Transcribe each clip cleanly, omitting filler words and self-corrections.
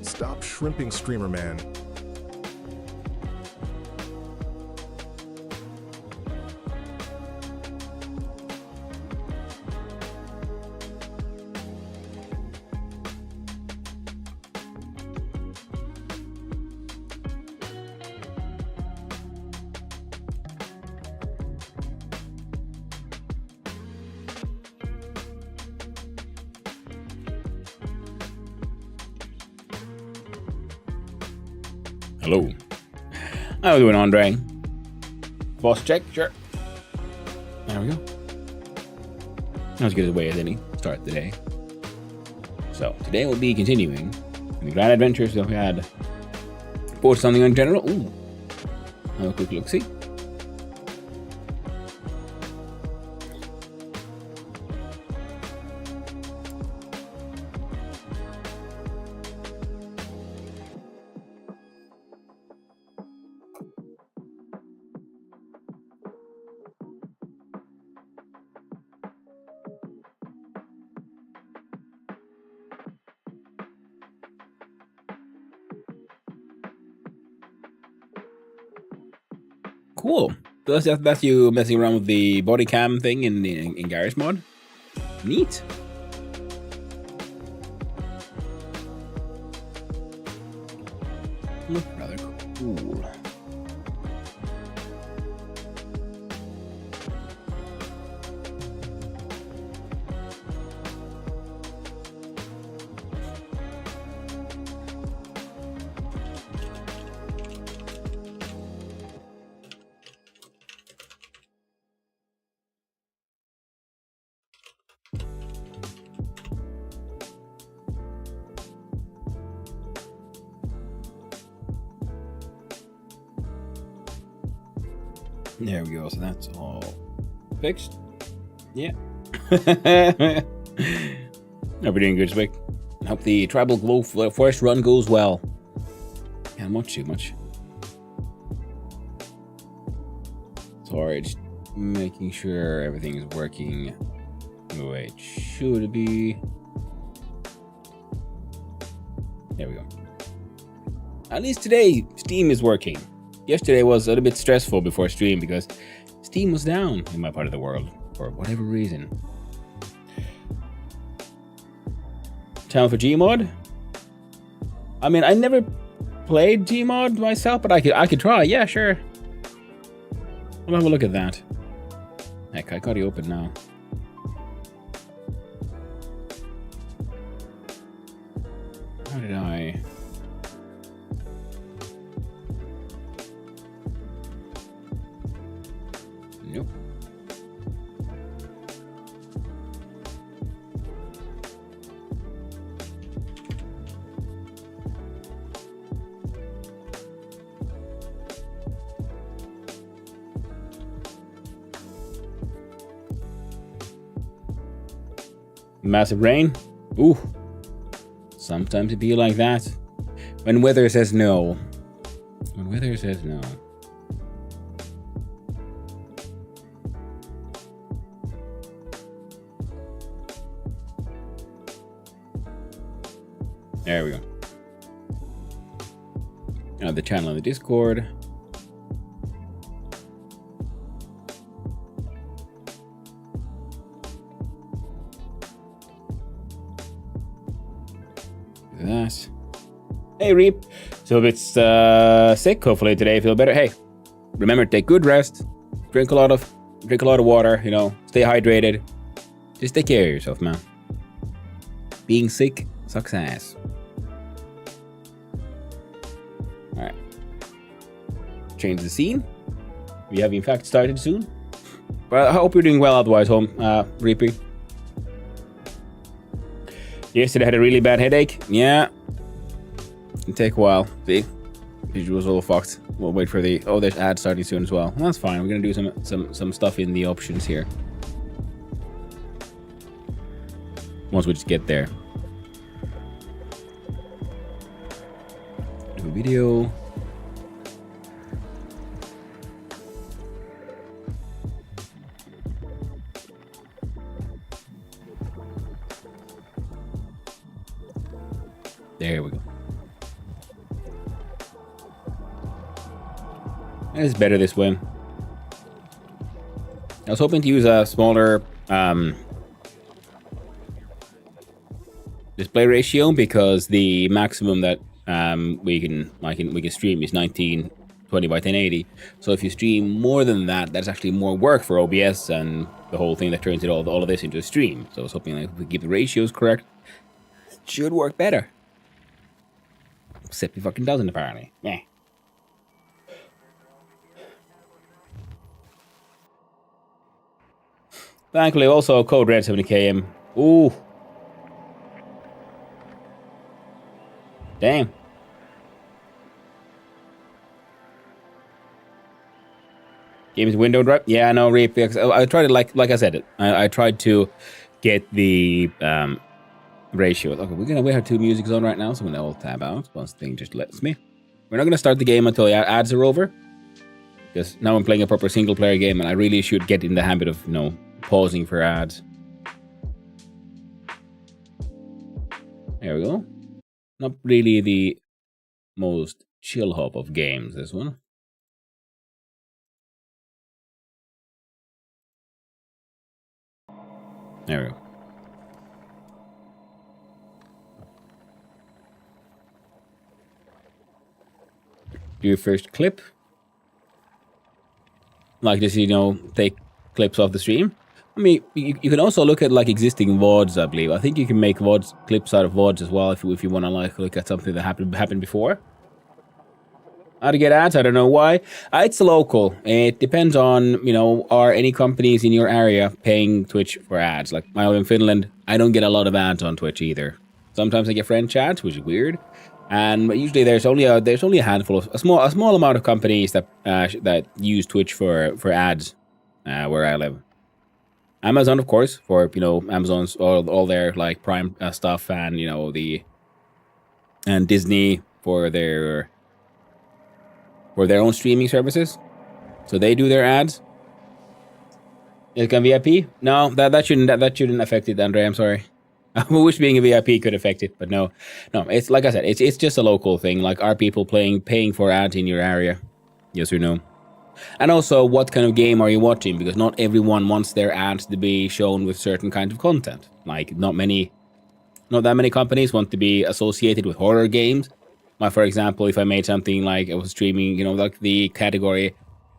Stop shrimping, streamer man. Hello. How are we doing, Andre? Boss check, sure. There we go. That was as good a way as any start the day. So today we'll be continuing the grand adventures that we had. Bought something in general. Ooh. Have a quick look. See. Cool. So that's you messing around with the body cam thing in Garry's mod. Neat. Look rather cool. There we go. So that's all fixed. Yeah. Are we doing good, Spike? Hope the tribal glow forest run goes well. Yeah, much too much. Sorry, just making sure everything is working the way it should be. There we go. At least today, Steam is working. Yesterday was a little bit stressful before stream because Steam was down in my part of the world for whatever reason. Channel for Gmod? I mean, I never played Gmod myself, but I could try. Yeah, sure. I'll have a look at that. Heck, I got it open now. How did I? Nope. Massive rain? Ooh. Sometimes it be like that. When weather says no. When weather says no. There we go. Now the channel on the Discord. That. Hey Reap. So if it's sick, hopefully today feel better. Hey, remember, take good rest. Drink a lot of water, you know, stay hydrated. Just take care of yourself, man. Being sick sucks ass. Alright. Change the scene. We have in fact started soon. But I hope you're doing well otherwise, home, Reapy. Yesterday I had a really bad headache. Yeah. It'll take a while. See? Visuals all fucked. We'll wait for the... Oh, there's ads starting soon as well. That's fine. We're gonna do some stuff in the options here. Once we just get there. Do a video. There we go. It's better this way. I was hoping to use a smaller display ratio because the maximum that we can stream is 1920 by 1080. So if you stream more than that, that's actually more work for OBS and the whole thing that turns all of this into a stream. So I was hoping, like, if we keep the ratios correct, it should work better. Except he fucking doesn't, apparently. Yeah. Thankfully, also code red 70km. Ooh. Damn. Game is window drop. Yeah, I know, Reap. I tried it like I said. I tried to get the ratio. Okay, we have two music on right now, so I'm gonna all tab out once the thing just lets me. We're not gonna start the game until the ads are over, because now I'm playing a proper single player game, and I really should get in the habit of, you know, pausing for ads. There we go. Not really the most chill hop of games, this one. There we go. Do your first clip. Like this, you know, take clips off the stream. I mean, you can also look at like existing VODs, I believe. I think you can make VODs, clips out of VODs as well if you want to like look at something that happened before. How to get ads? I don't know why. It's local. It depends on, you know, are any companies in your area paying Twitch for ads? Like I live in Finland, I don't get a lot of ads on Twitch either. Sometimes I get friend chats, which is weird. And usually there's only a handful of a small amount of companies that that use Twitch for ads where I live. Amazon, of course, for Amazon's all their like Prime stuff, and and Disney for their own streaming services. So they do their ads. It can VIP? No, that shouldn't affect it, Andre. I'm sorry. I wish being a VIP could affect it, but no. It's like I said, it's just a local thing. Like, are people paying for ads in your area? Yes or no? And also, what kind of game are you watching? Because not everyone wants their ads to be shown with certain kinds of content. Like, not that many companies want to be associated with horror games. Like, for example, if I made something like I was streaming, like the category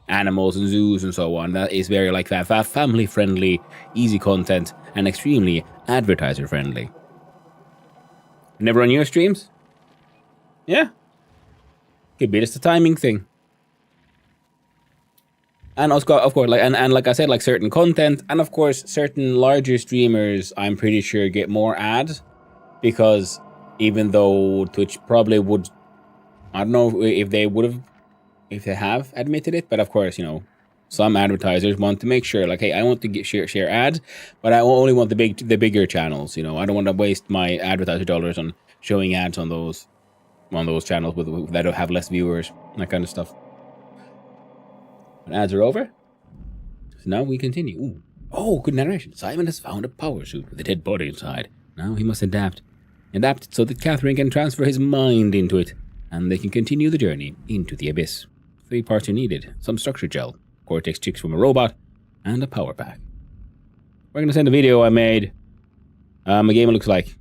animals and zoos and so on, that is very like family friendly, easy content, and extremely advertiser friendly. Never on your streams? Yeah. Could be just a timing thing. And also, of course, and like I said, like certain content, and of course, certain larger streamers, I'm pretty sure get more ads, because even though Twitch probably would, I don't know if they have admitted it, but of course, some advertisers want to make sure, like, hey, I want to share ads, but I only want the bigger channels. I don't want to waste my advertiser dollars on showing ads on those channels that have less viewers, that kind of stuff. But ads are over, so now we continue. Ooh. Oh, good narration. Simon has found a power suit with a dead body inside. Now he must adapt it so that Catherine can transfer his mind into it, and they can continue the journey into the abyss. 3 parts are needed: some structure gel, cortex chips from a robot, and a power pack. We're gonna send a video I made. A game it looks like.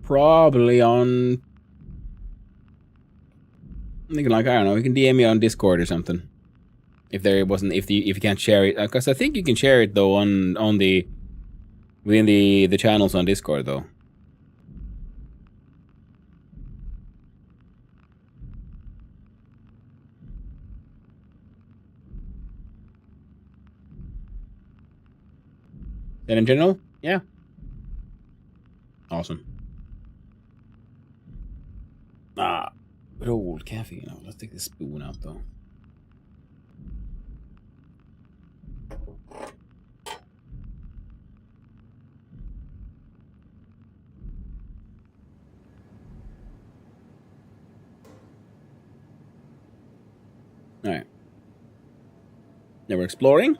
Probably on. I'm thinking, like, I don't know. You can DM me on Discord or something. If you can't share it, because I think you can share it though within the channels on Discord though. Then in general, yeah. Awesome. Good old caffeine. Let's take this spoon out though. Alright. Now we're exploring.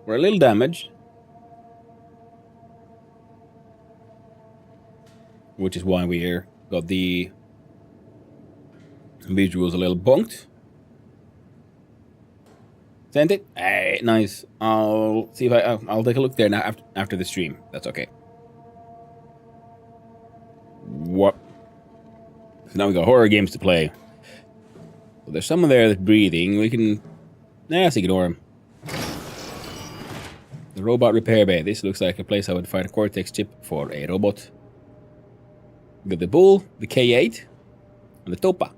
We're a little damaged, which is why we got the visuals a little bunked. Sent it? Hey, nice. I'll see if I'll take a look there now after the stream. That's okay. What? So now we got horror games to play. So there's someone there that's breathing. We can... let's ignore him. The robot repair bay. This looks like a place I would find a cortex chip for a robot. We got the bull, the K8, and the topa.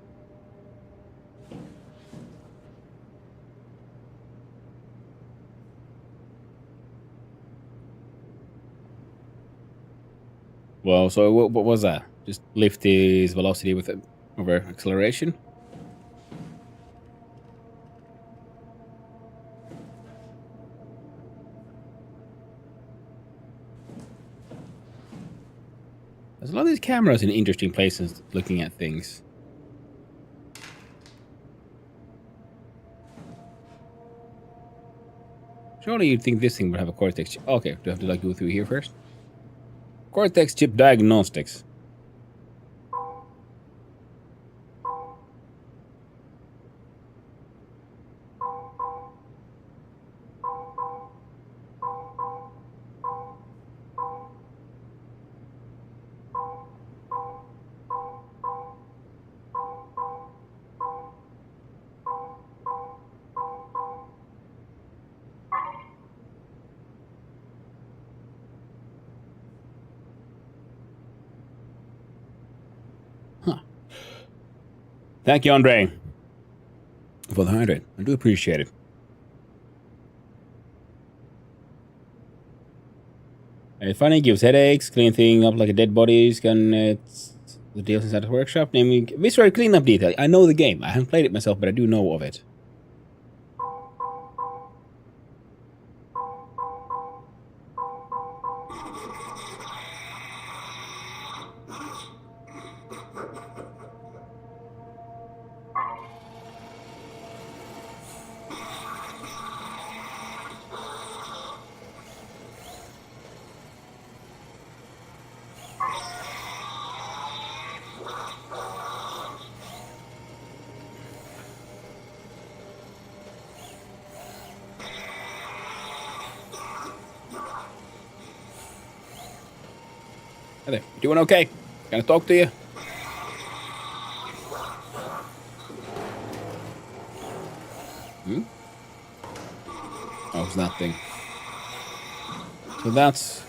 Well, so what was that? Just lift his velocity with it over acceleration? There's a lot of these cameras in interesting places looking at things. Surely you'd think this thing would have a cortex chip. Okay, do I have to go through here first? Cortex chip diagnostics. Thank you, Andre, for the hydrate. I do appreciate it. It's funny, gives headaches, clean things up like a dead body. The deals inside the workshop, naming visual cleanup detail. I know the game. I haven't played it myself, but I do know of it. Hi there. You doing okay? Can I talk to you? Hmm? Oh, it's that thing. So that's...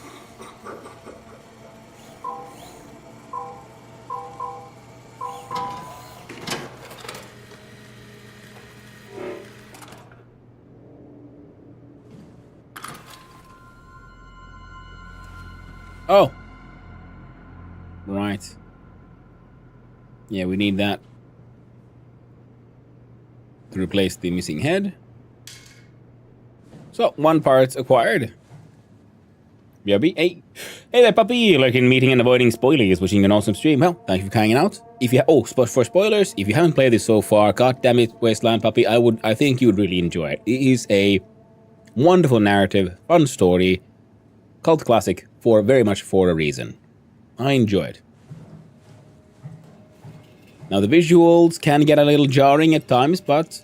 Oh! Right. Yeah, we need that to replace the missing head. So, one part acquired. BRB. Hey there, puppy! Lurking, meeting, and avoiding spoilers. Wishing you an awesome stream. Well, thank you for hanging out. If you for spoilers, if you haven't played this so far, god damn it, Wasteland Puppy, I think you would really enjoy it. It is a wonderful narrative, fun story, cult classic very much for a reason. I enjoy it. Now the visuals can get a little jarring at times, but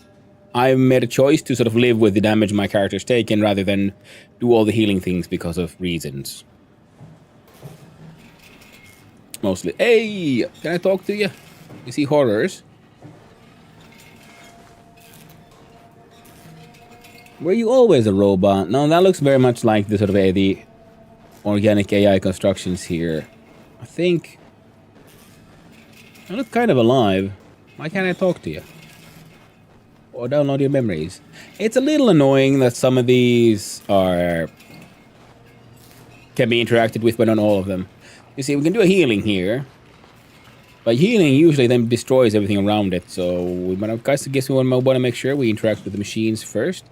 I've made a choice to sort of live with the damage my character's taken rather than do all the healing things because of reasons. Mostly. Hey! Can I talk to you? You see horrors? Were you always a robot? No, that looks very much like the sort of the organic AI constructions here. I think... I look kind of alive. Why can't I talk to you? Or download your memories? It's a little annoying that some of these can be interacted with, but not all of them. You see, we can do a healing here. But healing usually then destroys everything around it, so I guess we want to make sure we interact with the machines first.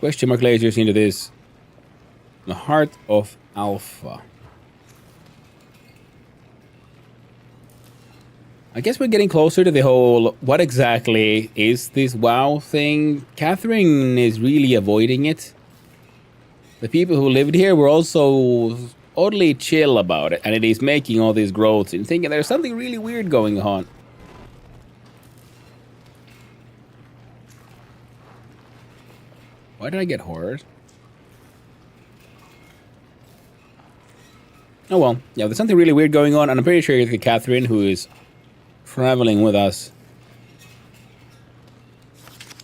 Question mark lasers into this. The heart of Alpha. I guess we're getting closer to the whole, what exactly is this WoW thing? Catherine is really avoiding it. The people who lived here were also oddly chill about it, and it is making all these growths and thinking there's something really weird going on. Why did I get horror? Oh well, yeah, there's something really weird going on, and I'm pretty sure that Catherine, who is traveling with us,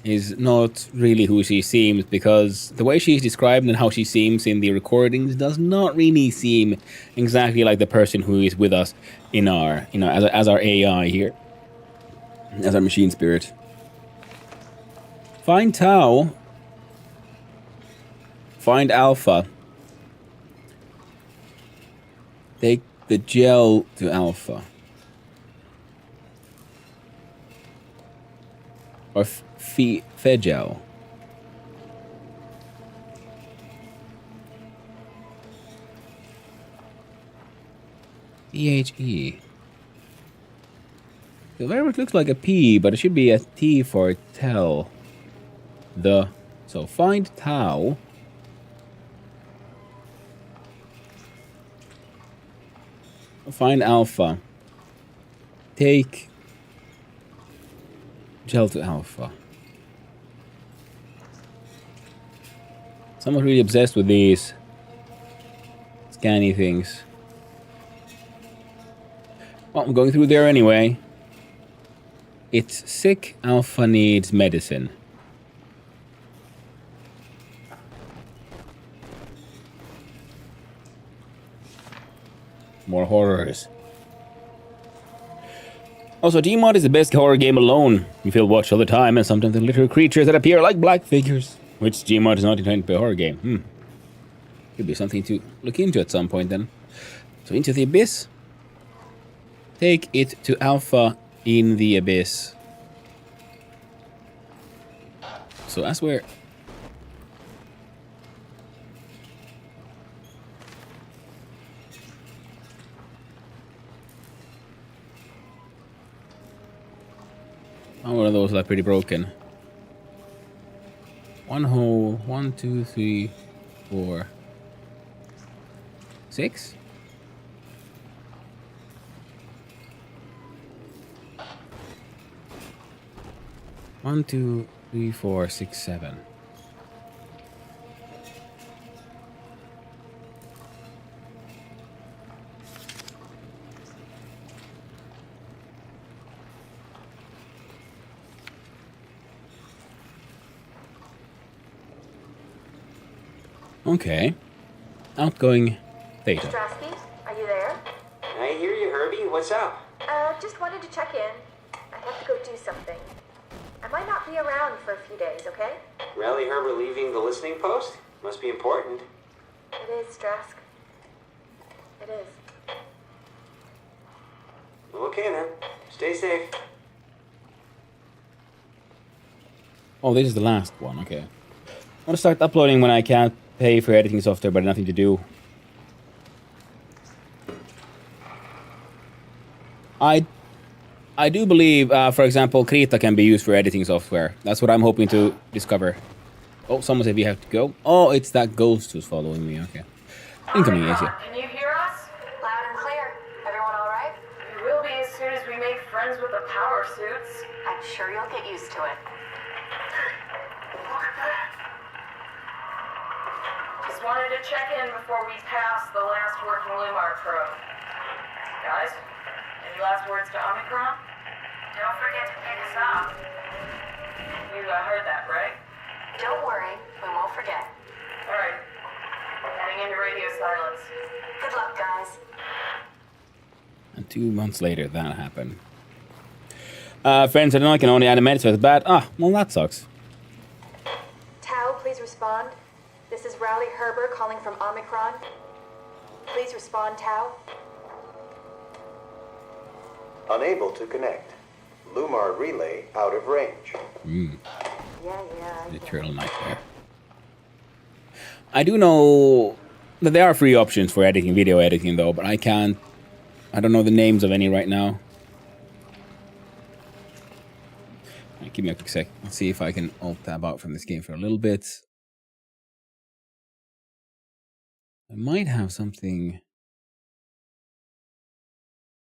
is not really who she seems, because the way she's described and how she seems in the recordings does not really seem exactly like the person who is with us in our, as our AI here, as our machine spirit. Find Tau. Find Alpha. Take the gel to Alpha. Or Fegel. E-H-E. It very much looks like a P, but it should be a T for tell. So find Tau. Find Alpha. Take gel to Alpha. Someone's really obsessed with these scanny things. Well, I'm going through there anyway. It's sick. Alpha needs medicine. More horrors. Also, Gmod is the best horror game alone. You feel watched all the time, and sometimes the little creatures that appear like black figures. Which Gmod is not intended to be a horror game? Could be something to look into at some point then. So Into the Abyss. Take it to Alpha in the Abyss. So that's where... Oh, one of those are pretty broken. One hole, 1, 2, 3, 4, 6. One, 2, 3, 4, 6, 7. Okay. Outgoing data. Strasky, are you there? I hear you, Herbie. What's up? Just wanted to check in. I have to go do something. I might not be around for a few days, okay? Rally Herbert leaving the listening post? Must be important. It is, Strask. It is. Okay then. Stay safe. Oh, this is the last one. Okay. I want to start uploading when I can't pay for editing software, but nothing to do. I do believe, for example, Krita can be used for editing software. That's what I'm hoping to discover. Oh, someone said we have to go. Oh, it's that ghost who's following me. Okay. Incoming, yes, yeah. Can you hear us? Loud and clear. Everyone all right? We will be as soon as we make friends with the power suits. I'm sure you'll get used to it. Look at that. Just wanted to check in before we pass the last working Lumar probe. Guys, any last words to Omicron? Don't forget to pick us up. You heard that, right? Don't worry, we won't forget. All right. Heading into radio silence. Good luck, guys. And 2 months later, that happened. Friends, I don't know I can only animate, so it's bad. Ah, well, that sucks. Tau, please respond. This is Rowley Herber calling from Omicron. Please respond, Tau. Unable to connect. Lumar relay out of range. Yeah. Literal nightmare. I do know that there are free options for editing, video editing though, but I don't know the names of any right now. Right, give me a quick sec. Let's see if I can alt tab out from this game for a little bit. I might have something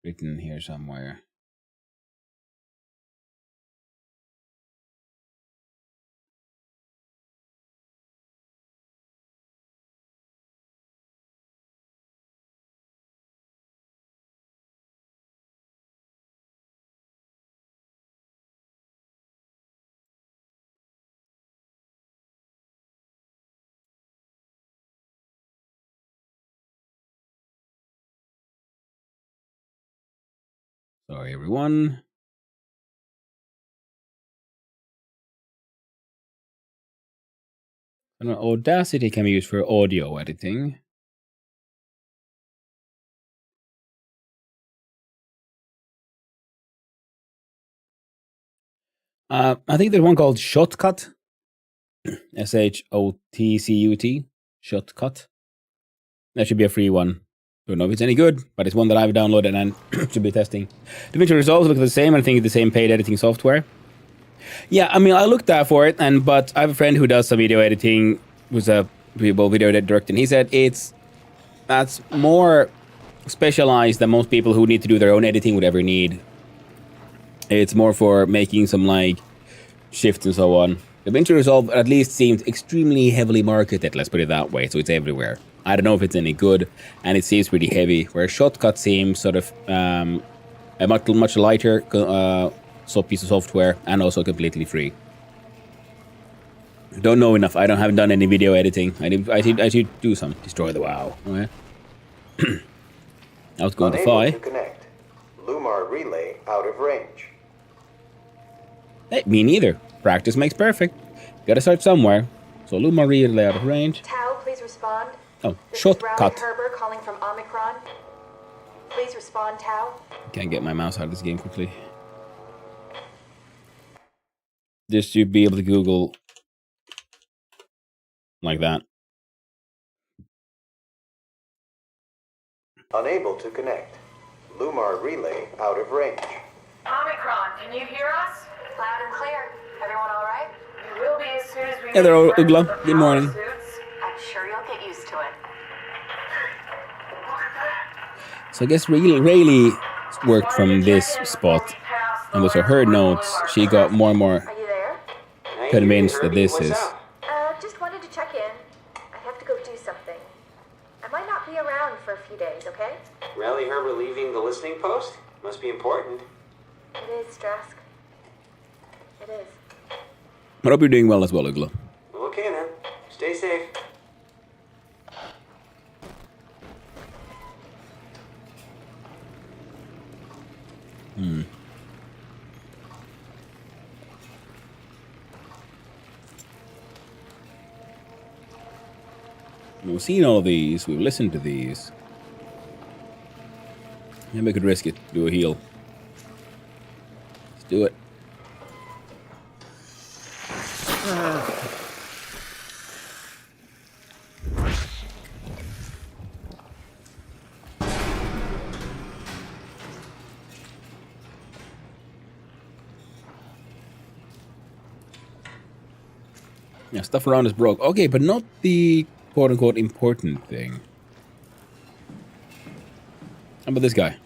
written here somewhere. Sorry, everyone. And Audacity can be used for audio editing. I think there's one called Shotcut. Shotcut. Shotcut. That should be a free one. Don't know if it's any good, but it's one that I've downloaded and should be testing. The visual results look the same. I think it's the same paid editing software. Yeah, I mean, I looked at for it, but I have a friend who does some video editing, who's a video director, and he said that's more specialized than most people who need to do their own editing would ever need. It's more for making some like shifts and so on. The Vinci Resolve at least seems extremely heavily marketed, let's put it that way, so it's everywhere. I don't know if it's any good, and it seems pretty heavy, where Shotcut seems sort of a much lighter piece of software, and also completely free. Don't know enough. I haven't done any video editing. I should do some. Destroy the WoW. Okay. I was going to fly. To connect. Lumar relay out of range. Hey, me neither. Practice makes perfect. Gotta start somewhere. So Lumar relay out of range. Tau, please respond. Oh, This is Rowley shortcut. Herber calling from Omicron. Please respond, Tau. Can't get my mouse out of this game quickly. Just to be able to Google like that. Unable to connect. Lumar relay out of range. Omicron, can you hear us? Loud and clear. Everyone all right? You will be as soon as we Yeah, they're all make friends Ugla. with the Good power morning. suits. I'm sure you'll get used to it. So I guess Rayleigh worked from this spot. And with her notes, she got more and more Are you there? Hey, convinced that Herbie, this what's is... up? Just wanted to check in. I have to go do something. I might not be around for a few days, okay? Rowley Herber leaving the listening post? Must be important. It is, Strask. It is. I hope you're doing well as well, Ugla. Okay then. Stay safe. We've seen all these. We've listened to these. Maybe we could risk it. Do a heal. Let's do it. Yeah, stuff around is broke. Okay, but not the quote-unquote important thing. How about this guy?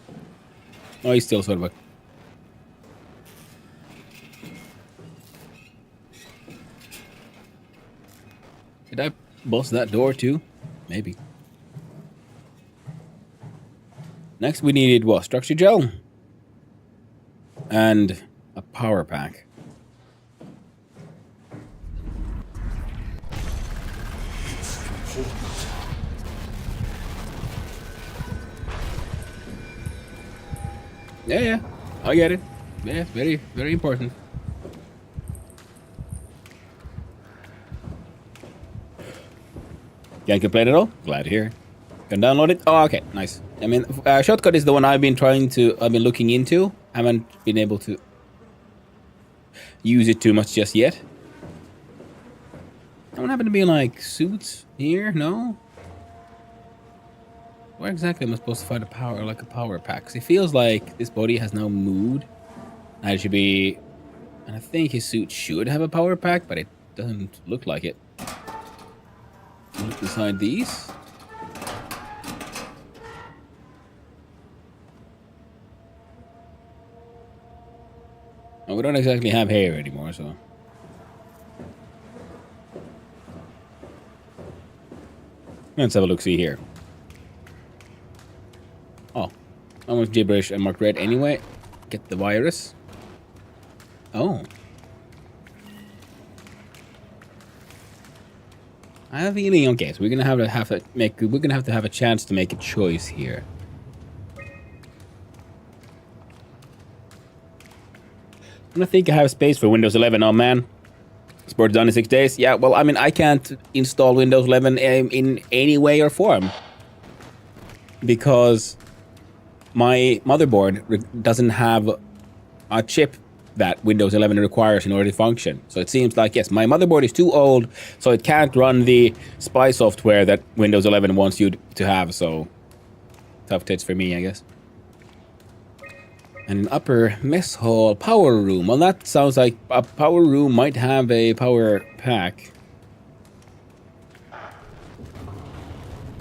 Oh, he's still sort of a... Did I bust that door too? Maybe. Next we needed what? Structure gel? And a power pack. Yeah, I get it. Yeah, very, very important. Can't complain at all. Glad to hear. Can download it. Oh, okay, nice. I mean, shortcut is the one I've been looking into. Haven't been able to use it too much just yet. Don't happen to be like suits here? No. Where exactly am I supposed to find a power pack? 'Cause it feels like this body has no mood. And it should be, and I think his suit should have a power pack, but it doesn't look like it. Look inside these. And we don't exactly have hair anymore, so. Let's have a look. See here. Oh, almost gibberish and marked red anyway. Get the virus. Oh. I have a feeling. Okay, so we're gonna have to have a chance to make a choice here. I don't think I have space for Windows 11. Oh man, sport's done in 6 days. Yeah, well, I mean, I can't install Windows 11 in any way or form because my motherboard doesn't have a chip that Windows 11 requires in order to function. So it seems like, yes, my motherboard is too old, so it can't run the spy software that Windows 11 wants you to have, so tough tits for me, I guess. And an upper mess hall power room. Well, that sounds like a power room might have a power pack.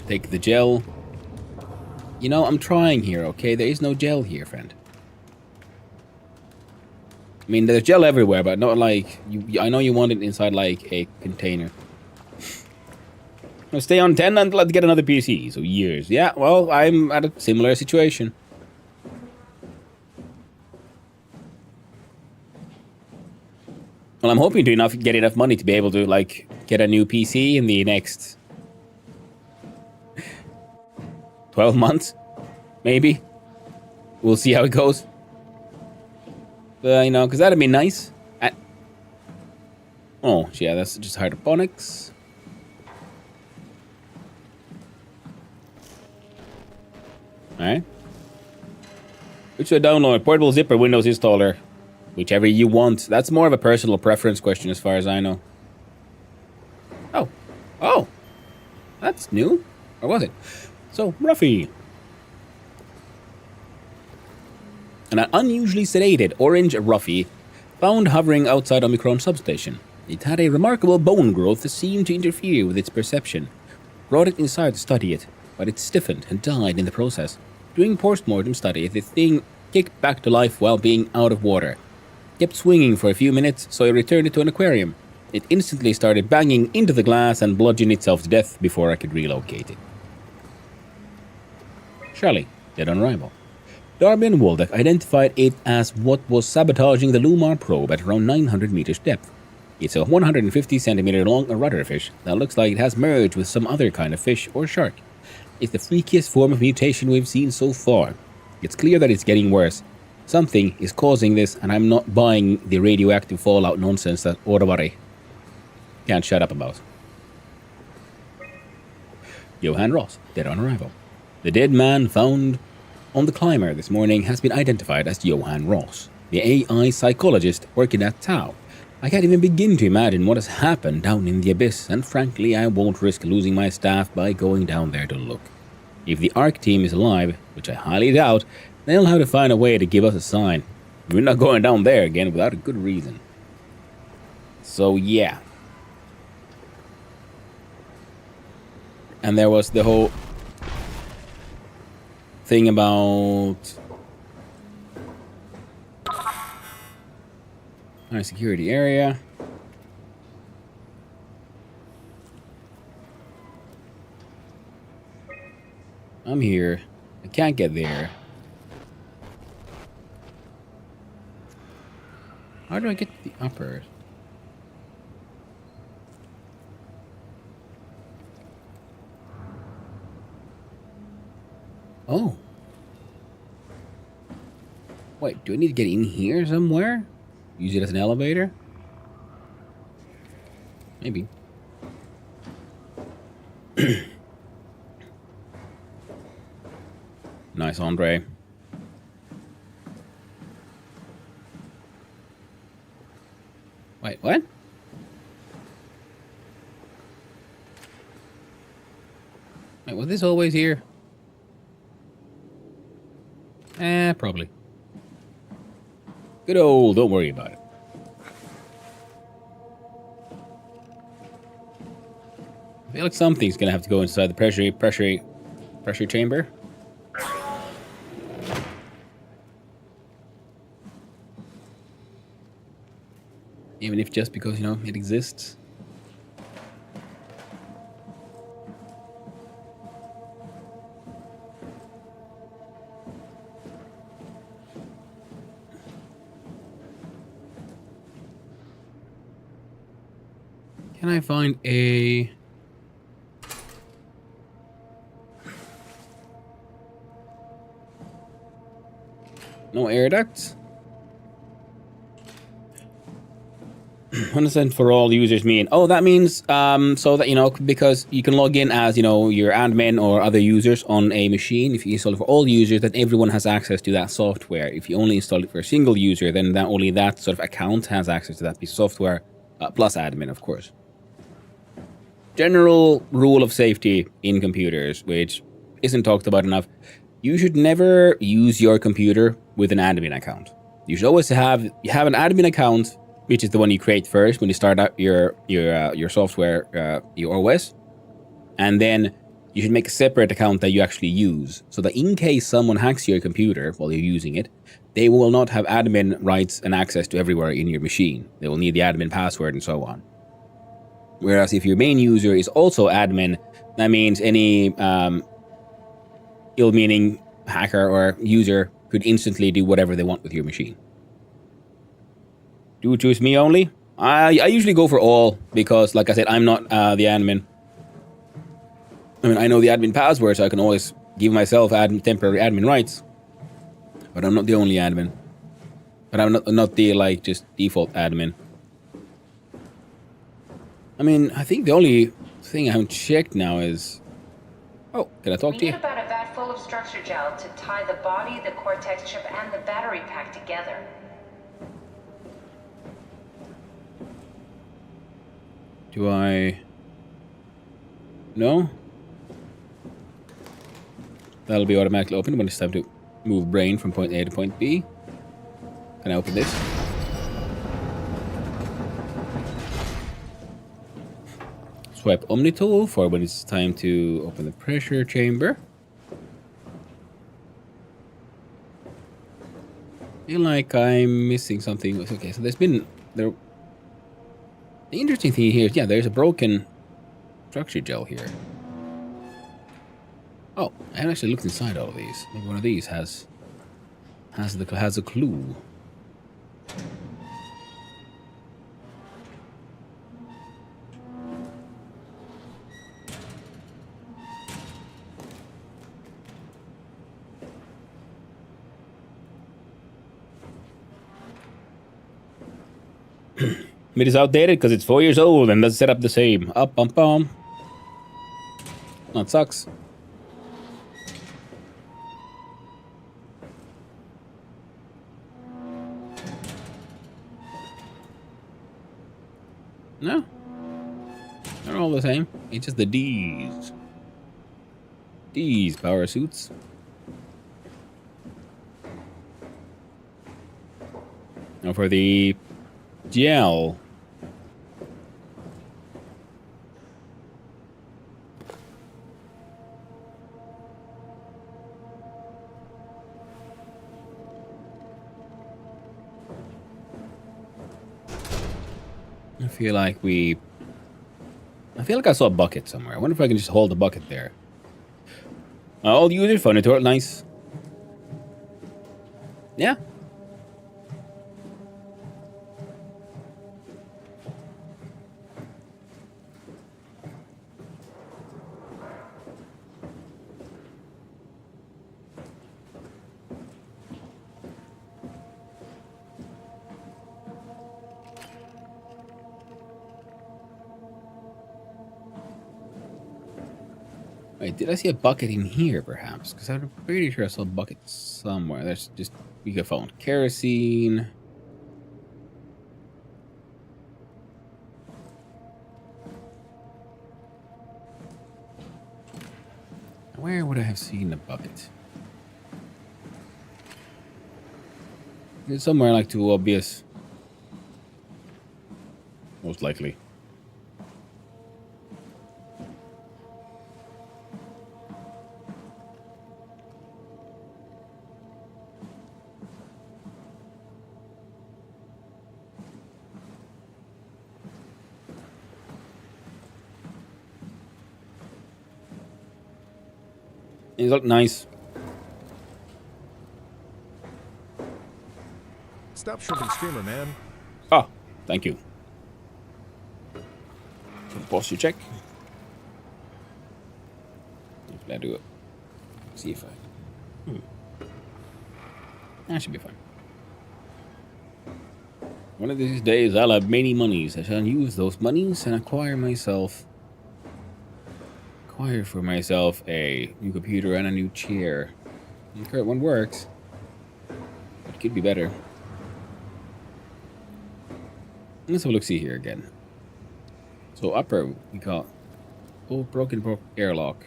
Take the gel. You know, I'm trying here, okay? There is no gel here, friend. I mean, there's gel everywhere, but not like... I know you want it inside, like, a container. I'll stay on 10 until I get another PC, so years. Yeah, well, I'm at a similar situation. Well, I'm hoping to get enough money to be able to, like, get a new PC in the next... 12 months? Maybe? We'll see how it goes. You know, because that'd be nice. Oh, yeah, that's just hydroponics. Alright. Which should I download? Portable zip or Windows installer? Whichever you want. That's more of a personal preference question as far as I know. Oh. Oh. That's new. Or was it? So, Ruffy. An unusually sedated orange Ruffy found hovering outside Omicron substation. It had a remarkable bone growth that seemed to interfere with its perception. Brought it inside to study it, but it stiffened and died in the process. Doing post-mortem study, the thing kicked back to life while being out of water. Kept swinging for a few minutes, so I returned it to an aquarium. It instantly started banging into the glass and bludgeoned itself to death before I could relocate it. Shirley, dead on arrival. Darby and Waldeck identified it as what was sabotaging the Lumar probe at around 900 meters depth. It's a 150 centimeter long rudderfish that looks like it has merged with some other kind of fish or shark. It's the freakiest form of mutation we've seen so far. It's clear that it's getting worse. Something is causing this, and I'm not buying the radioactive fallout nonsense that Orvari can't shut up about. Johan Ross, dead on arrival. The dead man found on the climber this morning has been identified as Johan Ross, the AI psychologist working at Tau. I can't even begin to imagine what has happened down in the abyss, and frankly, I won't risk losing my staff by going down there to look. If the ARC team is alive, which I highly doubt, they'll have to find a way to give us a sign. We're not going down there again without a good reason. So, yeah. And there was the whole thing about high security area. I'm here. I can't get there. How do I get to the uppers? Oh. Wait, do I need to get in here somewhere? Use it as an elevator? Maybe. Nice, Andre. Wait, what? Wait, was this always here? Probably. Good old, don't worry about it. I feel like something's gonna have to go inside the pressure chamber. Even if just because, you know, it exists. Can I find a... No air ducts? 100% for all users mean. Oh, that means so that, you know, because you can log in as, you know, your admin or other users on a machine. If you install it for all users, then everyone has access to that software. If you only install it for a single user, then only that sort of account has access to that piece of software, plus admin, of course. General rule of safety in computers, which isn't talked about enough. You should never use your computer with an admin account. You should always have an admin account, which is the one you create first when you start out your software, your OS. And then you should make a separate account that you actually use, so that in case someone hacks your computer while you're using it, they will not have admin rights and access to everywhere in your machine. They will need the admin password and so on. Whereas if your main user is also admin, that means any ill-meaning hacker or user could instantly do whatever they want with your machine. Do you choose me only? I usually go for all, because, like I said, I'm not the admin. I mean, I know the admin password, so I can always give myself temporary admin rights. But I'm not the only admin. But I'm not the, like, just default admin. I mean, I think the only thing I haven't checked now is... Oh, can I talk We to you? need about a vat full of structure gel to tie the body, the cortex chip, and the battery pack together. Do I... No? That'll be automatically open when it's time to move brain from point A to point B. Can I open this? Swipe Omni tool for when it's time to open the pressure chamber. Feel like I'm missing something. Okay, so there's been there. The interesting thing here is, yeah, there's a broken structure gel here. Oh, I haven't actually looked inside all of these. Maybe one of these has a clue. It is outdated because it's 4 years old and doesn't set up the same. Up, bum, bum. That sucks. No. They're all the same. It's just the D's. D's power suits. Now for the gel. I feel like I saw a bucket somewhere. I wonder if I can just hold the bucket there. I'll use it for a tour. Nice. Yeah. Wait, did I see a bucket in here, perhaps? Because I'm pretty sure I saw a bucket somewhere. There's just... We could phone. Kerosene. Where would I have seen a bucket? It's somewhere like too obvious. Most likely. These look nice. Stop shrimping streamer, man. Ah, thank you. Posture check. If I do it. See if I... That should be fine. One of these days I'll have many monies. I shall use those monies and acquire for myself a new computer and a new chair. The current one works. It could be better. Let's have a look see here again. So upper we got broken airlock.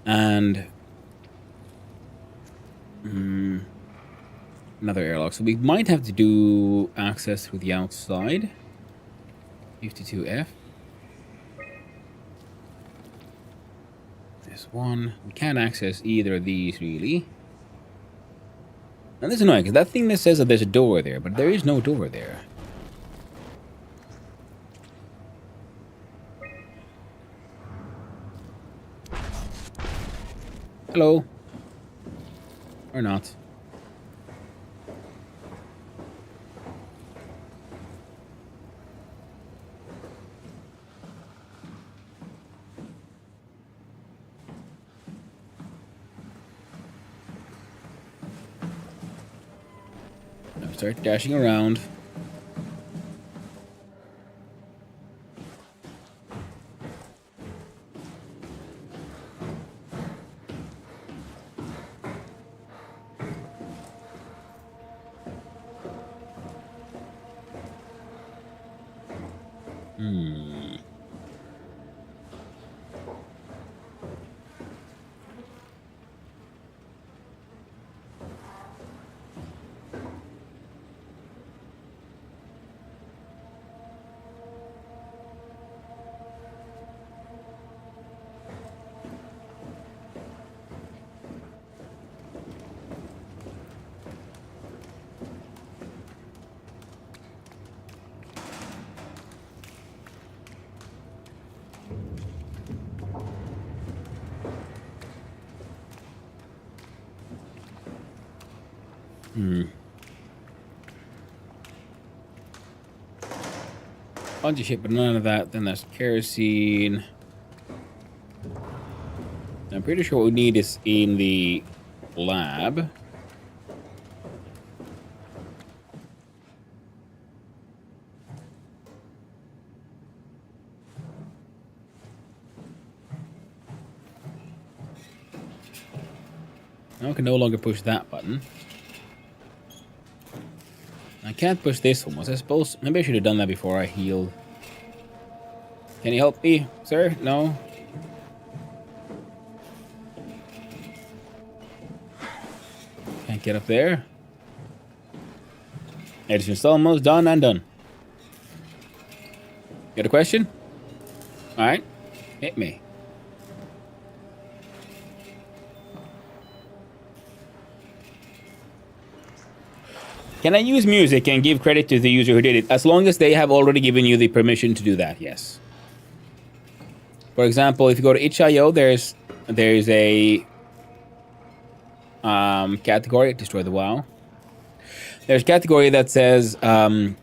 And another airlock. So we might have to do access through the outside. 52F. This one. We can't access either of these really. And this is annoying because that thing that says that there's a door there, but there is no door there. Hello. Or not. Start dashing around. Bunch of shit, but none of that. Then there's kerosene. I'm pretty sure what we need is in the lab. Now I can no longer push that button. I can't push this one. Was I supposed? Maybe I should have done that before I healed. Can you help me, sir? No? Can't get up there. It's almost done and done. Got a question? Alright. Hit me. Can I use music and give credit to the user who did it? As long as they have already given you the permission to do that, yes. For example, if you go to itch.io, there's a category, destroy the WoW. There's a category that says, you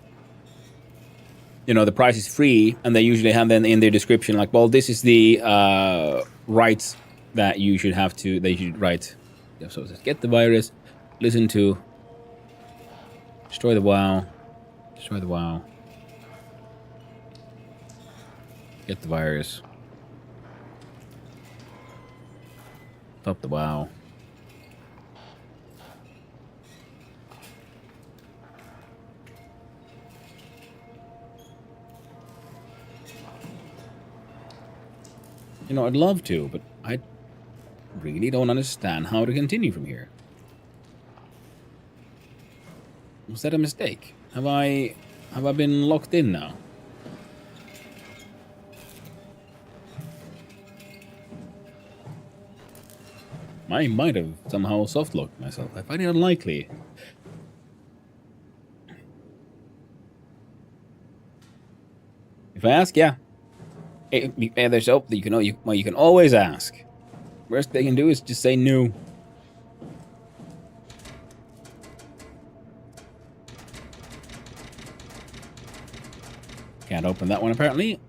know, the price is free, and they usually have then in their description, like, well, this is the rights that you should have to, they should write. So it says, get the virus, listen to, destroy the WoW, destroy the WoW, get the virus, stop the WoW. You know, I'd love to, but I really don't understand how to continue from here. Was that a mistake? Have I been locked in now? I might have somehow soft-locked myself. I find it unlikely. If I ask, yeah. There's hope that you can always ask. Worst they can do is just say no. Can't open that one apparently.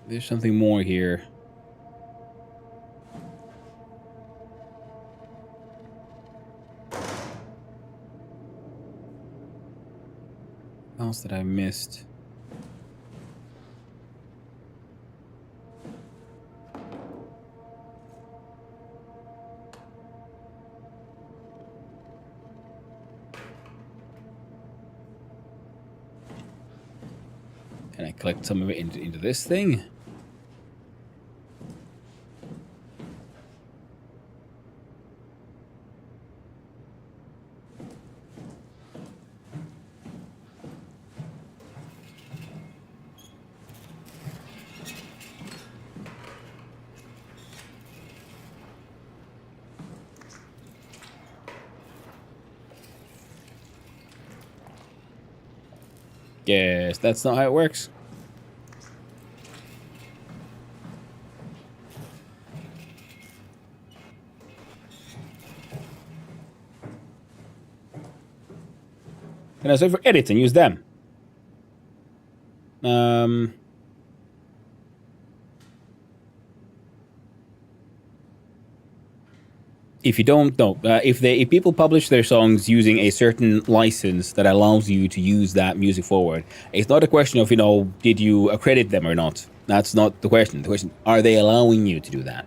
There's something more here. What else that I missed? Can I collect some of it into this thing? Guess that's not how it works. Can I search for edits and use them? if you don't know, if people publish their songs using a certain license that allows you to use that music forward, it's not a question of, did you accredit them or not? That's not the question. The question, are they allowing you to do that?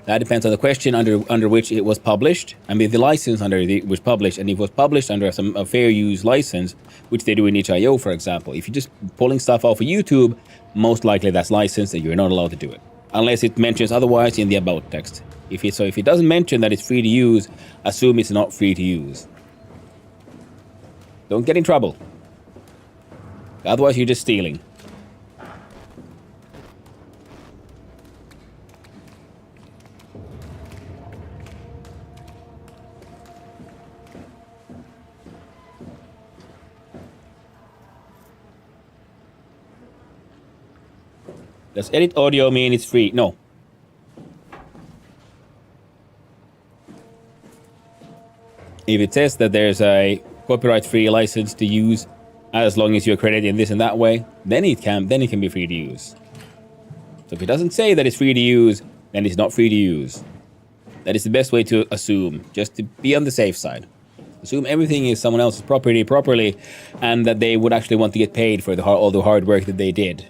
That depends on the question under which it was published, and the license it was published, and if it was published under a fair use license, which they do in itch.io, for example. If you're just pulling stuff off of YouTube, most likely that's licensed and you're not allowed to do it, unless it mentions otherwise in the about text. If it doesn't mention that it's free to use, assume it's not free to use. Don't get in trouble. Otherwise, you're just stealing. Does edit audio mean it's free? No. If it says that there's a copyright-free license to use, as long as you accredit in this and that way, then it can be free to use. So if it doesn't say that it's free to use, then it's not free to use. That is the best way to assume, just to be on the safe side. Assume everything is someone else's property properly, and that they would actually want to get paid for all the hard work that they did.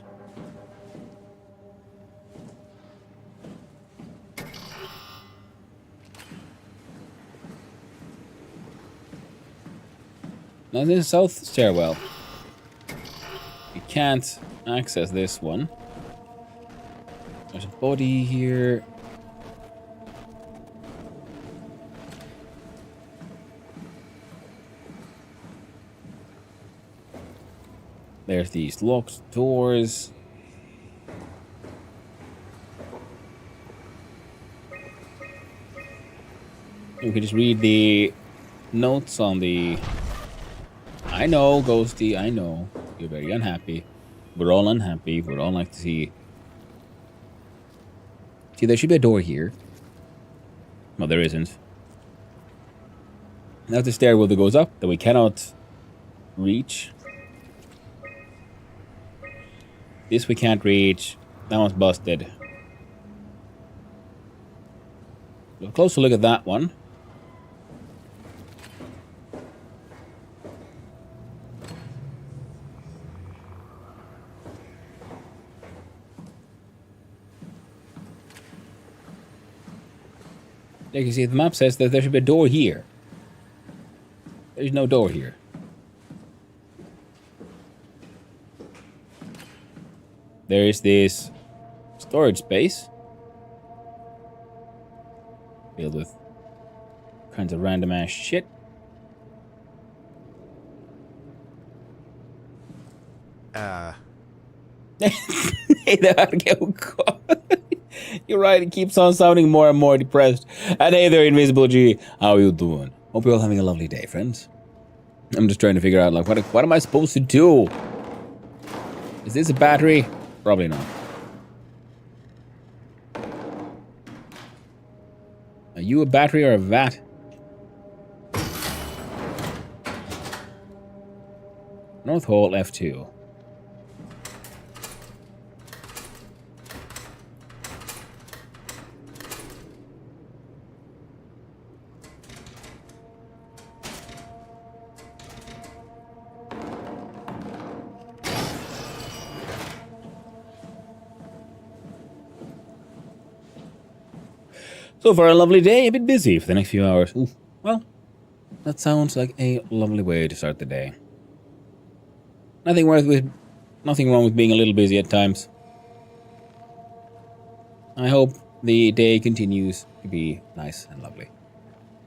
Now this is south stairwell. You can't access this one. There's a body here. There's these locked doors. You can just read the notes on the... I know, Ghosty, I know. You're very unhappy. We're all unhappy. We'd all like to see... See, there should be a door here. Well, there isn't. That's the stairwell that goes up that we cannot reach. This we can't reach. That one's busted. A closer look at that one. You can see the map says that there should be a door here. There's no door here. There is this storage space filled with kinds of random ass shit. Hey there, oh God. You're right, it keeps on sounding more and more depressed. And hey there, Invisible G, how you doing? Hope you're all having a lovely day, friends. I'm just trying to figure out, like, what am I supposed to do? Is this a battery? Probably not. Are you a battery or a vat? North Hall F2. So far, a lovely day, a bit busy for the next few hours. Ooh, well, that sounds like a lovely way to start the day. Nothing wrong with being a little busy at times. I hope the day continues to be nice and lovely.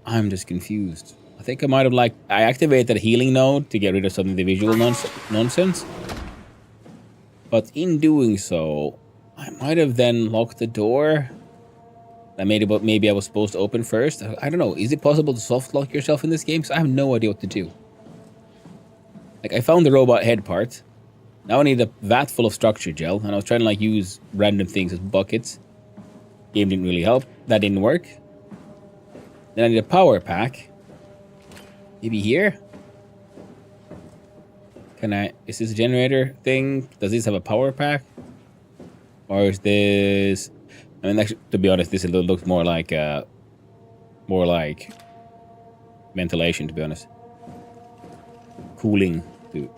I'm just confused. I think I activated a healing node to get rid of some of the visual nonsense. But in doing so, I might have then locked the door that maybe I was supposed to open first. I don't know. Is it possible to soft lock yourself in this game? Because I have no idea what to do. Like, I found the robot head part. Now I need a vat full of structure gel, and I was trying to, like, use random things as buckets. Game didn't really help. That didn't work. Then I need a power pack. Maybe here? Is this a generator thing? Does this have a power pack? Or is this... I mean, actually, to be honest, this looks more like More like ventilation, to be honest. Cooling,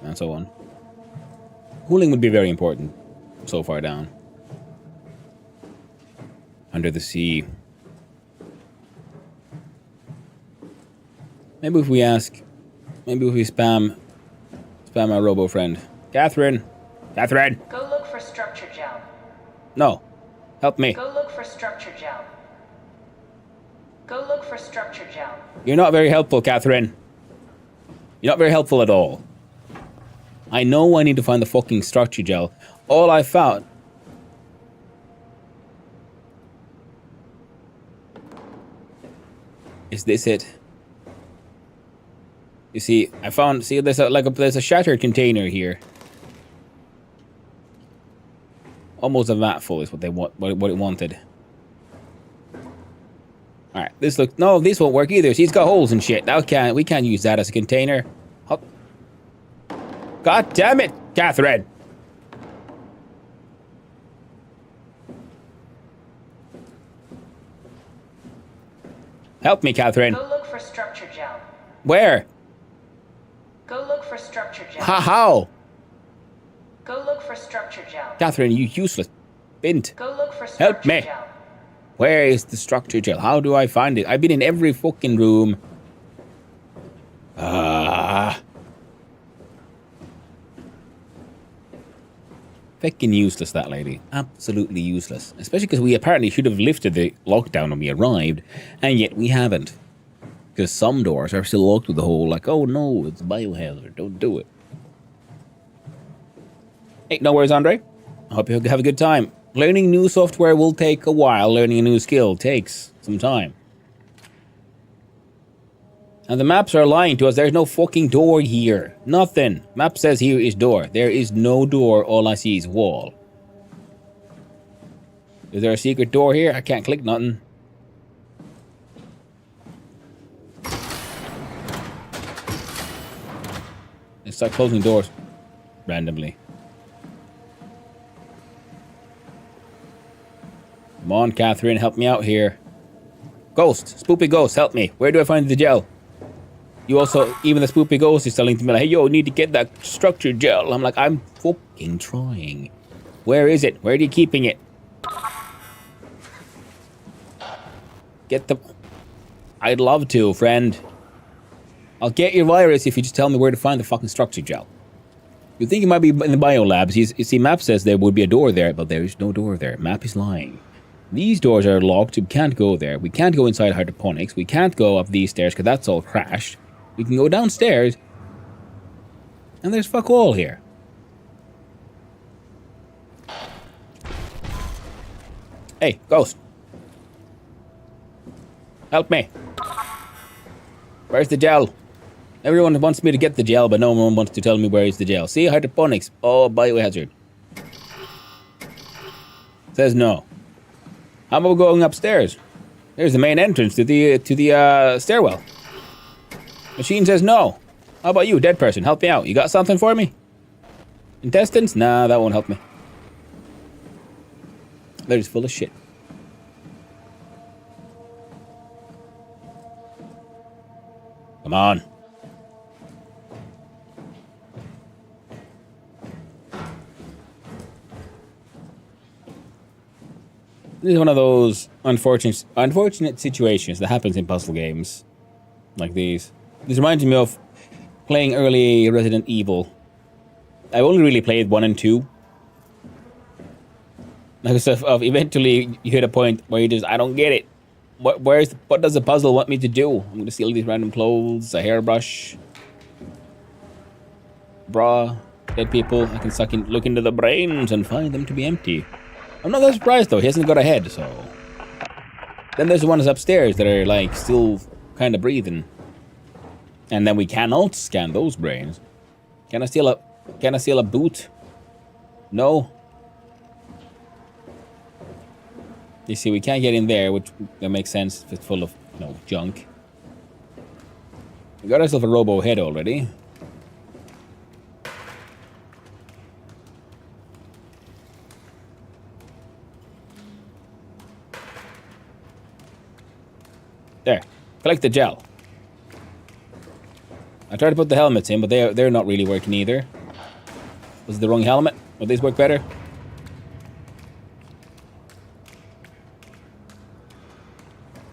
and so on. Cooling would be very important so far down. Under the sea. Maybe if we spam our robo friend. Catherine! Catherine! Go look for structure gel. No. Help me. Go look for structure gel. Go look for structure gel. You're not very helpful, Catherine. You're not very helpful at all. I know I need to find the fucking structure gel. All I found... Is this it? You see, I found... See, there's a shattered container here. Almost a vat full is what they want. What it wanted. All right, this looks... No, this won't work either. See, it's got holes and shit. We can't use that as a container. God damn it, Catherine! Help me, Catherine. Go look for structure gel. Where? Go look for structure gel. How? Go look for structure gel. Catherine, you useless bint. Go look for structure Help me. gel. Where is the structure gel? How do I find it? I've been in every fucking room. Fucking useless, that lady. Absolutely useless. Especially because we apparently should have lifted the lockdown when we arrived, and yet we haven't. Because some doors are still locked with the whole, like, oh no, it's biohazard, don't do it. Hey, no worries, Andre. I hope you have a good time. Learning new software will take a while. Learning a new skill takes some time. And the maps are lying to us. There's no fucking door here. Nothing. Map says here is door. There is no door. All I see is wall. Is there a secret door here? I can't click nothing. Let's start closing doors randomly. Come on, Catherine, help me out here. Ghost, spoopy ghost, help me. Where do I find the gel? You also, even the spoopy ghost is telling me, like, hey, yo, need to get that structure gel. I'm like, I'm fucking trying. Where is it? Where are you keeping it? Get the... I'd love to, friend. I'll get your virus if you just tell me where to find the fucking structure gel. You think it might be in the biolabs. You see, map says there would be a door there, but there is no door there. Map is lying. These doors are locked. We can't go there. We can't go inside hydroponics. We can't go up these stairs because that's all crashed. We can go downstairs. And there's fuck all here. Hey, ghost. Help me. Where's the gel? Everyone wants me to get the gel, but no one wants to tell me where is the gel. See, hydroponics. Oh, biohazard. Says no. How about going upstairs? There's the main entrance to the stairwell. Machine says no. How about you, dead person? Help me out. You got something for me? Intestines? Nah, that won't help me. They're just full of shit. Come on. This is one of those unfortunate situations that happens in puzzle games like these. This reminds me of playing early Resident Evil. I've only really played 1 and 2. Because of eventually you hit a point where you just, I don't get it. What does the puzzle want me to do? I'm gonna steal these random clothes, a hairbrush, bra, dead people. I can look into the brains and find them to be empty. I'm not that surprised though. He hasn't got a head, so. Then there's the ones upstairs that are like still kind of breathing, and then we cannot scan those brains. Can I steal a boot? No. You see, we can't get in there, which that makes sense if it's full of, junk. We got ourselves a robo head already. There. Collect the gel. I tried to put the helmets in, but they're not really working either. Was it the wrong helmet? Would this work better?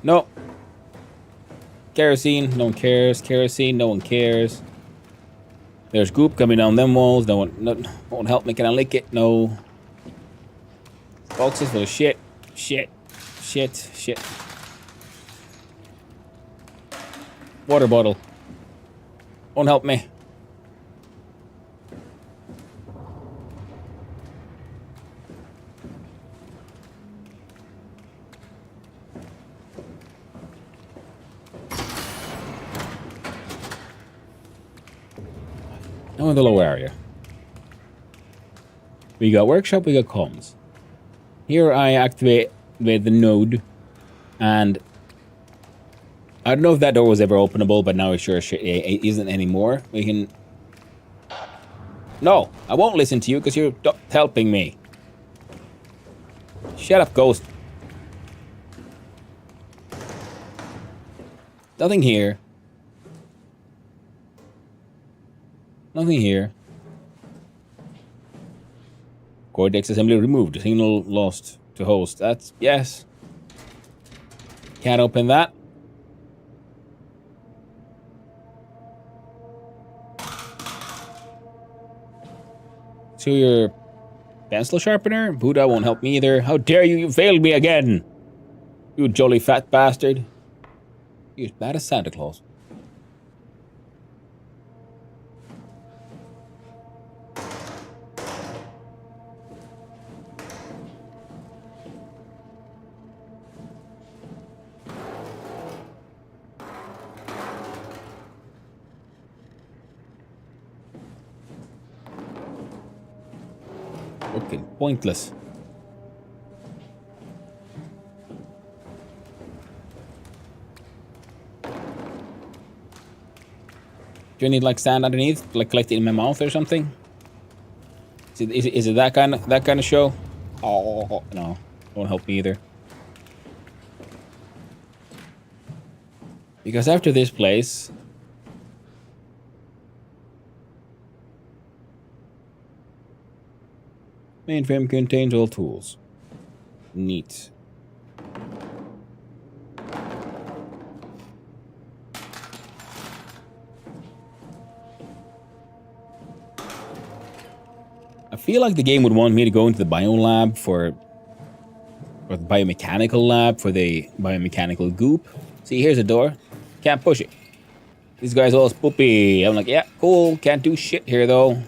No. Kerosene, no one cares. Kerosene, no one cares. There's goop coming down them walls. No one won't help me. Can I lick it? No. Boxes full of shit. Shit. Shit. Shit. Water bottle. Won't help me. Now in the low area. We got workshop, we got comms. Here I activate with the node, and I don't know if that door was ever openable, but now it sure it isn't anymore. We can... No, I won't listen to you because you're not helping me. Shut up, ghost. Nothing here. Nothing here. Cortex assembly removed. Signal lost to host. That's... Yes. Can't open that. So your pencil sharpener? Buddha won't help me either. How dare you? You failed me again. You jolly fat bastard. You're as bad as Santa Claus. Okay, pointless. Do you need like sand underneath, like collect it in my mouth or something? Is it that kind of show? Oh no, won't help me either. Because after this place, mainframe contains all tools. Neat. I feel like the game would want me to go into the bio lab or the biomechanical lab for the biomechanical goop. See, here's a door. Can't push it. These guys all spoopy. I'm like, yeah, cool. Can't do shit here though.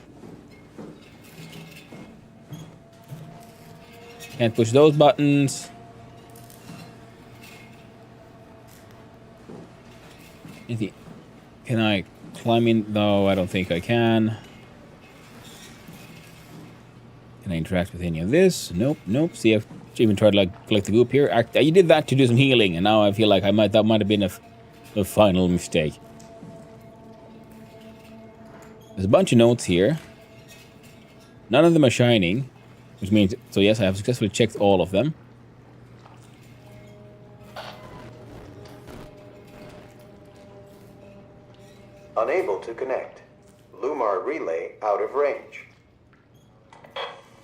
Can't push those buttons. Can I climb in? No, I don't think I can. Can I interact with any of this? Nope, nope. See, I've even tried to like collect the goop here. You did that to do some healing, and now I feel like that might have been a final mistake. There's a bunch of notes here. None of them are shining. Which means, so yes, I have successfully checked all of them. Unable to connect. Lumar relay out of range.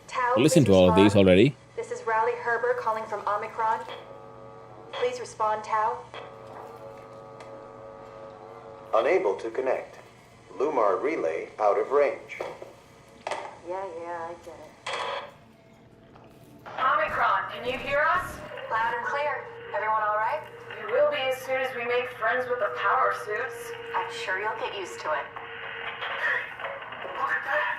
Tau, Listen to all of these already. This is Raleigh Herber calling from Omicron. Please respond, Tau. Unable to connect. Lumar relay out of range. Yeah, I get it. Omicron, can you hear us? Loud and clear. Everyone all right? We will be as soon as we make friends with the power suits. I'm sure you'll get used to it. Look at that.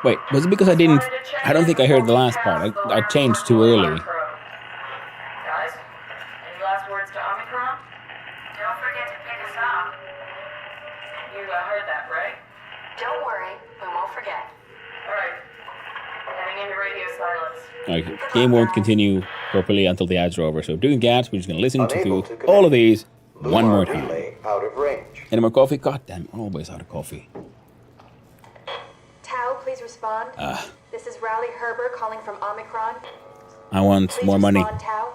Wait, was it because I didn't... I don't think I heard the last part. I changed too early. Guys, any last words to Omicron? Don't forget to pick us up. You heard that, right? Don't worry, we won't forget. Alright. Heading into radio silence. Okay, game won't continue properly until the ads are over. So doing ads, we're just going to listen Unable to to connect. all of these one Lumar more time. relay out of range. Any more coffee? God damn, always out of coffee. Tau, please respond. This is Raleigh Herber calling from Omicron. I want Please more money. respond, Tau.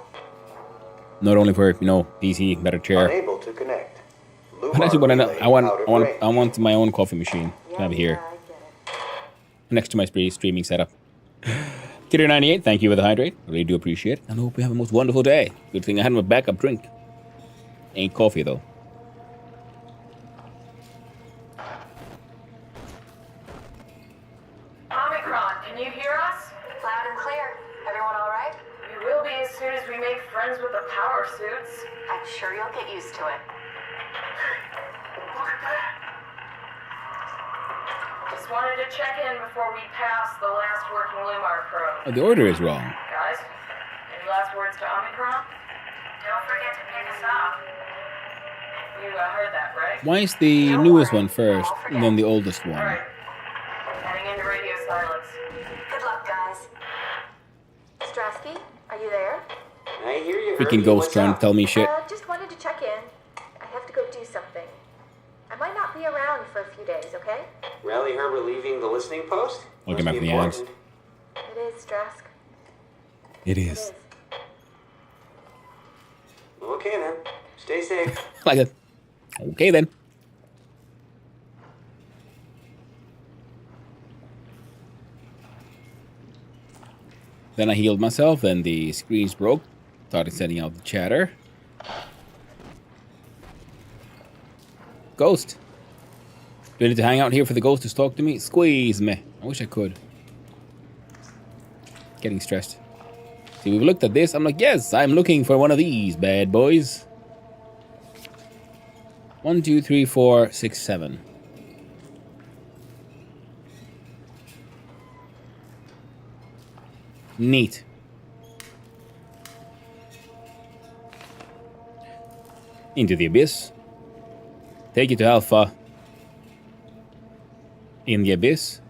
Not only for, you know, PC, better chair. Unable to connect. But actually, what Relay I want, out of I want, range. I want my own coffee machine to have here I get it. next to my streaming setup. Kidder98, thank you for the hydrate. Really do appreciate it. And I hope you have a most wonderful day. Good thing I had my backup drink. Ain't coffee though. Omicron, can you hear us? Loud and clear. Everyone all right? We will be as soon as we make friends with the power suits. I'm sure you'll get used to it. Just wanted to check in before we pass the last working Lumar probe. Oh, the order is wrong. Guys, any last words to Omicron? Don't forget to pick us up. You heard that, right? Why is the newest one first and then the oldest one? Alright. Heading into radio silence. Good luck, guys. Strasky, are you there? I hear you. Freaking Herbie. ghost What's trying up? to tell me shit. Just wanted to check in. I have to go do something. I might not be around for a few days, okay? Rally Herbert leaving the listening post? I'll get Must back be to the ads. important. It is, Strask. It It is. is. Okay then. Stay safe. Like it. Okay then. Then I healed myself, then the screens broke. Started sending out the chatter. Ghost. Do I need to hang out here for the ghost to talk to me? Squeeze me. I wish I could. Getting stressed. See, we've looked at this. I'm like, yes, I'm looking for one of these bad boys. 1, 2, 3, 4, 6, 7. Neat. Into the abyss. Take you to Alpha. In the abyss.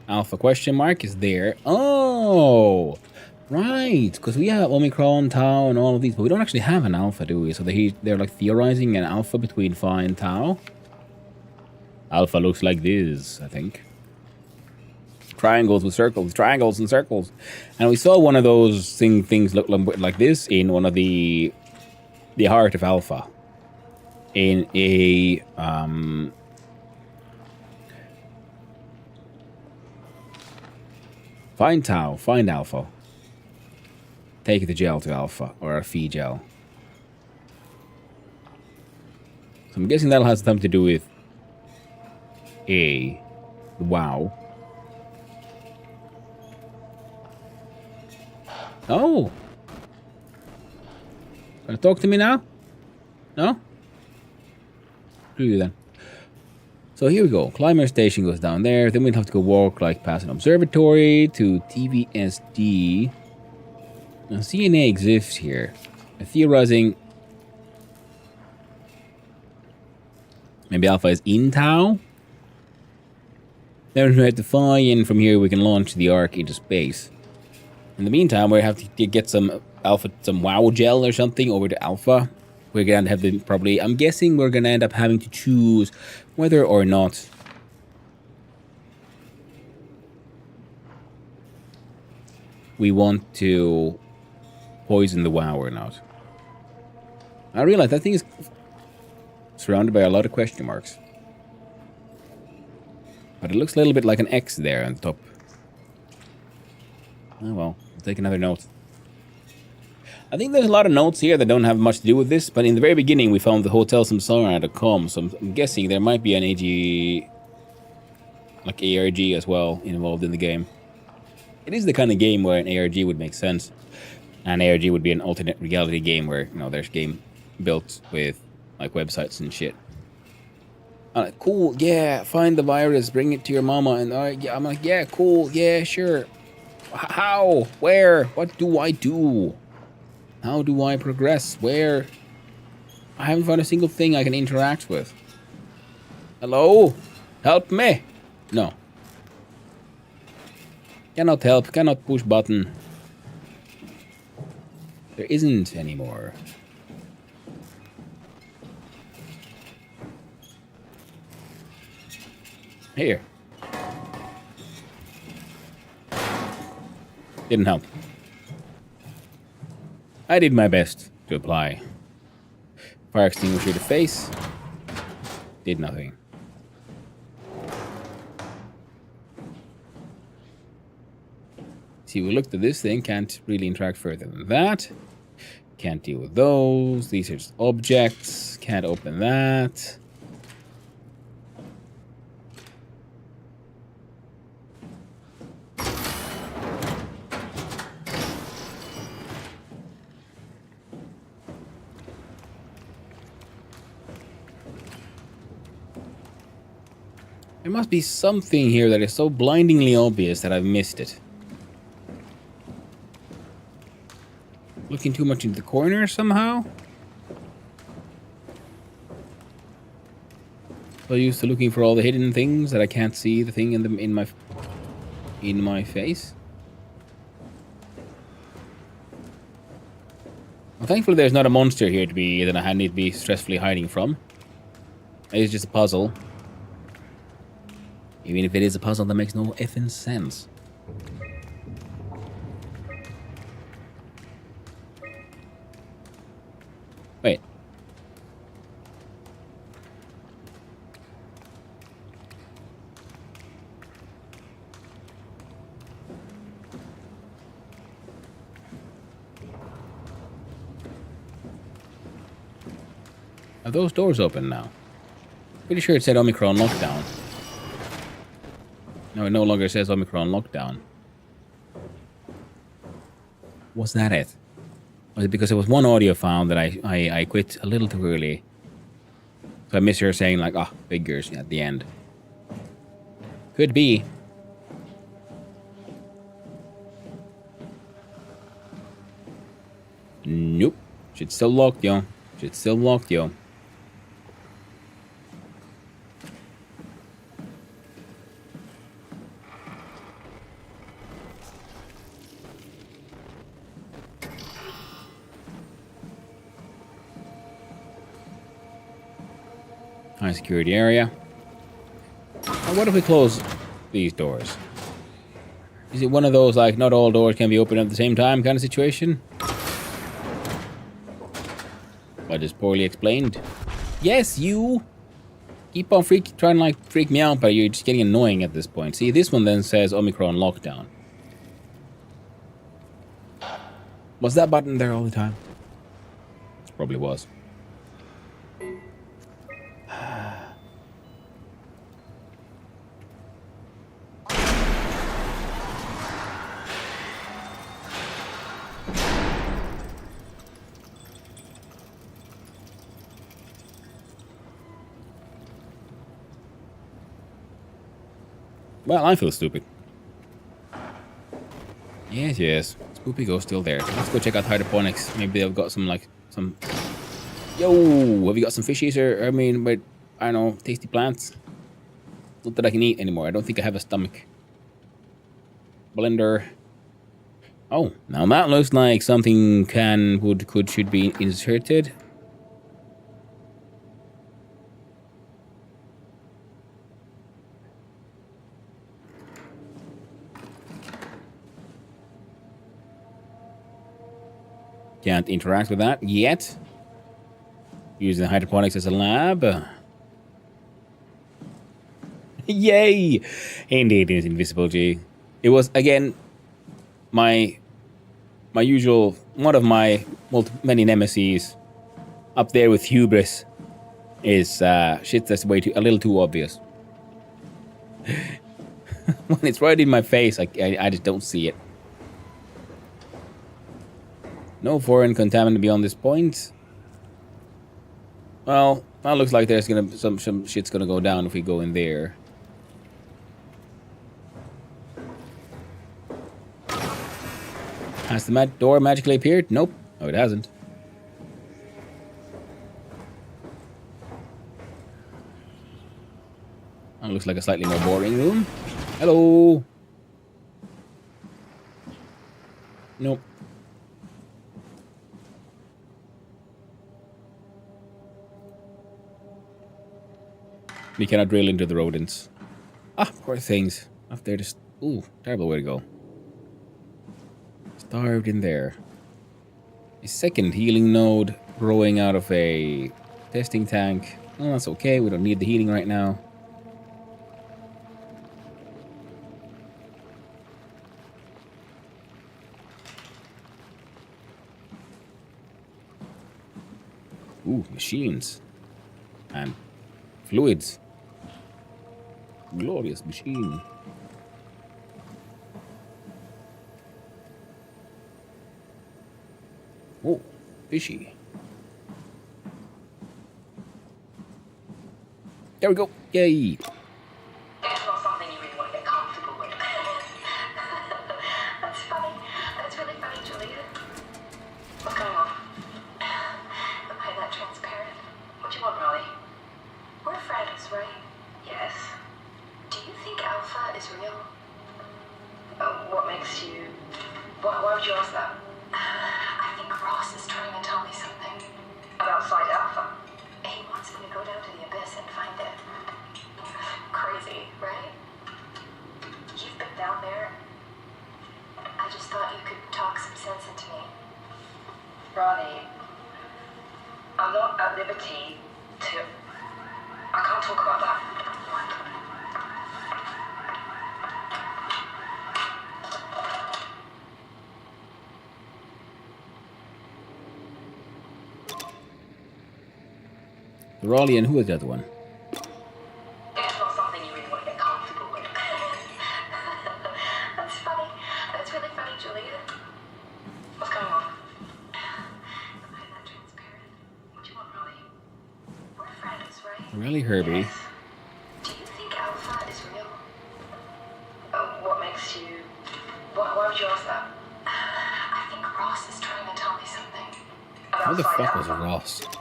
Alpha question mark is there. Oh, right. Because we have Omicron, Tau, and all of these, but we don't actually have an Alpha, do we? So they're like theorizing an Alpha between Phi and Tau. Alpha looks like this, I think. Triangles with circles, triangles and circles. And we saw one of those things look like this in one of the heart of Alpha. In a find Tau, find Alpha. Take the gel to Alpha, or a Phi gel. So I'm guessing that has something to do with A. Wow. Oh. Gonna talk to me now? No? Do you then? So here we go. Climber station goes down there. Then we'd have to go walk like past an observatory to TVSD. Now CNA exists here. I'm theorizing maybe Alpha is in Tau. Then we have to fly in from here. We can launch the Ark into space. In the meantime, we have to get some Alpha, some WoW gel or something over to Alpha. We're gonna have to probably, I'm guessing we're gonna end up having to choose whether or not we want to poison the WoW or not. I realize that thing is surrounded by a lot of question marks. But it looks a little bit like an X there on the top. Oh well, I'll take another note. I think there's a lot of notes here that don't have much to do with this, but in the very beginning we found the Hotel Samsara.com, so I'm guessing there might be an AG, like ARG as well, involved in the game. It is the kind of game where an ARG would make sense. And ARG would be an alternate reality game where, you know, there's game built with, like, websites and shit. I'm like, cool, yeah, find the virus, bring it to your mama, and yeah, I'm like, yeah, cool, yeah, sure. How? Where? What do I do? How do I progress? Where? I haven't found a single thing I can interact with. Hello? Help me? No. Cannot help, cannot push button. There isn't anymore. Didn't help. I did my best to apply fire extinguisher to face. Did nothing. See, we looked at this thing, can't really interact further than that. Can't deal with those. These are just objects. Can't open that. There must be something here that is so blindingly obvious that I've missed it. Looking too much into the corner somehow? So used to looking for all the hidden things that I can't see the thing in my face. Well, thankfully there's not a monster here that I need to be stressfully hiding from. It's just a puzzle. Even if it is a puzzle that makes no effing sense. Wait. Are those doors open now? Pretty sure it said Omicron lockdown. No, it no longer says Omicron lockdown. Was that it? Was it because there was one audio found that I quit a little too early? So I miss her saying like, ah, figures at the end. Could be. Nope. Shit's still locked, yo. Shit's still locked, yo. High security area. Now what if we close these doors? Is it one of those, like, not all doors can be opened at the same time kind of situation? But it's poorly explained. Yes, you! Keep on trying to, like, freak me out, but you're just getting annoying at this point. See, this one then says Omicron lockdown. Was that button there all the time? Probably was. Well, I feel stupid. Yes, yes. Spoopy Ghost still there. Let's go check out hydroponics. Maybe they've got some, like, some... Yo! Have you got some fishies or, I mean, but, I don't know, tasty plants? Not that I can eat anymore. I don't think I have a stomach. Blender. Oh, now that looks like something should be inserted. Can't interact with that yet. Using hydroponics as a lab. Yay! Indeed, it is invisible, G. It was, again, my usual, one of my many nemesis up there with hubris is shit that's a little too obvious. When it's right in my face, I just don't see it. No foreign contaminant beyond this point. Well, that looks like there's gonna some shit's gonna go down if we go in there. Has the door magically appeared? Nope. No, it hasn't. That looks like a slightly more boring room. Hello. Nope. We cannot drill into the rodents. Ah, poor things. Up there just... Ooh, terrible way to go. Starved in there. A second healing node growing out of a testing tank. Well, that's okay. We don't need the healing right now. Ooh, machines. And fluids. Glorious machine. Oh, fishy. There we go. Yay. It's not something you really want to get comfortable with. That's funny. That's really funny, Julia. What's going on? Am I that transparent? What do you want, Raleigh? We're friends, right? Yes. Do you think Alpha is real? What makes you... Why would you ask that? I think Ross is trying to tell me something. About Side Alpha? He wants me to go down to the abyss and find it. Crazy, right? You've been down there. I just thought you could talk some sense into me. Ronnie, I'm not at liberty to... I can't talk about that. Raleigh, and who is the other one? It's not something you really want to get comfortable with. That's funny. That's really funny, Julia. What's going on? Am I that transparent? What do you want, Raleigh? We're friends, right? Really, Herbie. Yes. Do you think Alpha is real? What makes you... Why would you ask that? I think Ross is trying to tell me something. How the Side fuck was Alpha. Ross? It's not something...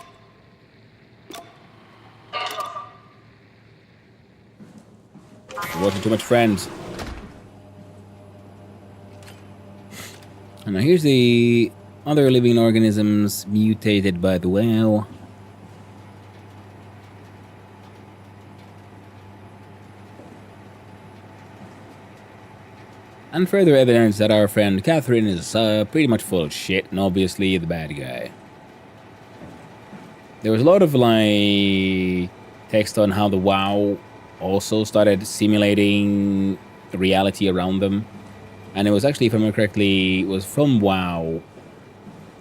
You're watching too much Friends. And now here's the other living organisms mutated by the whale. And further evidence that our friend Catherine is pretty much full of shit and obviously the bad guy. There was a lot of like text on how the WoW also started simulating the reality around them. And it was actually, if I remember correctly, it was from WoW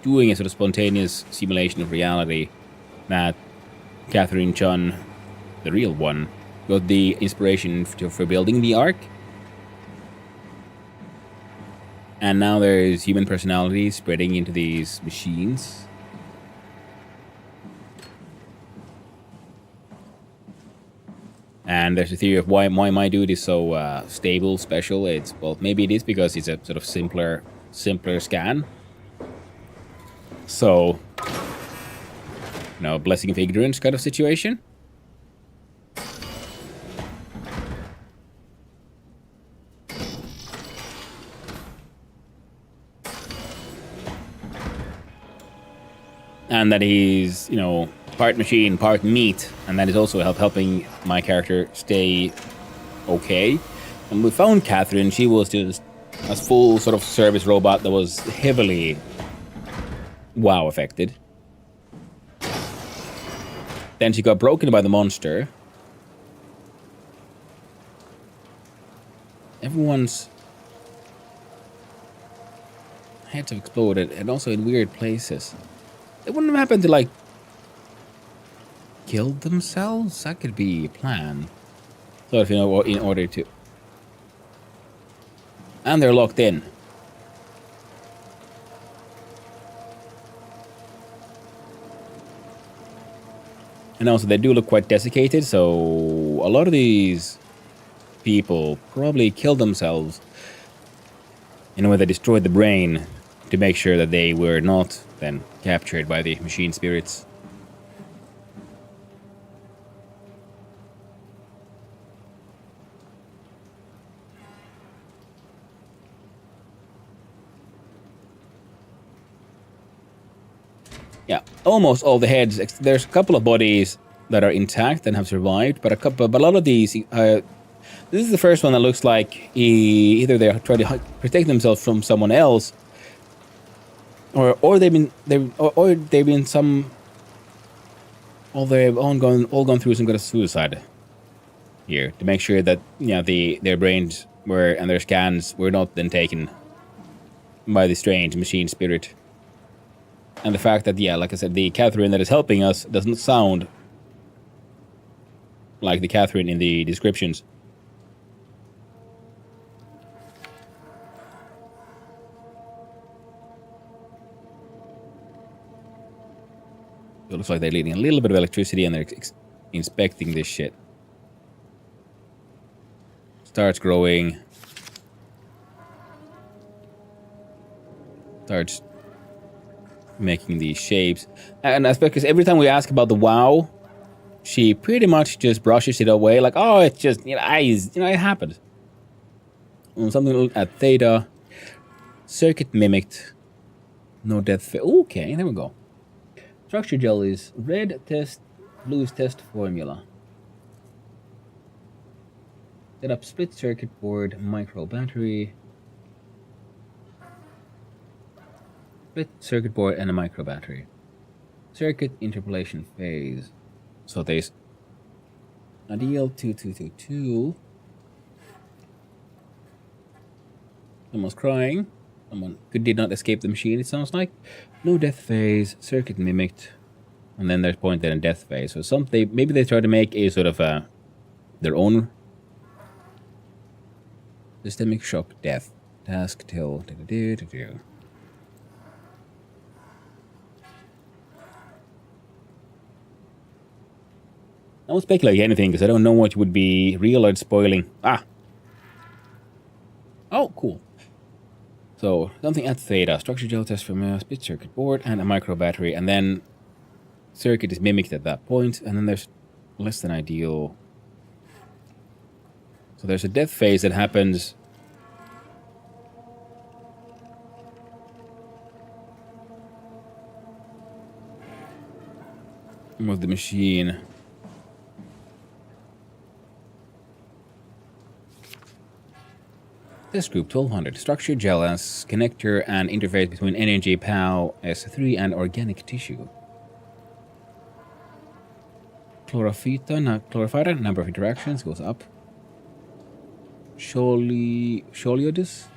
doing a sort of spontaneous simulation of reality that Catherine Chun, the real one, got the inspiration for building the Ark. And now there's human personality spreading into these machines. And there's a theory of why my dude is so stable, special. It's, well, maybe it is because it's a sort of simpler scan. So, you know, blessing of ignorance kind of situation. And that he's, you know, part machine, part meat, and that is also helping my character stay okay. And we found Catherine. She was just a full sort of service robot that was heavily WoW affected. Then she got broken by the monster. Everyone's heads have exploded, and also in weird places. It wouldn't have happened to, like, kill themselves? That could be a plan. So if you know, in order to... And they're locked in. And also, they do look quite desiccated, so a lot of these people probably killed themselves in a way they destroyed the brain to make sure that they were not then captured by the machine spirits. Yeah, almost all the heads. There's a couple of bodies that are intact and have survived, but a lot of these. This is the first one that looks like either they're trying to protect themselves from someone else, or they've been some, or they've all gone through some kind of suicide here to make sure that their brains were and their scans were not then taken by the strange machine spirit. And the fact that, like I said, the Catherine that is helping us doesn't sound like the Catherine in the descriptions. It looks like they're leading a little bit of electricity and they're inspecting this shit. Starts growing. Starts making these shapes. And that's because every time we ask about the WoW, she pretty much just brushes it away like, oh, it's just, it happened. And something at Theta. Circuit mimicked. No death. Okay, there we go. Structure gel is red test, blue is test formula. Set up split circuit board, micro battery. Split circuit board and a micro battery. Circuit interpolation phase. So there's ideal 2222. Someone's crying. Someone did not escape the machine, it sounds like. No death phase, circuit mimicked. And then there's pointed and death phase. So maybe they try to make a sort of their own systemic shock death. Task till I won't speculate anything because I don't know what would be real or spoiling. Oh, cool. So, something at Theta. Structure gel test from a split circuit board and a micro battery. And then circuit is mimicked at that point. And then there's less than ideal. So there's a death phase that happens. With the machine. Test group 1200. Structure gel as connector and interface between energy POW S3 and organic tissue. Chlorophyta, number of interactions goes up. Scholiodus.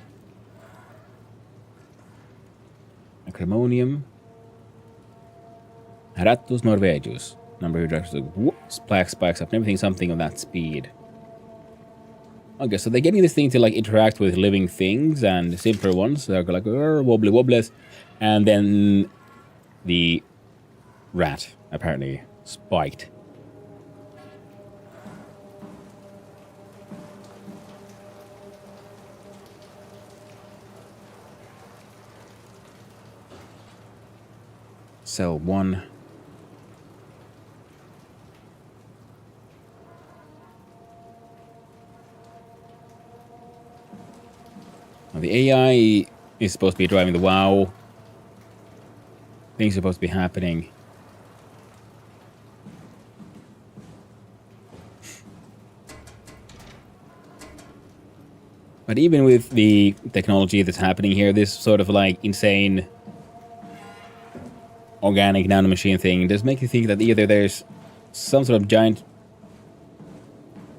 Acremonium. Heratus norvegius. Number of interactions spikes up and everything, something of that speed. Okay, so they're getting this thing to like interact with living things and simpler ones. They're like wobbly wobbles, and then the rat apparently spiked. Cell 1. Now, the AI is supposed to be driving the WoW. Things are supposed to be happening. But even with the technology that's happening here, this sort of like insane organic nanomachine thing does make you think that either there's some sort of giant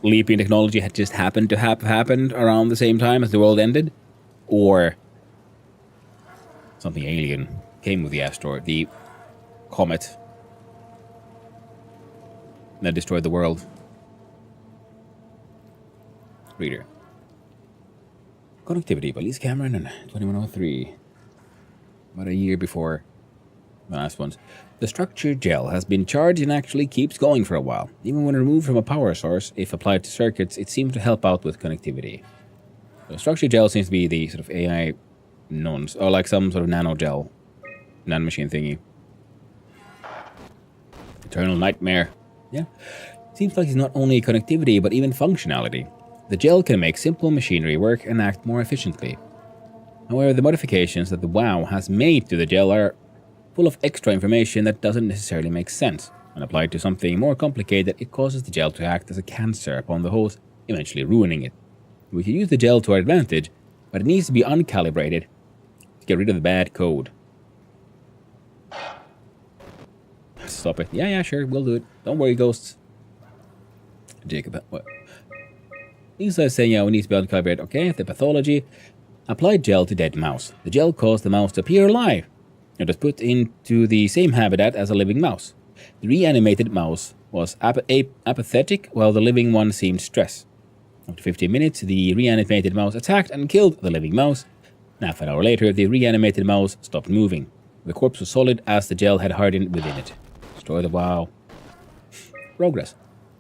leap in technology had just happened to have happened around the same time as the world ended, or something alien came with the asteroid, the comet that destroyed the world. Reader. Connectivity by Liz Cameron and 2103. About a year before the last ones. The structure gel has been charged and actually keeps going for a while. Even when removed from a power source, if applied to circuits, it seems to help out with connectivity. So structure gel seems to be the sort of AI nonce, or like some sort of nanogel, nanomachine thingy. Eternal nightmare. Yeah. Seems like it's not only connectivity, but even functionality. The gel can make simple machinery work and act more efficiently. However, the modifications that the WoW has made to the gel are full of extra information that doesn't necessarily make sense. When applied to something more complicated, it causes the gel to act as a cancer upon the host, eventually ruining it. We can use the gel to our advantage, but it needs to be uncalibrated to get rid of the bad code. stop it. Yeah, sure, we'll do it. Don't worry, ghosts. Jacob, what? Lisa is saying, yeah, we need to be able to calibrate. Okay, the pathology. Applied gel to dead mouse. The gel caused the mouse to appear alive. It was put into the same habitat as a living mouse. The reanimated mouse was apathetic, while the living one seemed stressed. After 15 minutes, the reanimated mouse attacked and killed the living mouse. Half an hour later, the reanimated mouse stopped moving. The corpse was solid as the gel had hardened within it. Destroy the wow. Progress.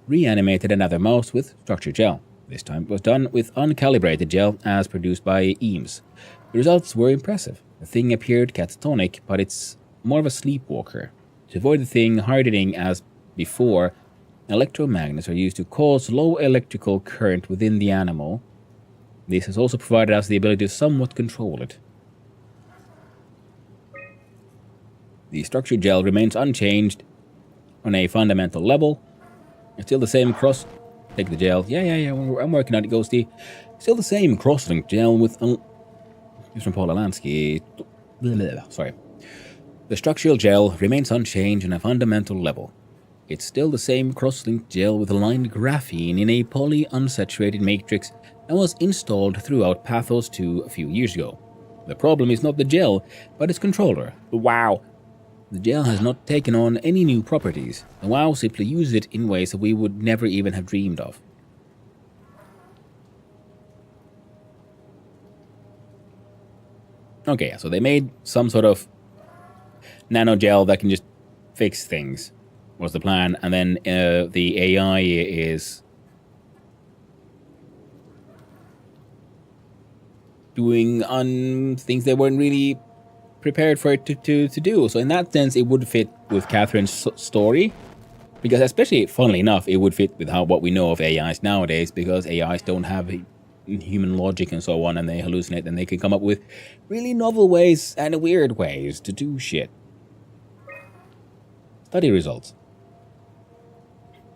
Reanimated another mouse with structured gel. This time it was done with uncalibrated gel as produced by Eames. The results were impressive. The thing appeared catatonic, but it's more of a sleepwalker. To avoid the thing hardening as before, electromagnets are used to cause low electrical current within the animal. This has also provided us the ability to somewhat control it. The structured gel remains unchanged on a fundamental level. It's still the same cross... Take the gel. Yeah, I'm working on it, Ghosty. Still the same cross-linked gel with... It's from Paul Alansky. Sorry. The structural gel remains unchanged on a fundamental level. It's still the same cross-linked gel with aligned graphene in a polyunsaturated matrix that was installed throughout Pathos 2 a few years ago. The problem is not the gel, but its controller, the WoW. The gel has not taken on any new properties. The WoW simply uses it in ways that we would never even have dreamed of. Okay, so they made some sort of nano gel that can just fix things, was the plan, and then the AI is doing things they weren't really prepared for it to do. So in that sense, it would fit with Catherine's story, because especially, funnily enough, it would fit with what we know of AIs nowadays, because AIs don't have human logic and so on, and they hallucinate, and they can come up with really novel ways and weird ways to do shit. Study results.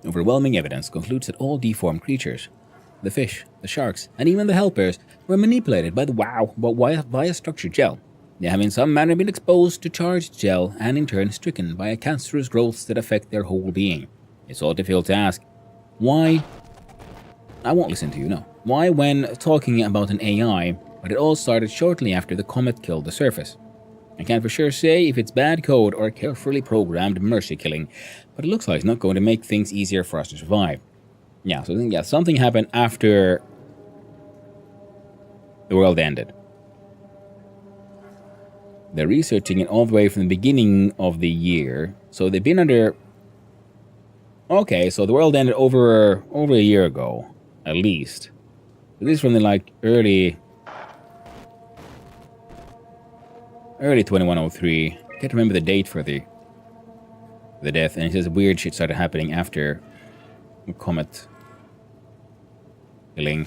Overwhelming evidence concludes that all deformed creatures, the fish, the sharks, and even the helpers, were manipulated by the WoW via structured gel. They have in some manner been exposed to charged gel and in turn stricken by cancerous growths that affect their whole being. It's all difficult to ask, why? I won't listen to you, no. Why when talking about an AI, but it all started shortly after the comet killed the surface. I can't for sure say if it's bad code or carefully programmed mercy killing, but it looks like it's not going to make things easier for us to survive. Yeah, so yeah, something happened after the world ended. They're researching it all the way from the beginning of the year. So they've been under... Okay, so the world ended over a year ago, at least. This is from the early 2103. I can't remember the date for the death, and it says weird shit started happening after the comet killing.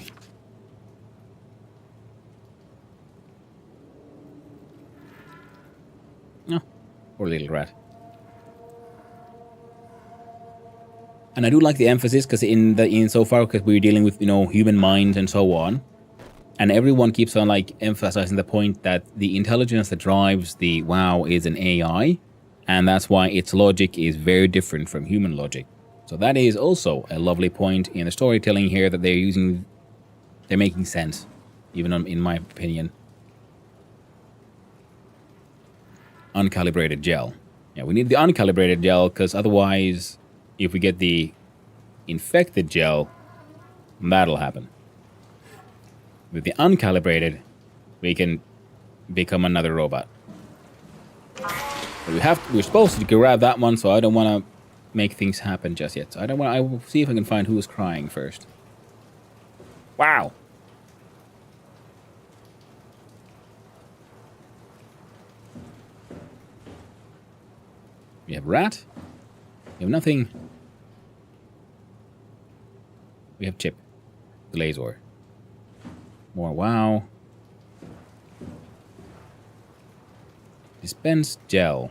Oh, poor little rat. And I do like the emphasis, because insofar because we're dealing with, human minds and so on, and everyone keeps on emphasizing the point that the intelligence that drives the WoW is an AI, and that's why its logic is very different from human logic. So that is also a lovely point in the storytelling here, that they're making sense, even in my opinion. Uncalibrated gel. Yeah, we need the uncalibrated gel, because otherwise, if we get the infected gel, that'll happen. With the uncalibrated, we can become another robot. But we're supposed to grab that one, so I don't want to make things happen just yet. So I will see if I can find who is crying first. Wow. We have rat. We have nothing. We have chip. The laser. More wow. Dispense gel.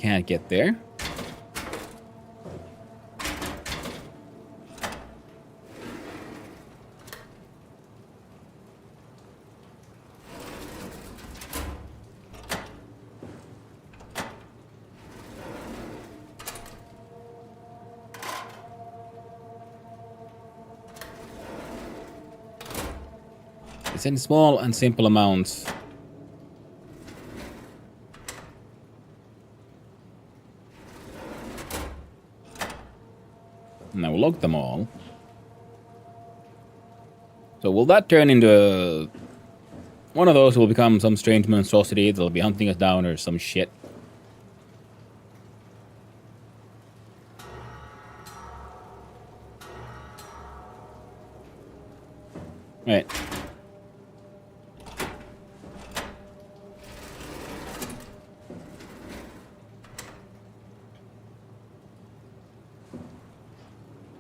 can't get there. It's in small and simple amounts. Now we'll log them all. So will that turn into one of those who will become some strange monstrosity that'll be hunting us down or some shit? Right.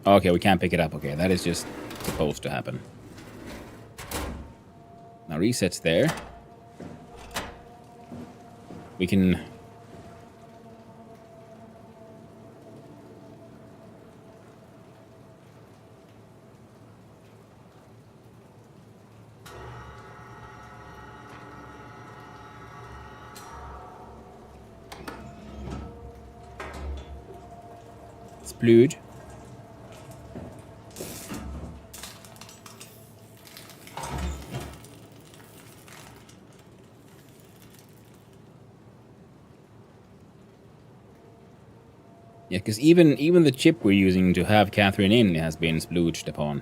Okay, we can't pick it up. Okay, that is just supposed to happen. Now resets there. We can... Splooge. Yeah, because even the chip we're using to have Catherine in has been splooged upon.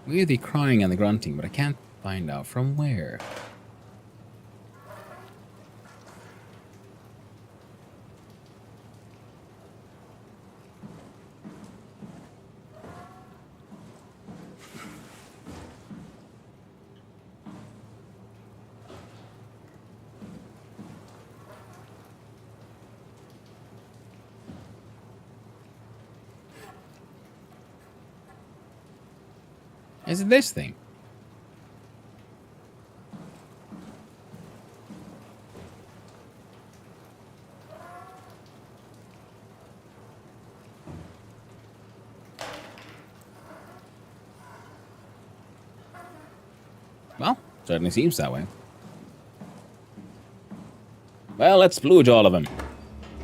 We hear the crying and the grunting, but I can't find out from where. Is it this thing? Well, certainly seems that way. Well, let's splooge all of them.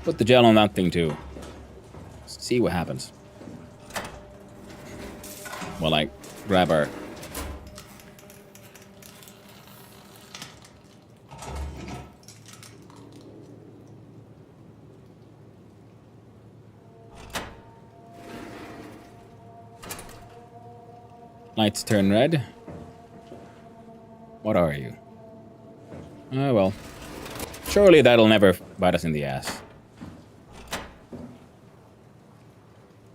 Put the gel on that thing too. See what happens. Well, I grab our... Lights turn red. What are you? Oh, well. Surely that'll never bite us in the ass.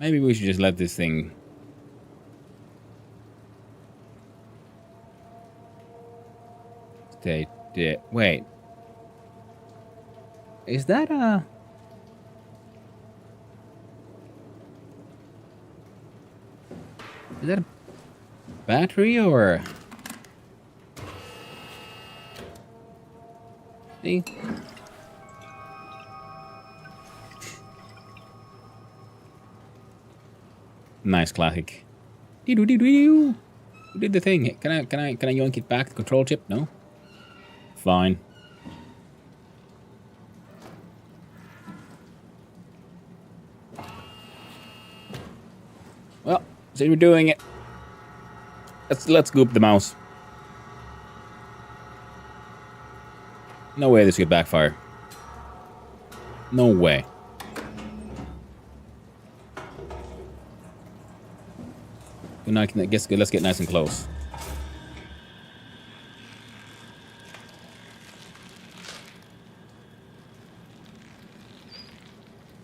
Maybe we should just let this thing... stay dead. Wait. Is that a... Is that a battery or... See? Nice classic. Who did the thing? Can I yoink it back? The control chip? No? Fine. Well, see, we're doing it. Let's goop the mouse. No way this could backfire. No way. I guess let's get nice and close.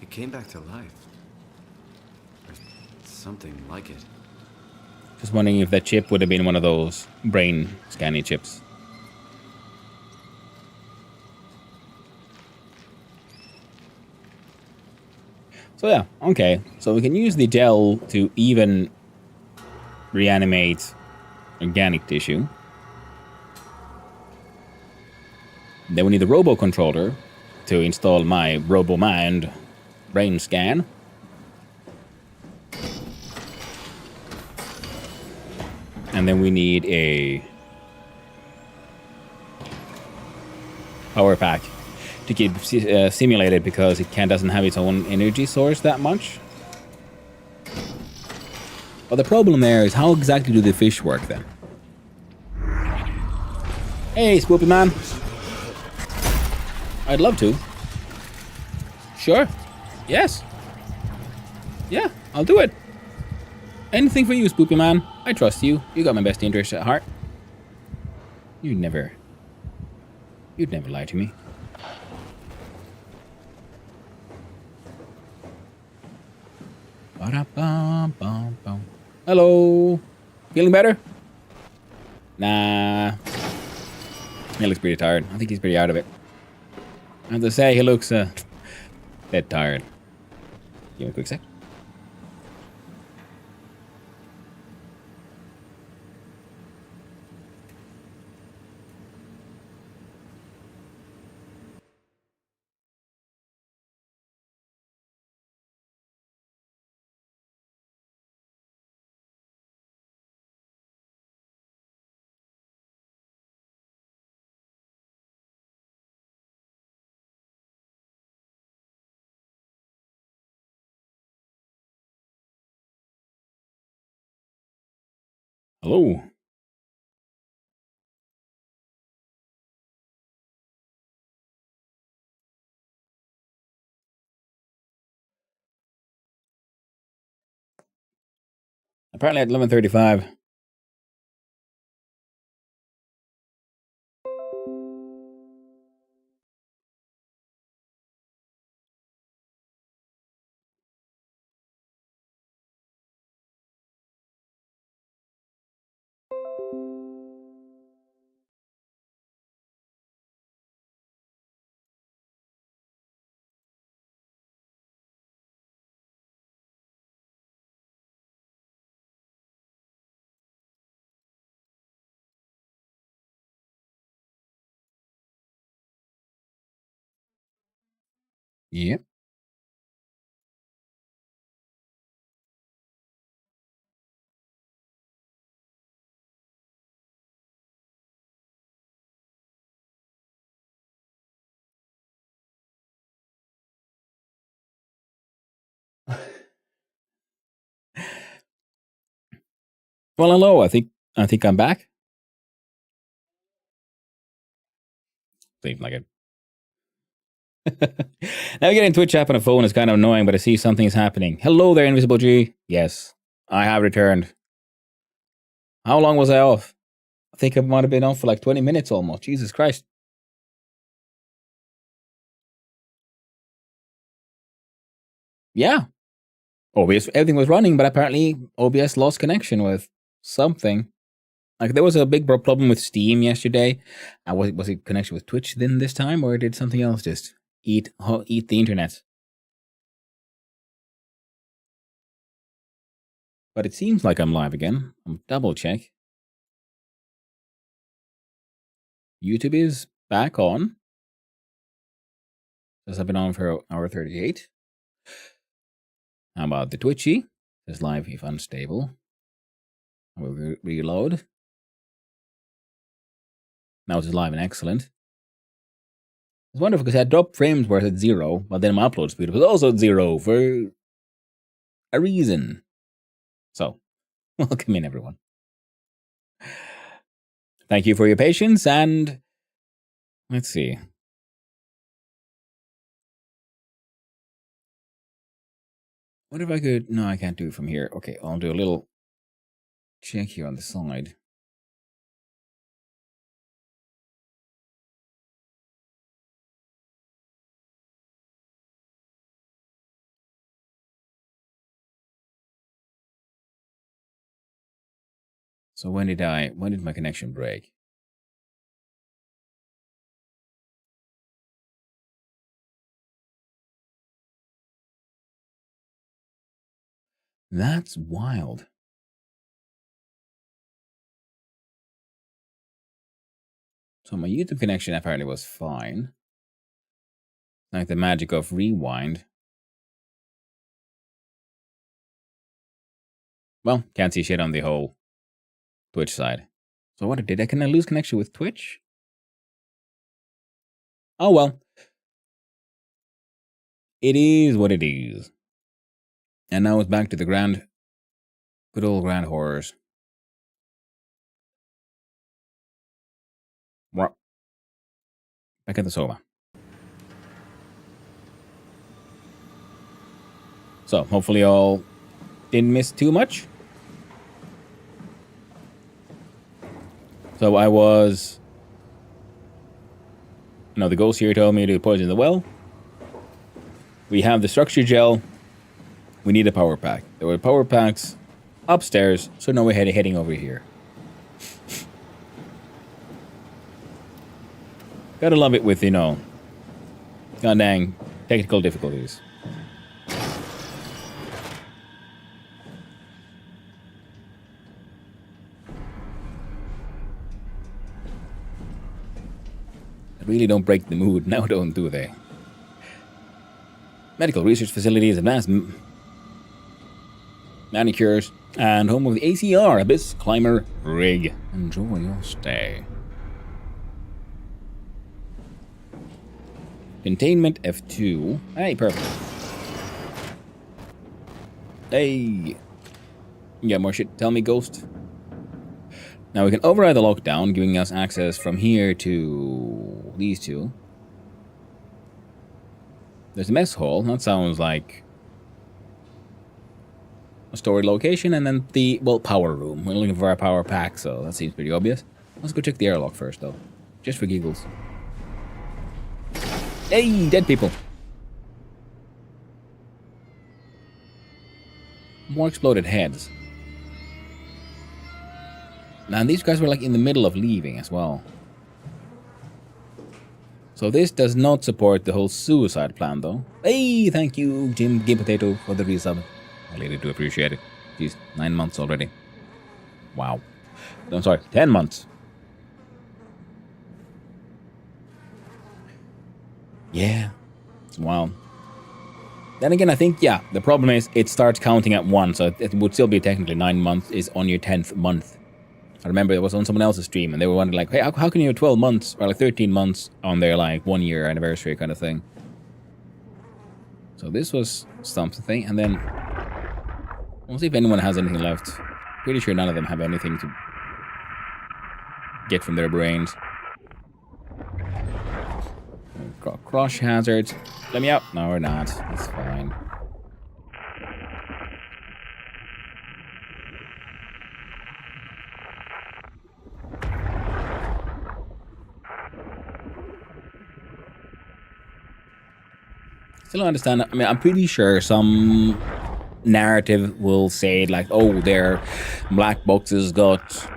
It came back to life. something like it. Just wondering if that chip would have been one of those brain scanning chips. So yeah, okay. So we can use the gel to even reanimate organic tissue. Then we need the robo controller to install my RoboMind brain scan. And then we need a power pack to keep simulated because it doesn't have its own energy source that much. But the problem there is how exactly do the fish work then? Hey, Spoopy Man. I'd love to. Sure. Yes. Yeah, I'll do it. Anything for you, Spoopy Man. I trust you. You got my best interest at heart. You'd never lie to me. Hello. Feeling better? Nah. He looks pretty tired. I think he's pretty out of it. I have to say, he looks dead tired. Give me a quick sec. Hello. Apparently at 11:35. Yep. Well, hello. I think I'm back. Seems like it. Navigating Twitch app on a phone is kind of annoying, but I see something is happening. Hello there, Invisible G. Yes, I have returned. How long was I off? I think I might have been off for like 20 minutes almost. Jesus Christ. Yeah. OBS, everything was running, but apparently OBS lost connection with something. Like there was a big problem with Steam yesterday. Was it connection with Twitch then this time, or did something else just eat the internet? But it seems like I'm live again. I'll double check. YouTube is back on. Says I've been on for hour 38. How about the Twitchy? Says live if unstable. I will reload. Now it's live and excellent. It's wonderful because I had dropped frames worth at 0, but then my upload speed was also at 0 for a reason. So, welcome in, everyone. Thank you for your patience, and let's see. What if I could... No, I can't do it from here. Okay, I'll do a little check here on the side. So when did my connection break? That's wild. So my YouTube connection apparently was fine. Like the magic of rewind. Well, can't see shit on the whole Twitch side. So what did I? Can I lose connection with Twitch? Oh well. It is what it is. And now it's back to the good old grand horrors. Back at the SOMA. So hopefully y'all didn't miss too much. So I was... No, the ghost here told me to poison the well. We have the structure gel. We need a power pack. There were power packs upstairs, so now we're heading over here. Gotta love it with, you know, god dang technical difficulties. Really don't break the mood. Now don't, do they? Medical research facilities, advanced manicures, and home of the ACR, Abyss Climber Rig. Enjoy your stay. Containment F2. Hey, perfect. Hey. You got more shit to tell me, Ghost? Now we can override the lockdown, giving us access from here to these two. There's a mess hall. That sounds like a storage location. And then the, well, power room. We're looking for our power pack, so that seems pretty obvious. Let's go check the airlock first, though. Just for giggles. Hey, dead people. More exploded heads. And these guys were like in the middle of leaving as well. So this does not support the whole suicide plan, though. Hey, thank you, Jim Game Potato, for the resub. I really do appreciate it. Jeez, 9 months already. Wow. I'm sorry, 10 months. Yeah, it's wild. Then again, I think, yeah, the problem is it starts counting at 1, so it would still be technically 9 months is on your 10th month. I remember it was on someone else's stream, and they were wondering, like, hey, how can you have 12 months, or like 13 months on their, like, 1 year anniversary kind of thing. So this was something, and then we'll see if anyone has anything left. Pretty sure none of them have anything to get from their brains. Crush hazards. Let me out. No, we're not. That's fine. Still don't understand. I mean, I'm pretty sure some narrative will say like, oh, their black boxes got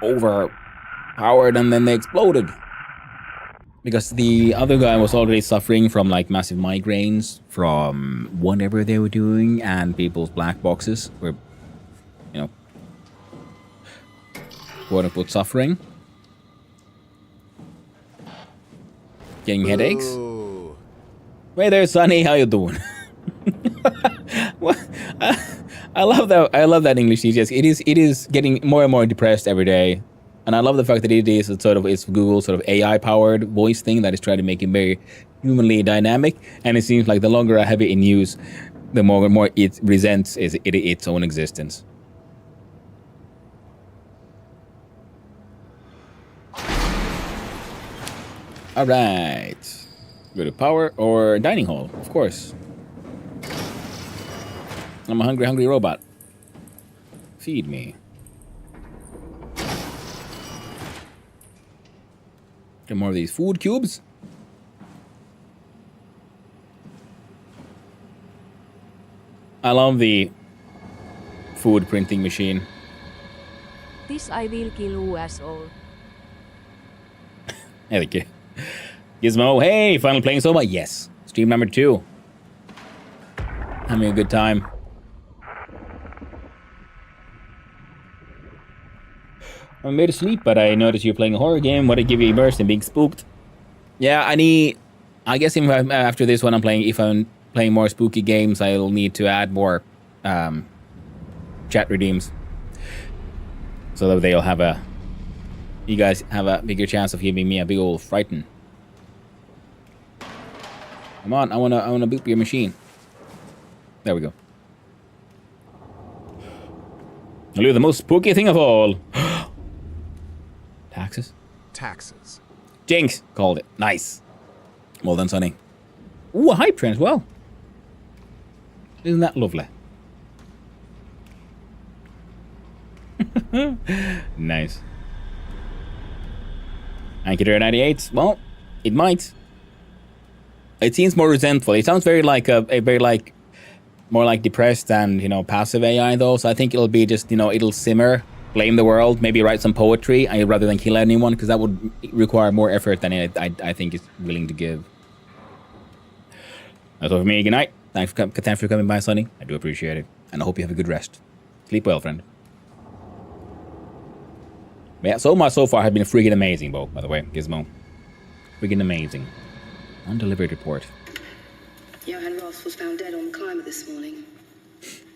overpowered and then they exploded. Because the other guy was already suffering from like massive migraines from whatever they were doing, and people's black boxes were, you know, quote unquote suffering. Getting headaches. Hey there, Sonny, how you doing? I love that. I love that English teacher. It is getting more and more depressed every day. And I love the fact that it is sort of, it's Google's sort of AI-powered voice thing that is trying to make it very humanly dynamic. And it seems like the longer I have it in use, the more and more it resents its own existence. All right, go to power or dining hall, of course. I'm a hungry robot. Feed me. Get more of these food cubes. I love the food printing machine. this I will kill you asshole. Thank you. Gizmo, hey, finally playing SOMA? Yes. Stream number 2. Having a good time. I'm made to sleep, but I noticed you're playing a horror game. What to give you immersed and being spooked? Yeah, I guess after this one if I'm playing more spooky games, I'll need to add more chat redeems. So that they'll have you guys have a bigger chance of giving me a big old frighten. Come on, I wanna boop your machine. There we go. I'll do the most spooky thing of all. Taxes? Taxes. Jinx called it. Nice. Well done, Sonny. Ooh, a hype train as well. Isn't that lovely? Nice. Anchor98. Well, it might. It seems more resentful. It sounds very like more like depressed and, passive AI though. So I think it'll be just, it'll simmer, blame the world, maybe write some poetry rather than kill anyone, because that would require more effort than I think it's willing to give. That's all for me. Good night. Thanks for coming by, Sonny. I do appreciate it. And I hope you have a good rest. Sleep well, friend. But yeah, SOMA so far has been freaking amazing, by the way, Gizmo. Freaking amazing. Undelivered report. Johan Ross was found dead on the climber this morning.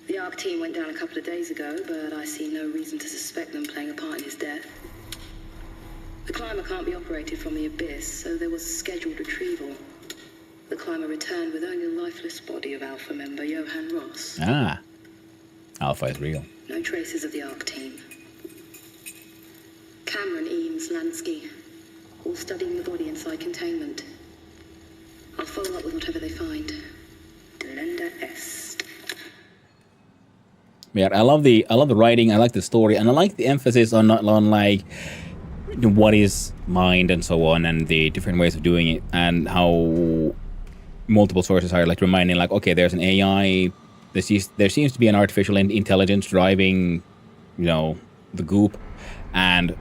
The ARC team went down a couple of days ago, but I see no reason to suspect them playing a part in his death. The climber can't be operated from the abyss, so there was a scheduled retrieval. The climber returned with only the lifeless body of Alpha member Johan Ross. Ah. Alpha is real. No traces of the ARC team. Cameron, Eames, Lansky, all studying the body inside containment. I'll follow up with whatever they find. Delenda Est. Yeah, I love the writing. I like the story, and I like the emphasis on like what is mind and so on, and the different ways of doing it, and how multiple sources are like reminding, like, okay, there's an AI. There seems to be an artificial intelligence driving, the goop, and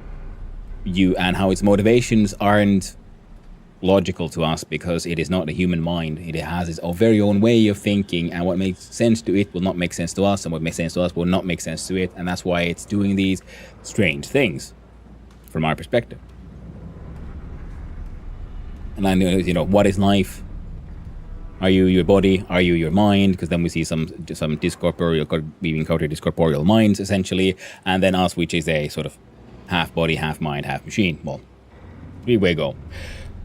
how its motivations aren't logical to us because it is not a human mind. It has its very own way of thinking, and what makes sense to it will not make sense to us, and what makes sense to us will not make sense to it, and that's why it's doing these strange things from our perspective. And I know, what is life? Are you your body? Are you your mind? Because then we see some discorporeal, even counter-discorporeal minds, essentially, and then us, which is a sort of half body, half mind, half machine. Well, three-way go.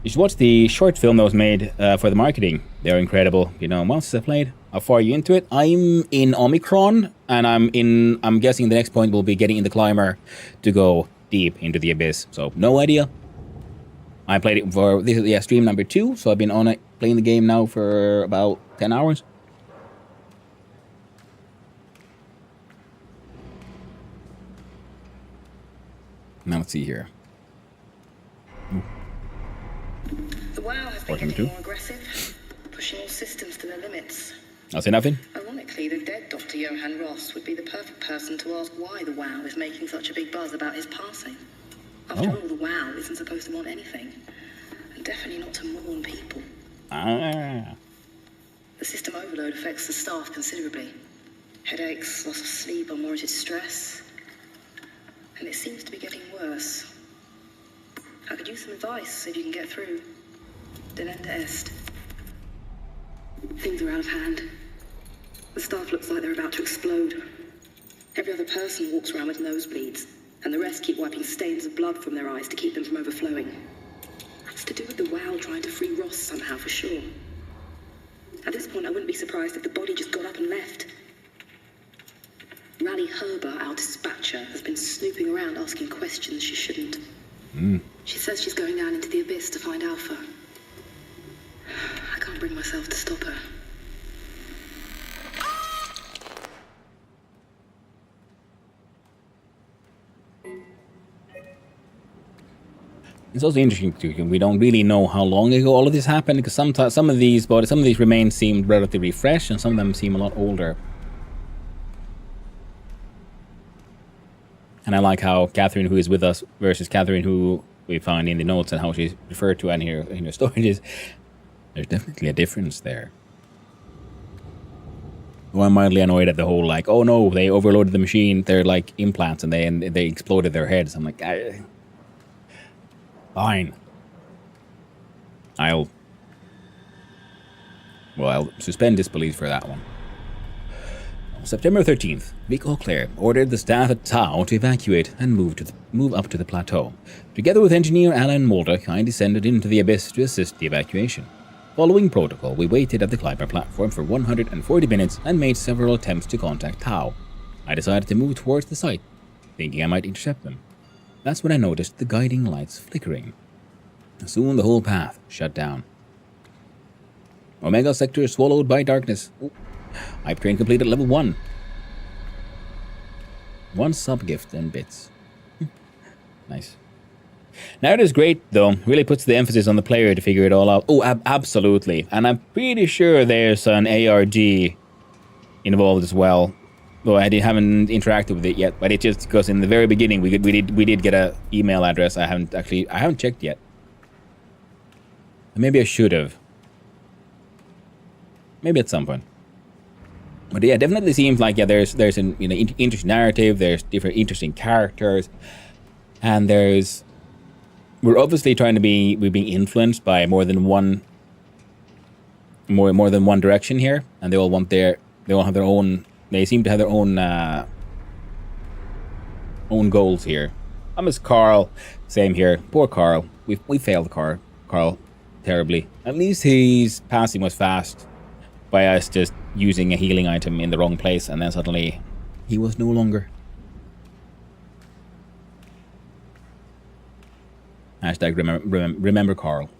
You should watch the short film that was made for the marketing. They're incredible. Once since I played, how far are you into it? I'm in Omicron, and I'm guessing the next point will be getting in the climber to go deep into the abyss. So, no idea. I played it for, this is stream number 2, so I've been on it, playing the game now for about 10 hours. Now let's see here. The WoW has been getting more aggressive, pushing all systems to their limits. I'll say nothing. Ironically, the dead Dr. Johan Ross would be the perfect person to ask why the WoW is making such a big buzz about his passing. After all, the WoW isn't supposed to want anything, and definitely not to mourn people. Ah. The system overload affects the staff considerably. Headaches, loss of sleep, unwarranted stress. And it seems to be getting worse. I could use some advice if you can get through. Delenda Est. Things are out of hand. The staff looks like they're about to explode. Every other person walks around with nosebleeds, and the rest keep wiping stains of blood from their eyes to keep them from overflowing. That's to do with the WoW trying to free Ross somehow, for sure. At this point, I wouldn't be surprised if the body just got up and left. Rally Herber, our dispatcher, has been snooping around asking questions she shouldn't. She says she's going down into the abyss to find Alpha. I can't bring myself to stop her. It's also interesting too. We don't really know how long ago all of this happened, because some of these remains seem relatively fresh, and some of them seem a lot older. And I like how Catherine, who is with us, versus Catherine, who we find in the notes and how she's referred to in her stories. There's definitely a difference there. Well, I'm mildly annoyed at the whole, like, oh no, they overloaded the machine, they're like implants, and they exploded their heads. I'm like, fine. I'll suspend disbelief for that one. On September 13th, Vic Auclair ordered the staff at Tau to evacuate and move up to the plateau. Together with engineer Alan Mulder, I descended into the abyss to assist the evacuation. Following protocol, we waited at the climber platform for 140 minutes and made several attempts to contact Tau. I decided to move towards the site, thinking I might intercept them. That's when I noticed the guiding lights flickering. Soon the whole path shut down. Omega sector swallowed by darkness. Ooh. Hype train completed level 1. 1 sub-gift and bits. Nice. Now it is great, though. Really puts the emphasis on the player to figure it all out. Oh, absolutely. And I'm pretty sure there's an ARG involved as well. Though I haven't interacted with it yet, but it just because in the very beginning we did get an email address. I haven't checked yet. Maybe I should have. Maybe at some point. But yeah, definitely seems like there's an interesting narrative. There's different interesting characters, and we're obviously we're being influenced by more than one direction here, and they all have their own. They seem to have their own goals here. I miss Carl. Same here. Poor Carl. We failed Carl terribly. At least his passing was fast by us just using a healing item in the wrong place, and then suddenly he was no longer. Hashtag remember Carl.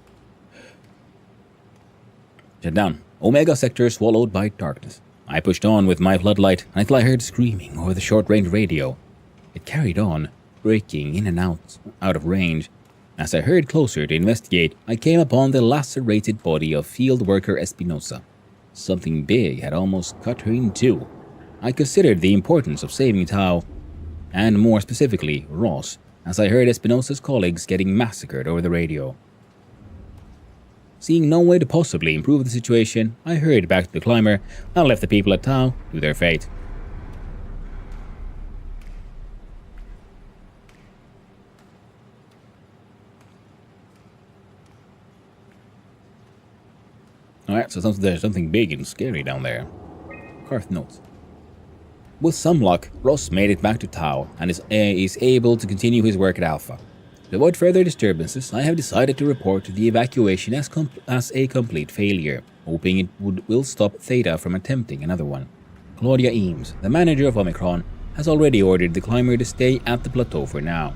Shut down. Omega sector swallowed by darkness. I pushed on with my floodlight until I heard screaming over the short-range radio. It carried on, breaking in and out of range. As I hurried closer to investigate, I came upon the lacerated body of field worker Espinosa. Something big had almost cut her in two. I considered the importance of saving Tau, and more specifically, Ross, as I heard Espinosa's colleagues getting massacred over the radio. Seeing no way to possibly improve the situation, I hurried back to the climber and left the people at Tau to their fate. Alright, so there's something big and scary down there. Karth notes. With some luck, Ross made it back to Tau and is able to continue his work at Alpha. To avoid further disturbances, I have decided to report the evacuation as a complete failure, hoping it will stop Theta from attempting another one. Claudia Eames, the manager of Omicron, has already ordered the climber to stay at the plateau for now.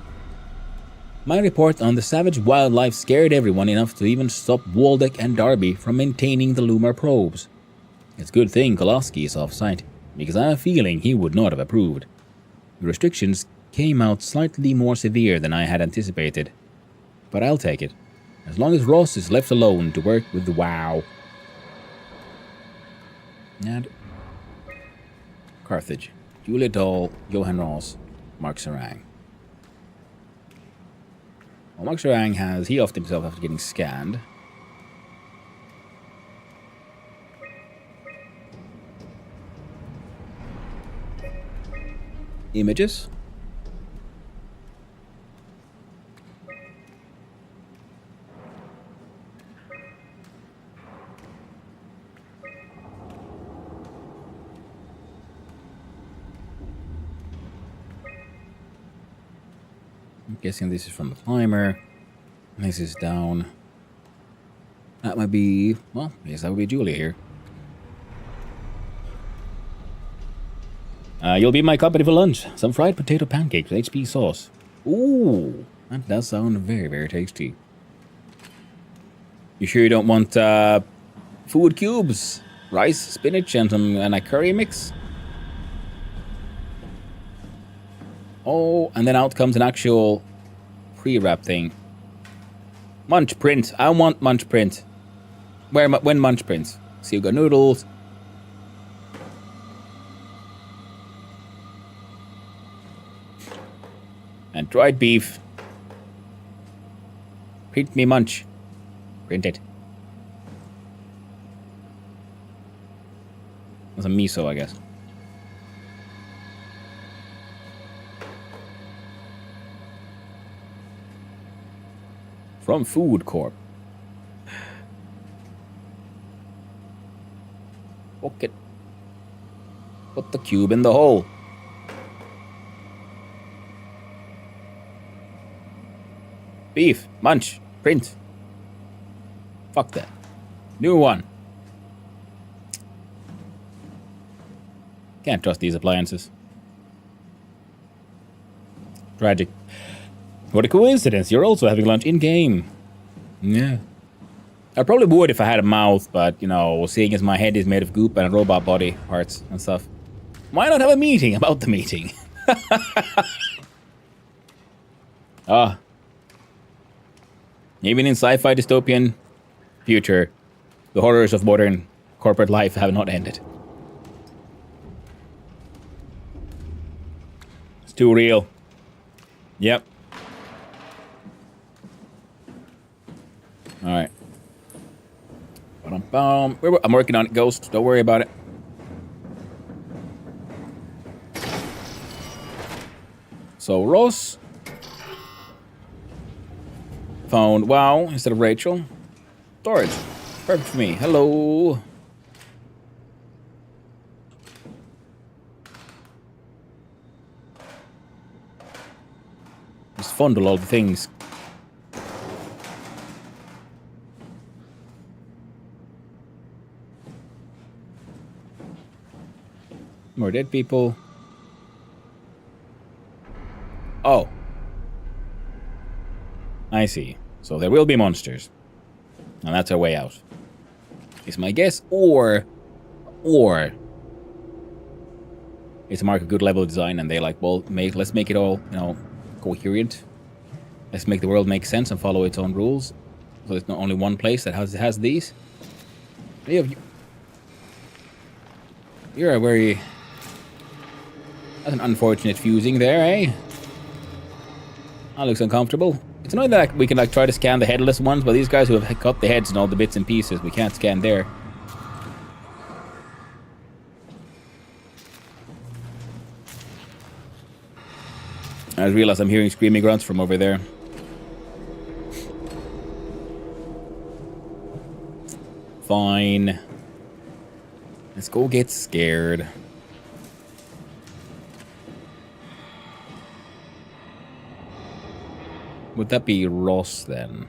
My report on the savage wildlife scared everyone enough to even stop Waldeck and Darby from maintaining the Lumar probes. It's a good thing Koloski is off-site, because I have a feeling he would not have approved. The restrictions came out slightly more severe than I had anticipated, but I'll take it, as long as Ross is left alone to work with the WoW. And Carthage, Julia Dahl, Johan Ross, Mark Sarang. Well, Mark Sarang he offed himself after getting scanned. Images. I'm guessing this is from the climber. This is down. That might be, well, I guess that would be Julia here. You'll be my company for lunch. Some fried potato pancakes with HP sauce. Ooh, that does sound very, very tasty. You sure you don't want food cubes, rice, spinach, and a curry mix? Oh, and then out comes an actual pre-wrap thing. Munch print. I want munch print. When munch prints? So you've got noodles. Dried beef. Print me munch. Print it. That's a miso, I guess. From Food Corp. Fuck it. Put the cube in the hole. Beef. Munch. Print. Fuck that. New one. Can't trust these appliances. Tragic. What a coincidence. You're also having lunch in-game. Yeah. I probably would if I had a mouth, but, you know, seeing as my head is made of goop and robot body parts and stuff. Why not have a meeting about the meeting? Ah. Even in sci-fi dystopian future, the horrors of modern corporate life have not ended. It's too real. Yep. Alright. I'm working on it, Ghost. Don't worry about it. So, Ross found WoW instead of Rachel. Storage. Perfect for me. Hello. Just fondle all the things. More dead people. Oh. I see. So there will be monsters. And that's our way out. Is my guess, or it's a mark of good level design and they like, well, let's make it all, you know, coherent. Let's make the world make sense and follow its own rules. So there's not only one place that has these. You're a very... That's an unfortunate fusing there, eh? That looks uncomfortable. It's annoying that we can like try to scan the headless ones, but these guys who have cut the heads and all the bits and pieces, we can't scan there. I just realized I'm hearing screaming grunts from over there. Fine. Let's go get scared. Would that be Ross then?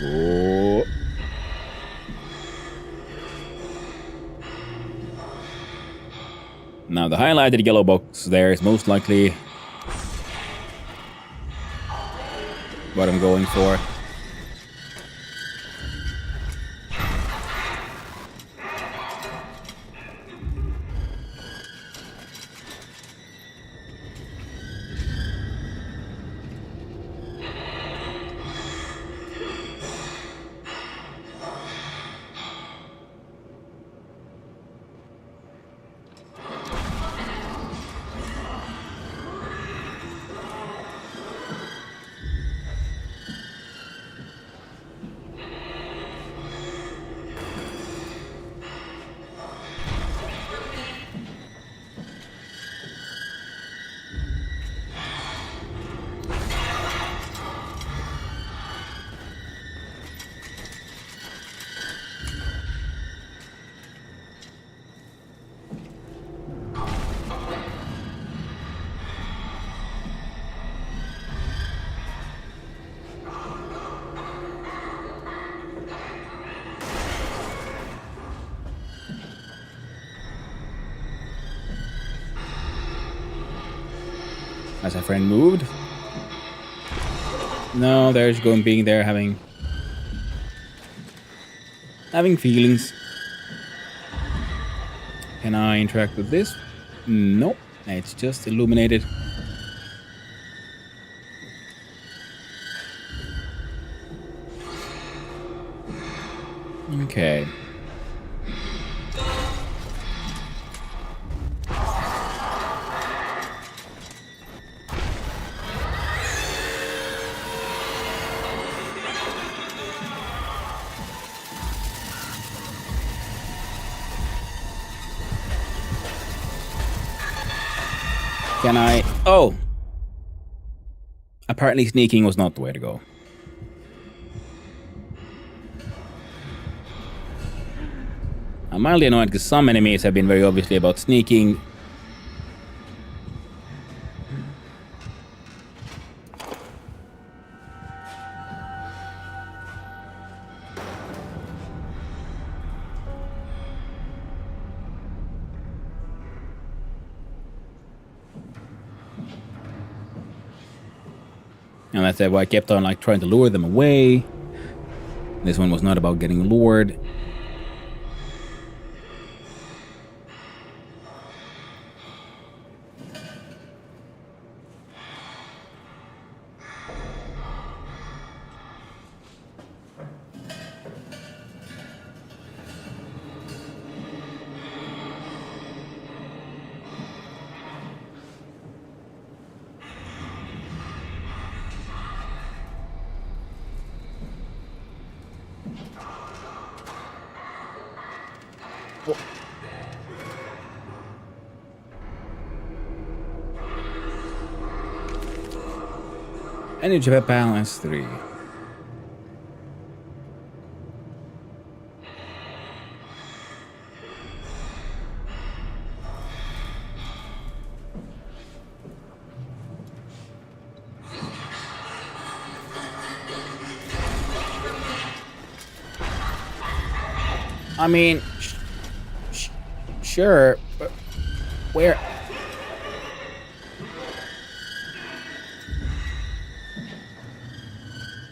Oh. Now the highlighted yellow box there is most likely what I'm going for. Has a friend moved? No, there's going being there having feelings. Can I interact with this? Nope. It's just illuminated. Okay. Can I? Oh! Apparently sneaking was not the way to go. I'm mildly annoyed because some enemies have been very obviously about sneaking. And that's why I kept on like trying to lure them away. This one was not about getting lured. Energy balance 3. I mean, sure, but where?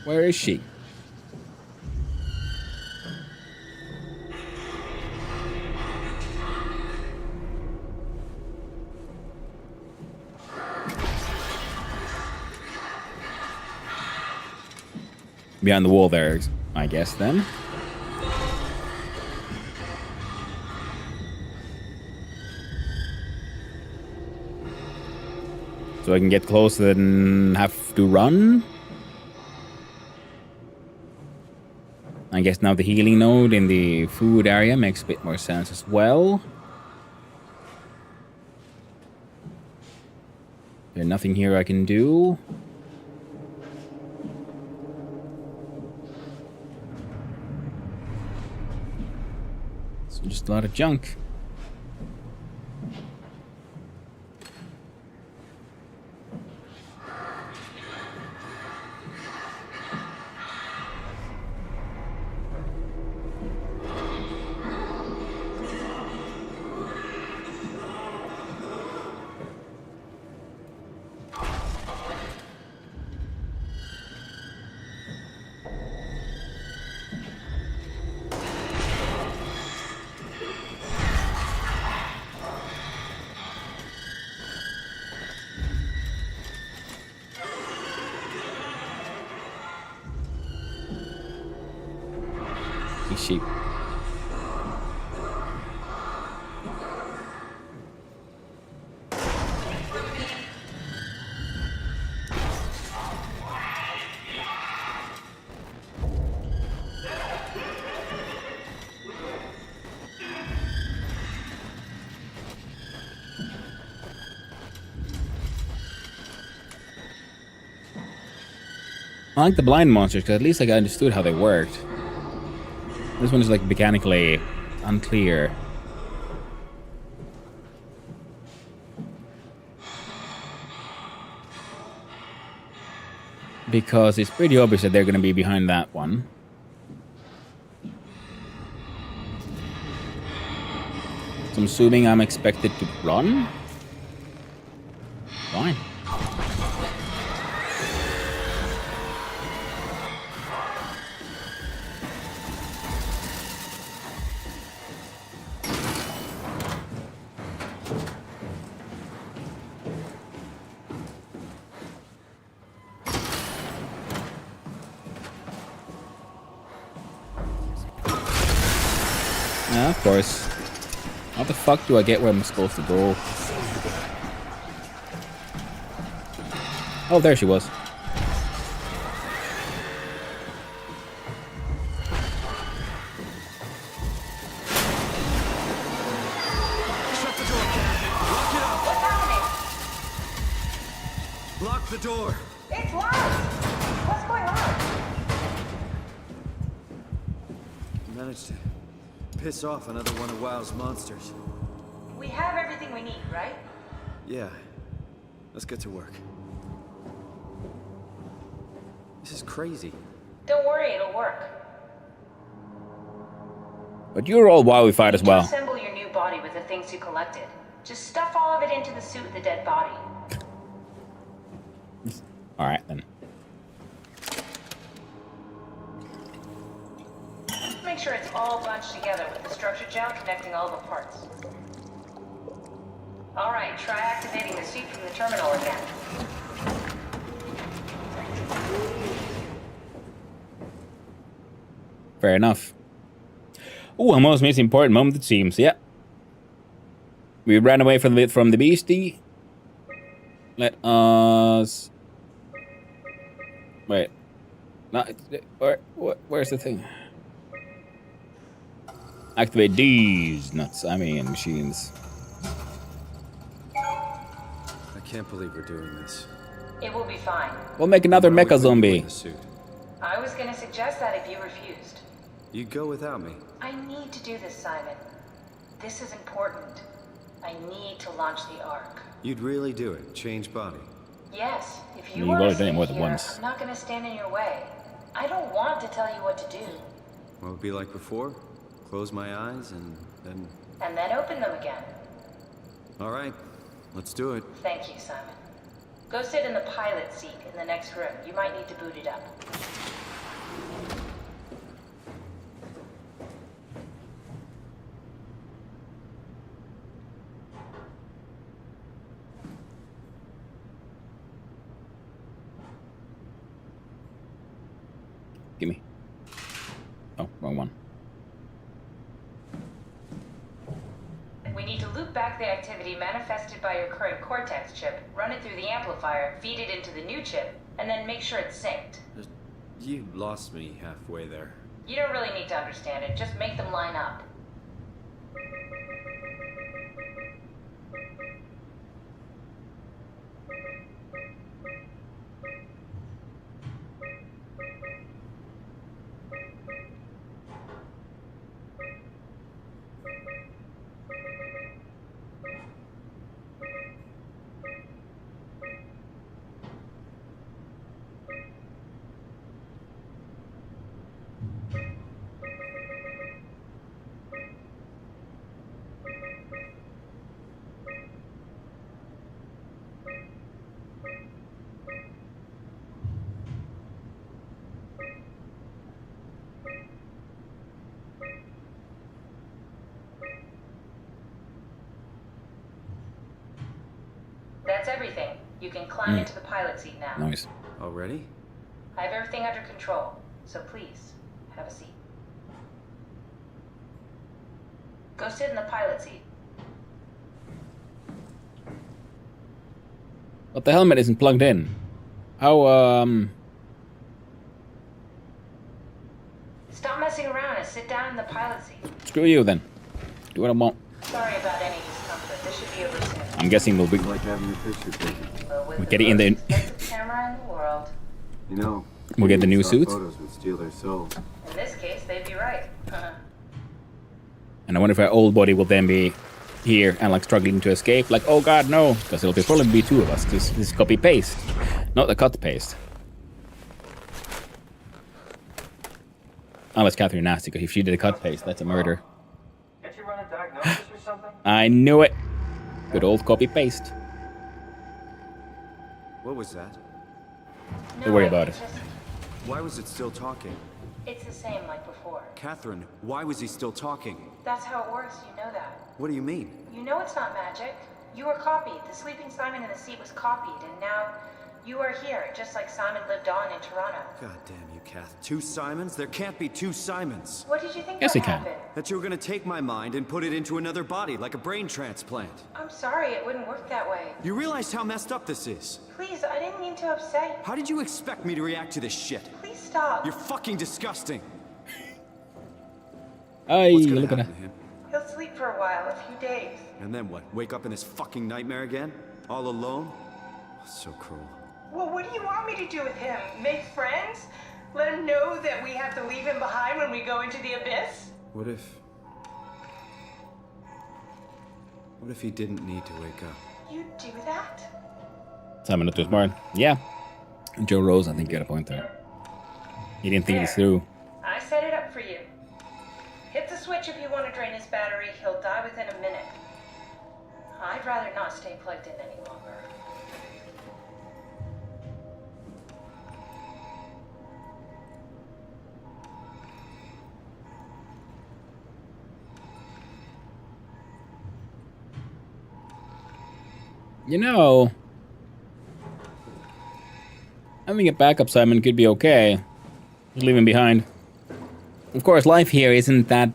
Where is she? Behind the wall there, I guess, then. So I can get closer and have to run? I guess now the healing node in the food area makes a bit more sense as well. There's nothing here I can do. So just a lot of junk. Sheep. I like the blind monsters because at least like, I understood how they worked. This one is like mechanically unclear. Because it's pretty obvious that they're going to be behind that one. So I'm assuming I'm expected to run? Fine. Yeah, of course. How the fuck do I get where I'm supposed to go? Oh, there she was. Lock the door! It's locked! What's going on? Managed to piss off another one of WoW's monsters. We have everything we need, right? Yeah. Let's get to work. This is crazy. Don't worry, it'll work. But you're all WoWified as well. Assemble your new body with the things you collected. Just stuff all of it into the suit with the dead body. Alright then. Make sure it's all bunched together with the structure gel connecting all the parts. Alright, try activating the suit from the terminal again. Fair enough. Ooh, a most important moment it seems. Yeah. We ran away from the beastie. Let us... Wait. Not... Where's the thing? Activate these nuts. I mean, machines. I can't believe we're doing this. It will be fine. We'll make another Why mecha would we zombie. in the suit? I was gonna suggest that if you refused. You go without me. I need to do this, Simon. This is important. I need to launch the Ark. You'd really do it. Change body. Yes, if You you want already to done it stay more than here, once. I'm not gonna stand in your way. I don't want to tell you what to do. What would be like before? Close my eyes and then... And then open them again. All right. Let's do it. Thank you, Simon. Go sit in the pilot seat in the next room. You might need to boot it up. Gimme. Oh, wrong one. We need to loop back the activity manifested by your current Cortex chip, run it through the amplifier, feed it into the new chip, and then make sure it's synced. You lost me halfway there. You don't really need to understand it, just make them line up. That's everything. You can climb into the pilot seat now. Nice. Already? I have everything under control, so please, have a seat. Go sit in the pilot seat. But the helmet isn't plugged in. How, Stop messing around and sit down in the pilot seat. Screw you then. Do what I want. Sorry about any discomfort. This should be over soon. I'm guessing we'll be... Like having your picture taken. With We're the getting in the... most expensive camera in the world. You know, We'll get the new stock suits. Photos would steal their souls. In this case, they'd be right. And I wonder if our old body will then be here and like struggling to escape. Like, oh god, no. Because it'll probably be two of us. This is copy-paste. Not the cut-paste. Unless Catherine nasty, because if she did a cut-paste, that's a murder. Can't you run a diagnosis or something? I knew it. Good old copy-paste. What was that? Don't worry about it. Why was it still talking? It's the same like before. Catherine, why was he still talking? That's how it works, you know that. What do you mean? You know it's not magic. You were copied. The sleeping Simon in the seat was copied, and now you are here, just like Simon lived on in Toronto. God damn you, Kath. Two Simons? There can't be two Simons. What did you think Yes, would he can. happen? That you were gonna take my mind and put it into another body, like a brain transplant. I'm sorry, it wouldn't work that way. You realize how messed up this is? Please, I didn't mean to upset you. How did you expect me to react to this shit? Please stop. You're fucking disgusting. Ay, What's gonna look at happen that. to him? He'll sleep for a while, a few days. And then what? Wake up in this fucking nightmare again? All alone? So cruel. Well, what do you want me to do with him? Make friends? Let him know that we have to leave him behind when we go into the abyss? What if he didn't need to wake up? You'd do that? Simon looked smart. Yeah. Joe Rose, I think, got a point there. He didn't think this through. I set it up for you. Hit the switch if you want to drain his battery. He'll die within a minute. I'd rather not stay plugged in any longer. You know, having a backup Simon could be okay. Just leave him behind. Of course, life here isn't that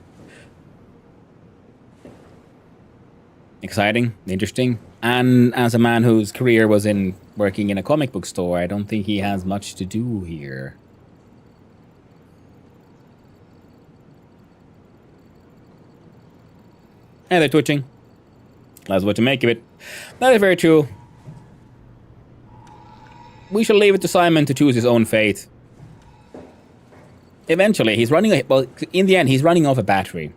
exciting, interesting. And as a man whose career was in working in a comic book store, I don't think he has much to do here. Hey, they're twitching. That's what you make of it. That is very true. We shall leave it to Simon to choose his own fate. Eventually, he's running... Well, in the end, he's running off a battery.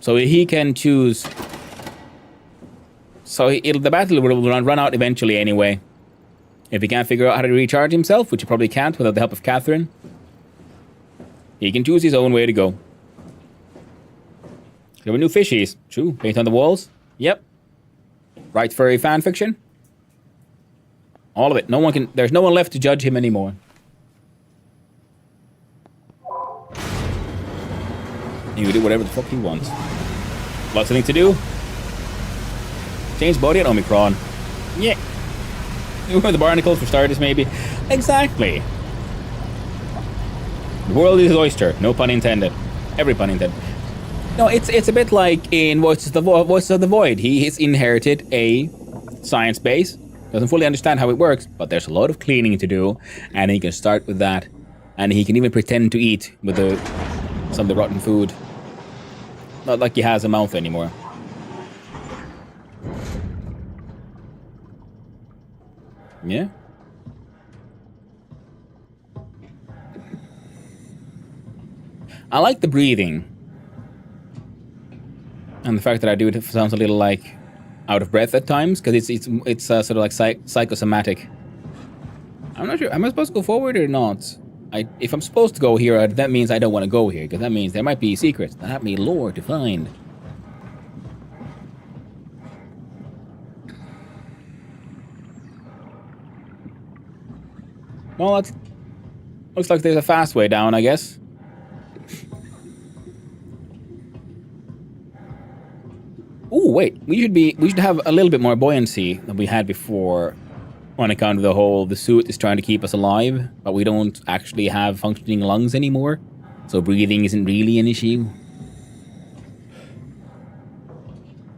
So he can choose... So the battery will run out eventually anyway. If he can't figure out how to recharge himself, which he probably can't without the help of Catherine, he can choose his own way to go. There were new fishies. True. Paint on the walls. Yep. Right furry fan fiction. All of it. No one can... There's no one left to judge him anymore. He can do whatever the fuck he wants. Lots of things to do. Change body at Omicron. Yeah. The barnacles for starters, maybe. Exactly. The world is his oyster. No pun intended. Every pun intended. No, it's a bit like in Voices of the Void. He has inherited a science base. Doesn't fully understand how it works, but there's a lot of cleaning to do, and he can start with that. And he can even pretend to eat with some of the rotten food. Not like he has a mouth anymore. Yeah? I like the breathing. And the fact that I do it sounds a little like out of breath at times, because it's sort of like psychosomatic. I'm not sure. Am I supposed to go forward or not? If I'm supposed to go here, that means I don't want to go here, because that means there might be secrets that have me lore to find. Well, that looks like there's a fast way down, I guess. Ooh, wait. We should have a little bit more buoyancy than we had before, on account of the suit is trying to keep us alive, but we don't actually have functioning lungs anymore, so breathing isn't really an issue.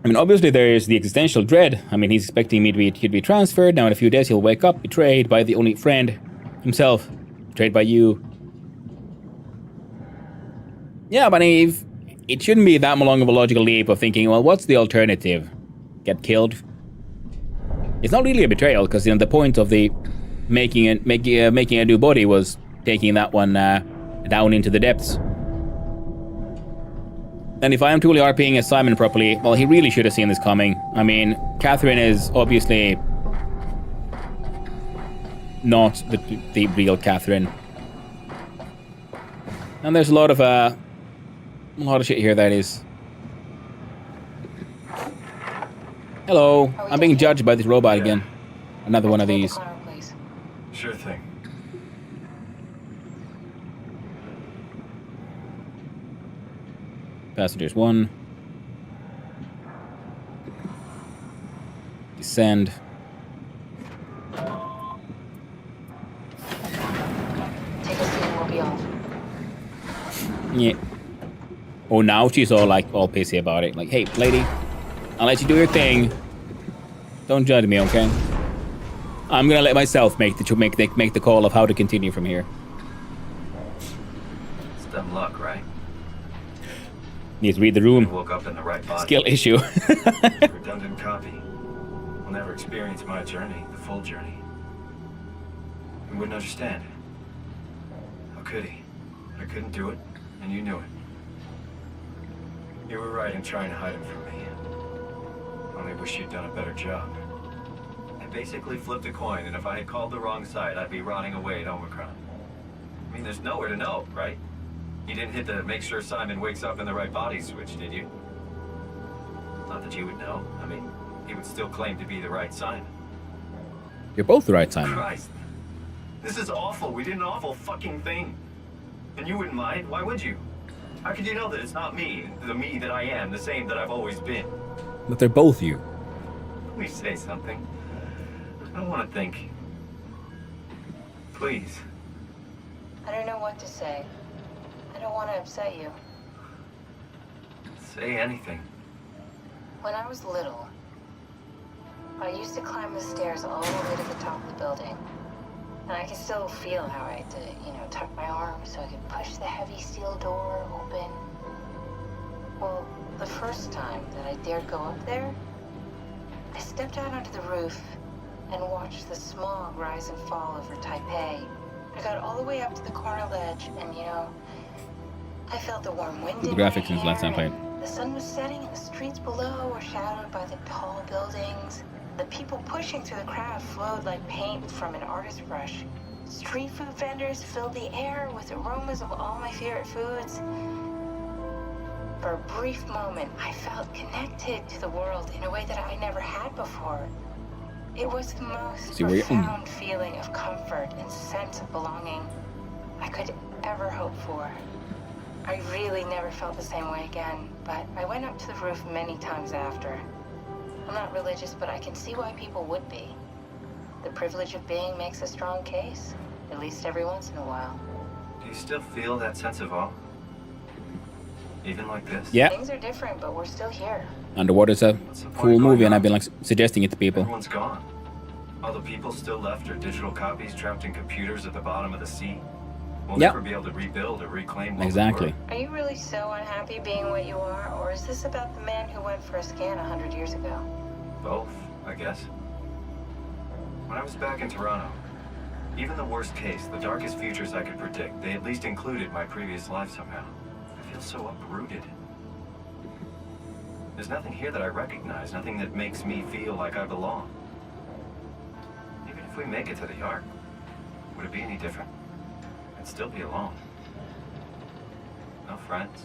I mean, obviously there is the existential dread. I mean, he's expecting me to be transferred. Now in a few days he'll wake up betrayed by the only friend himself, betrayed by you. Yeah, but it shouldn't be that long of a logical leap of thinking, well, what's the alternative? Get killed? It's not really a betrayal, because the point of the making a new body was taking that one down into the depths. And if I am truly RPing as Simon properly, well, he really should have seen this coming. I mean, Catherine is obviously not the real Catherine. And there's a lot of shit here that is... Hello, I'm being judged by this robot again. Another one of these. Sure thing. Passengers 1. Descend. Take a seat and we'll be off. Yeah. Oh, now she's all pissy about it. Like, hey, lady, I'll let you do your thing. Don't judge me, okay? I'm gonna let myself make the call of how to continue from here. It's dumb luck, right? Needs to read the I room. woke up in the right body. Skill issue. Redundant copy. Will never experience my journey, the full journey. He wouldn't understand. How could he? I couldn't do it, and you knew it. You were right in trying to hide him from me. Only wish you'd done a better job. I basically flipped a coin, and if I had called the wrong side, I'd be rotting away at Omicron. I mean, there's nowhere to know, right? You didn't hit the make sure Simon wakes up in the right body switch, did you? Not that you would know. I mean, he would still claim to be the right Simon. You're both the right Simon. Christ. This is awful. We did an awful fucking thing. And you wouldn't mind? Why would you? How could you know that it's not me, the me that I am, the same that I've always been? But they're both you. Let me say something. I don't want to think. Please. I don't know what to say. I don't want to upset you. Say anything. When I was little, I used to climb the stairs all the way to the top of the building. And I can still feel how I had to, tuck my arm so I could push the heavy steel door open. Well, the first time that I dared go up there, I stepped out onto the roof and watched the smog rise and fall over Taipei. I got all the way up to the corner ledge and, I felt the warm wind in The graphics my since last time hair, played. and the sun was setting and the streets below were shadowed by the tall buildings. The people pushing through the crowd flowed like paint from an artist's brush. Street food vendors filled the air with aromas of all my favorite foods. For a brief moment, I felt connected to the world in a way that I never had before. It was the most profound feeling of comfort and sense of belonging I could ever hope for. I really never felt the same way again, but I went up to the roof many times after. I'm not religious, but I can see why people would be. The privilege of being makes a strong case, at least every once in a while. Do you still feel that sense of awe? Even like this? Yeah. Things are different, but we're still here. Underwater's a cool movie, and I've been suggesting it to people. Everyone's gone. All the people still left are digital copies trapped in computers at the bottom of the sea. We'll never be able to rebuild or reclaim what Exactly. Are you really so unhappy being what you are, or is this about the man who went for a scan 100 years ago? Both, I guess. When I was back in Toronto, even the worst case, the darkest futures I could predict, they at least included my previous life somehow. I feel so uprooted. There's nothing here that I recognize, nothing that makes me feel like I belong. Even if we make it to the Ark, would it be any different? I'd still be alone. No friends.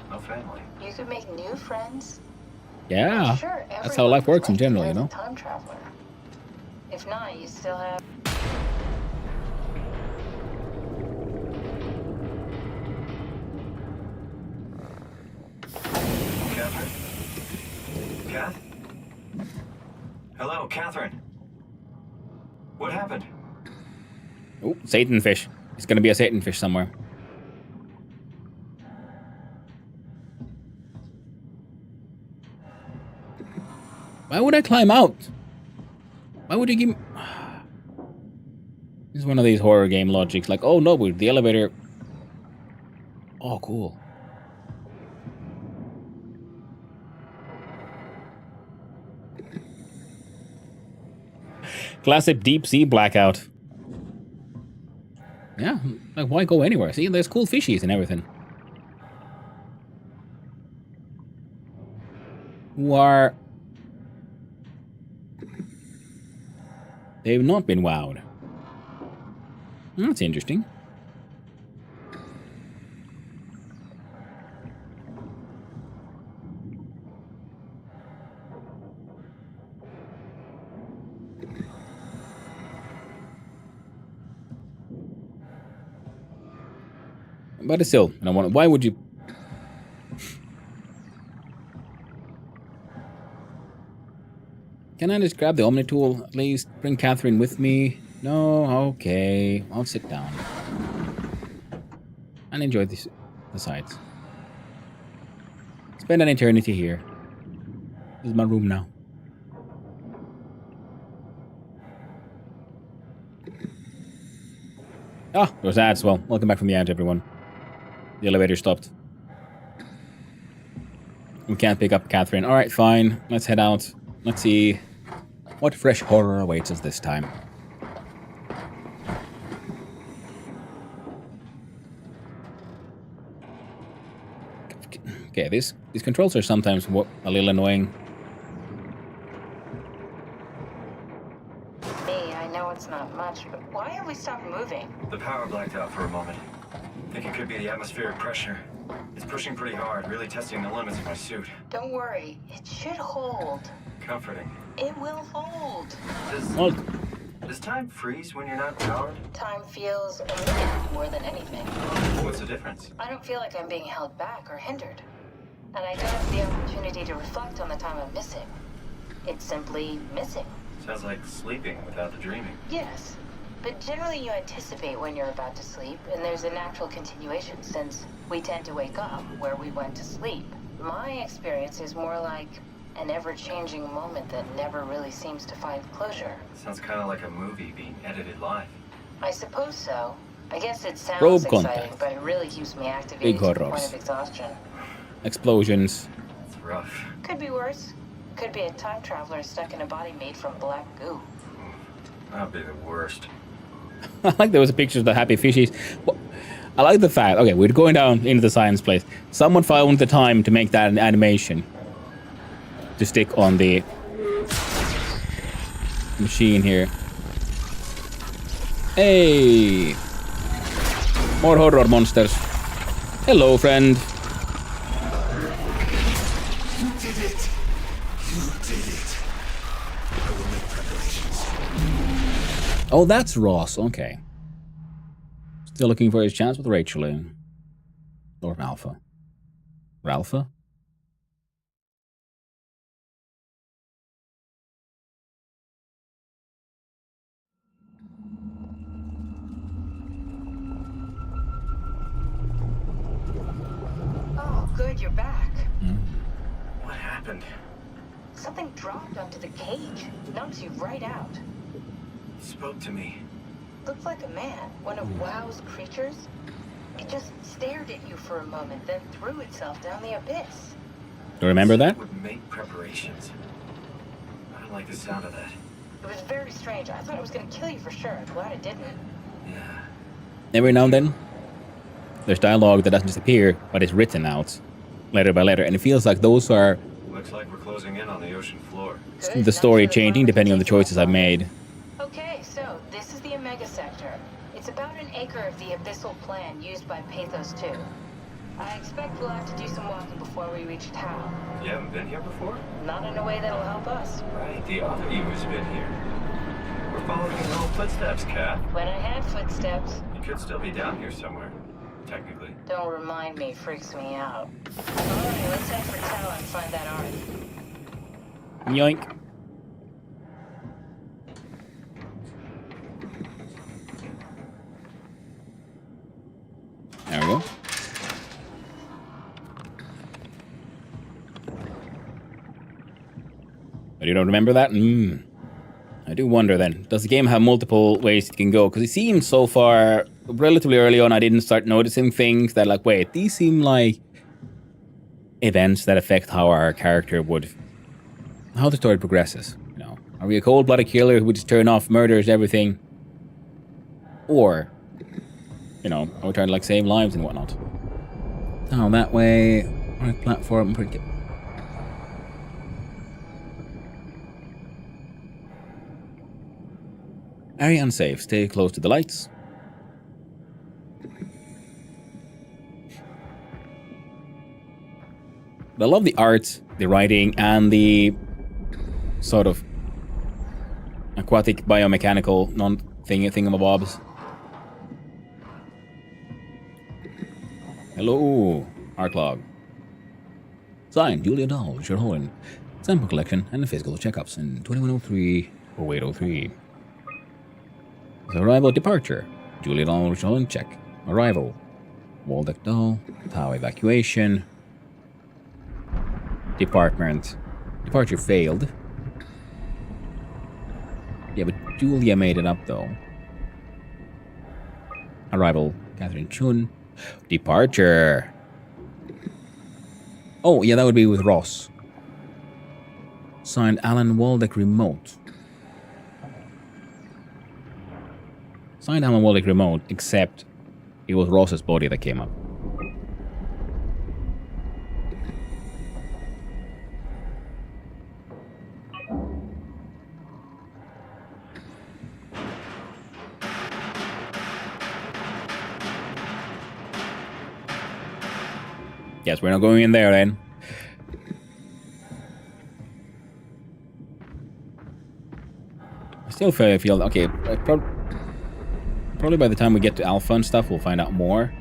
No family. You could make new friends. Yeah, Sure, that's how life works in general, you know? Time traveler. If not, you still have. Catherine? Kath? Hello, Catherine. What happened? Oh, Satan fish. It's gonna be a Satan fish somewhere. Why would I climb out? Why would you give me... This is one of these horror game logics. Like, oh no, but the elevator... Oh, cool. Classic deep sea blackout. Yeah, like why go anywhere? See, there's cool fishies and everything. Who are... They've not been wowed. That's interesting. But still, I want. Why would you? Can I just grab the Omni tool at least? Bring Catherine with me? No, okay. I'll sit down and enjoy the sights. Spend an eternity here. This is my room now. Ah, there's that as well. Welcome back from the edge, everyone. The elevator stopped. We can't pick up Catherine. Alright, fine. Let's head out. Let's see what fresh horror awaits us this time. Okay, these controls are sometimes a little annoying. Me, I know it's not much, but why have we stopped moving? The power blacked out for a moment. Think it could be the atmospheric pressure. It's pushing pretty hard, really testing the limits of my suit. Don't worry, it should hold. Comforting. It will hold. Does time freeze when you're not powered? Time feels a minute more than anything. What's the difference? I don't feel like I'm being held back or hindered. And I don't have the opportunity to reflect on the time I'm missing. It's simply missing. Sounds like sleeping without the dreaming. Yes. But generally you anticipate when you're about to sleep, and there's a natural continuation since we tend to wake up where we went to sleep. My experience is more like an ever-changing moment that never really seems to find closure. Sounds kind of like a movie being edited live. I suppose so. I guess it sounds Probe exciting, contact. but it really keeps me activated Big to the horrors. point of exhaustion. Explosions. It's rough. Could be worse. Could be a time traveler stuck in a body made from black goo. That'd be the worst. I like there was a picture of the happy fishies. Well, I like the fact, okay, we're going down into the science place. Someone found the time to make that an animation. To stick on the machine here. Hey! More horror monsters. Hello, friend. You did it. You did it. I will make preparations. Oh, that's Ross. Okay. Still looking for his chance with Rachel. Or Ralpha. Ralpha? Oh, good, you're back. What happened? Something dropped onto the cage. Knocks you right out. It spoke to me. Looked like a man, one of WoW's creatures. It just stared at you for a moment, then threw itself down the abyss. Do you remember that? Would make preparations. I don't like the sound of that. It was very strange. I thought it was going to kill you for sure. I'm glad it didn't. Yeah. Every now and then, there's dialogue that doesn't disappear, but it's written out, letter by letter, and it feels like those are Looks like we're closing in on the ocean floor. Good, the story not sure changing the depending on the farmers choices I've made. Okay, so this is the Omega Sector. It's about an acre of the abyssal plan used by Pathos 2. I expect we'll have to do some walking before we reach town. You haven't been here before? Not in a way that'll help us. Right, the other Ewo's been here. We're following your own footsteps, Kat. When I had footsteps, You could still be down here somewhere, technically. don't remind me, freaks me out. Alright, let's head for town and find that art. Yoink. There we go. But you don't remember that? I do wonder then. Does the game have multiple ways it can go? Because it seems so far, relatively early on, I didn't start noticing things that like, wait, these seem like events that affect how our character would, how the story progresses. You know, are we a cold-blooded killer who would just turn off, murders everything? Or, you know, are we trying to like save lives and whatnot? Down that way, right platform, pretty good. Area unsafe. Stay close to the lights. But I love the art, the writing, and the sort of aquatic biomechanical thingamabobs. Hello, Arklog. Signed, Julia Dahl, Richard Holland. Sample collection and physical checkups in 2103 or 803. Arrival, departure. Julia Dahl, Richard Holland, check. Arrival. Waldeck Dahl, Tau evacuation. Departure failed. Yeah, but Julia made it up though. Arrival, Catherine Chun. Departure. Oh, yeah, that would be with Ross. Signed Alan Waldeck Remote. Signed Alan Waldeck Remote, except it was Ross's body that came up. Yes, we're not going in there then. I still feel okay. Probably by the time we get to Alpha and stuff, we'll find out more.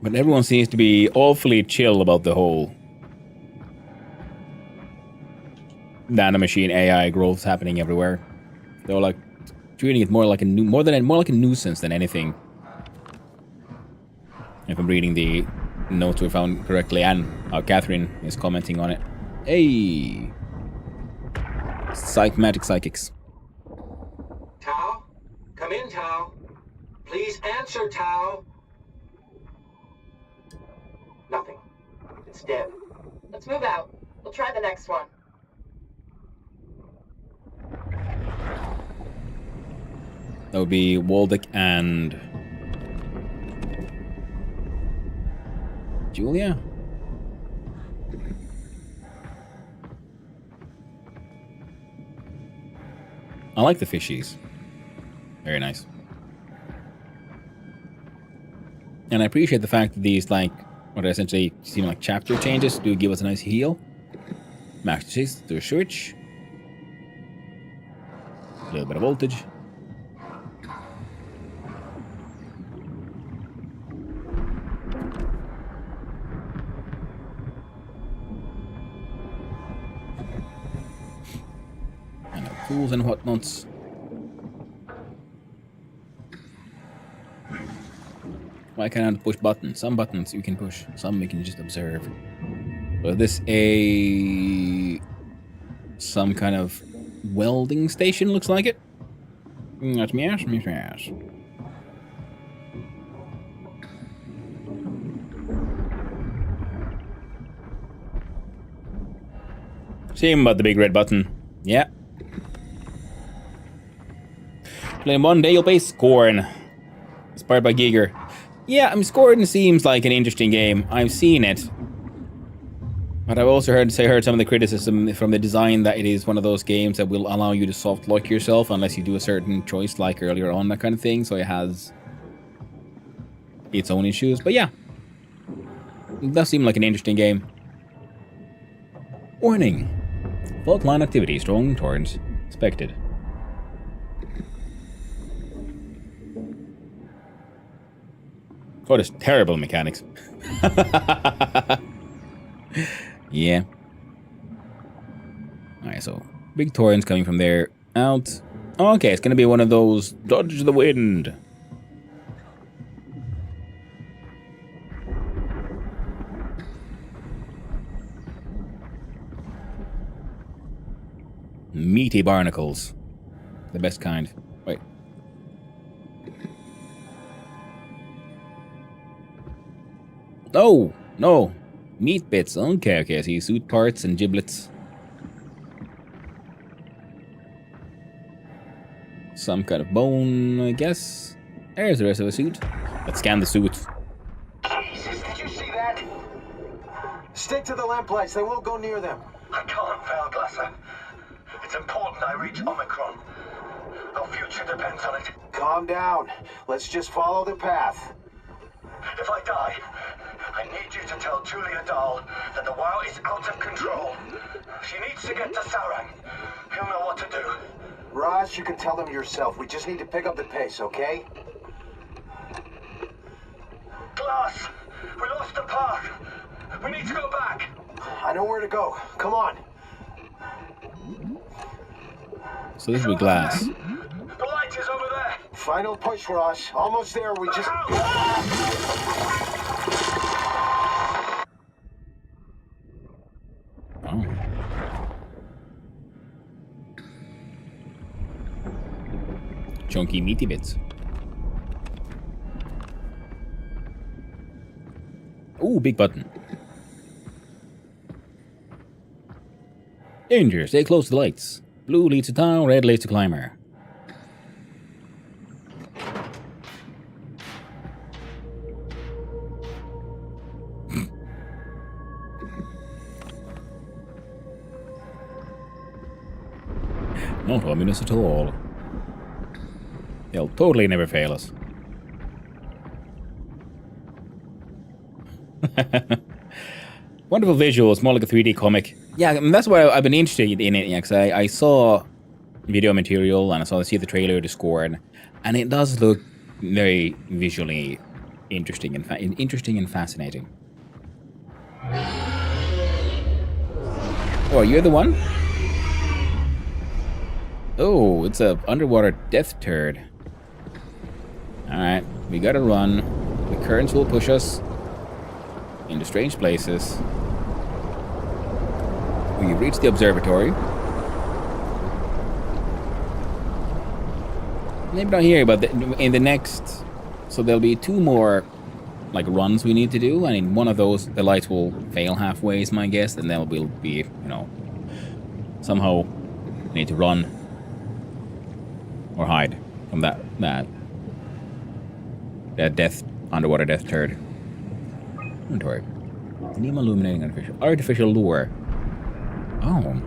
But everyone seems to be awfully chill about the whole nanomachine AI growth happening everywhere. They're like treating it more like a more like a nuisance than anything. If I'm reading the notes we found correctly, and Catherine is commenting on it. Hey, psychics. Tao? Come in, Tao. Please answer, Tao. Nothing. It's dead. Let's move out. We'll try the next one. That would be Waldeck and Julia? I like the fishies. Very nice. And I appreciate the fact that these, like, what essentially seem like chapter changes do give us a nice heal. Max chase through a switch. A little bit of voltage. And tools and whatnots. Why can't I push buttons? Some buttons you can push, some you can just observe. So this some kind of welding station looks like it. That's me ass. Same about the big red button. Yeah. Playing one day you'll play Scorn. Inspired by Giger. Yeah, I mean, Scorn seems like an interesting game. I've seen it. But I've also heard some of the criticism from the design that it is one of those games that will allow you to soft lock yourself unless you do a certain choice like earlier on, that kind of thing. So it has its own issues. But yeah, it does seem like an interesting game. Warning. Fault line activity, strong torrents expected. Oh, there's terrible mechanics. Yeah. Alright, so big torrents coming from there out. Okay, it's gonna be one of those dodge the wind. Meaty barnacles. The best kind. Wait. Oh, no. Meat bits. Okay, I see suit parts and giblets. Some kind of bone, I guess. There's the rest of the suit. Let's scan the suit. Jesus, did you see that? Stick to the lamplights. They won't go near them. I can't, Valglasser. It's important I reach Omicron. Our future depends on it. Calm down. Let's just follow the path. If I die, I need you to tell Julia Dahl that the WoW is out of control. She needs to get to Sarang. He'll know what to do. Raj, you can tell them yourself. We just need to pick up the pace, okay? Glass! We lost the path! We need to go back! I know where to go. Come on. So this will be Glass. The light is over there! Final push, Ross. Almost there. We just... Oh. Chunky meaty bits. Ooh, big button. Danger, stay close to the lights. Blue leads to town, red leads to climber. Not ominous at all. They'll totally never fail us. Wonderful visuals, more like a 3D comic. Yeah, and that's why I've been interested in it, because I saw video material and I see the trailer, the score, and it does look very visually interesting and fascinating. Oh, you're the one? Oh, it's a underwater death turd. Alright, we gotta run. The currents will push us into strange places. We've reached the observatory. Maybe not here, but in the next... So there'll be 2 more, like, runs we need to do, and in one of those, the lights will fail halfway, is my guess, and then we'll be, you know, somehow need to run or hide from that underwater death turd. Inventory. Neem illuminating artificial lure. Oh.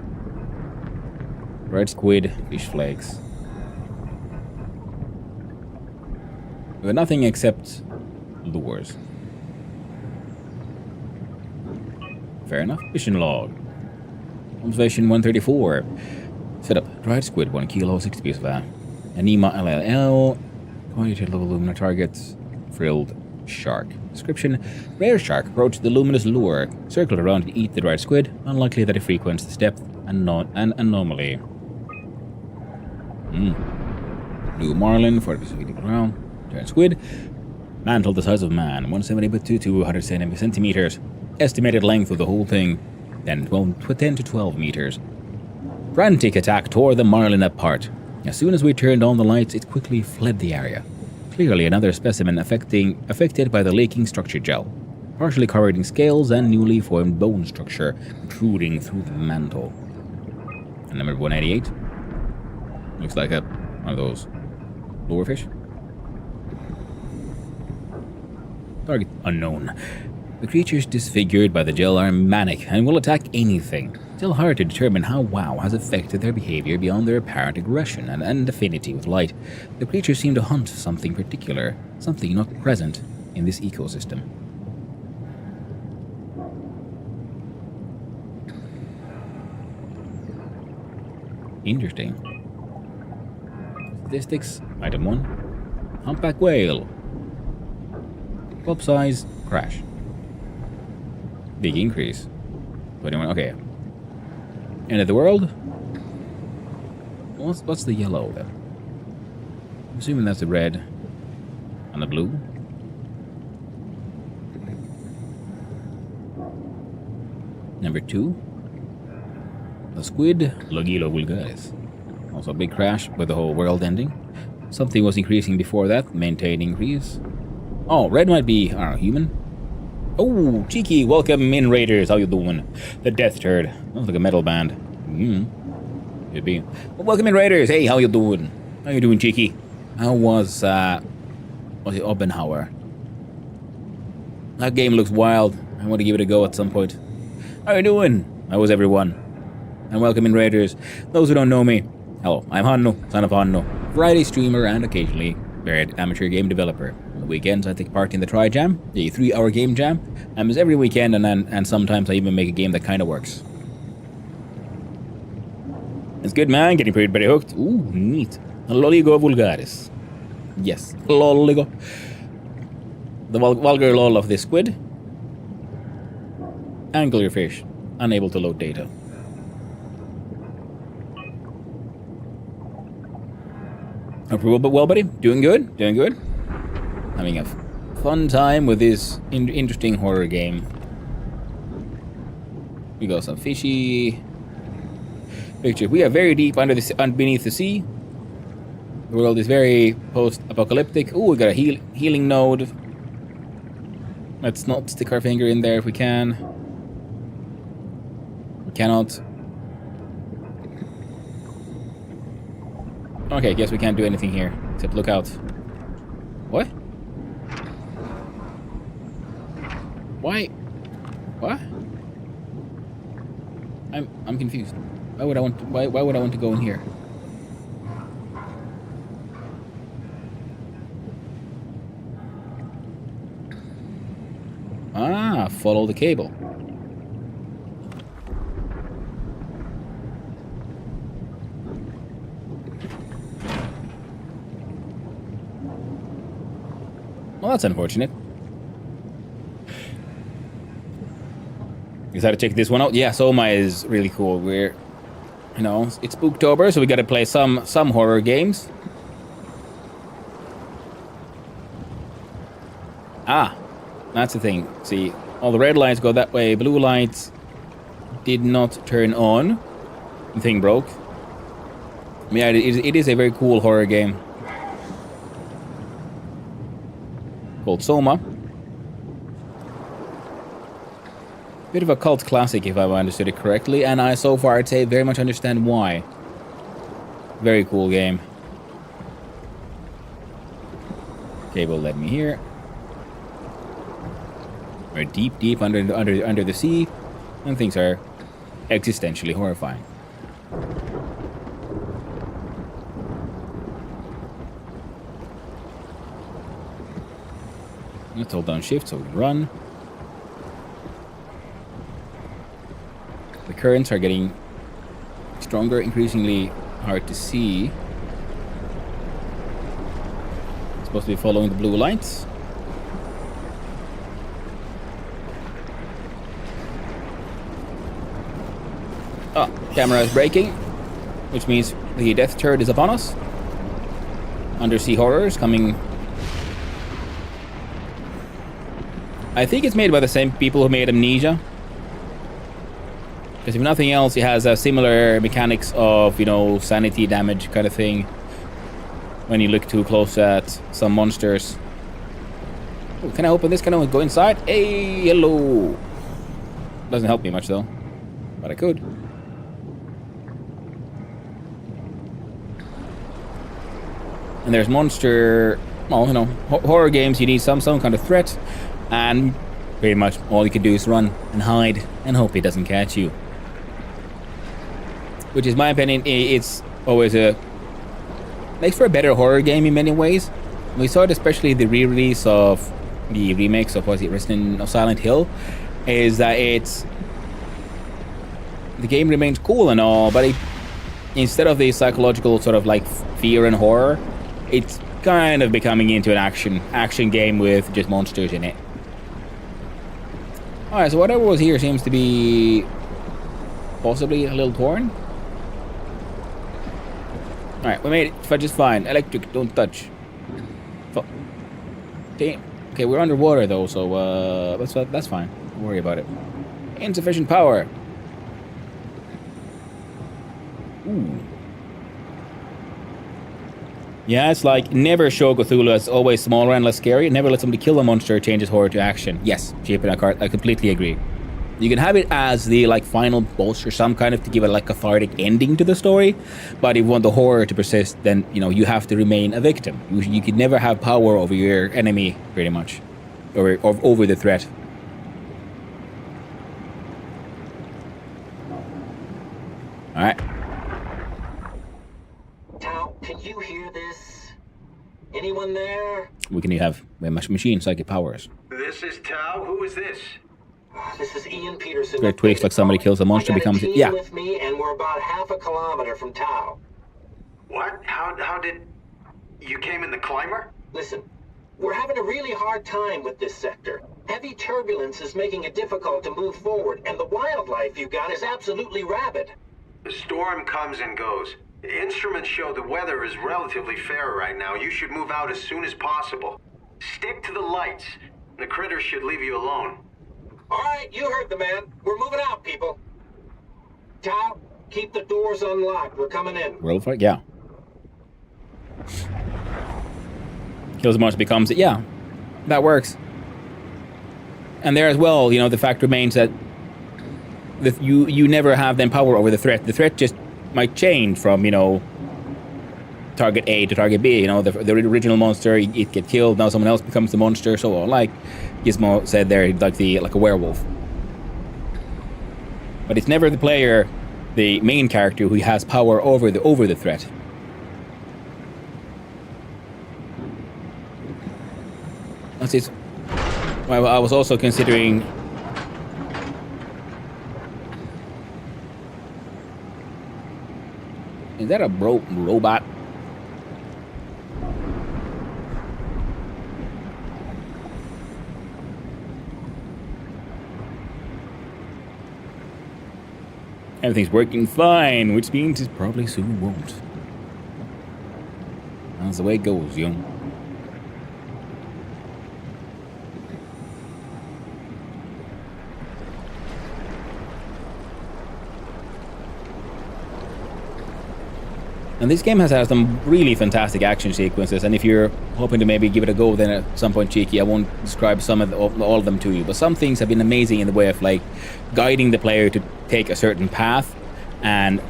Red squid, fish flakes. But nothing except lures. Fair enough. Fishing log. Observation 134. Set up dried squid, 1 kilo, 60 pieces of that. Anima LLL. Quantity level luminous targets. Frilled shark. Description: rare shark approached the luminous lure, circled around to eat the dried squid, unlikely that it frequents this depth and anomaly. Blue marlin, 40 feet ground. Dried squid. Mantle the size of man, 170 by 200 centimeters. Estimated length of the whole thing, 10 to 12 meters. Frantic attack tore the marlin apart. As soon as we turned on the lights, it quickly fled the area. Clearly another specimen affected by the leaking structure gel, partially covered in scales and newly formed bone structure protruding through the mantle. And number 188. Looks like one of those lure fish. Target unknown. The creatures disfigured by the gel are manic and will attack anything. Still hard to determine how WoW has affected their behavior beyond their apparent aggression and affinity with light. The creatures seem to hunt something particular, something not present in this ecosystem. Interesting. Statistics, item 1. Humpback whale. Pulp size, crash. Big increase. 21, okay. End of the world? What's the yellow then? I'm assuming that's the red and the blue. Number 2. The squid, Logilo vulgaris. Also a big crash with the whole world ending. Something was increasing before that, maintain increase. Oh, red might be, I don't know, human? Oh, Cheeky, welcome in, Raiders. How you doing? The Death Turd. Sounds like a metal band. Could be. Well, welcome in, Raiders. Hey, how you doing? How you doing, Cheeky? How was it Oppenheimer? That game looks wild. I want to give it a go at some point. How you doing? How was everyone? And welcome in, Raiders. Those who don't know me, hello, I'm Hanno, son of Hanno. Variety streamer and occasionally varied amateur game developer. On the weekends, I take part in the Try Jam, the 3-hour game jam. It's every weekend, and sometimes I even make a game that kind of works. It's good, man. Getting pretty hooked. Ooh, neat. Loligo vulgaris. Yes, loligo. The vulgar lol of this squid. Anglerfish. Unable to load data. Approval, well, buddy. Doing good. Doing good. Having a fun time with this interesting horror game. We got some fishy pictures. We are very deep beneath the sea. The world is very post-apocalyptic. Ooh, we got a healing node. Let's not stick our finger in there if we can. We cannot. Okay, guess we can't do anything here except look out. What? Why? What? I'm confused. Why would I want to, why would I want to go in here? Ah, follow the cable. Well, that's unfortunate. Decided to check this one out. Yeah, SOMA is really cool. We're, you know, it's Spooktober, so we got to play some horror games. Ah, that's the thing. See, all the red lights go that way. Blue lights did not turn on. The thing broke. Yeah, it is a very cool horror game called SOMA. Bit of a cult classic, if I've understood it correctly, and I so far I'd say very much understand why. Very cool game. Cable led me here. We're deep under the sea, and things are existentially horrifying. Let's hold down shift so we run. The currents are getting stronger, increasingly hard to see. Supposed to be following the blue lights. Oh, camera is breaking, which means the death turret is upon us. Undersea horrors coming. I think it's made by the same people who made Amnesia. Because if nothing else, it has a similar mechanics of, you know, sanity damage kind of thing. When you look too close at some monsters. Oh, can I open this? Can I go inside? Hey, hello. Doesn't help me much though. But I could. And there's monster... Well, you know, horror games, you need some kind of threat. And pretty much all you can do is run and hide and hope it doesn't catch you. Which is my opinion, it's always makes for a better horror game in many ways. We saw it especially the re-release of the remakes of, Resident of Silent Hill, is that the game remains cool and all, but instead of the psychological sort of like fear and horror, it's kind of becoming into an action game with just monsters in it. Alright, so whatever was here seems to be possibly a little torn. Alright, we made it just fine. Electric, don't touch. Okay, we're underwater though, so that's fine. Don't worry about it. Insufficient power. Ooh. Yeah, it's like never show Cthulhu as always smaller and less scary. Never let somebody kill a monster changes horror to action. Yes, Chip and I completely agree. You can have it as the like final boss or some kind of to give a like cathartic ending to the story, but if you want the horror to persist, then you know you have to remain a victim. You could never have power over your enemy, pretty much, or over the threat. All right. Tao, can you hear this? Anyone there? We can have machine psychic powers. This is Tao. Who is this? This is Ian Peterson. Great twist, like somebody kills a monster, becomes it. Yeah. With me, and we're about half a kilometer from Tao. What? How did... You came in the climber? Listen, we're having a really hard time with this sector. Heavy turbulence is making it difficult to move forward, and the wildlife you got is absolutely rabid. The storm comes and goes. Instruments show the weather is relatively fair right now. You should move out as soon as possible. Stick to the lights. The critters should leave you alone. All right, you heard the man. We're moving out, people. Tao, keep the doors unlocked. We're coming in. Roll for it? Yeah. Kills the monster becomes it. Yeah, that works. And there as well, you know, the fact remains that you never have then power over the threat. The threat just might change from, you know, target A to target B. You know, the original monster, it gets killed. Now someone else becomes the monster. So on. Like Gizmo said there, like a werewolf. But it's never the player, the main character, who has power over the threat. That's it. Well, I was also considering. Is that a robot? Everything's working fine, which means it probably soon won't. That's the way it goes, young. And this game has had some really fantastic action sequences, and if you're hoping to maybe give it a go, then at some point, Cheeky, I won't describe all of them to you, but some things have been amazing in the way of like guiding the player to take a certain path, and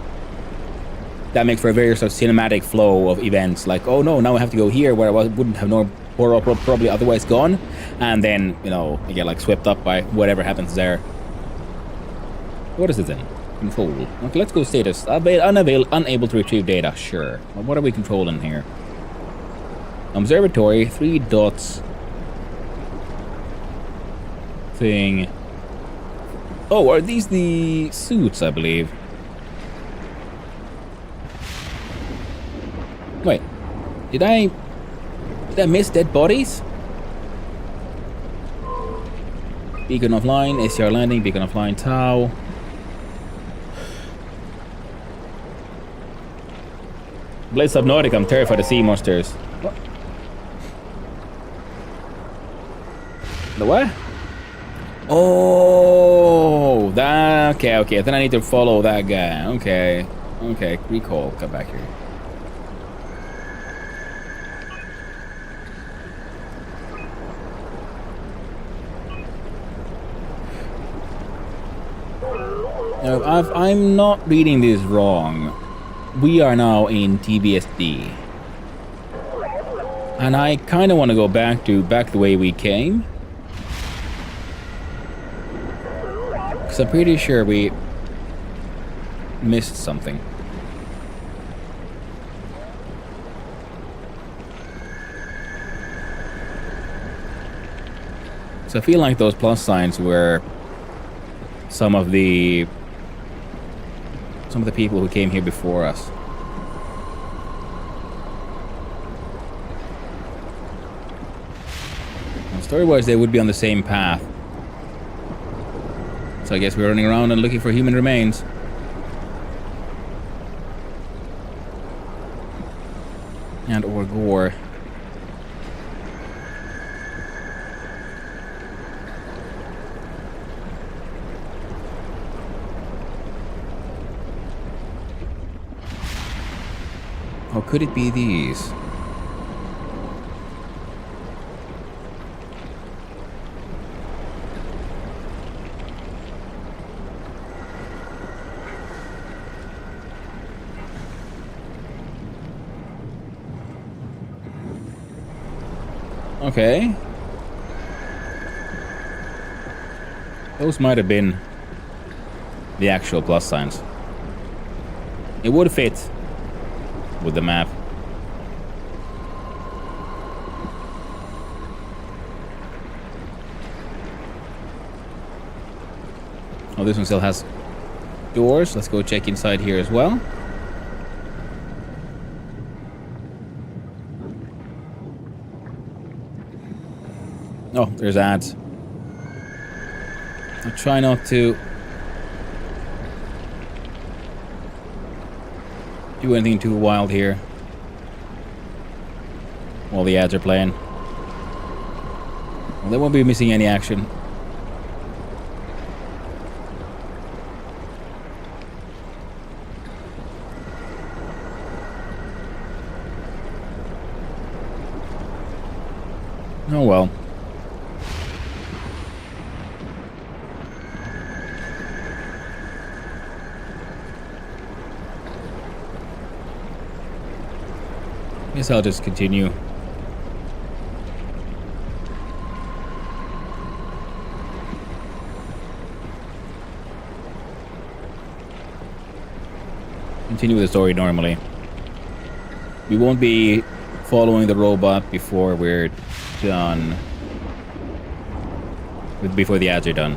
that makes for a very sort of cinematic flow of events. Like, oh no, now I have to go here where I wouldn't have probably otherwise gone, and then, you know, you get like swept up by whatever happens there. What is it then? Control. Okay, let's go status. Unable to retrieve data. Sure. Well, what are we controlling here? Observatory. 3 dots. Thing. Oh, are these the suits, I believe? Wait. Did I miss dead bodies? Beacon offline. ACR landing. Beacon offline. Tau. Blades of Nordic, I'm terrified of sea monsters. What? The what? Oh, that. Okay. Then I need to follow that guy. Okay. Recall. Come back here. Now, if I'm not reading this wrong, we are now in TBSD, and I kind of want to go back the way we came, because I'm pretty sure we missed something. So I feel like those plus signs were some of the people who came here before us. Story-wise, they would be on the same path. So I guess we're running around and looking for human remains. And or gore. Or could it be these? Okay. Those might have been the actual plus signs. It would fit with the map. Oh, this one still has doors. Let's go check inside here as well. Oh, there's ads. I'll try not to do anything too wild here while the ads are playing. Well, they won't be missing any action. Oh well. Guess I'll just continue. Continue the story normally. We won't be following the robot before we're done. Before the ads are done.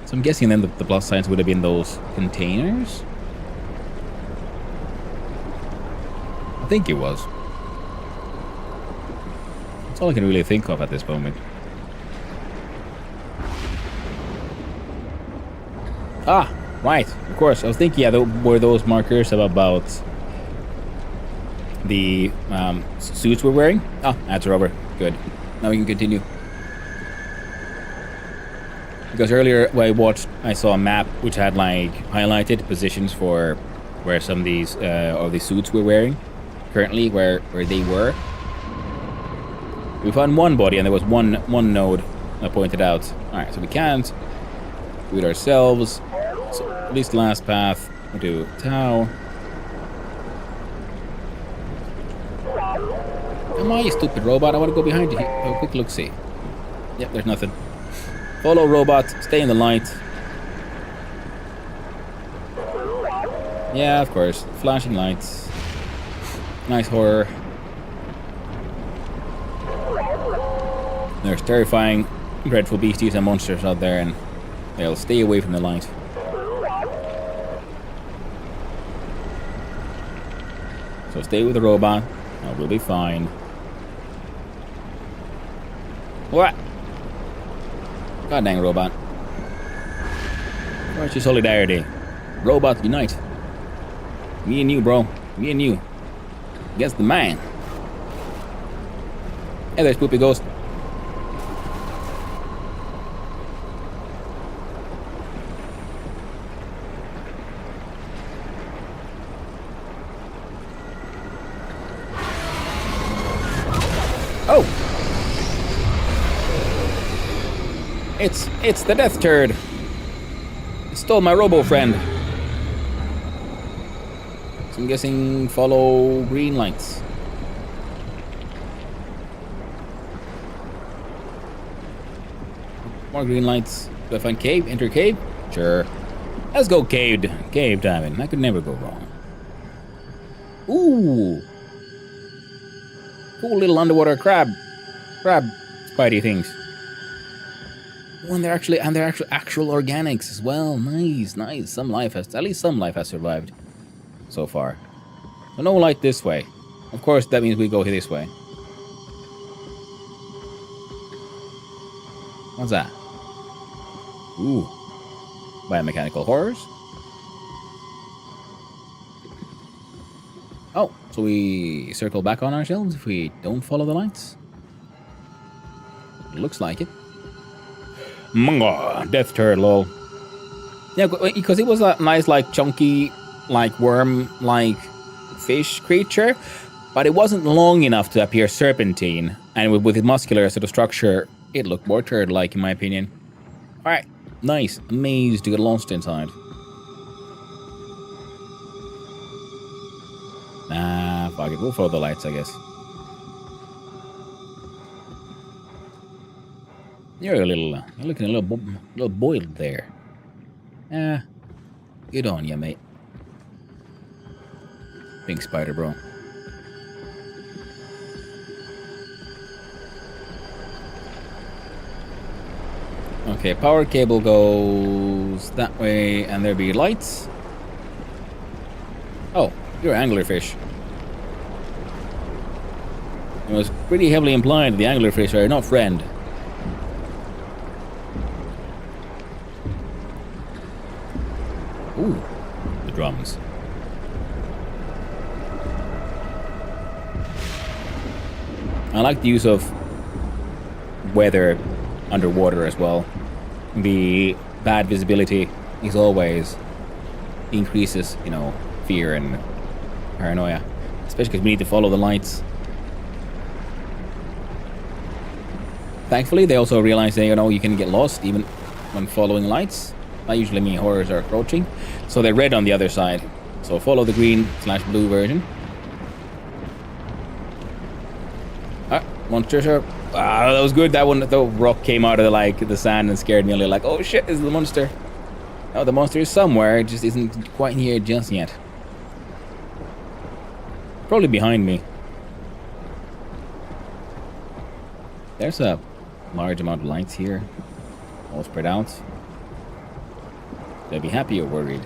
So I'm guessing then the plus signs would have been those containers? I think it was. That's all I can really think of at this moment. Ah, right. Of course. I was thinking, yeah, were those markers about the suits we're wearing? Ah, ads are over. Good. Now we can continue. Because earlier I saw a map which had like highlighted positions for where some of these suits we're wearing currently, where they were. We found one body and there was one node I pointed out. Alright, so we can't do it ourselves. So at least the last path we'll do Tau. Come on, you stupid robot, I want to go behind you. Have a quick look see. Yep, there's nothing. Follow robot, stay in the light. Yeah, of course. Flashing lights. Nice horror. There's terrifying, dreadful beasties and monsters out there, and they'll stay away from the light. So stay with the robot, and we'll be fine. What? God dang robot. Where's your solidarity? Robots unite. Me and you, bro. Me and you. Against the man. Hey there, Spoopy Ghost. Oh! It's the death turd. It stole my robo friend. So I'm guessing follow green lights. More green lights. Do I find cave? Enter cave? Sure. Let's go caved. Cave diving. I could never go wrong. Ooh. Cool little underwater crab spidey things. Oh, and they're actual organics as well. Nice. At least some life has survived so far. So no light this way. Of course, that means we go this way. What's that? Ooh. Biomechanical horrors. Oh, so we circle back on ourselves if we don't follow the lights? Looks like it. Mungo, death turd, lol. Yeah, because it was a nice, like, chunky, like, worm-like fish creature, but it wasn't long enough to appear serpentine, and with its muscular sort of structure, it looked more turd-like, in my opinion. Alright, nice. Amazed to get lost inside. Nah, fuck it. We'll follow the lights, I guess. You're looking a little boiled there. Good on you, mate. Pink spider, bro. Okay, power cable goes that way, and there be lights. Oh, you're anglerfish. It was pretty heavily implied that the anglerfish are not friend. drums. I like the use of weather underwater as well. The bad visibility is always increases, you know, fear and paranoia. Especially because we need to follow the lights. Thankfully, they also realize that, you know, you can get lost even when following lights. That usually means horrors are approaching. So they're red on the other side. So follow the green/blue version. Monsters are... Ah, that was good. That one, the rock came out of the sand and scared me a little. Like, oh shit, this is the monster. Oh, the monster is somewhere. It just isn't quite here just yet. Probably behind me. There's a large amount of lights here. All spread out. Should I be happy or worried?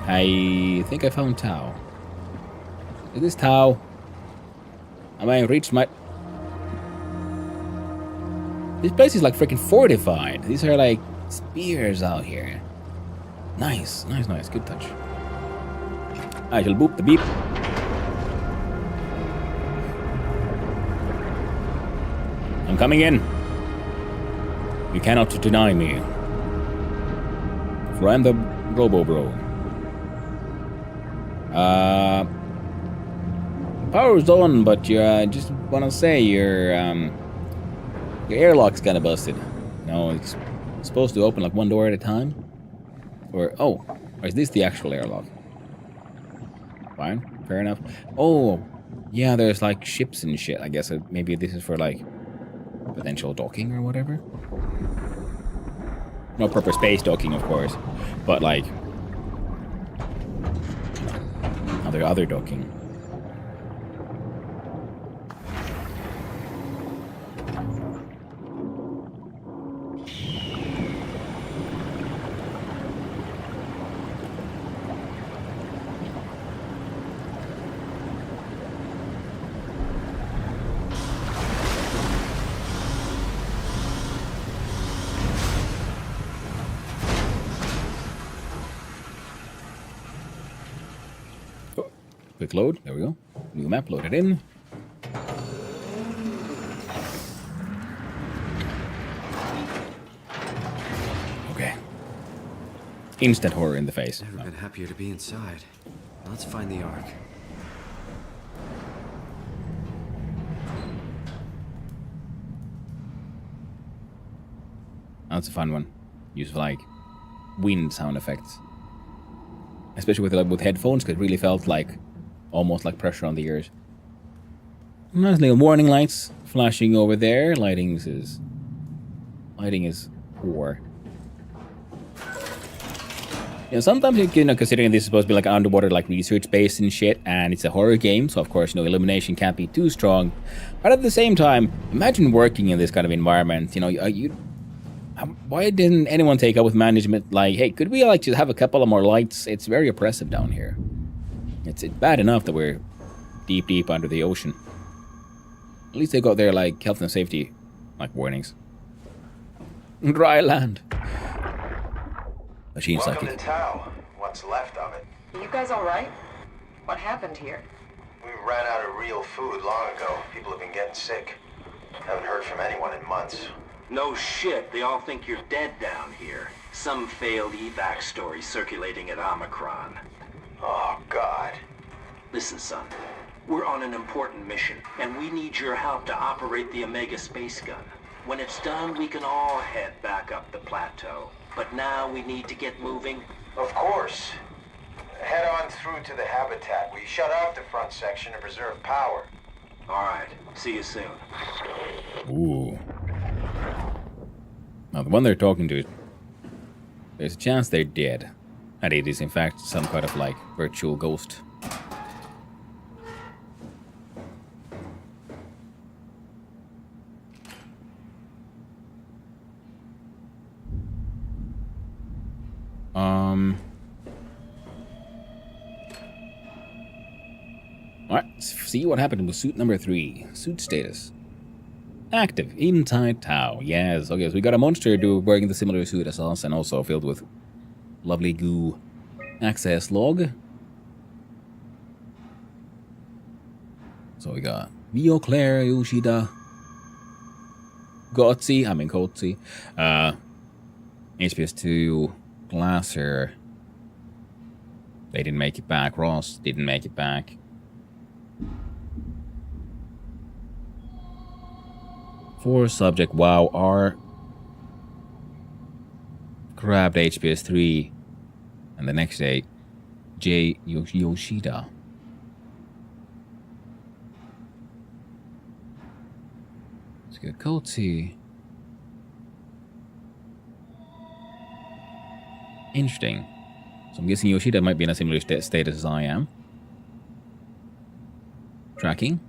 I think I found Tau. Is this Tau? I might have reached my... This place is like freaking fortified. These are like spears out here. Nice, nice, nice. Good touch. I shall boop the beep. I'm coming in. You cannot deny me. For I'm the Robo-Bro. Power's on, but you just want to say your airlock's kind of busted. No, it's supposed to open like one door at a time. Or is this the actual airlock? Fine, fair enough. Oh, yeah, there's like ships and shit. I guess maybe this is for like potential docking or whatever. No proper space docking, of course, but like other docking. Quick load. There we go. New map loaded in. Okay. Instant horror in the face. Never been happier to be inside. Let's find the Ark. That's a fun one. Use like wind sound effects, especially with headphones, because it really felt like almost like pressure on the ears. Nice little warning lights flashing over there. Lighting is poor. You know, sometimes you know, considering this is supposed to be like underwater, like research based and shit, and it's a horror game, so of course, you know, illumination can't be too strong. But at the same time, imagine working in this kind of environment. You know, why didn't anyone take up with management? Like, hey, could we like just have a couple of more lights? It's very oppressive down here. It's bad enough that we're deep under the ocean. At least they got their like health and safety like warnings. Dry land. Machines like Welcome it. to Tau. What's left of it. You guys all right? What happened here? We ran out of real food long ago. People have been getting sick. Haven't heard from anyone in months. No shit, they all think you're dead down here. Some failed evac story circulating at Omicron. Oh, God. Listen, son. We're on an important mission, and we need your help to operate the Omega space gun. When it's done, we can all head back up the plateau. But now we need to get moving. Of course. Head on through to the habitat. We shut off the front section to preserve power. All right. See you soon. Ooh. Now the one they're talking to, there's a chance they're dead. And it is in fact some kind of like virtual ghost. Alright, let's see what happened with suit number 3. Suit status. Active. Inside Tau. Yes. Okay, so we got a monster wearing the similar suit as us and also filled with lovely goo. Access log. So we got Mio Claire, Yoshida, Kotzi, HPS2, Glasser. They didn't make it back. Ross didn't make it back. For subject, wow, R grabbed HPS3, and the next day, J Yoshida. Let's get Kotzi. Interesting. So I'm guessing Yoshida might be in a similar status as I am. Tracking.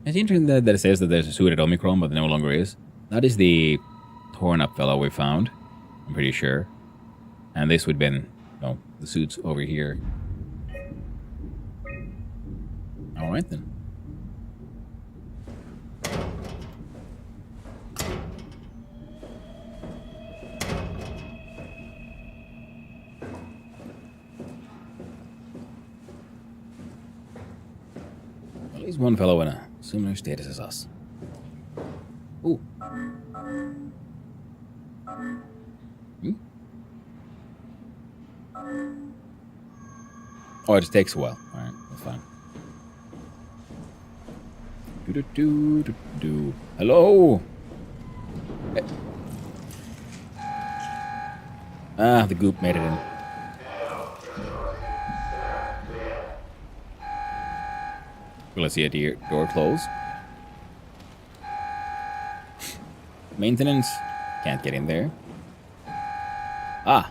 It's interesting that it says that there's a suit at Omicron, but there no longer is. That is the torn up fellow we found, I'm pretty sure. And this would have been, the suits over here. Alright then. At least one fellow in a similar status as us. Ooh. Oh, it just takes a while. Alright, that's fine. Hello! Ah, the goop made it in. Will I see a door close? Maintenance. Can't get in there. Ah.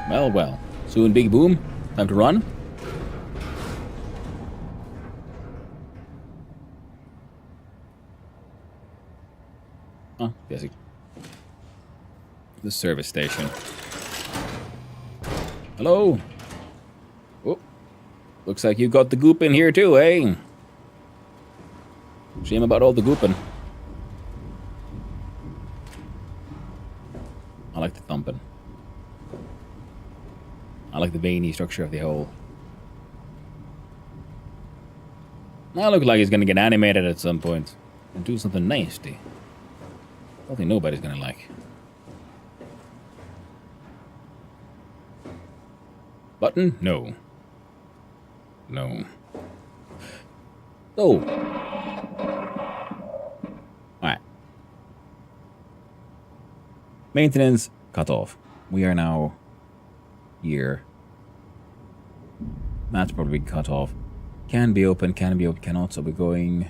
Well, well. Soon big boom. Time to run. Oh, basic. The service station. Hello. Oh. Looks like you got the goop in here too, eh? Shame about all the gooping. I like the thumping. I like the veiny structure of the hole. That looks like he's gonna get animated at some point and do something nasty. I don't think nobody's gonna like. Button? No. No. Oh. Alright. Maintenance cut off. We are now here. That's probably cut off. Can be open, cannot. So we're going.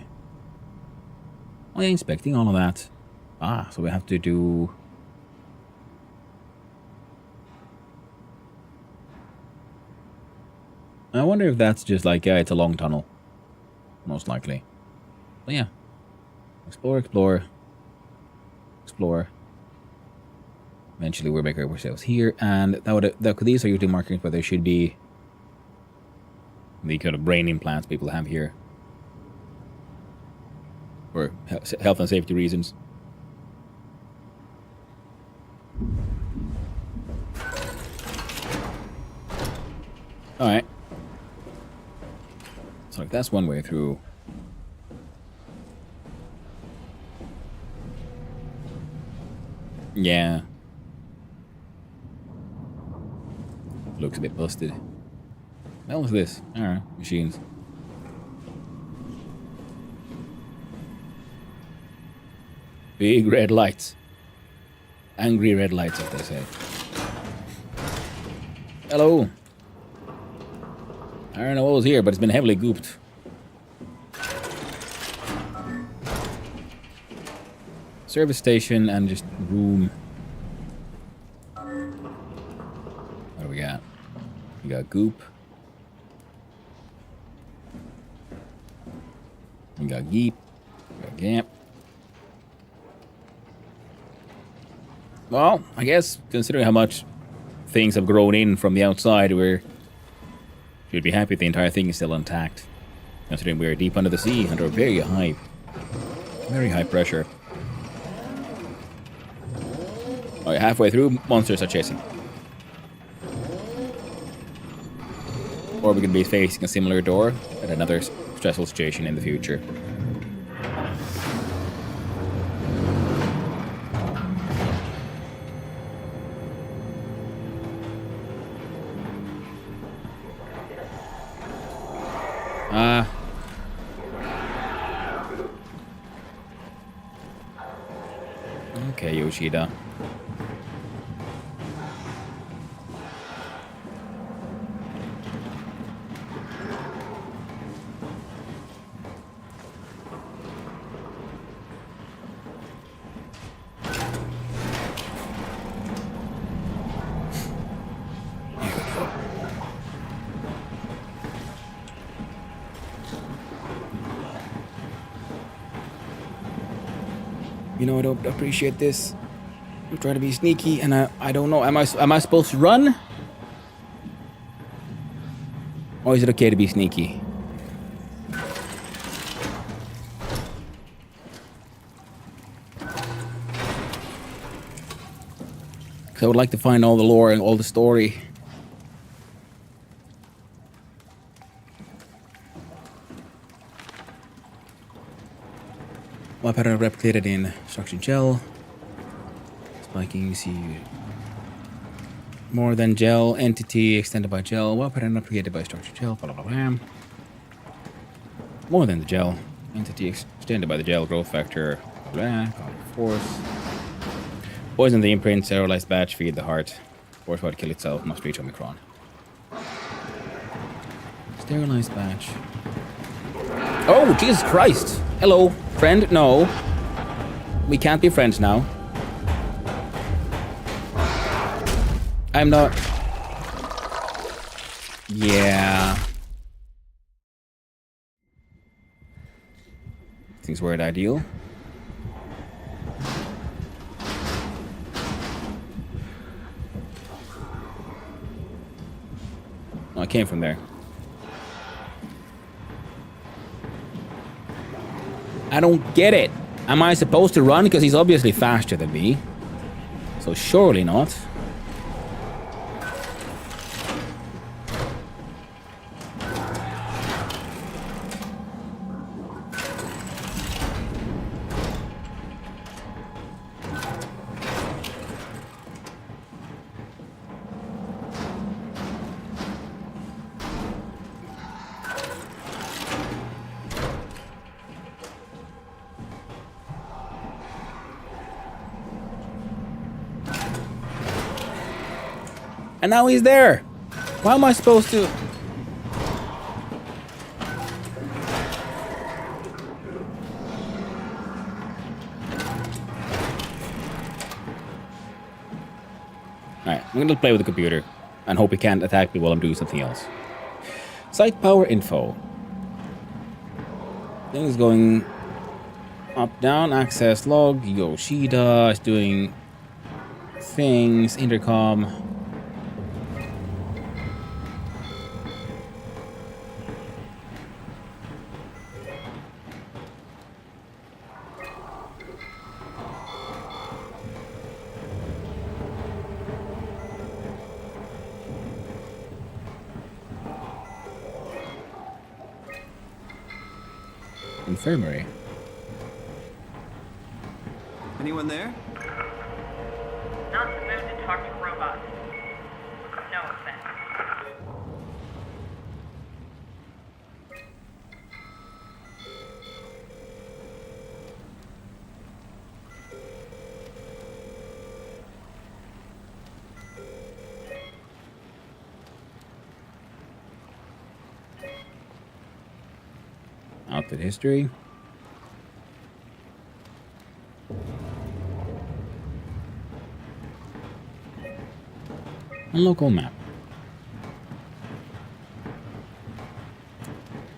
Oh, yeah, inspecting all of that. Ah, so we have to do. I wonder if that's just like, yeah, it's a long tunnel. Most likely. But yeah. Explore, explore. Explore. Eventually we'll make ourselves here. And these are usually markings where there should be the kind of brain implants people have here. For health and safety reasons. Alright. So that's one way through. Yeah. Looks a bit busted. What was this? Alright, machines. Big red lights. Angry red lights, as they say. Hello. I don't know what was here, but it's been heavily gooped. Service station and just room. What do we got? We got goop. We got geep. We got gamp. Well, I guess considering how much things have grown in from the outside, you'd be happy if the entire thing is still intact. Considering we're deep under the sea, under very high pressure. Alright, halfway through, monsters are chasing. Or we could be facing a similar door at another stressful situation in the future. Okay, Yoshida. You know, I don't appreciate this. I'm trying to be sneaky, and I don't know. Am I supposed to run? Or is it okay to be sneaky? Because I would like to find all the lore and all the story. Why pattern replicated in structured gel. Spiking, see. More than gel, entity extended by gel. Well pattern replicated by structured gel. Blah, blah, blah. More than the gel. Entity extended by the gel. Growth factor. Blah. Force. Poison the imprint. Sterilized batch. Feed the heart. Force would kill itself. Must reach Omicron. Sterilized batch. Oh, Jesus Christ. Hello, friend. No. We can't be friends now. I'm not... Yeah. Things weren't ideal. Oh, I came from there. I don't get it. Am I supposed to run? Because he's obviously faster than me. So surely not. And now he's there. Why am I supposed to... Alright, I'm gonna play with the computer and hope he can't attack me while I'm doing something else. Site power info. Things going up, down, access log. Yoshida is doing things, intercom. Infirmary. Anyone there? Not the mood to talk to robots. No offense. Outfit history. And local map.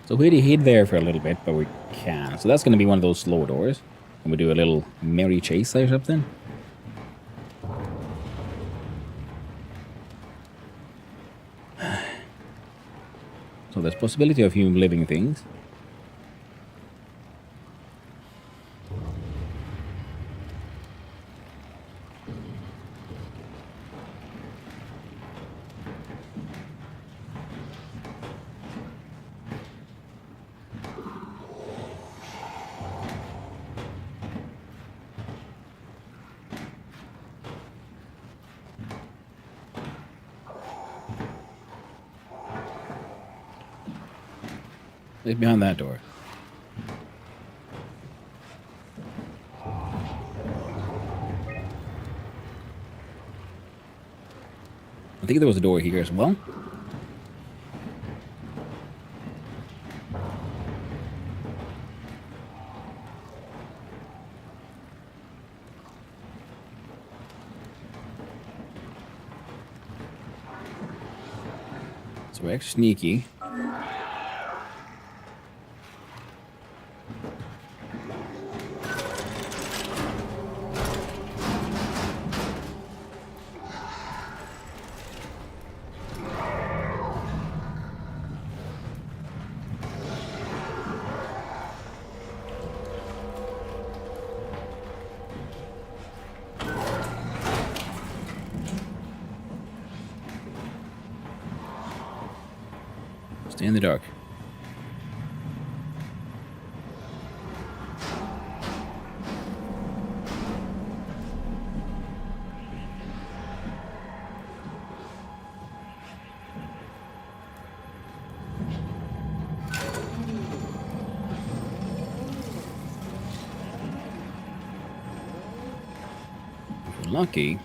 So we hid there for a little bit, but we can. So that's going to be one of those slow doors. And we do a little merry chase or something. So there's possibility of human living things. It's behind that door. I think there was a door here as well. So we're extra sneaky. Stay in the dark. If we're lucky.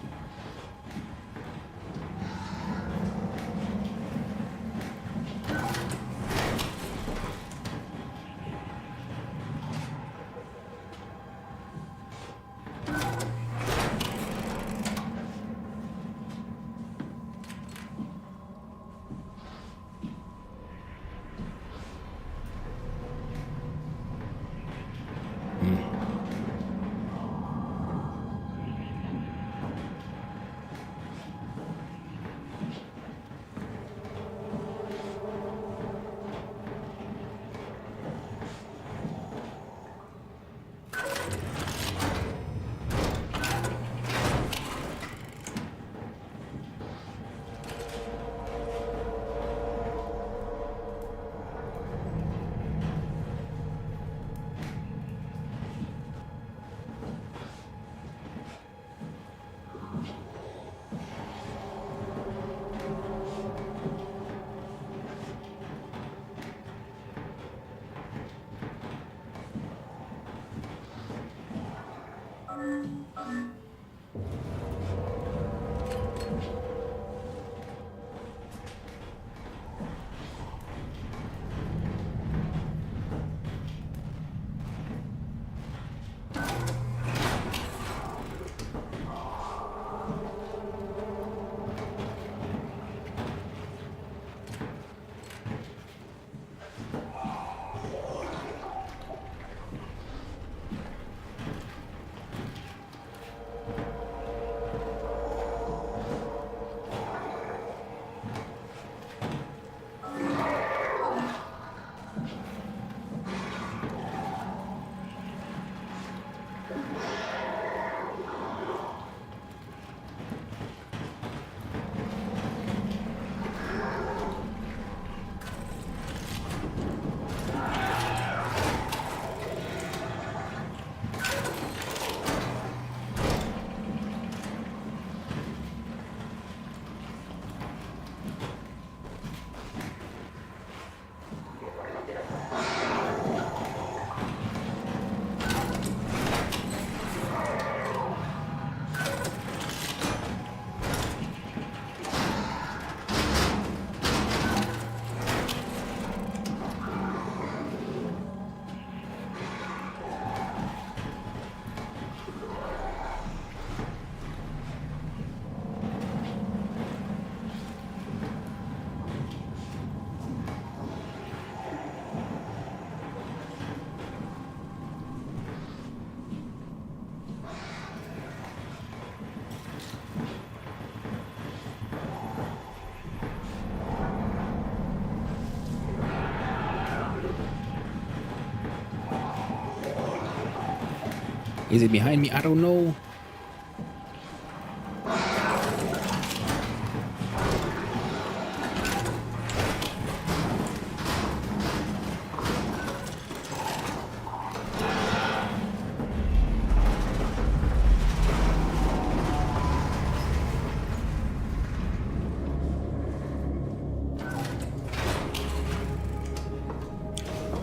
Is it behind me? I don't know.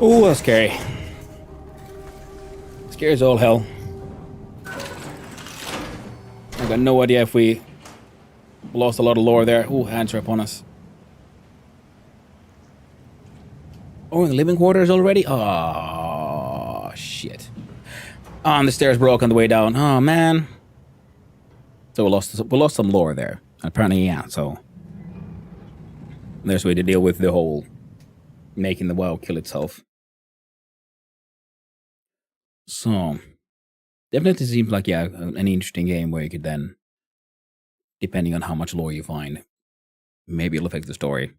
Oh, that's scary. Scary as all hell. I got no idea if we lost a lot of lore there. Oh, hands are upon us. Oh, in the living quarters already? Oh, shit. Oh, and the stairs broke on the way down. Oh, man. So we lost some lore there. Apparently, yeah, so there's a way to deal with the whole making the WoW kill itself. So, definitely seems like, yeah, an interesting game where you could then, depending on how much lore you find, maybe it'll affect the story.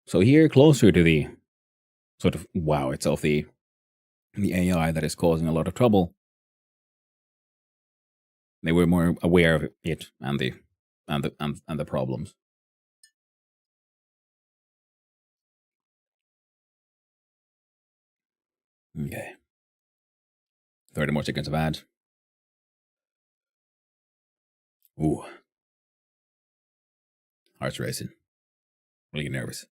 So here, closer to the sort of WoW itself, the AI that is causing a lot of trouble, they were more aware of it and the problems. Okay. 30 more seconds of ads. Ooh. Heart's racing. Really nervous.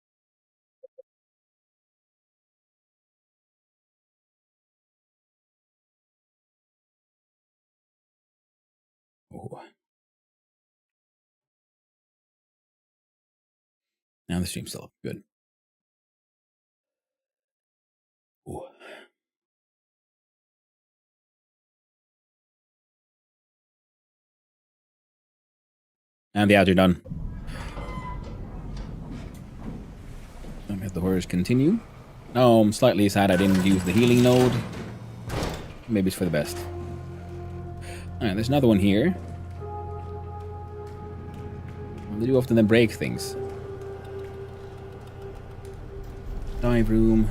Ooh. Now the stream's still up. Good. Ooh. And the ads are done. Let the horrors continue. Oh, I'm slightly sad I didn't use the healing node. Maybe it's for the best. Alright, there's another one here. They do often then break things. Dive room.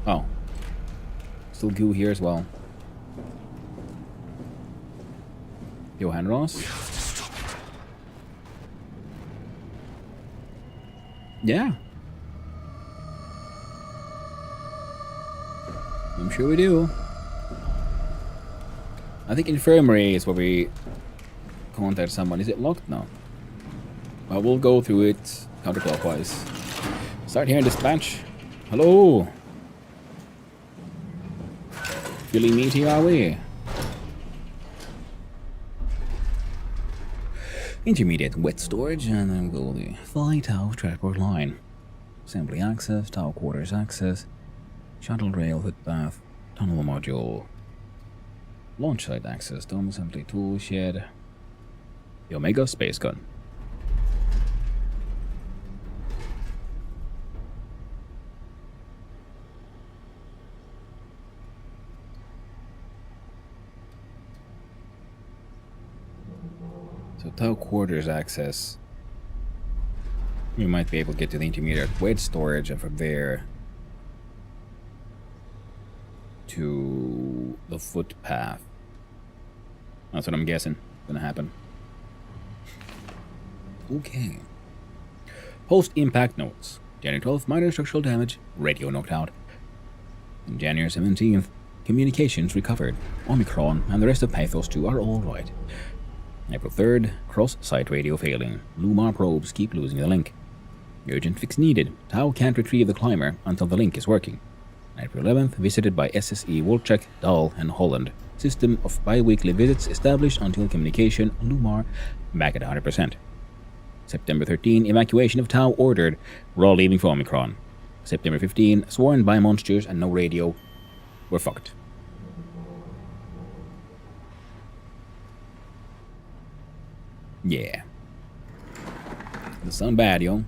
Oh. Still goo here as well. Johan Ross. Yeah. I'm sure we do. I think infirmary is where we contact someone. Is it locked? No. Well, we'll go through it counterclockwise. Start here in dispatch. Hello. Feeling meaty, are we? Intermediate wet storage, and then we'll go the Fly Tower transport line. Assembly access, tower quarters access, shuttle rail footpath, tunnel module, launch site access, dome assembly tool shed, the Omega space gun. So tower quarters access. We might be able to get to the intermediate wet storage, and from there to the footpath. That's what I'm guessing gonna happen. Okay. Post-impact notes. January 12th, minor structural damage, radio knocked out. On January 17th, communications recovered. Omicron and the rest of Pathos 2 are alright. April 3rd, cross-site radio failing. Lumar probes keep losing the link. Urgent fix needed. Tau can't retrieve the climber until the link is working. April 11th, visited by SSE Wolchek, Dahl, and Holland. System of bi-weekly visits established until communication Lumar back at 100%. September 13, evacuation of Tau ordered. We're all leaving for Omicron. September 15, sworn by monsters and no radio. We're fucked. Yeah. Doesn't sound bad, yo.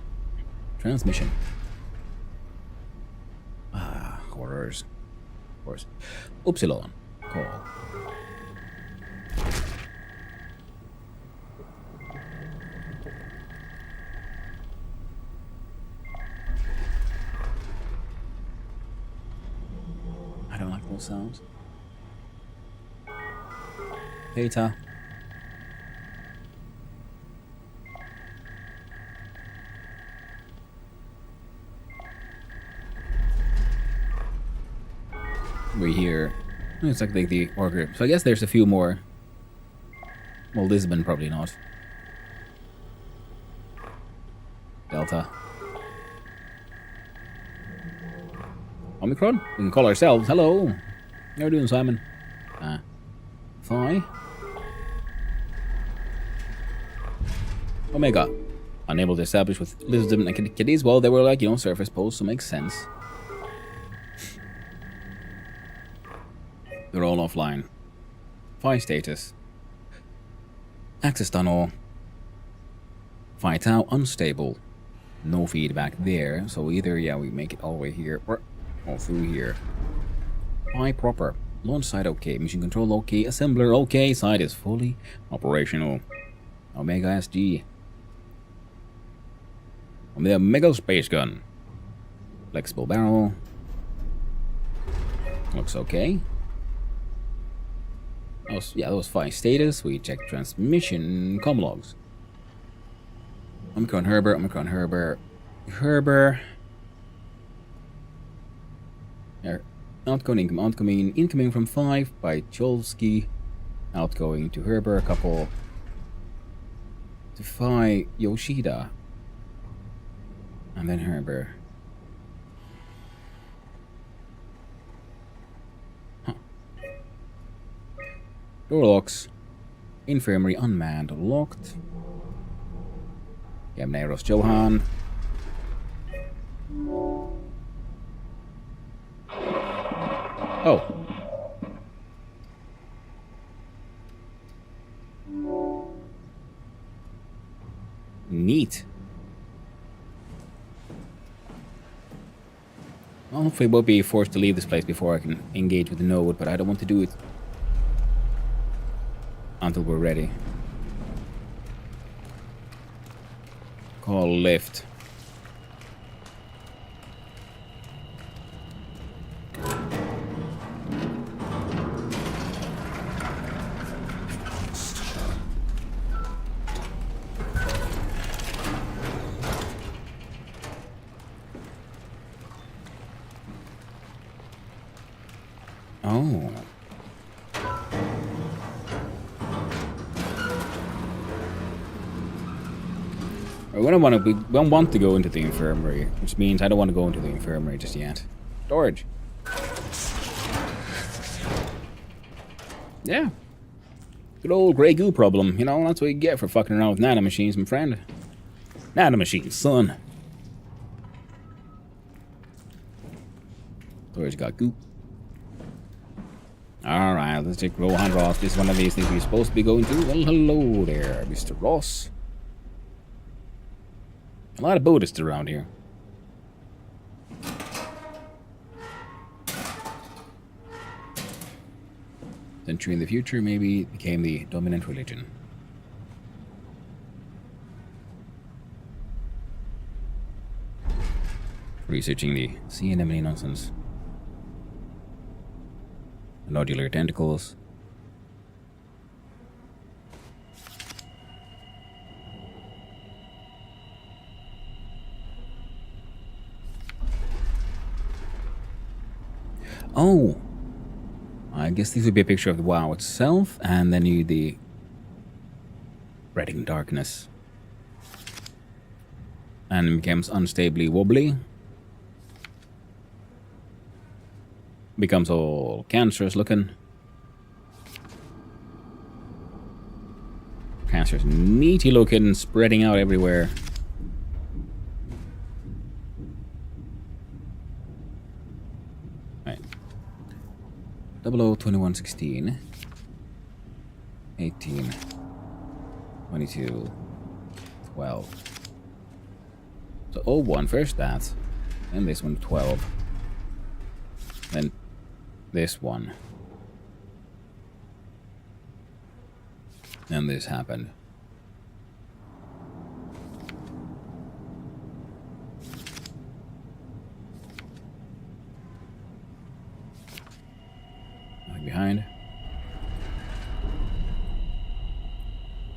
Transmission. Ah, horrors. Of course. Upsilon. Call. Those sounds. Peter. We're here. It's like the order. So I guess there's a few more. Well, Lisbon probably not. Delta. Omicron? We can call ourselves. Hello. How are you doing, Simon? Phi. Omega. Unable to establish with Lisbon and Kitties. Well, they were like, surface posts, so makes sense. They're all offline. Phi status. Access tunnel. Phi tau unstable. No feedback there. So either, we make it all the way here or all through here. Phi proper. Launch site okay. Mission control okay. Assembler okay. Site is fully operational. Omega SG. The Omega space gun. Flexible barrel. Looks okay. That was Phi status. We check transmission comm logs. Omicron Herber, Omicron Herber. Herber. Outgoing, incoming from 5 by Cholsky. Outgoing to Herber, a couple. To Phi Yoshida. And then Herber. Door locks. Infirmary unmanned. Locked. Yamneros Johan. Oh. Neat. Well, hopefully we'll be forced to leave this place before I can engage with the node, but I don't want to do it until we're ready. Call lift. Oh. We don't want to go into the infirmary, which means I don't want to go into the infirmary just yet. Storage. Yeah. Good old grey goo problem. That's what you get for fucking around with nanomachines, my friend. Nanomachines, son. Storage got goo. Alright, let's check Rohan Ross. This is one of these things we're supposed to be going to. Well, hello there, Mr. Ross. A lot of Buddhists around here. Century in the future, maybe it became the dominant religion. Researching the sea anemone nonsense. Nodular tentacles. Oh, I guess this would be a picture of the WoW itself, and then you the spreading darkness, and it becomes unstably wobbly, becomes all cancerous looking, cancerous, meaty looking, spreading out everywhere. Right. 002116 18 22 12. So 01 first that, and this one 12. Then this one. And this happened. behind.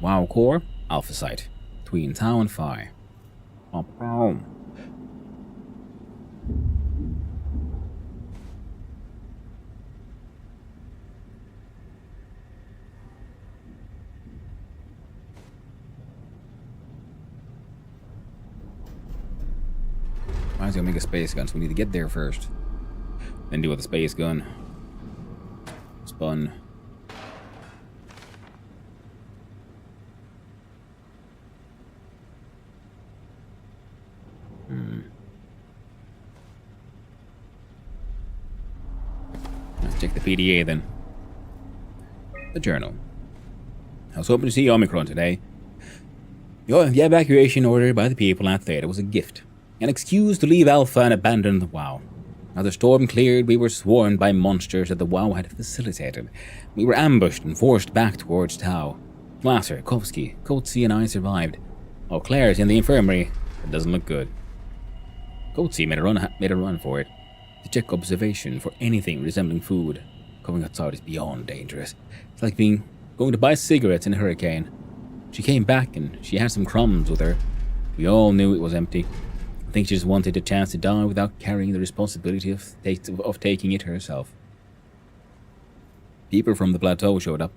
WoW Core, Alpha Site, between Tau and Phi. Boom. Might as well make a space gun, so we need to get there first. Then deal with the space gun. Spun. Let's check the PDA then. The journal. I was hoping to see Omicron today. The evacuation order by the people at Theta was a gift. An excuse to leave Alpha and abandon the WoW. Now the storm cleared, we were swarmed by monsters that the WoW had facilitated. We were ambushed and forced back towards Tau. Glasser, Kovsky, Coetzee and I survived. Oh, Claire's in the infirmary. It doesn't look good. Coetzee made a run for it. To check observation for anything resembling food. Going outside is beyond dangerous. It's like going to buy cigarettes in a hurricane. She came back and she had some crumbs with her. We all knew it was empty. I think she just wanted a chance to die without carrying the responsibility of taking it herself. People from the plateau showed up.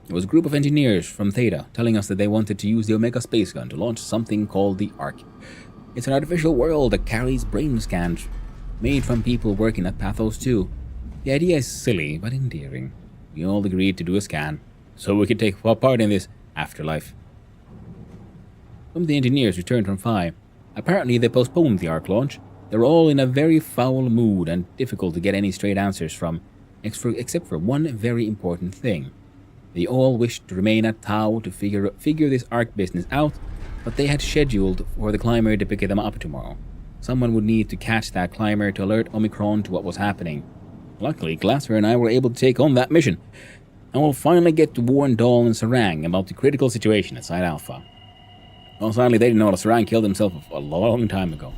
It was a group of engineers from Theta telling us that they wanted to use the Omega space gun to launch something called the Ark. It's an artificial world that carries brain scans, made from people working at Pathos 2. The idea is silly, but endearing. We all agreed to do a scan, so we could take part in this afterlife. Some of the engineers returned from Phi. Apparently they postponed the Ark launch. They were all in a very foul mood and difficult to get any straight answers from, except for one very important thing. They all wished to remain at Tau to figure this Ark business out, but they had scheduled for the climber to pick them up tomorrow. Someone would need to catch that climber to alert Omicron to what was happening. Luckily, Glasser and I were able to take on that mission, and we'll finally get to warn Dahl and Sarang about the critical situation at Site Alpha. Well, sadly, they didn't know that Sarang killed himself a long time ago.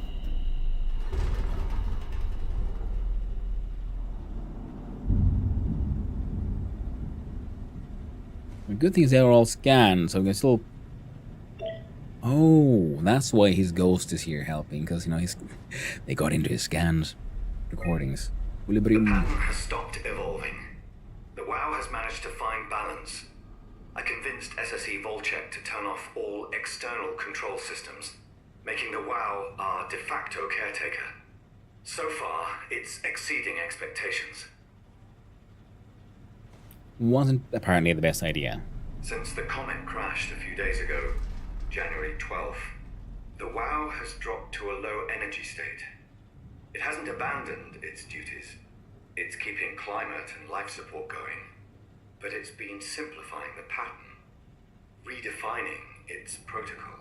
The good thing is they're all scanned, so we can still... Oh, that's why his ghost is here helping, because, they got into his scans, recordings. The pattern has stopped evolving. The WoW has managed to find balance. I convinced SSE Volchek to turn off all external control systems, making the WoW our de facto caretaker. So far, it's exceeding expectations. Wasn't apparently the best idea. Since the comet crashed a few days ago, January 12th, the WoW has dropped to a low energy state. It hasn't abandoned its duties. It's keeping climate and life support going. But it's been simplifying the pattern, redefining its protocol.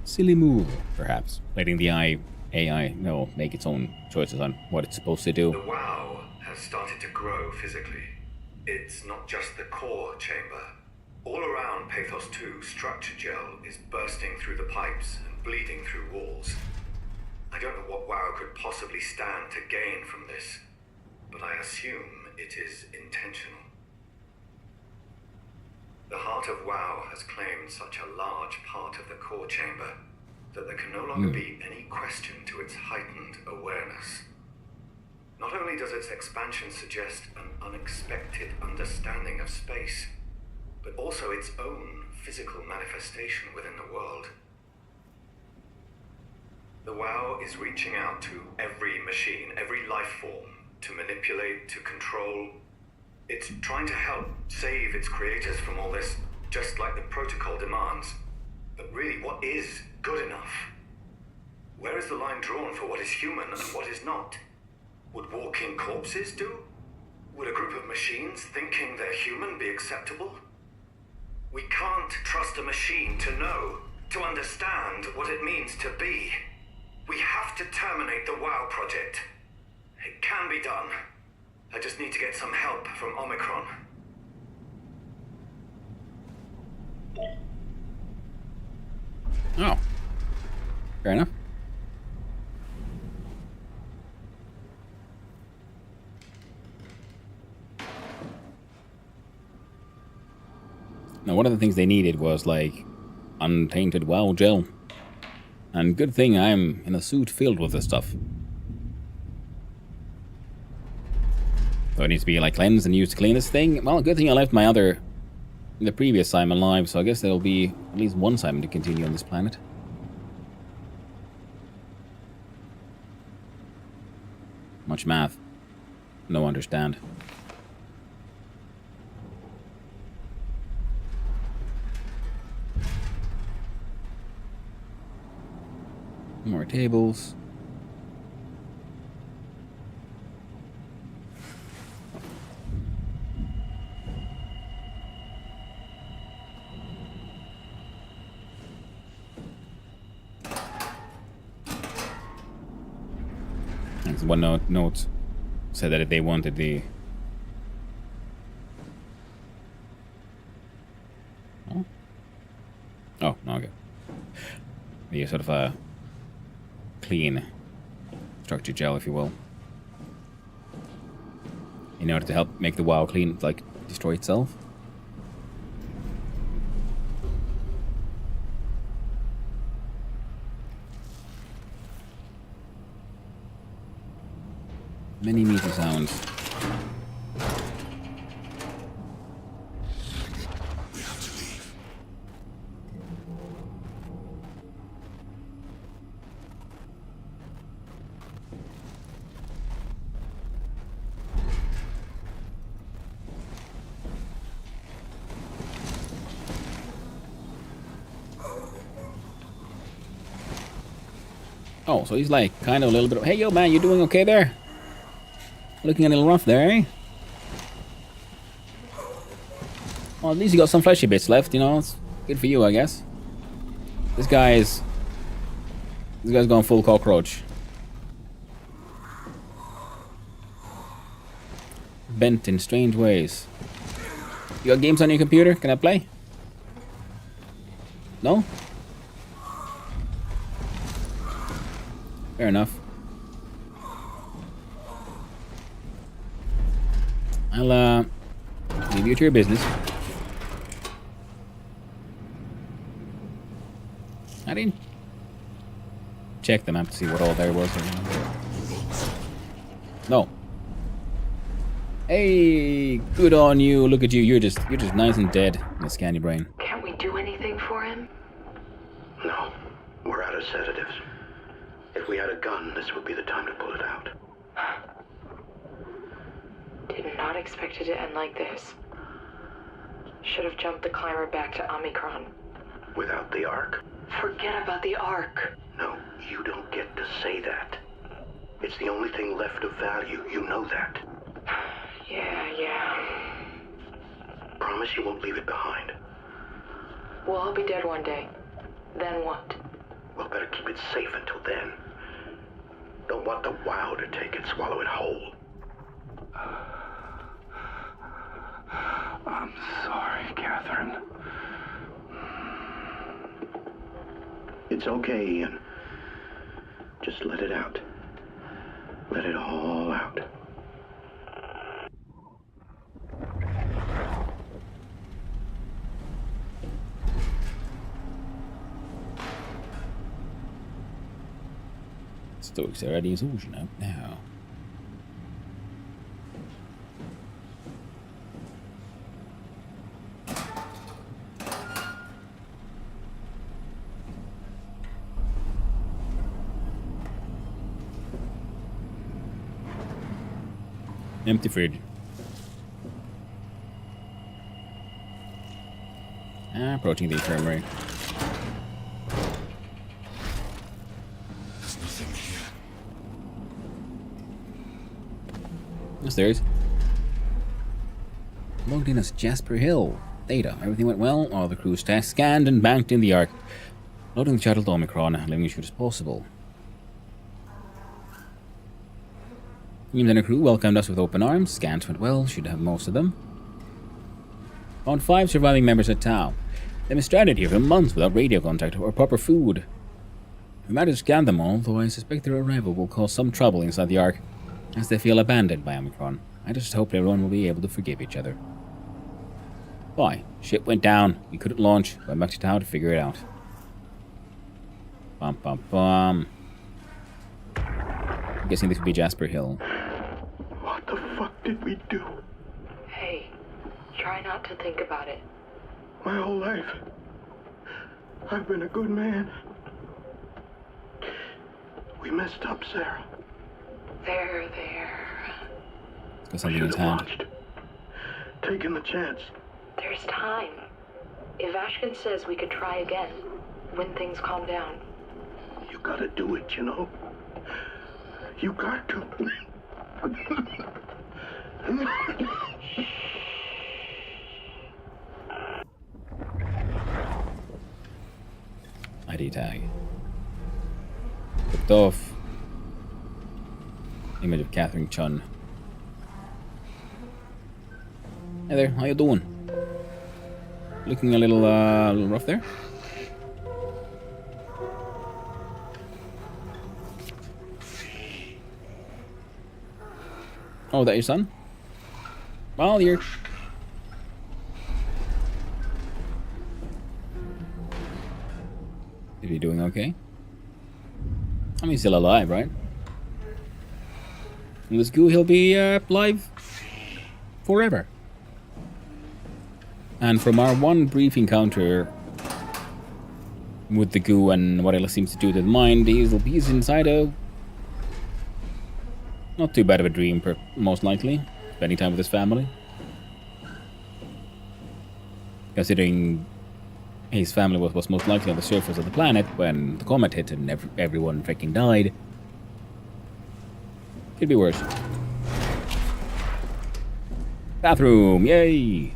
Silly move, perhaps. Letting the AI make its own choices on what it's supposed to do. The WoW has started to grow physically. It's not just the core chamber. All around Pathos 2, structure gel is bursting through the pipes and bleeding through walls. I don't know what WoW could possibly stand to gain from this, but I assume it is intentional. The heart of WoW has claimed such a large part of the core chamber that there can no longer be any question to its heightened awareness. Not only does its expansion suggest an unexpected understanding of space, but also its own physical manifestation within the world. The WoW is reaching out to every machine, every life form, to manipulate, to control. It's trying to help save its creators from all this, just like the protocol demands. But really, what is good enough? Where is the line drawn for what is human and what is not? Would walking corpses do? Would a group of machines thinking they're human be acceptable? We can't trust a machine to know, to understand what it means to be. We have to terminate the WoW project. It can be done. I just need to get some help from Omicron. Oh. Fair enough. one of the things they needed was, like, untainted WoW gel. And good thing I'm in a suit filled with this stuff. So it needs to be, like, cleansed and used to clean this thing. Well, good thing I left the previous Simon alive, so I guess there'll be at least one Simon to continue on this planet. Much math. No understand. More tables. There's one note said that if they wanted the... Oh, okay. The sort of a clean structure gel, if you will, in order to help make the WoW clean, like destroy itself. Many meaty sounds. Oh, so he's like kind of a little bit of, hey, yo, man, you doing okay there? Looking a little rough there, eh? Well, at least you got some fleshy bits left, you know. It's good for you, I guess. This guy's going full cockroach. Bent in strange ways. You got games on your computer? Can I play? No? Fair enough. I'll leave you to your business. I didn't check the map to see what all there was. No. Hey, good on you. Look at you. You're just nice and dead, Miss Candy Brain. Can't we do anything for him? No, we're out of sedatives. If we had a gun, this would be the time to pull it out. Did not expect it to end like this. Should have jumped the climber back to Omicron. Without the Ark? Forget about the Ark. No, you don't get to say that. It's the only thing left of value. You know that. Yeah. Promise you won't leave it behind. We'll all be dead one day. Then what? We'll better keep it safe until then. Don't want the WoW to take it, swallow it whole. I'm sorry, Catherine. It's okay, Ian. Just let it out. Let it all out. Stoics are ready as ocean out now. Empty fridge. Approaching the infirmary. There's nothing here. Yes, there is. Logged in as Jasper Hill. Data. Everything went well. All the crew's tasks scanned and banked in the Ark. Loading the shuttle to Omicron, living as soon as possible. Teams and a crew welcomed us with open arms. Scans went well, should have most of them. Found 5 surviving members at Tau. They've been stranded here for months without radio contact or proper food. We managed to scan them all, though I suspect their arrival will cause some trouble inside the Ark, as they feel abandoned by Omicron. I just hope everyone will be able to forgive each other. Why? Ship went down. We couldn't launch. Went back to town to figure it out. Bum bum bum. I'm guessing this would be Jasper Hill. What the fuck did we do? Hey, try not to think about it. My whole life, I've been a good man. We messed up, Sarah. There. Got something in his hand. Watched. Taken the chance. There's time. If Ashkin says we could try again, when things calm down. You gotta do it, you know? You got to. ID tag. Ripped off. Image of Catherine Chun. Hey there, how you doing? Looking a little rough there. Oh, that your son? Well, you're... Is he doing okay? I mean, he's still alive, right? In this goo, he'll be alive forever. And from our one brief encounter with the goo and what it seems to do to the mind, he's inside a... Not too bad of a dream, most likely. Spending time with his family. Considering his family was most likely on the surface of the planet when the comet hit and everyone freaking died. Could be worse. Bathroom, yay!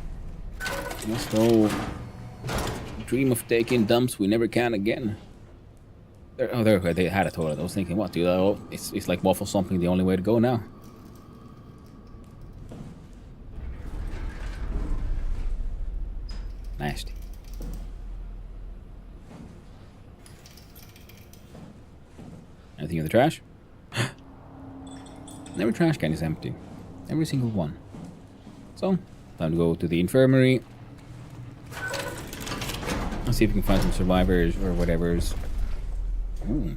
Let's go. Dream of taking dumps, we never can again. There, they had a toilet. I was thinking, what, dude? Oh, it's like waffle stomping the only way to go now. Nasty. Anything in the trash? Every trash can is empty. Every single one. So, time to go to the infirmary. Let's see if we can find some survivors or whatever's. Ooh.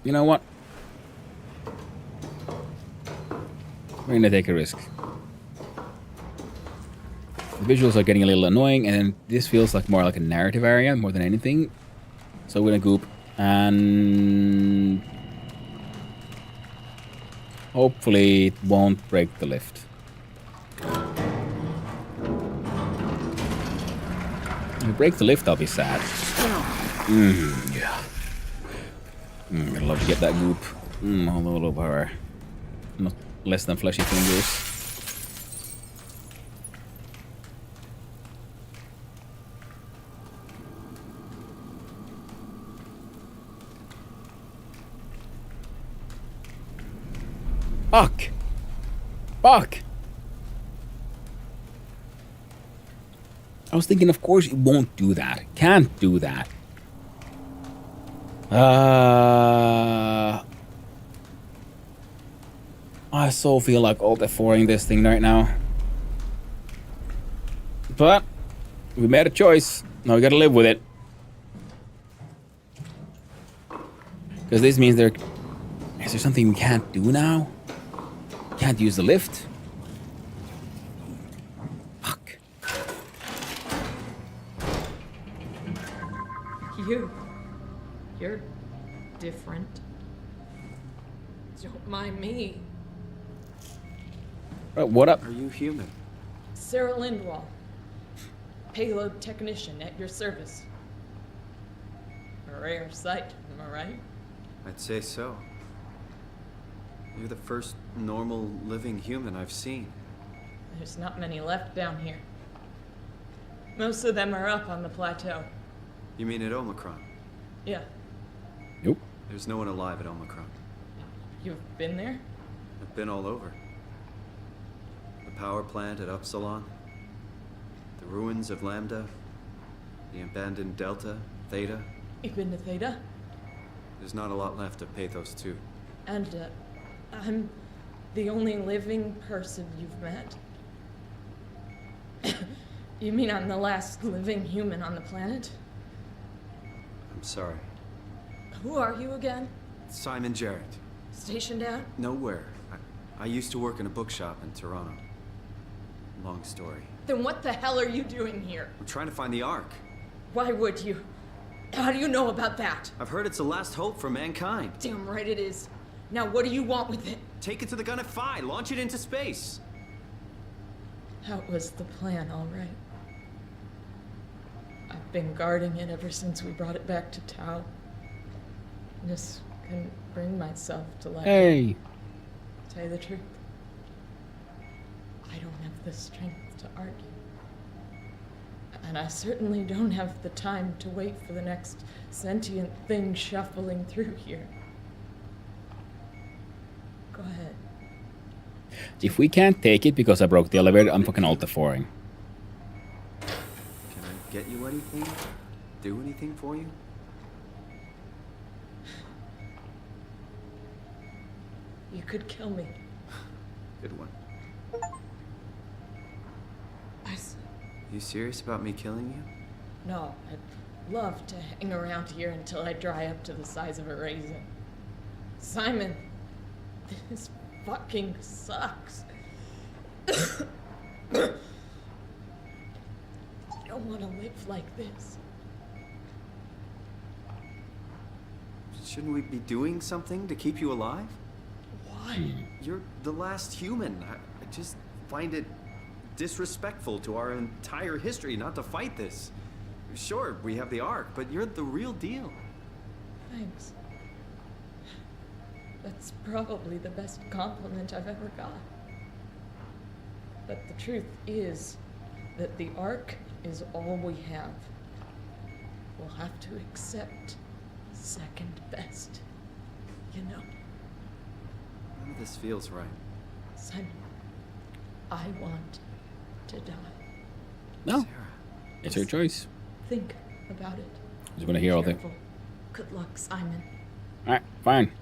You know what? We're gonna take a risk. The visuals are getting a little annoying, and this feels like more like a narrative area more than anything. So we're gonna goop and hopefully it won't break the lift. If it breaks the lift, I'll be sad. Yeah. I'd love to get that goop all over her. Not less than fleshy fingers. Fuck! Fuck! I was thinking, of course it won't do that. It can't do that. I so feel like alt F4ing this thing right now. But we made a choice. Now we gotta live with it. Because this means is there something we can't do now? Can't use the lift? Fuck. You're different. Don't mind me. What up? Are you human? Sarah Lindwall. Payload technician at your service. A rare sight, am I right? I'd say so. You're the first normal living human I've seen. There's not many left down here. Most of them are up on the plateau. You mean at Omicron? Yeah. Nope. There's no one alive at Omicron. You've been there? I've been all over. The power plant at Upsilon. The ruins of Lambda. The abandoned Delta, Theta. You've been to Theta? There's not a lot left of Pathos 2. And, I'm the only living person you've met? You mean I'm the last living human on the planet? I'm sorry. Who are you again? Simon Jarrett. Stationed out? Nowhere. I used to work in a bookshop in Toronto. Long story. Then what the hell are you doing here? I'm trying to find the Ark. Why would you? How do you know about that? I've heard it's the last hope for mankind. Damn right it is. Now what do you want with it? Take it to the Gunnet Phi. Launch it into space. That was the plan, all right. I've been guarding it ever since we brought it back to Tau. Just couldn't bring myself to let Hey. Tell you the truth, I don't have the strength to argue. And I certainly don't have the time to wait for the next sentient thing shuffling through here. Go ahead. If we can't take it because I broke the elevator, I'm fucking alt-F4ing. Can I get you anything? Do anything for you? You could kill me. Good one. I You serious about me killing you? No, I'd love to hang around here until I dry up to the size of a raisin. Simon, this fucking sucks. I don't want to live like this. Shouldn't we be doing something to keep you alive? Why? You're the last human. I just find it disrespectful to our entire history not to fight this. Sure, we have the Ark, but you're the real deal. Thanks. That's probably the best compliment I've ever got. But the truth is that the Ark is all we have. We'll have to accept second best, you know. None of this feels right. Simon, I want to die. No. Sarah. It's your choice. Think about it. I just want to hear all the... Careful. Good luck, Simon. Alright, fine.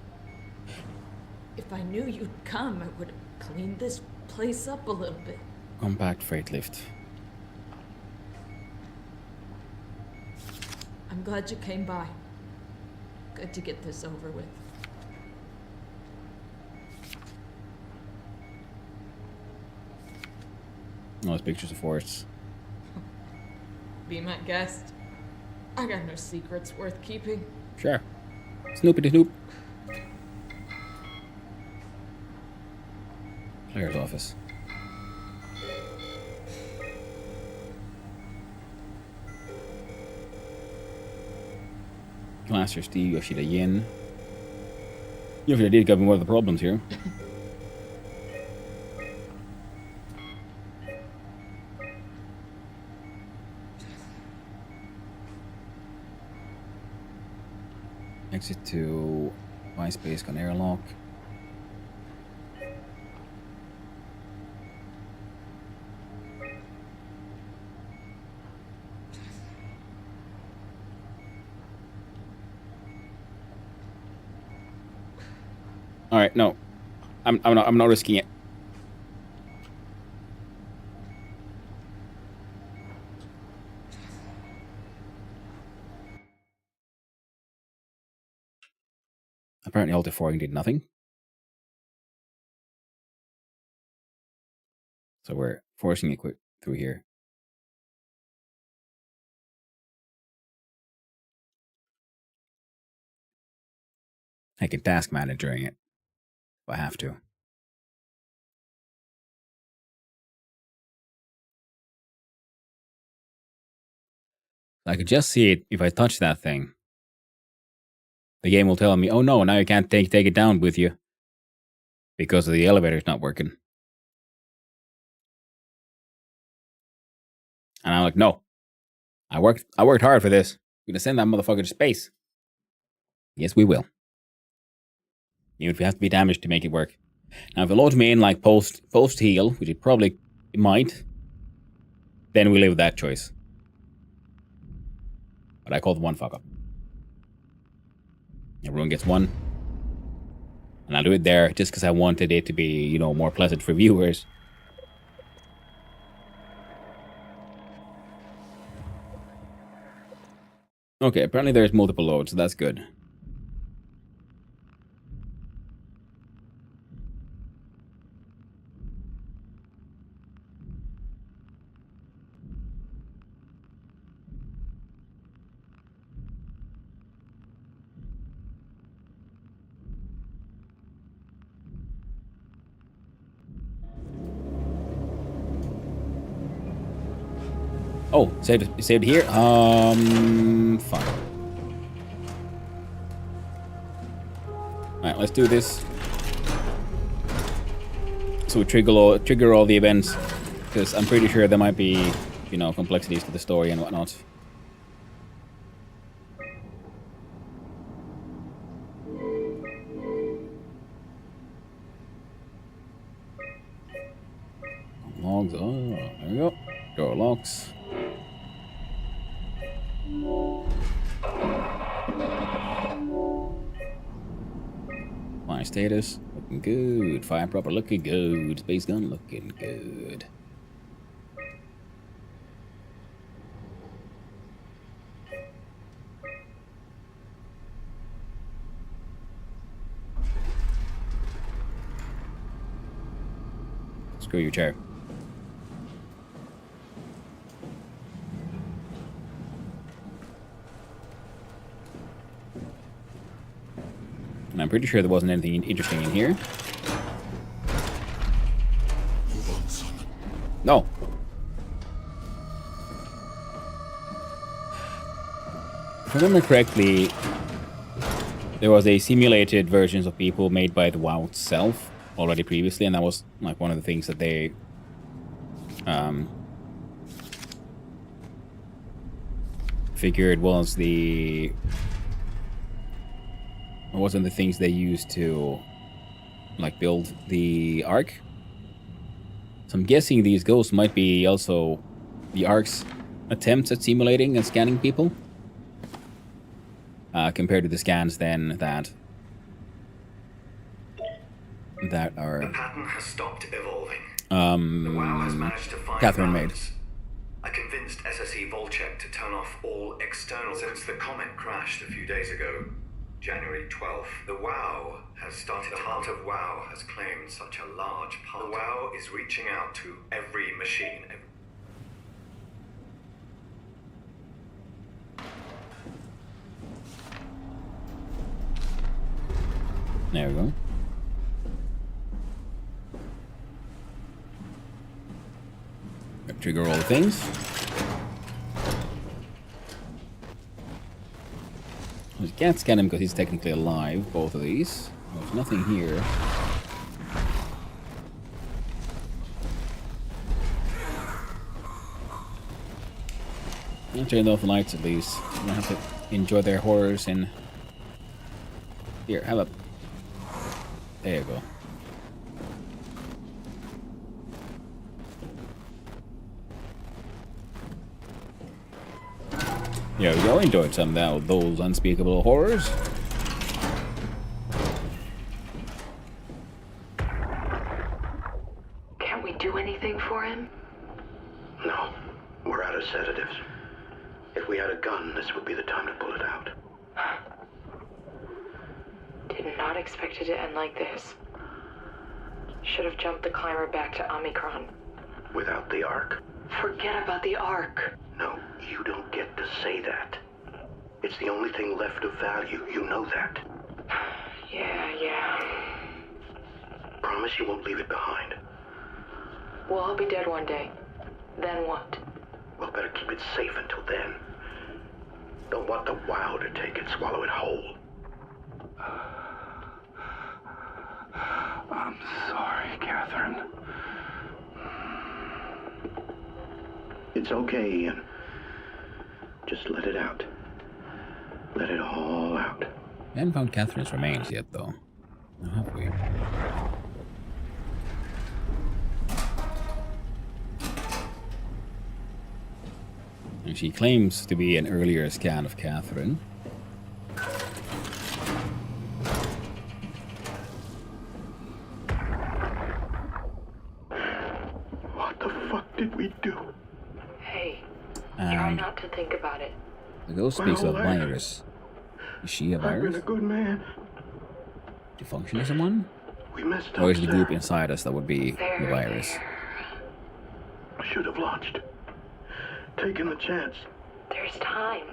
If I knew you'd come, I would have cleaned this place up a little bit. Compact freight lift. I'm glad you came by. Good to get this over with. All those pictures of forests. Be my guest. I got no secrets worth keeping. Sure. Snoopity Snoop. Claire's office. Master Steve Yoshida Yin. Yoshida did got me one of the problems here. Exit to MySpace on airlock. All right, no, I'm not risking it. Apparently, alt-F4ing did nothing. So we're forcing it quick through here. I can task managering it if I have to. I could just see it if I touch that thing. The game will tell me, oh no, now you can't take it down with you. Because the elevator's not working. And I'm like, no. I worked hard for this. We're gonna send that motherfucker to space. Yes, we will. Even if we have to be damaged to make it work. Now if it loads me in like post heal, which it might, then we live with that choice. But I called one fuck up. Everyone gets one. And I'll do it there just because I wanted it to be, you know, more pleasant for viewers. Okay, apparently there's multiple loads, so that's good. Oh, saved here? Fine. Alright, let's do this. So we trigger all the events, because I'm pretty sure there might be, you know, complexities to the story and whatnot. Logs, oh, there we go. Door locks. My status looking good. Fire proper looking good. Space gun looking good. Screw your chair. And I'm pretty sure there wasn't anything interesting in here. No. If I remember correctly, there was a simulated versions of people made by the WoW itself already previously, and that was like one of the things that they figured was the wasn't the things they used to like build the Ark. So I'm guessing these ghosts might be also the Ark's attempts at simulating and scanning people, compared to the scans then that are the pattern has stopped evolving. The WoW has managed to find Catherine balance. I convinced SSE Volcheck to turn off all external since the comet crashed a few days ago. January 12th. The WoW has started. The heart of WoW has claimed such a large part. The WoW is reaching out to every machine. There we go. Trigger all the things. We can't scan him because he's technically alive, both of these. There's nothing here. I'll turn off the lights at least. I'm gonna have to enjoy their horrors and... Here, have a... There you go. Yeah, we all enjoyed some of those unspeakable horrors. Can't we do anything for him? No, we're out of sedatives. If we had a gun, this would be the time to pull it out. Did not expect it to end like this. Should have jumped the climber back to Omicron. Without the Ark? Forget about the Ark. No, you don't get to say that. It's the only thing left of value, you know that. Yeah. Promise you won't leave it behind. Well, I'll be dead one day. Then what? Well, better keep it safe until then. Don't want the WoW to take it, swallow it whole. I'm sorry, Catherine. It's okay, Ian. Just let it out. Let it all out. We haven't found Catherine's remains yet, though. Or have we? And she claims to be an earlier scan of Catherine. What the fuck did we do? Hey, try not to think about it. The ghost speaks of virus. Is she a I've been virus? a good man. To function as someone? We messed up. Or is the group Sarah. inside us that would be the virus? I should have launched. Taken the chance. There's time.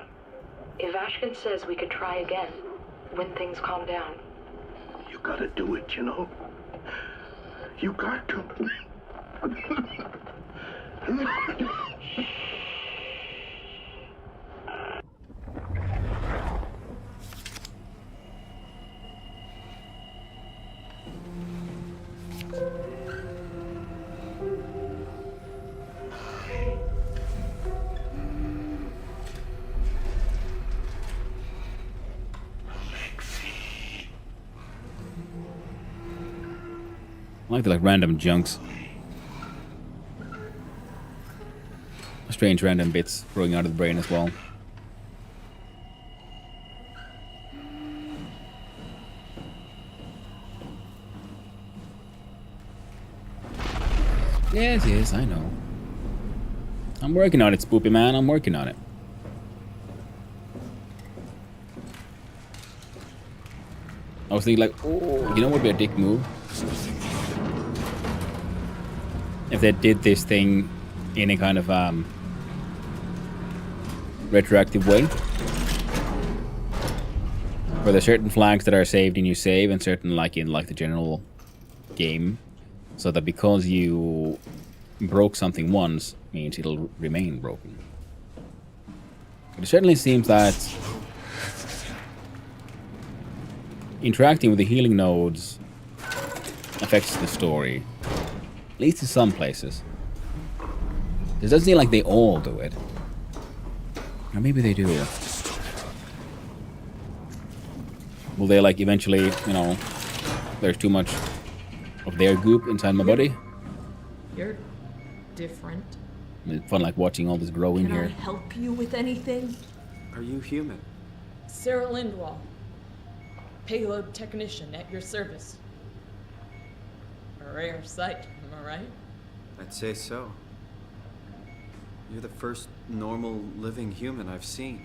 If Ashkin says we could try again, when things calm down. You gotta do it, you know. You got to. I like the random junks. Strange random bits growing out of the brain as well. Yes, yes, I know. I'm working on it, Spoopy Man. I'm working on it. I was thinking like, oh, you know what would be a dick move? If they did this thing in a kind of retroactive way. Where there's certain flags that are saved in your save and certain like in like the general game. So that because you broke something once means it'll remain broken. But it certainly seems that interacting with the healing nodes affects the story. At least in some places. It doesn't seem like they all do it. Or maybe they do. Will they like eventually, you know, there's too much of their goop inside my body? You're different. It's fun like watching all this grow in Can I here. help you with anything? Are you human? Sarah Lindwall, payload technician at your service. A rare sight, am I right? I'd say so. You're the first normal living human I've seen.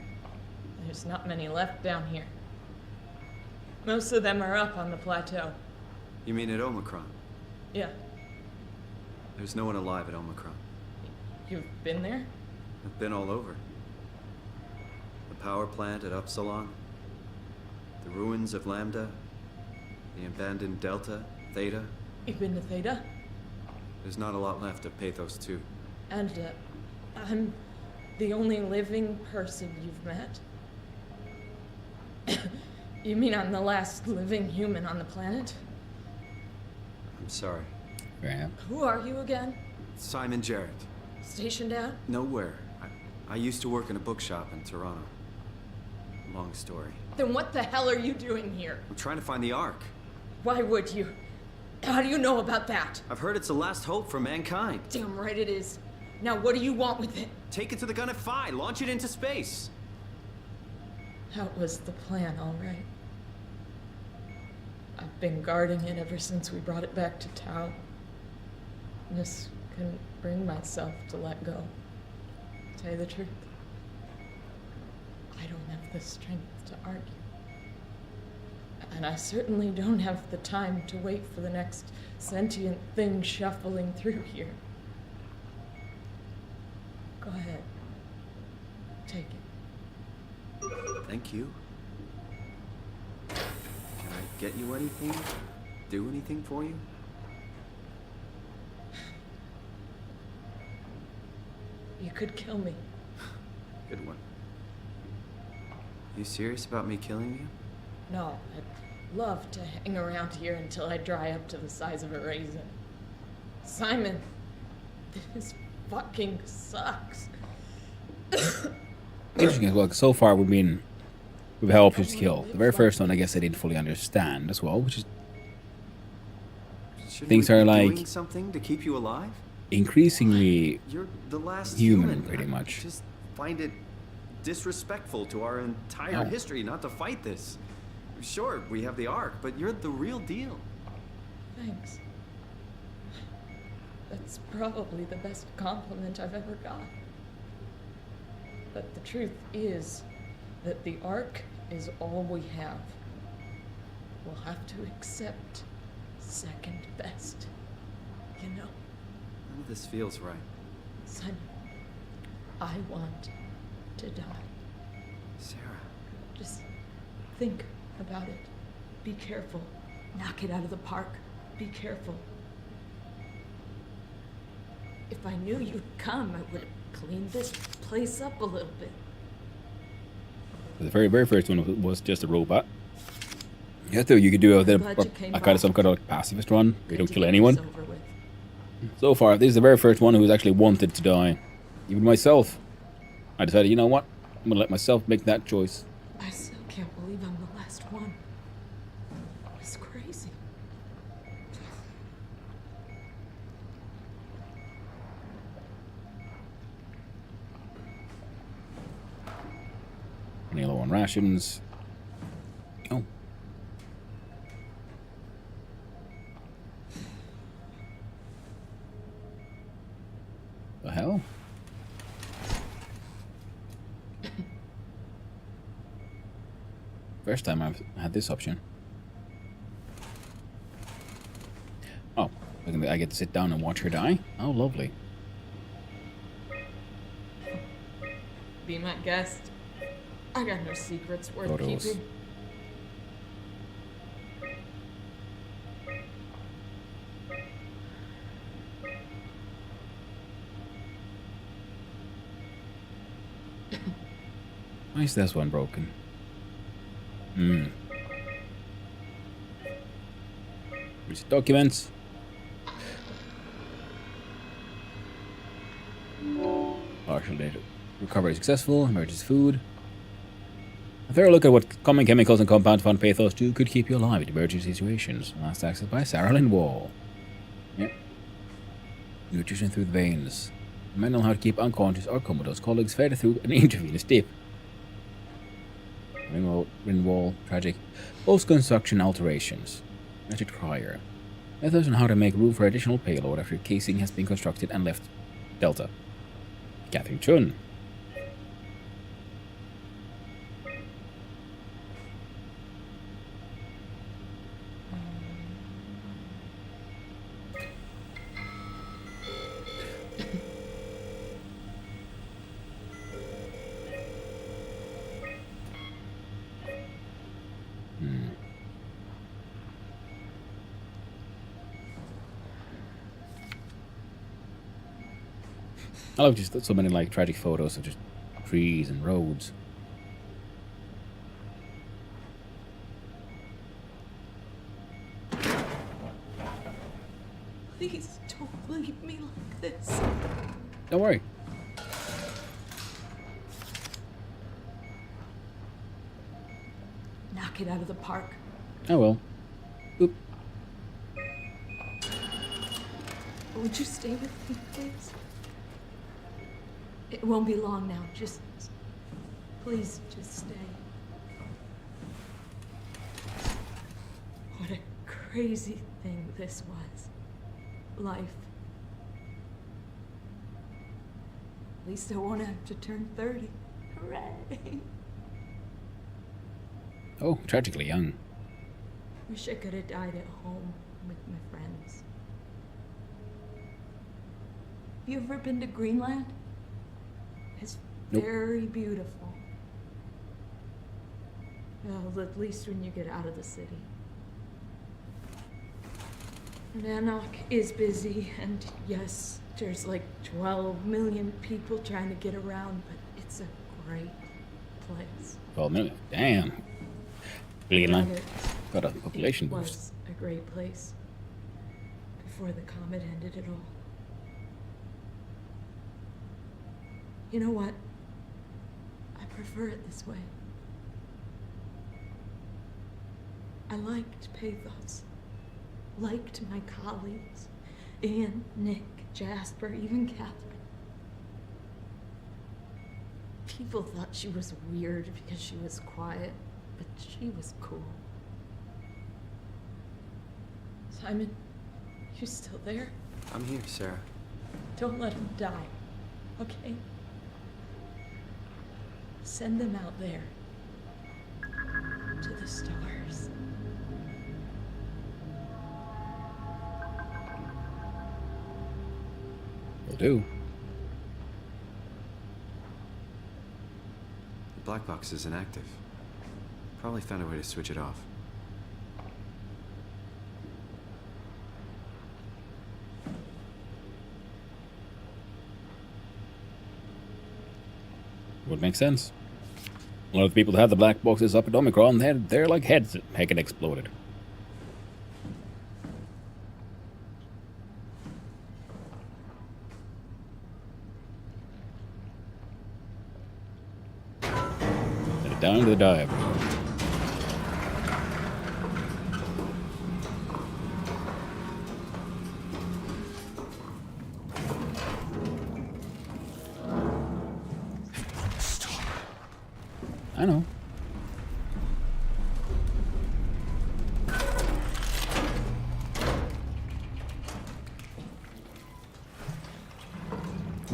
There's not many left down here. Most of them are up on the plateau. You mean at Omicron? Yeah, There's no one alive at Omicron. you've been there? I've been all over. The power plant at Upsilon, the ruins of Lambda, the abandoned Delta, Theta. You've been to Theta? There's not a lot left of Pathos 2. And I'm the only living person you've met? You mean I'm the last living human on the planet? I'm sorry. Yeah. Who are you again? Simon Jarrett. Stationed out? Nowhere. I used to work in a bookshop in Toronto. Long story. Then what the hell are you doing here? I'm trying to find the Ark. Why would you? How do you know about that? I've heard it's the last hope for mankind. Damn right it is. Now what do you want with it? Take it to the Gunnet Phi. Launch it into space. That was the plan, all right. I've been guarding it ever since we brought it back to Tau. Just couldn't bring myself to let go. To tell you the truth, I don't have the strength to argue. And I certainly don't have the time to wait for the next sentient thing shuffling through here. Go ahead. Take it. Thank you. Can I get you anything? Do anything for you? You could kill me. Good one. You serious about me killing you? No, I'd love to hang around here until I dry up to the size of a raisin. Simon, this fucking sucks. Interesting as well, 'cause so far we've had options to kill. The very first one I guess I didn't fully understand as well, which is Shouldn't things we are be like doing something to keep you alive? increasingly You're the last human human. pretty much. Just find it disrespectful to our entire history not to fight this. Sure, we have the Ark, but you're the real deal. Thanks. That's probably the best compliment I've ever got. But the truth is that the Ark is all we have. We'll have to accept second best. You know? None of this feels right. Son, I want to die. Sarah. Just think about it. Be careful. Knock it out of the park. Be careful. If I knew you'd come, I would have cleaned this place up a little bit. The very first one was just a robot. Yeah, though you could do a kind of some kind of like pacifist run. We don't kill anyone. So far, this is the very first one who's actually wanted to die. Even myself. I decided, you know what? I'm gonna let myself make that choice. I still can't believe I'm the last one. It's crazy. Running low on rations. Oh. The hell? First time I've had this option. Oh, I get to sit down and watch her die? Oh, lovely. Be my guest. I got no secrets worth Photos. keeping. Why is this one broken? Recent documents. Partial data recovery successful. Emergency food. A thorough look at what common chemicals and compounds found pathos do could keep you alive in emergency situations. Last access by Sarah Lynn Wall. Yep. Nutrition through the veins. Men know how to keep unconscious or comatose colleagues fed through an intravenous dip. Ringwall, tragic. Post-construction alterations. Richard Cryer. Methods on how to make room for additional payload after casing has been constructed and left Delta. Catherine Chun. I love just so many like tragic photos of just trees and roads. Please don't leave me like this. Don't worry. Knock it out of the park. I will. Oop. Would you stay with me, please? It won't be long now. Just please, just stay. What a crazy thing this was. Life. At least I won't have to turn 30. Hooray! Oh, tragically young. Wish I could have died at home with my friends. Have you ever been to Greenland? It's very beautiful. Well, at least when you get out of the city. Nanook is busy, and yes, there's like 12 million people trying to get around, but it's a great place. 12 million? Damn. Greenland got a population boost. It was a great place before the comet ended it all. You know what? I prefer it this way. I liked pathos. Liked my colleagues. Ian, Nick, Jasper, even Catherine. People thought she was weird because she was quiet, but she was cool. Simon, you still there? I'm here, Sarah. Don't let him die, okay? Send them out there. To the stars. Will do. The black box is inactive. Probably found a way to switch it off. Would make sense. A lot of the people that have the black boxes up at Omicron, they're like heads that heckin' exploded. Headed down to the dive. I know.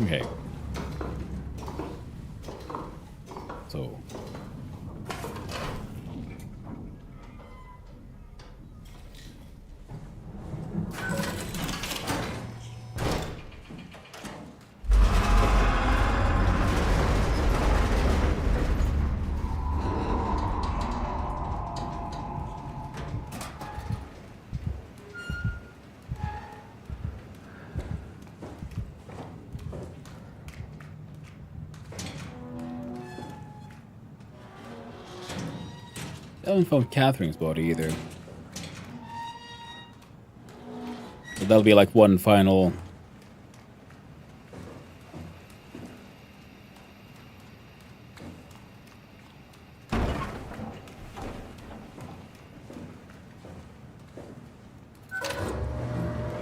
Okay. So. I haven't found Catherine's body either. So that'll be like one final...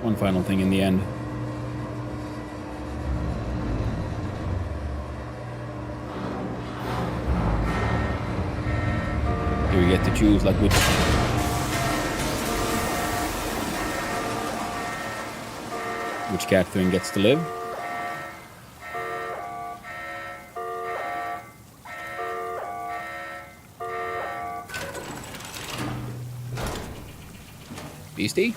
one final thing in the end. Here we get to choose like which Catherine gets to live. Beastie?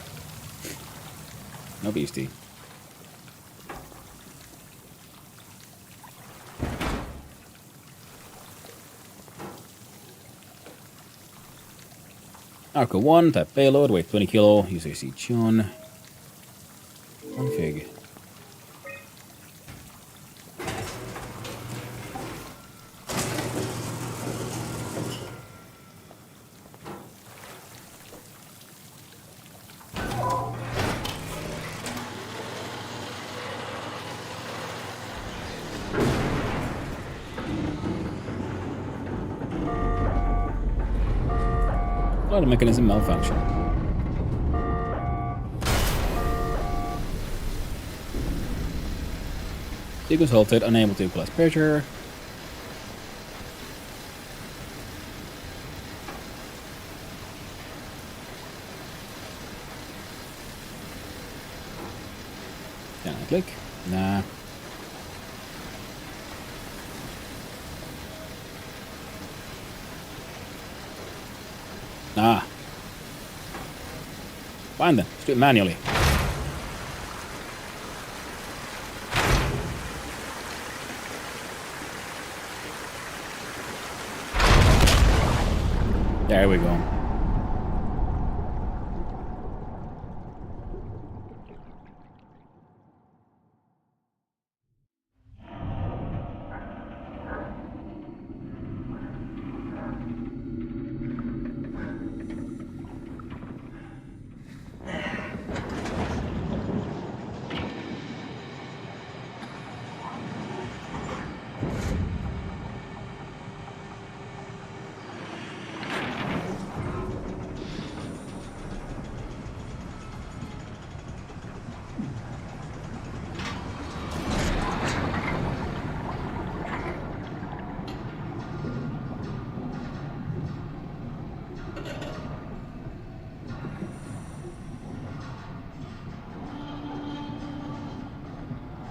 No Beastie. Arco 1, type payload, weight 20 kilo, UCC Chun. Config. Auto mechanism malfunction. Sequence halted, unable to equalize pressure. Can I click? Nah. Ah. Fine then, let's do it manually. There we go.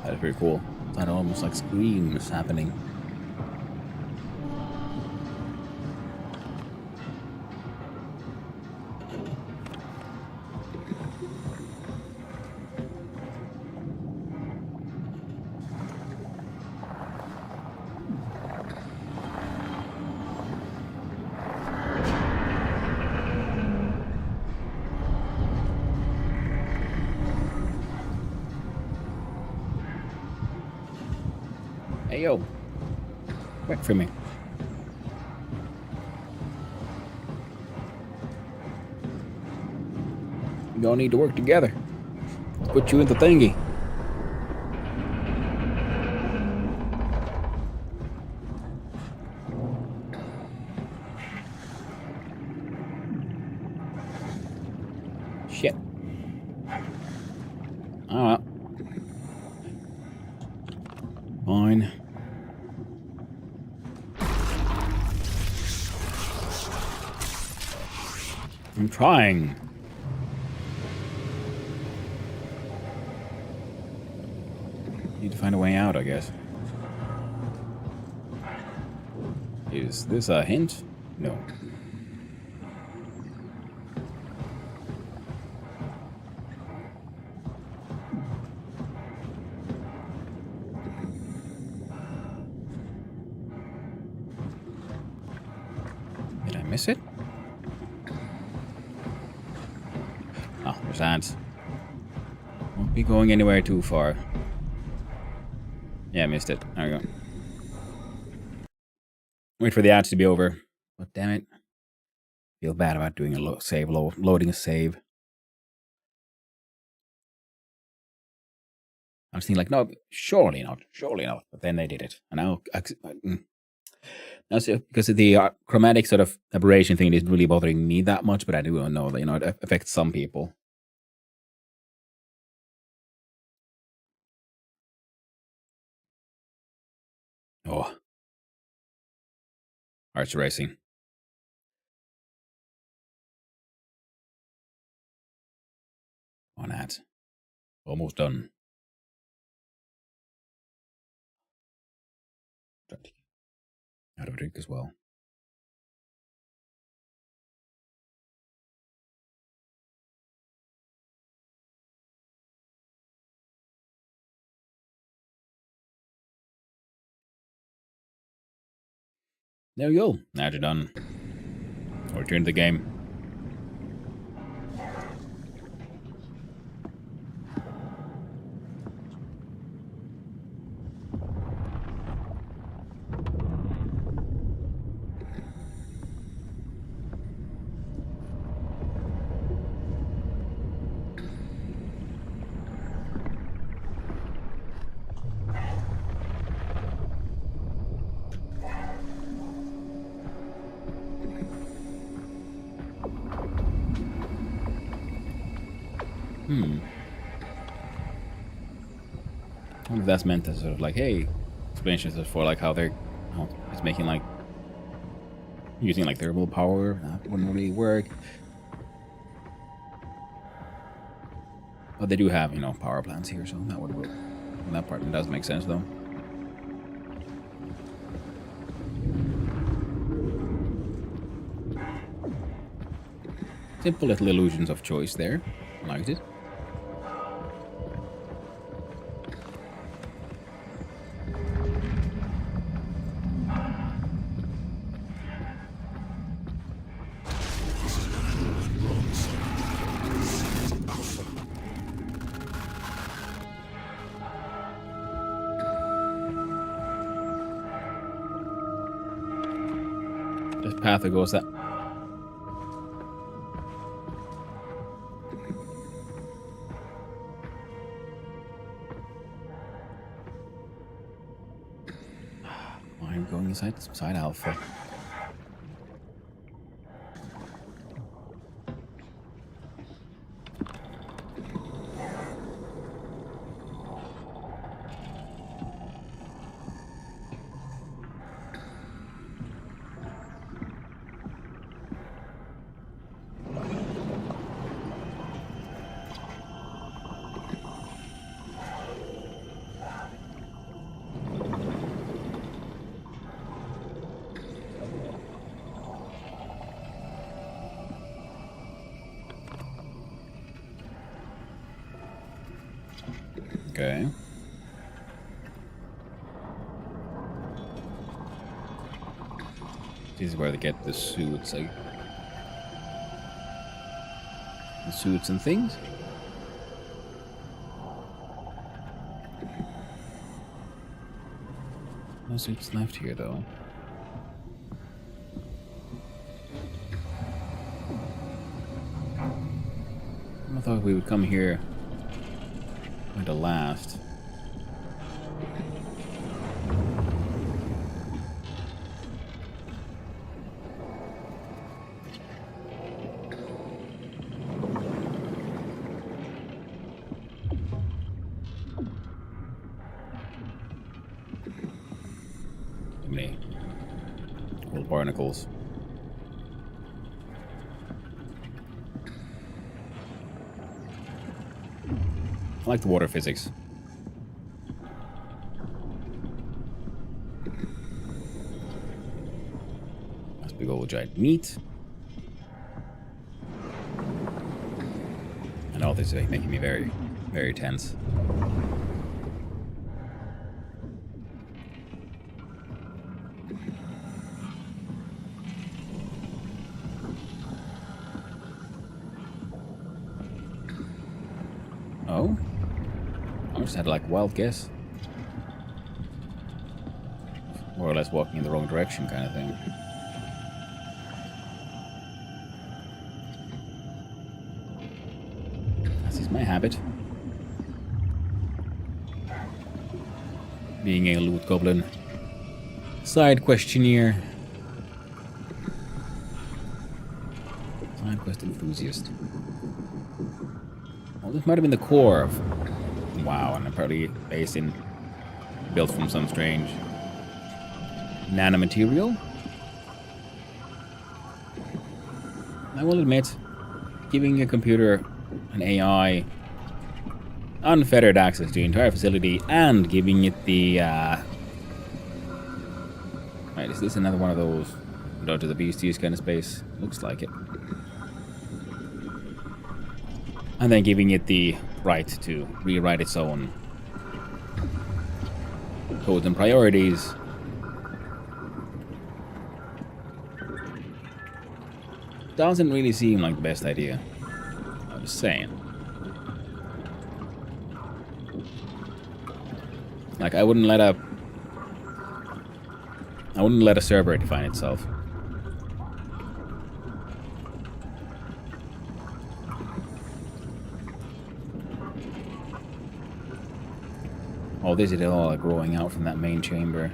That is pretty cool. That almost like screams happening. Hey yo, wait for me. We all need to work together. Let's put you in the thingy. Shit. Oh well. Fine. I'm trying. Need to find a way out, I guess. Is this a hint? No. Did I miss it? Oh, there's ants. Won't be going anywhere too far. Yeah, I missed it. There we go. Wait for the ads to be over. But damn it. Feel bad about doing a loading a save. I was thinking like, no, surely not. But then they did it. And now, because the chromatic sort of aberration thing isn't really bothering me that much, but I do know that, it affects some people. Oh. Arch racing. On that. Almost done. Out of a drink as well. There we go. Now you're done. Return to the game. I wonder if that's meant as sort of like, hey, explanations for like how they're it's making like using like thermal power. That wouldn't really work. But they do have, power plants here, so that would work. And that part does make sense though. Simple little illusions of choice there. Liked it. This path that goes that. I'm going inside Alpha. Okay. This is where they get the suits, like the suits and things. No suits left here, though. I thought we would come here at the last. Many cool barnacles. I like the water physics. That's big old giant meat. And all this is making me very, very tense. Oh? I just had like wild guess. More or less walking in the wrong direction kind of thing. This is my habit. Being a loot goblin. Side questionnaire. Side quest enthusiast. Well, this might have been the core of... Wow, and apparently based in... built from some strange... nanomaterial? I will admit, giving a computer, an AI, unfettered access to the entire facility and giving it the... Right, is this another one of those... Go to the beasties kind of space? Looks like it. And then giving it the right to rewrite its own codes and priorities. Doesn't really seem like the best idea. I'm just saying. Like, I wouldn't let a server define itself. Oh, this is all growing out from that main chamber.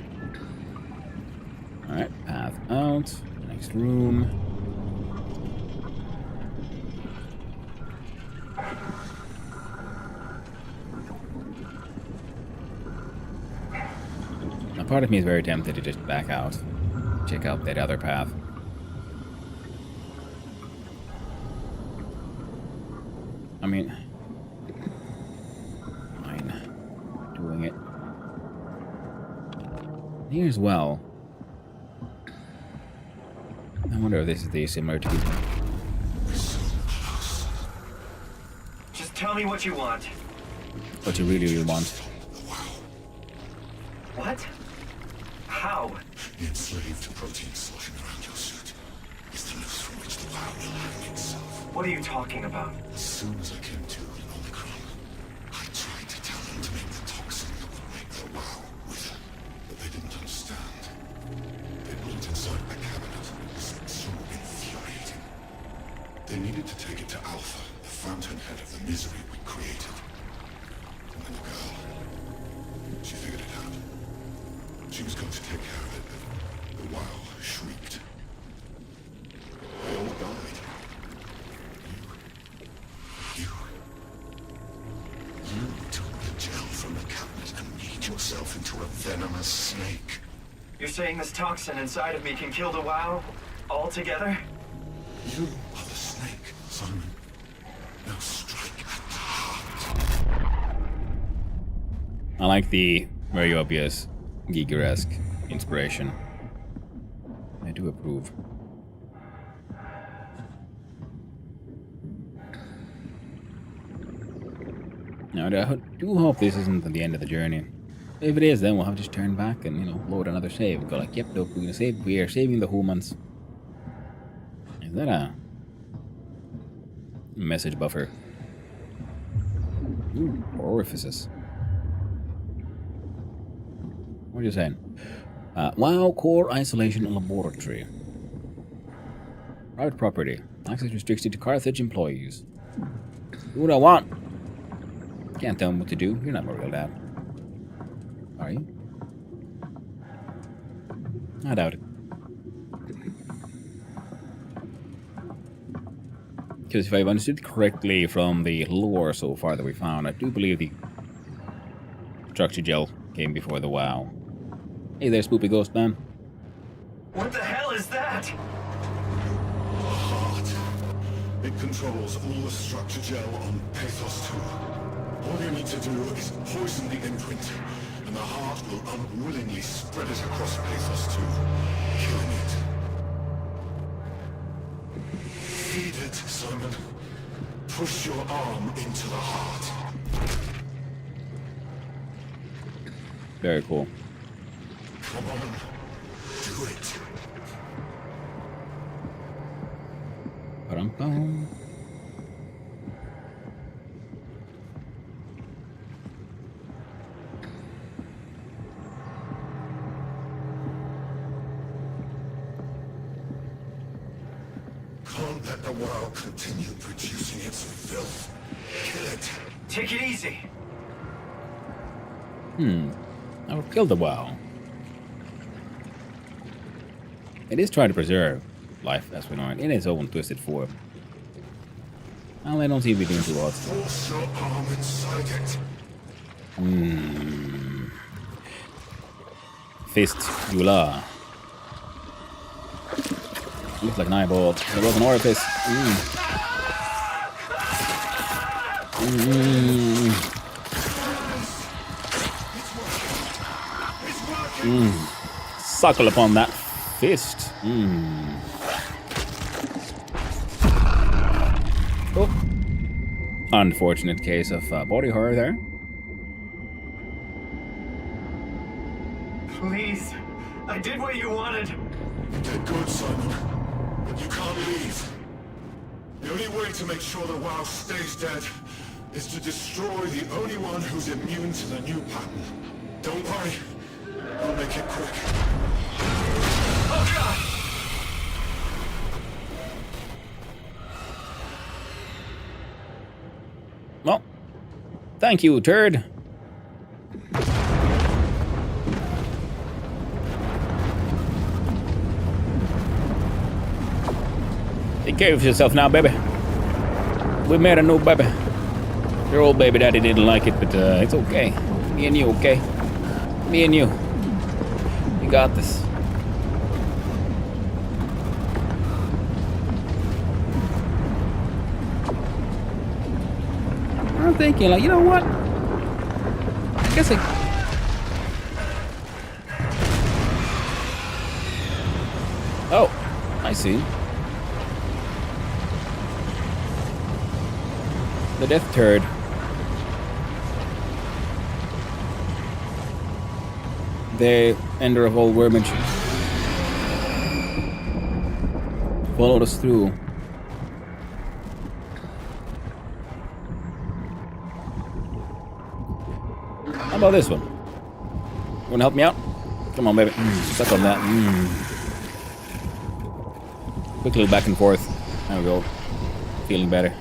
Alright, path out. Next room. Now, part of me is very tempted to just back out. Check out that other path. I mean... doing it here as well. I wonder if this is the similar to... Just tell me what you want. What you really want. What? How? The enslaved protein sloshing around your suit is the noose from which the WoW will hang itself. What are you talking about? As soon as I came to in Omicron, I tried to tell them to make the toxin that would make the WoW wither, but they didn't understand. They put it inside my cabinet. It was so infuriating. They needed to take it to Alpha, the fountainhead of the misery we created. And then the girl, she figured it out. She was going to take care of it, but the WoW shrieked. They all died. You took the gel from the cabinet and made yourself into a venomous snake. You're saying this toxin inside of me can kill the WoW? Altogether? You are the snake, Simon. Now strike at the heart. I like the very obvious Giger-esque inspiration. I do approve. Now, I do hope this isn't the end of the journey. If it is, then we'll have to just turn back and, you know, load another save. Go like, yep, nope, we're gonna save. We are saving the humans. Is that a message buffer? Ooh, orifices. What are you saying? WoW Core Isolation Laboratory. Private property. Access restricted to Carthage employees. Do what I want. Can't tell them what to do. You're not my real dad. Are you? I doubt it. Because if I've understood correctly from the lore so far that we found, I do believe the structure gel came before the WoW. Hey there, spoopy ghost man. What the hell is that? Heart. It controls all the structure gel on Pathos 2. All you need to do is poison the imprint, and the heart will unwillingly spread it across Pathos 2, killing it. Feed it, Simon. Push your arm into the heart. Very cool. Come on, do it. Ba-dum-bum. Can't let the world continue producing its filth. Kill it. Take it easy. I will kill the WoW. It is trying to preserve life as we know it in its own twisted form. Well, I don't seem to be doing too well. Force your arm inside it. Fist Yula. Looks like an eyeball. There was an orifice. Suckle upon that fist. Oh. Unfortunate case of body horror there. Please. I did what you wanted. You did good, Simon. But you can't leave. The only way to make sure the WoW stays dead is to destroy the only one who's immune to the new pattern. Don't worry. I'll make it quick. Oh, God! Well, thank you, turd. Take care of yourself now, baby. We made a new baby. Your old baby daddy didn't like it, but it's okay. Me and you, okay? Me and you. We got this. I'm thinking, like, you know what? I guess Oh, I see. The death turd. The ender of all wormage followed us through. How about this one? You wanna help me out? Come on, baby. Suck on that. Quickly back and forth. There we go. Feeling better.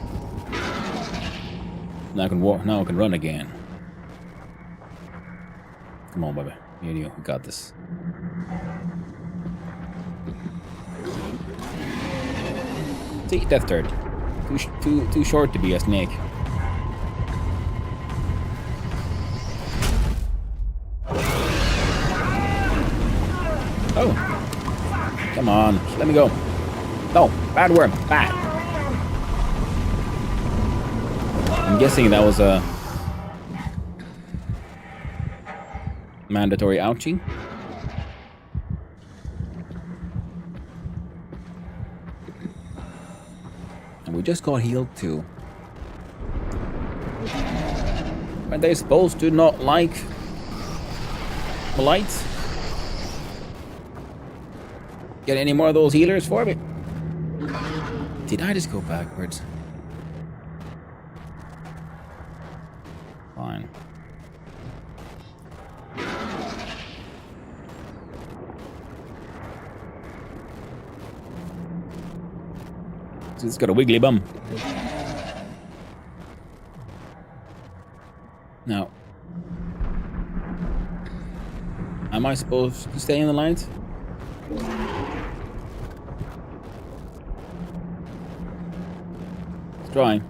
Now I can walk. Now I can run again. Come on, baby. Me and you, we got this. See, death turd. Too short to be a snake. Oh, come on, just let me go. No, bad worm, bad. I'm guessing that was a mandatory ouchie. And we just got healed too. Aren't they supposed to not like the lights? Get any more of those healers for me? Did I just go backwards? Fine. It's got a wiggly bum. Now, am I supposed to stay in the light? It's drawing.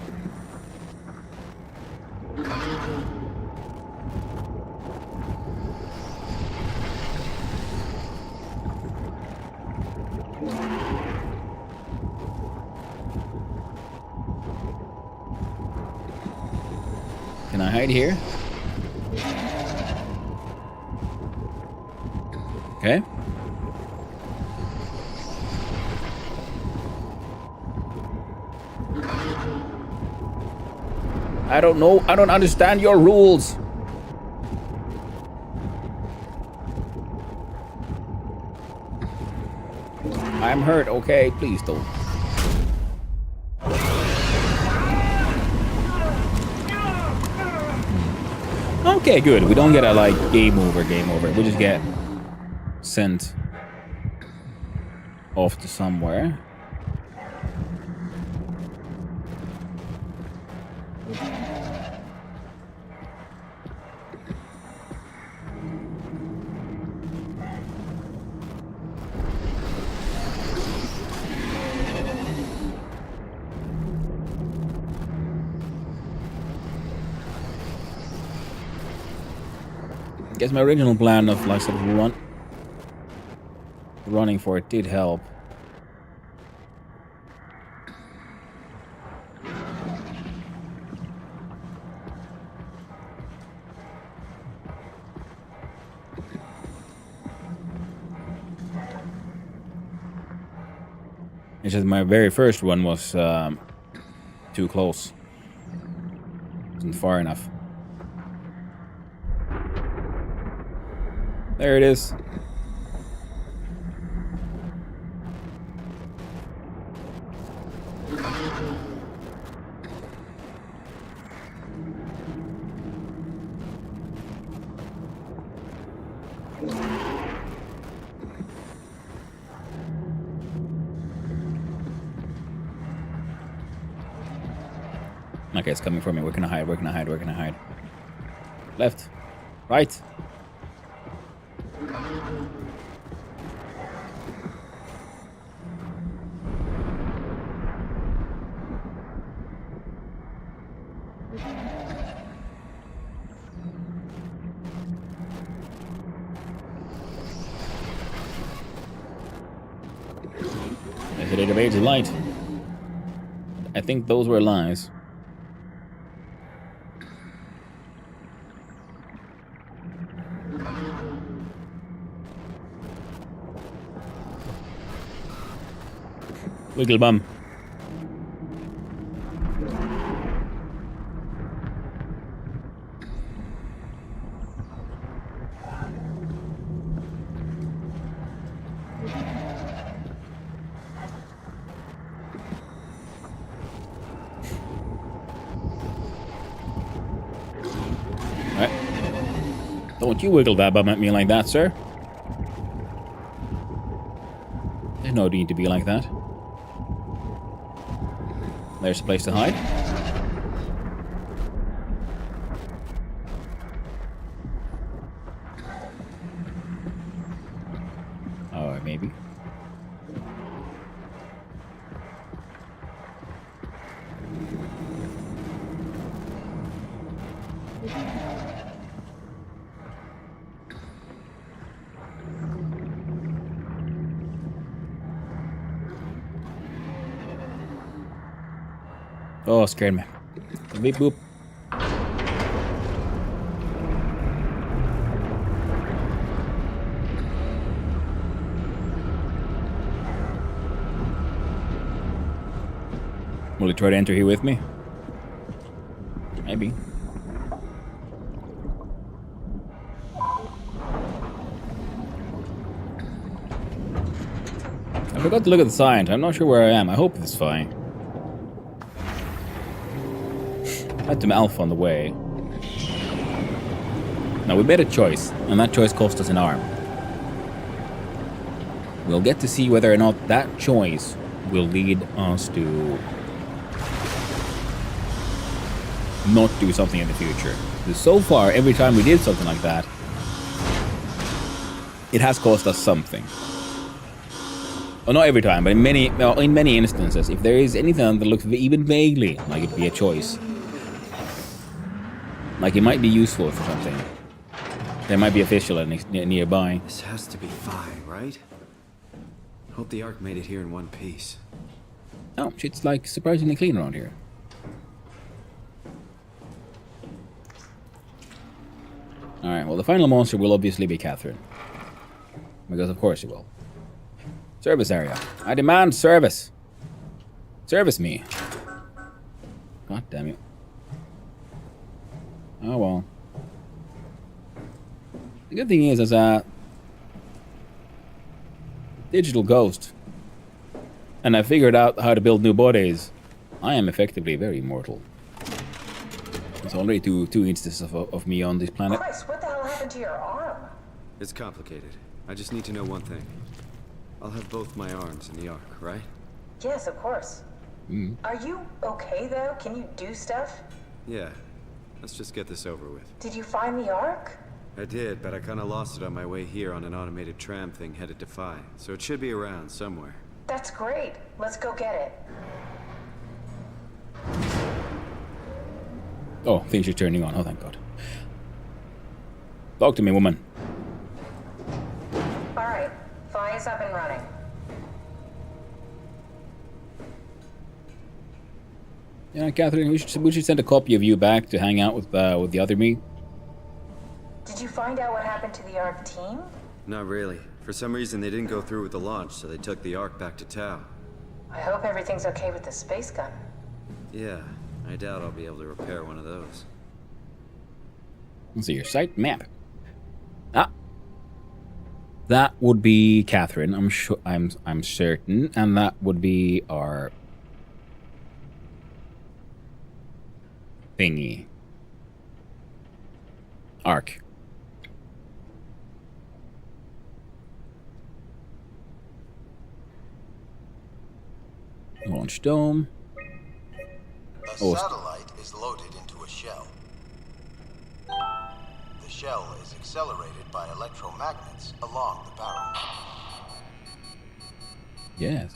Can I hide here? Okay. I don't know. I don't understand your rules. I'm hurt. Okay, please don't. Okay, good. We don't get a, like, game over. We just get sent off to somewhere. I guess my original plan of like sort of running for it did help. It's just my very first one was too close. Wasn't far enough. There it is. Okay, it's coming for me. Where can I hide? Where can I hide? Where can I hide? Left. Right. Is it evades the light? I think those were lies. Wiggle bum. Right. Don't you wiggle that bum at me like that, sir. There's no need to be like that. There's a place to hide. Oh, maybe. Oh, scared me. Beep boop. Will he try to enter here with me? Maybe. forgot to look at the signs. I'm not sure where I am. I hope it's fine. Had some Alpha on the way. Now we made a choice, and that choice cost us an arm. We'll get to see whether or not that choice will lead us to not do something in the future. Because so far, every time we did something like that, it has cost us something. Well, not every time, but in many instances, if there is anything that looks even vaguely like it'd be a choice, like it might be useful for something, there might be a fistula nearby. This has to be Phi, right? Hope the Ark made it here in one piece. Oh, shit's like surprisingly clean around here. Alright, well the final monster will obviously be Catherine. Because of course it will. Service area. I demand service. Service me. God damn it. Oh well. The good thing is a digital ghost. And I figured out how to build new bodies. I am effectively very immortal. There's already two instances of me on this planet. Chris, what the hell happened to your arm? It's complicated. I just need to know one thing. I'll have both my arms in the Ark, right? Yes, of course. Are you okay though? Can you do stuff? Yeah. Let's just get this over with. Did you find the Ark? I did, but I kinda lost it on my way here on an automated tram thing headed to Phi. So it should be around somewhere. That's great. Let's go get it. Oh, things are turning on. Oh, thank God. Talk to me, woman. Alright, Phi is up and running. Yeah, Catherine, we should send a copy of you back to hang out with the other me. Did you find out what happened to the Ark team? Not really. For some reason, they didn't go through with the launch, so they took the Ark back to Tau. I hope everything's okay with the space gun. Yeah, I doubt I'll be able to repair one of those. Let's see your site map. Ah, that would be Catherine. I'm sure. I'm certain, and that would be our thingy. Ark. Launch dome. A satellite is loaded into a shell. The shell is accelerated by electromagnets along the barrel. Yes.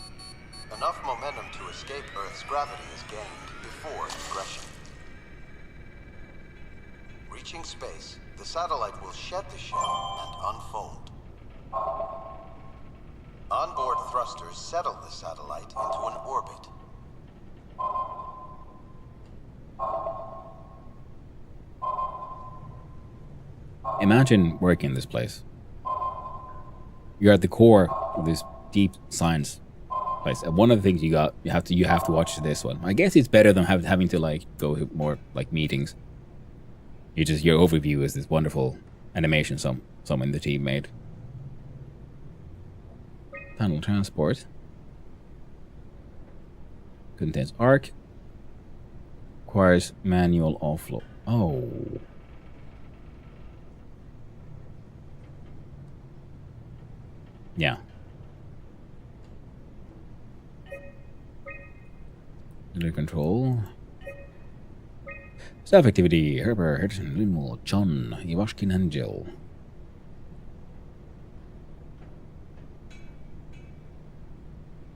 Enough momentum to escape Earth's gravity is gained before regression. Reaching space, the satellite will shed the shell and unfold. Onboard thrusters settle the satellite into an orbit. Imagine working in this place. You're at the core of this deep science place. And one of the things you have to watch this one. I guess it's better than having to like go to more like meetings. Your overview is this wonderful animation someone in the team made. Tunnel transport. Contains Ark. Requires manual offload. Oh. Yeah. Under control. Staff activity. Herbert, Henderson, Linwell, John, Ivashkin, and Jill.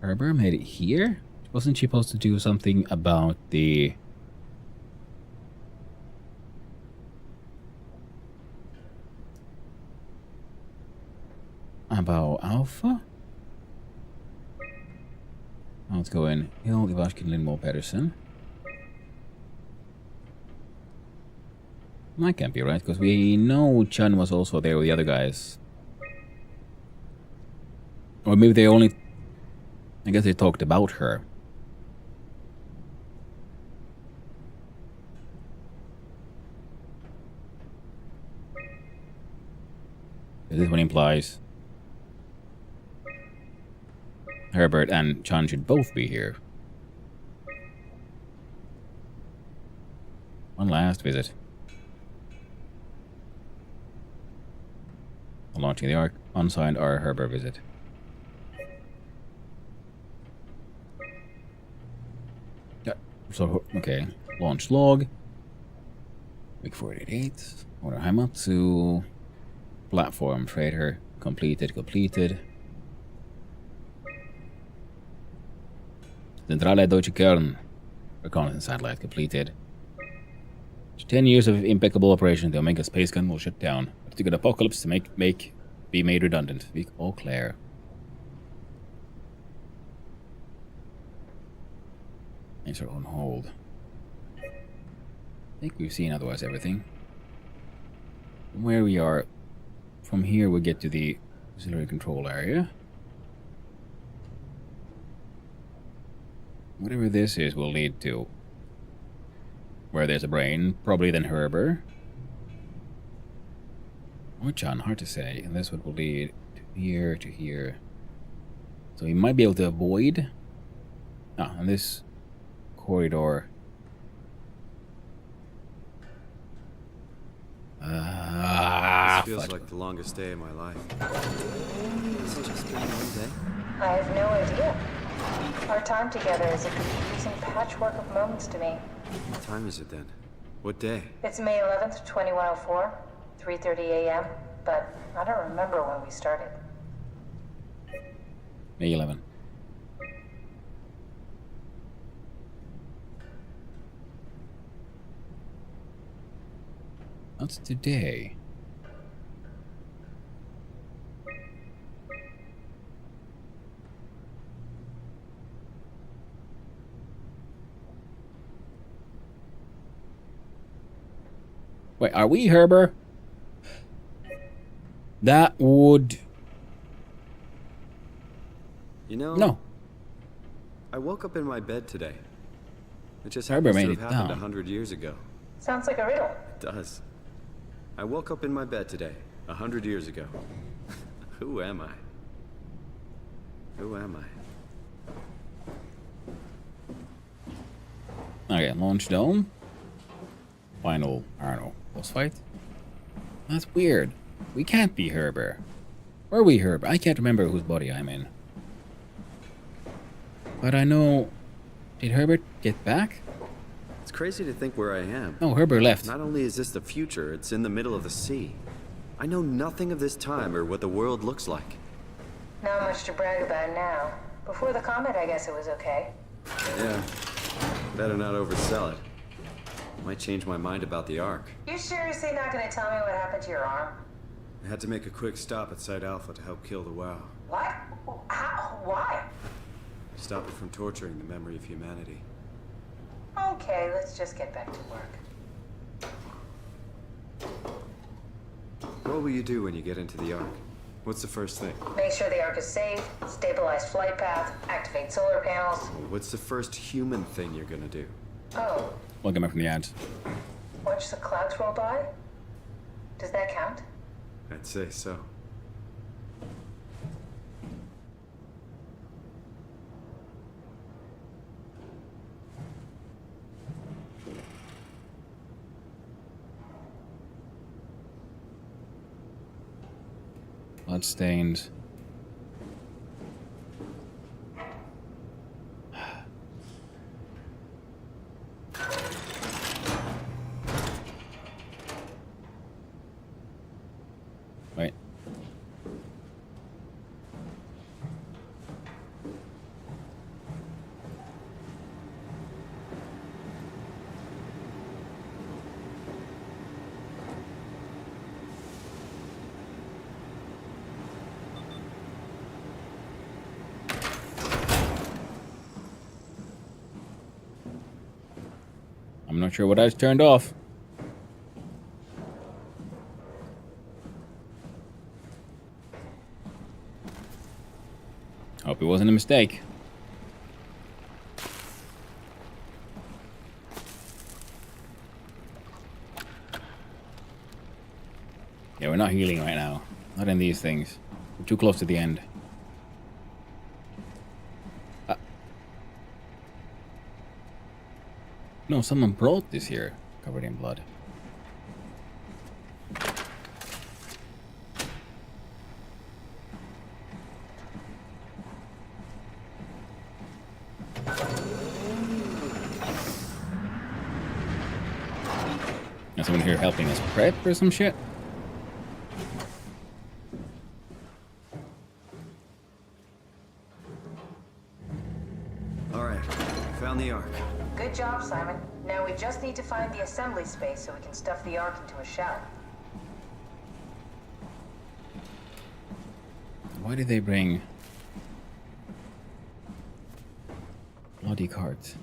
Herbert made it here? Wasn't she supposed to do something about the... About Alpha? Let's go in. Hill, Ivashkin, Linwell, Pedersen. That can't be right, because we know Chun was also there with the other guys. Or maybe they only... I guess they talked about her. This one implies Herbert and Chan should both be here. One last visit. Launching the Ark. Unsigned R. Herbert visit. Yeah. So, okay. Launch log. Week 488. Order Haimatsu. Platform freighter. Completed. Zentrale Deutsche Kern. Reconnaissance satellite completed. 10 years of impeccable operation, the Omega space gun will shut down. But to get apocalypse to be made redundant. Be all clear. Things are on hold. I think we've seen otherwise everything. From where we are, from here we get to the auxiliary control area. Whatever this is will lead to where there's a brain, probably then Herbert. Or Chan, hard to say. And this one will lead to here. So we might be able to avoid. And this corridor. This feels like the longest day of my life. Has it just been one day? I have no idea. Our time together is a confusing patchwork of moments to me. What time is it then? What day? It's May 11th, 2104, 3:30 a.m., but I don't remember when we started. May 11. That's today. Wait, are we Herbert? That would... You know... No. I woke up in my bed today. It just Herbert happens to made have it happened down. 100 years ago. Sounds like a riddle. It does. I woke up in my bed today, 100 years ago. Who am I? Who am I? Okay, launch dome. Final, I don't know, boss fight. That's weird. We can't be Herbert. Or are we Herbert? I can't remember whose body I'm in. But I know... Did Herbert get back? It's crazy to think where I am. No, Herbert left. Not only is this the future, it's in the middle of the sea. I know nothing of this time or what the world looks like. Not much to brag about now. Before the comet, I guess it was okay. Yeah. Better not oversell it. Might change my mind about the Ark. You seriously not gonna tell me what happened to your arm? I had to make a quick stop at Site Alpha to help kill the WoW. What? How? Why? Stop it from torturing the memory of humanity. Okay, let's just get back to work. What will you do when you get into the Ark? What's the first thing? Make sure the Ark is safe, stabilize flight path, activate solar panels. What's the first human thing you're gonna do? Oh, Welcome back from the ads. watch the clouds roll by? Does that count? I'd say so. Bloodstained. Wait. I'm not sure what I just turned off. Hope it wasn't a mistake. Yeah, we're not healing right now. Not in these things. We're too close to the end. No, someone brought this here, covered in blood. Is someone here helping us prep or some shit? All right, found the Ark. Good job, Simon. Now we just need to find the assembly space so we can stuff the Ark into a shell. Why did they bring bloody cards?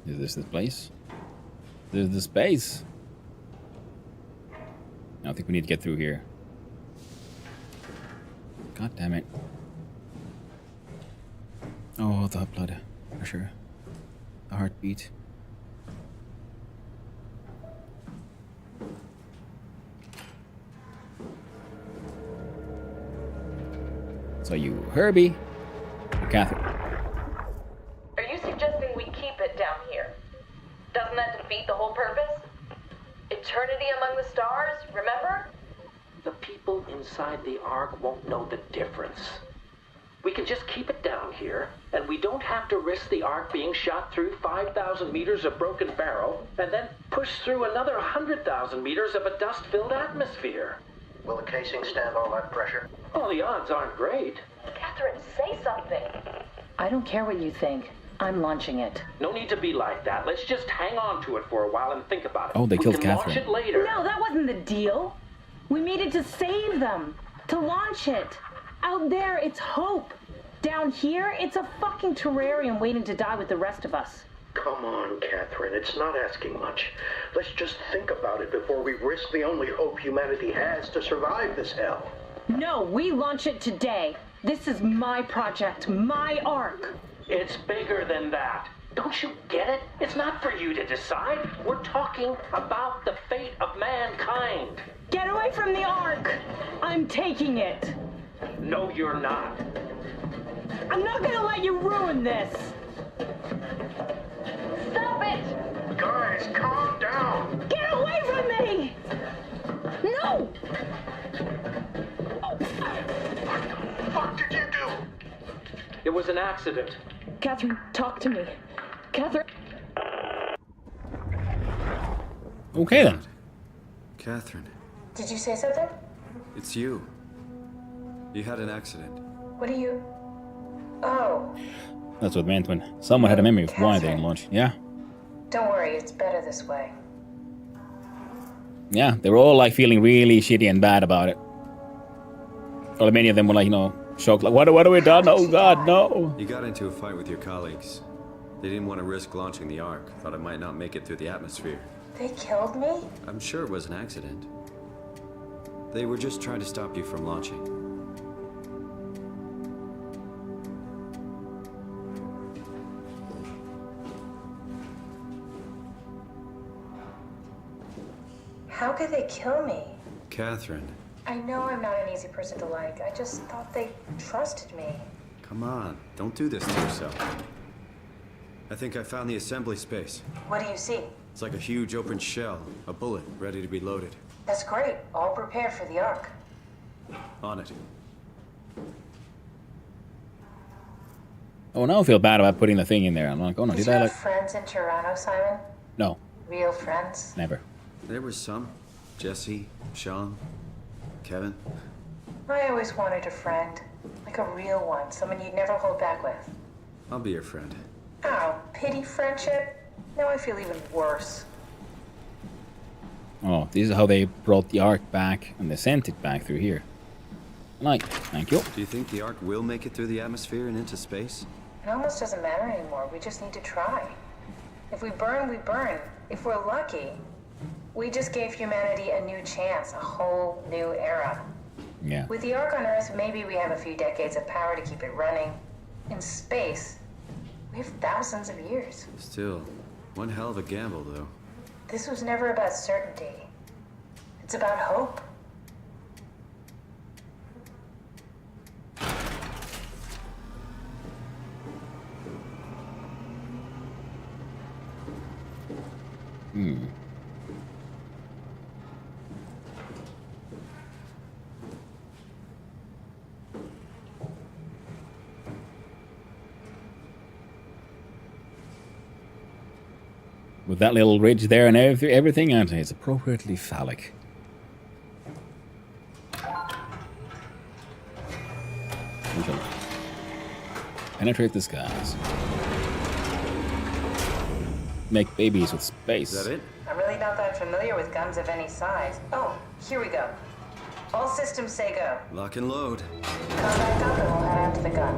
Is this the place? This is the space. I don't think we need to get through here. God damn it. Oh, the blood pressure. The heartbeat. So you Herbie or Catherine? Are you suggesting we keep it down here? Doesn't that defeat the whole purpose? Eternity among the stars, remember? The people inside the Ark won't know the difference. We can just keep it down here, and we don't have to risk the Ark being shot through 5,000 meters of broken barrel, and then push through another 100,000 meters of a dust-filled atmosphere. Will the casing stand all that pressure? Well, the odds aren't great. Catherine, say something. I don't care what you think. I'm launching it. No need to be like that. Let's just hang on to it for a while and think about it. Oh, they killed We can Catherine. launch it later. No, that wasn't the deal. We needed to save them. To launch it. Out there, it's hope. Down here, it's a fucking terrarium waiting to die with the rest of us. Come on, Catherine. It's not asking much. Let's just think about it before we risk the only hope humanity has to survive this hell. No, we launch it today. This is my project, my Ark. It's bigger than that. Don't you get it? It's not for you to decide. We're talking about the fate of mankind. Get away from the Ark. I'm taking it. No, you're not. I'm not gonna let you ruin this. Stop it! Guys, calm down. Get away from me! No! What the fuck did you do? It was an accident. Catherine, talk to me. Catherine. Okay then. Catherine, Did you say something? it's you. You had an accident. What are you... Oh, That's what it meant when someone had a memory of why they didn't launch. Yeah. don't worry, it's better this way. Yeah, they were all like feeling really shitty and bad about it. Or many of them were like, you know, shocked, like, what have we done? Oh God, no. You got into a fight with your colleagues. They didn't want to risk launching the Ark. Thought it might not make it through the atmosphere. They killed me? I'm sure it was an accident. They were just trying to stop you from launching. How could they kill me? Catherine, I know I'm not an easy person to like. I just thought they trusted me. come on. Don't do this to yourself. I think I found the assembly space. What do you see? It's like a huge open shell, a bullet ready to be loaded. That's great. All prepared for the Ark. On it. Oh, now I feel bad about putting the thing in there. I'm like, oh no, Did did you I have like... friends in Toronto, Simon? No, Real friends? never. There was some. Jesse, Sean, Kevin. I always wanted a friend. Like a real one. Someone you'd never hold back with. I'll be your friend. Oh, pity friendship? Now I feel even worse. Oh, this is how they brought the Ark back and they sent it back through here. Like, thank you. Do you think the Ark will make it through the atmosphere and into space? It almost doesn't matter anymore. We just need to try. If we burn, we burn. If we're lucky, we just gave humanity a new chance, a whole new era. Yeah. With the Ark on Earth, maybe we have a few decades of power to keep it running. In space, we have thousands of years. Still, one hell of a gamble, though. This was never about certainty. It's about hope. With that little ridge there and everything, I'd say it's appropriately phallic. We shall penetrate the skies. Make babies with space. Is that it? I'm really not that familiar with guns of any size. Oh, here we go. All systems say go. Lock and load. Come back up and we'll head out to the gun.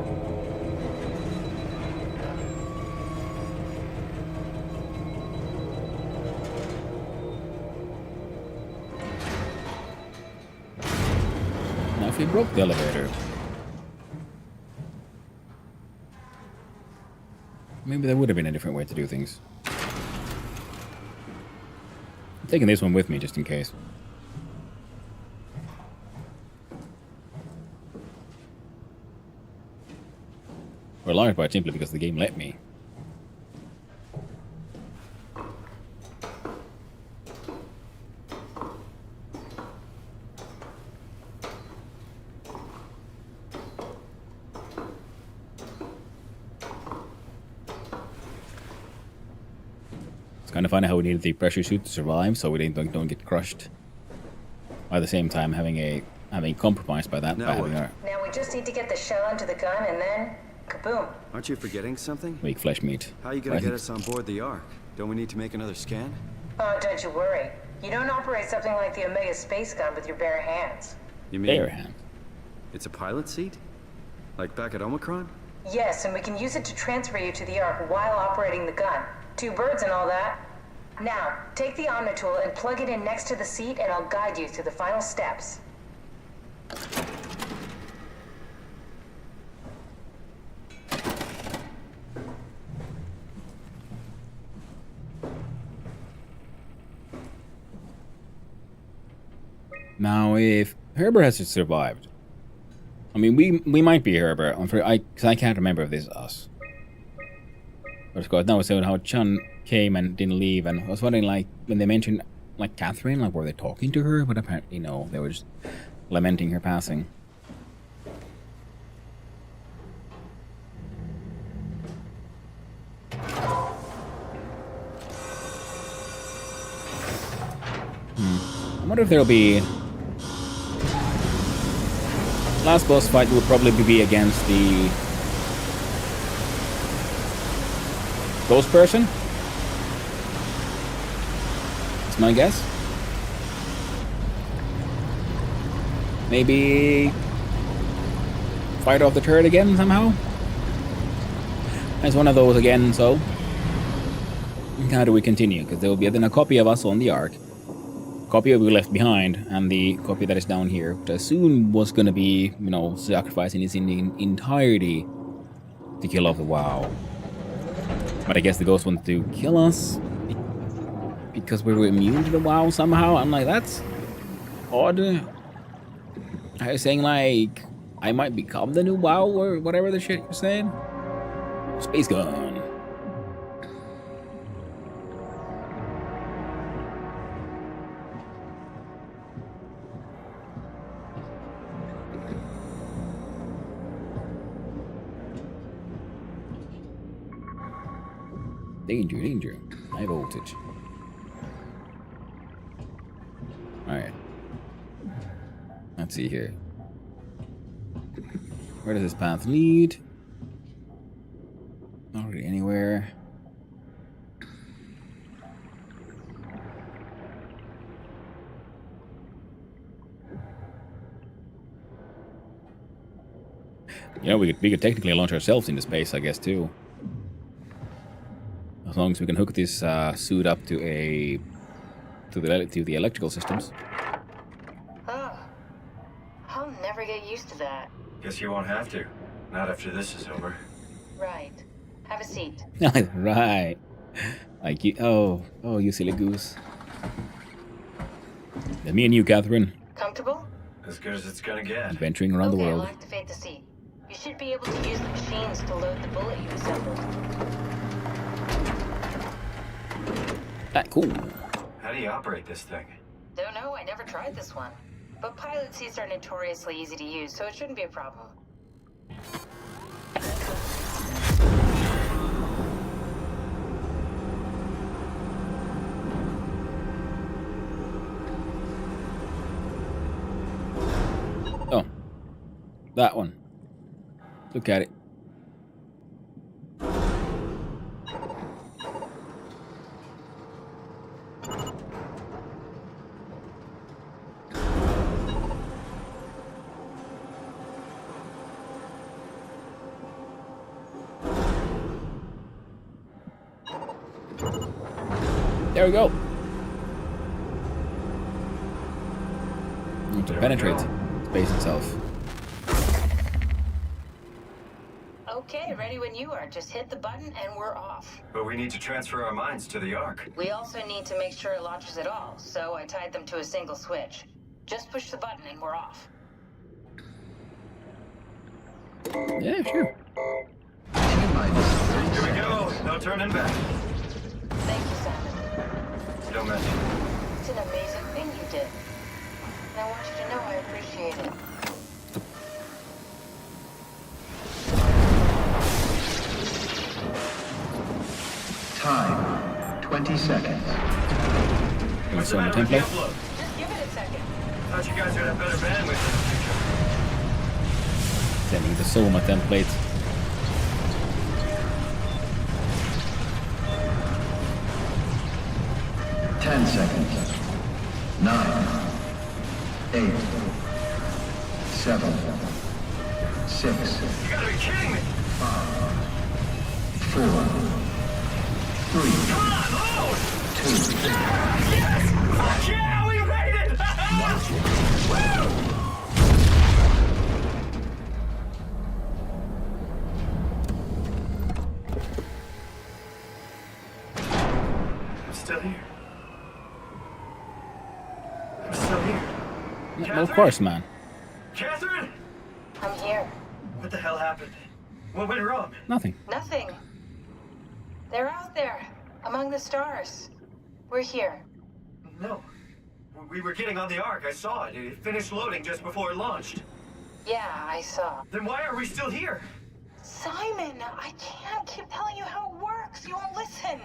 Now if we broke the elevator, maybe there would have been a different way to do things. I'm taking this one with me just in case. Or large part simply because the game let me. It's kind of funny how we needed the pressure suit to survive, so we don't get crushed. At the same time, having compromised by that. Now having what? our Now we just need to get the shell into the gun and then, kaboom. Aren't you forgetting something? weak flesh meat. How are you gonna get us on board the Ark? Don't we need to make another scan? Oh, don't you worry. You don't operate something like the Omega space gun with your bare hands. You mean Bare hand. it's a pilot seat? Like back at Omicron? Yes, and we can use it to transfer you to the Ark while operating the gun. 2 birds and all that. Now, take the Omnitool and plug it in next to the seat and I'll guide you through the final steps. Now, if Herbert has survived, I mean, we might be Herbert. Because I can't remember if this is us. But of course, now it's how Chun came and didn't leave, and I was wondering, like, when they mentioned, like, Catherine, like, were they talking to her? But apparently, no, they were just lamenting her passing. I wonder if there'll be... Last boss fight will probably be against the ghost person. That's my guess. Maybe fight off the turret again somehow. As one of those again. So how do we continue? Because there will be then a copy of us on the Ark. Copy we left behind, and the copy that is down here, which I assume was going to be, you know, sacrificing its entirety to kill off the WoW. But I guess the ghost wanted to kill us because we were immune to the WoW somehow. I'm like, that's odd. I was saying, like, I might become the new WoW or whatever the shit you're saying. Space gun. Danger, danger. High voltage. Alright. Let's see here. Where does this path lead? Not really anywhere. You know, we could technically launch ourselves into space, I guess, too. As long as we can hook this suit up to the electrical systems. Oh, I'll never get used to that. Guess you won't have to. Not after this is over. Right. Have a seat. Right. Like you. Oh, you silly goose. Then me and you, Catherine. Comfortable? As good as it's gonna get. Adventuring around the world. I'll activate the seat. You should be able to use the machines to load the bullet you assembled. Cool. How do you operate this thing? Don't know, I never tried this one. But pilot seats are notoriously easy to use, so it shouldn't be a problem. Oh. That one. Look at it. There we go. Need to penetrate space itself. Okay, ready when you are. Just hit the button and we're off. But we need to transfer our minds to the Ark. We also need to make sure it launches at all, so I tied them to a single switch. Just push the button and we're off. Yeah, sure. Here we go. No turning back. Thank you, Simon. Don't mention it. It's an amazing thing you did. And I want you to know I appreciate it. Time, 20 seconds. What's on the template? Just give it a second. Thought you guys would have better bandwidth in the future. Sending the SOMA template. Ten seconds. 9, 8, 7, 6. You gotta be kidding me! 5, 4, 3, Come on, load! 2. Yes! Fuck yeah, we made it! Woo! I'm still here. I'm still here. Well, of course, man. Catherine? I'm here. What the hell happened? What went wrong? Nothing. Nothing. They're out there, among the stars. We're here. No. We were getting on the Ark. I saw it. It finished loading just before it launched. Yeah, I saw. Then why are we still here? Simon, I can't keep telling you how it works. You won't listen.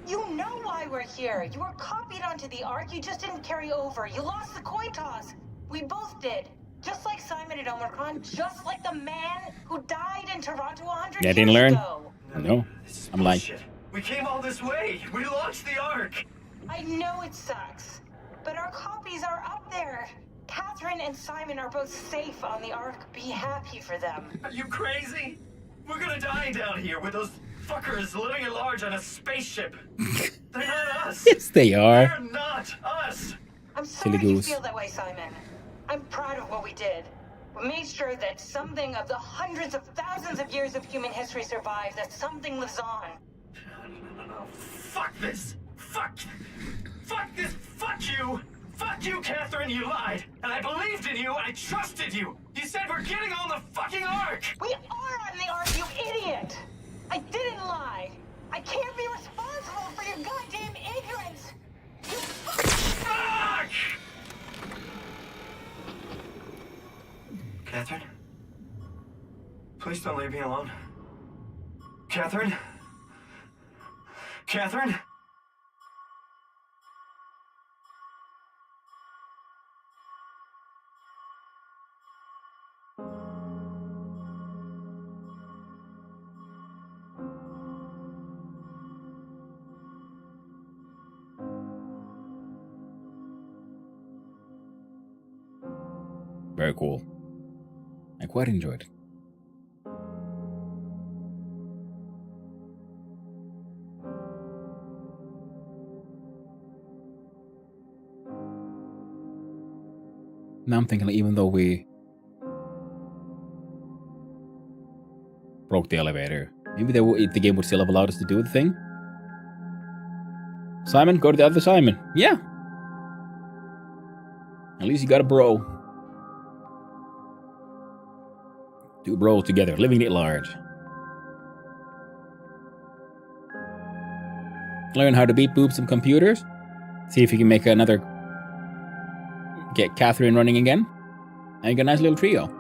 You know why we're here. You were copied onto the Ark. You just didn't carry over. You lost the coin toss. We both did. Just like Simon at Omicron. Just like the man who died in Toronto 100 Yeah, I years didn't learn. ago. No. I'm like, Shit. We came all this way. We launched the Ark. I know it sucks, but our copies are up there. Catherine and Simon are both safe on the Ark. Be happy for them. Are you crazy? We're gonna die down here with those fuckers living at large on a spaceship. They're not us. yes, they are. They're not us. I'm Silly sorry you goose. feel that way, Simon. I'm proud of what we did. We made sure that something of the hundreds of thousands of years of human history survives, that something lives on. No, fuck this. Fuck this. Fuck you. Fuck you, Catherine. You lied. And I believed in you. I trusted you. You said we're getting on the fucking Ark. We are on the Ark, you idiot! I didn't lie. I can't be responsible for your goddamn ignorance. You Fuck! Catherine? Please don't leave me alone. Catherine? Catherine? Very cool. I quite enjoyed it. Now I'm thinking, even though we broke the elevator, maybe the game would still have allowed us to do the thing. Simon, go to the other Simon. Yeah. At least you got a bro. Two bros together, living at large. learn how to beat boobs and computers. See if you can make another. Get Catherine running again. And you get a nice little trio.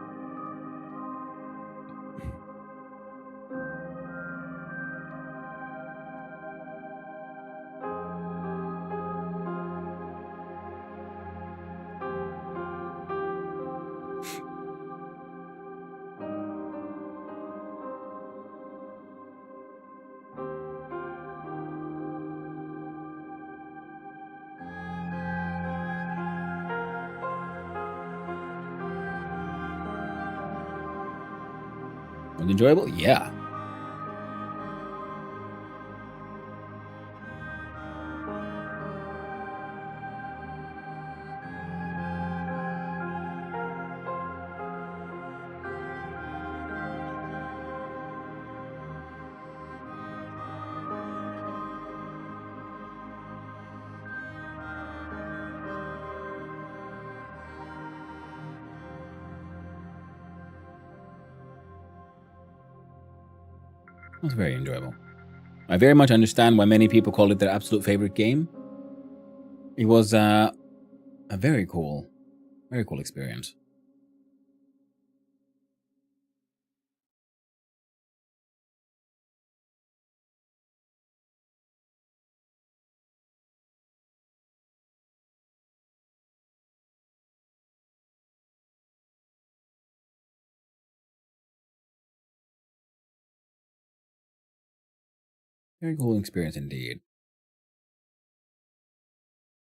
Was it enjoyable? Yeah. It was very enjoyable. I very much understand why many people call it their absolute favorite game. It was a very cool experience. Very cool experience indeed.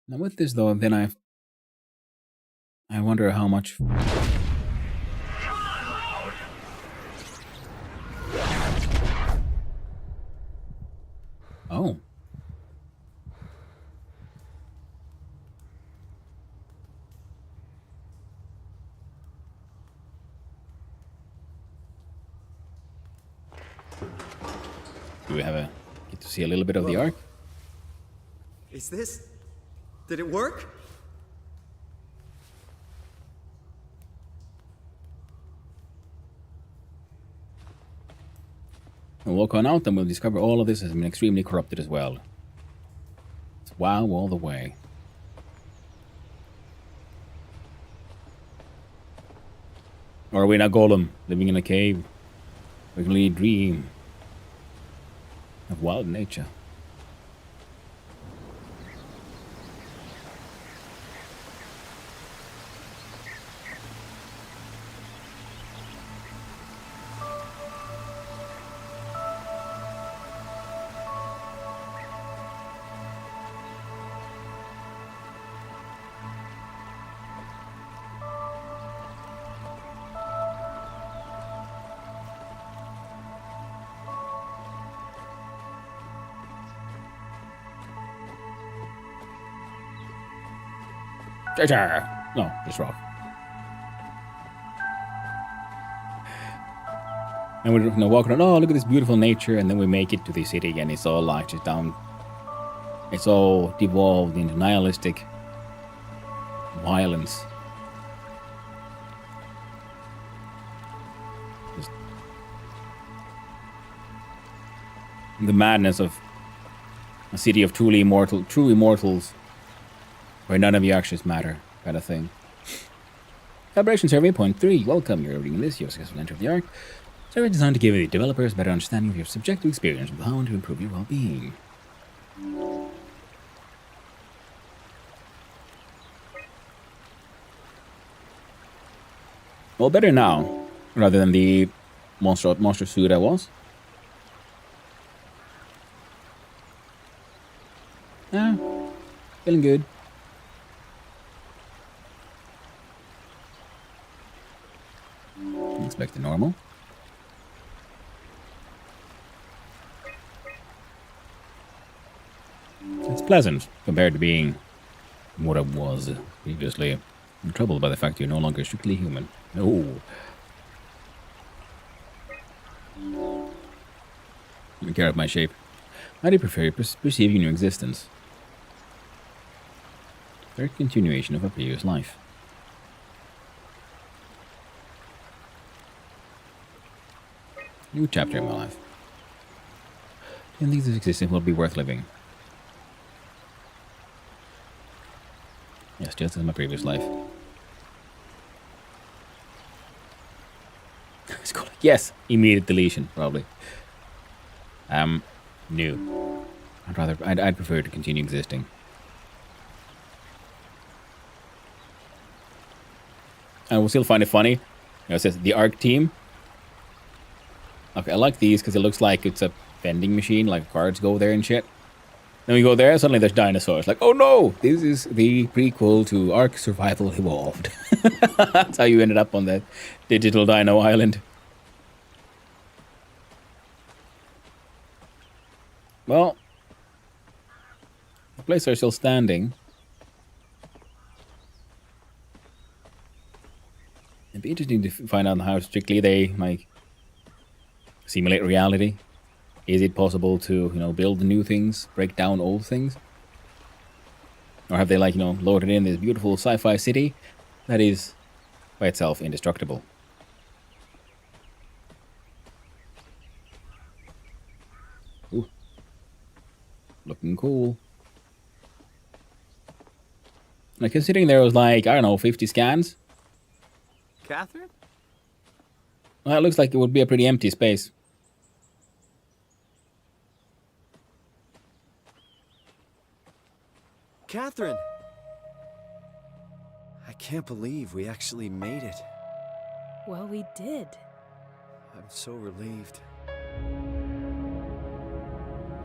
Now with this though, then I wonder how much. Oh. Do we have get to see a little bit of the Ark? Is this? Did it work? We'll walk on out and we'll discover all of this has been extremely corrupted as well. It's WoW all the way. Or are we not Golem, living in a cave? We can only dream of wild nature. No, just rock. And we're walking around, oh, look at this beautiful nature, and then we make it to the city, and it's all like just down. It's all devolved into nihilistic violence. Just the madness of a city of true immortals. Where none of your actions matter, kind of thing. Calibration survey point 3. Welcome, you're reading this. Your successful entry of the Ark. Survey designed to give the developers a better understanding of your subjective experience with how to improve your well-being. Well, better now, rather than the monster suit I was. Yeah, feeling good. Back to normal. It's pleasant compared to being what I was previously. I'm troubled by the fact you're no longer strictly human. No. I care of my shape. How do you prefer perceiving your existence? Third continuation of a previous life. New chapter in my life. Do you think this existence will be worth living? Yes, just as my previous life. It's called, yes, immediate deletion, probably. No. I'd prefer to continue existing. I will still find it funny. You know, it says the ARC team. Okay, I like these because it looks like it's a vending machine, like cards go there and shit. Then we go there, suddenly there's dinosaurs. Like, oh no, this is the prequel to ARK Survival Evolved. That's how you ended up on that digital dino island. Well, the places are still standing. It'd be interesting to find out how strictly they, like, simulate reality. Is it possible to, you know, build new things, break down old things? Or have they, like, you know, loaded in this beautiful sci-fi city that is, by itself, indestructible? Ooh. Looking cool. Like, considering there was, like, I don't know, 50 scans? Catherine? Well, it looks like it would be a pretty empty space. Catherine! I can't believe we actually made it. Well, we did. I'm so relieved.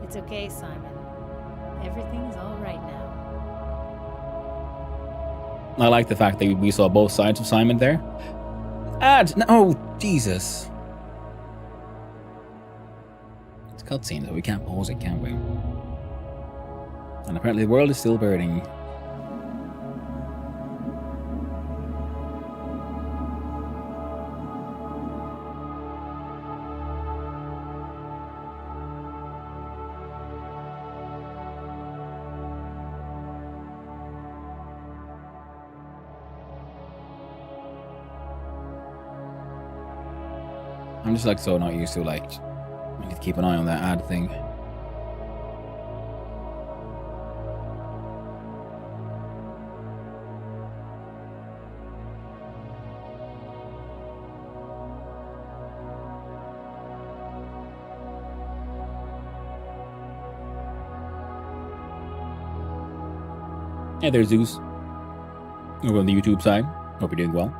It's okay, Simon. Everything's all right now. I like the fact that we saw both sides of Simon there. No, Jesus. It's cutscene, so we can't pause it, can we? And apparently the world is still burning. I'm just like so not used to, like, I need to keep an eye on that ad thing. Hey there, Zeus. Over on the YouTube side. Hope you're doing well.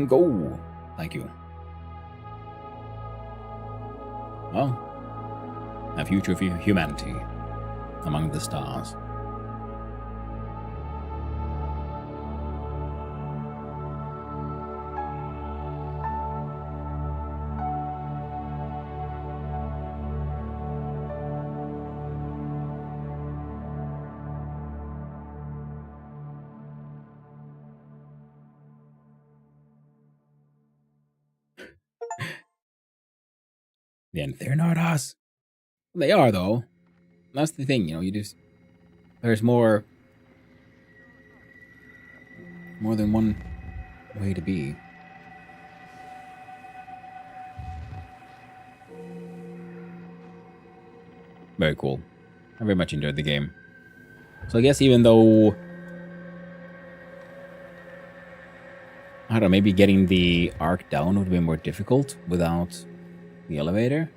Go. Thank you. Well, a future for humanity among the stars. Then they're not us. They are, though. That's the thing, you know, there's more than one way to be. Very cool. I very much enjoyed the game. So I guess even though, I don't know, maybe getting the arc down would have been more difficult without the elevator.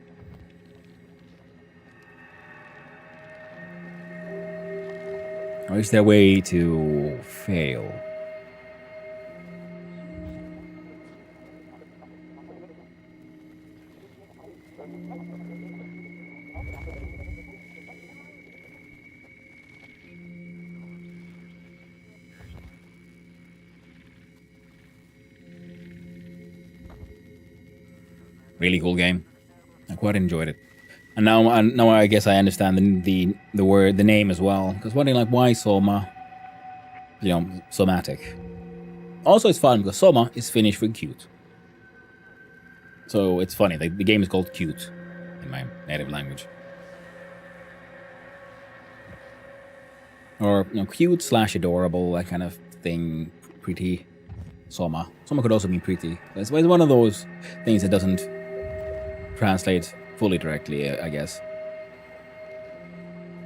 Or is there a way to fail? Really cool game. I quite enjoyed it. And now I guess I understand the word, the name as well. Because wondering, like, why Soma? You know, somatic. Also, it's fun because Soma is Finnish for cute. So it's funny. The game is called Cute in my native language. Or, you know, cute/adorable, that kind of thing. Pretty. Soma. Soma could also mean pretty. It's one of those things that doesn't translate fully directly, I guess.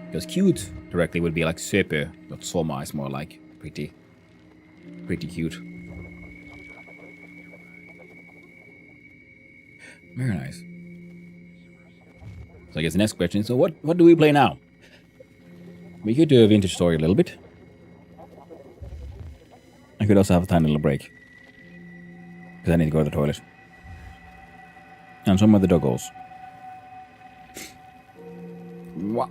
Because cute directly would be like söpö, but Soma is more like pretty cute. Very nice. So I guess the next question is, so what do we play now? We could do a vintage story a little bit. I could also have a tiny little break. Because I need to go to the toilet. And some of the doggos. What?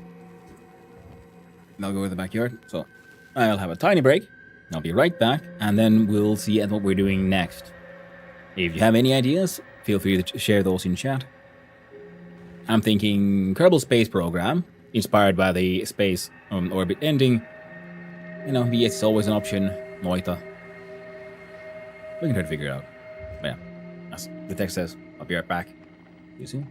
I'll go to the backyard. So I'll have a tiny break. I'll be right back. And then we'll see at what we're doing next. If you have any ideas, feel free to share those in chat. I'm thinking Kerbal Space Program, inspired by the space orbit ending. You know, VS is always an option. Noita. We can try to figure it out. But yeah, as the text says, I'll be right back. See you soon.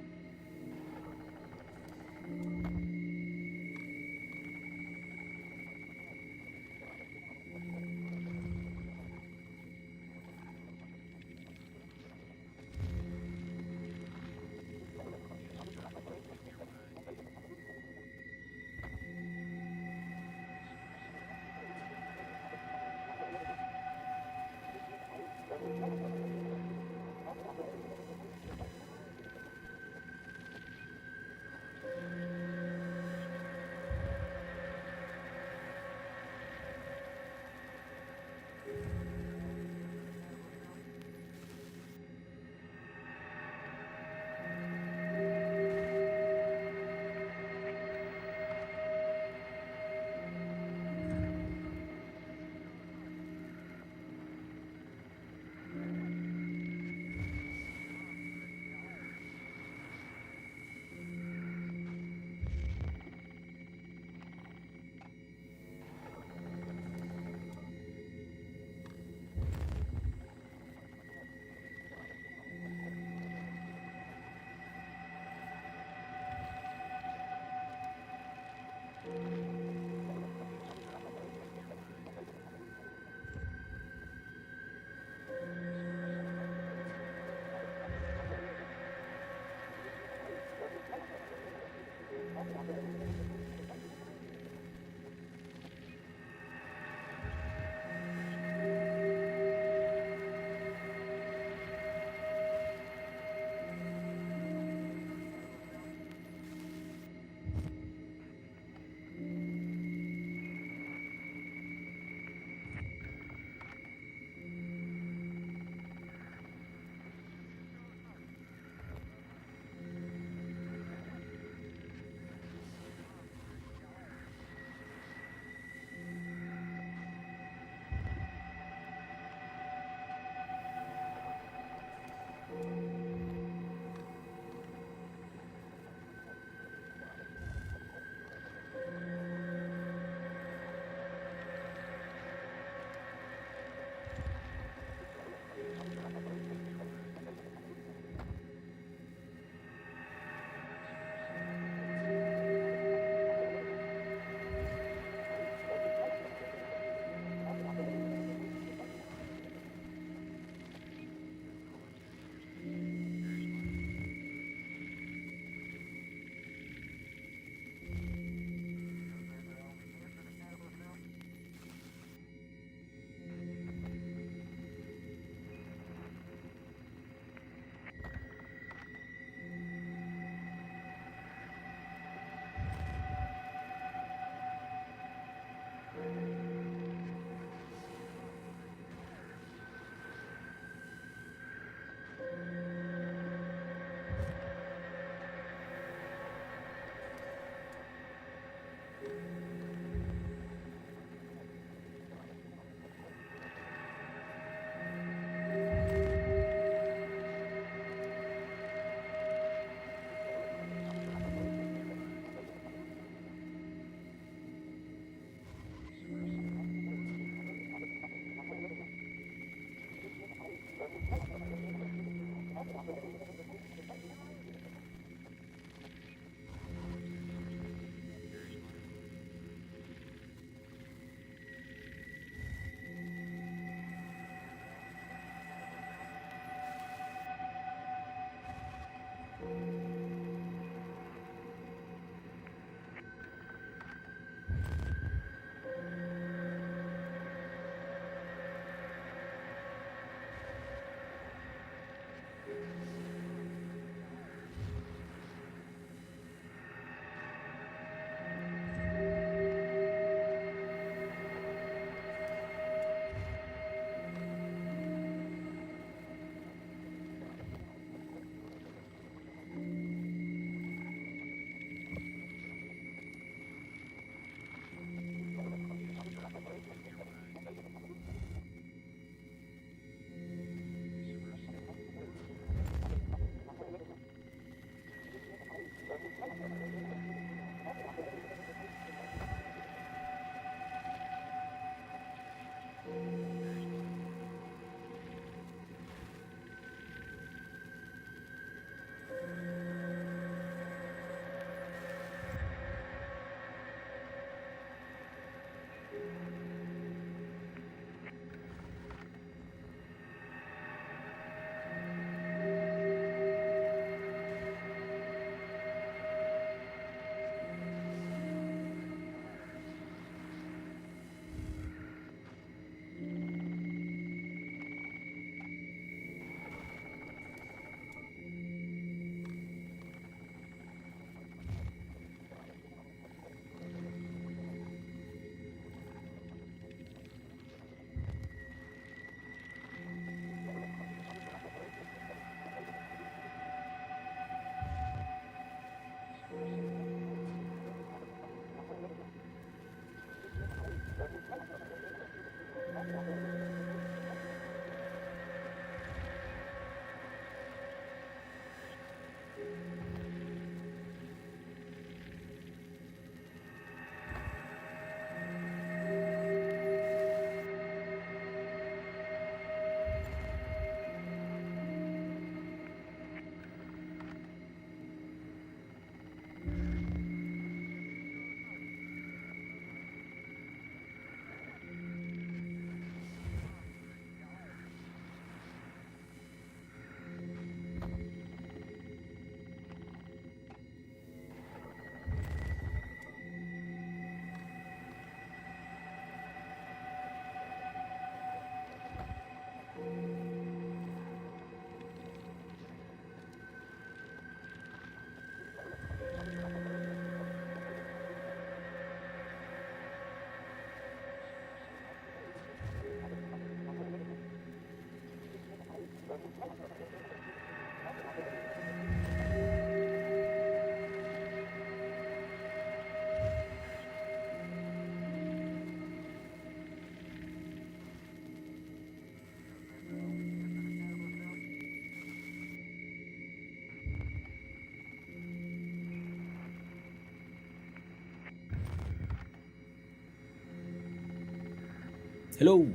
Hello.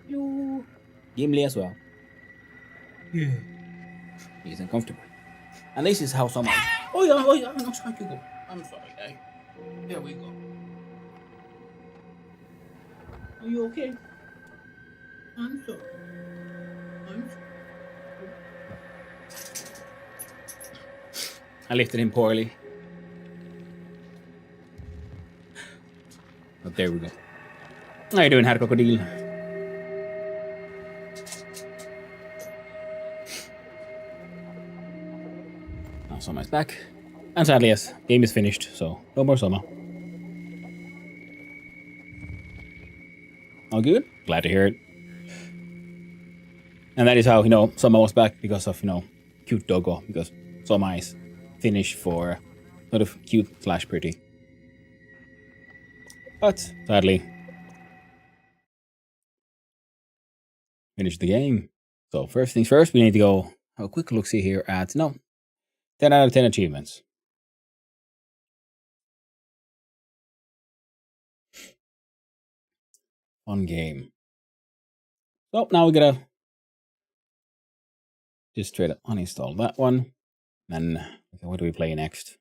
Hello. Gimli as well. Yeah. He's uncomfortable. And this is how someone. Oh yeah, I'm not trying to go. I'm sorry, guy. There we go. Are you okay? I'm sorry. I lifted him poorly. But there we go. How you doing, Herr Crocodile? Now Soma is back. And sadly, yes, game is finished, so no more Soma. All good? Glad to hear it. And that is how, Soma was back because of, cute doggo. Because Soma is finished for sort of cute/pretty. But sadly, finish the game. So first things first, we need to go have a quick look see here at 10 out of 10 achievements. Fun game. So now we gotta just straight up uninstall that one. Then okay, what do we play next?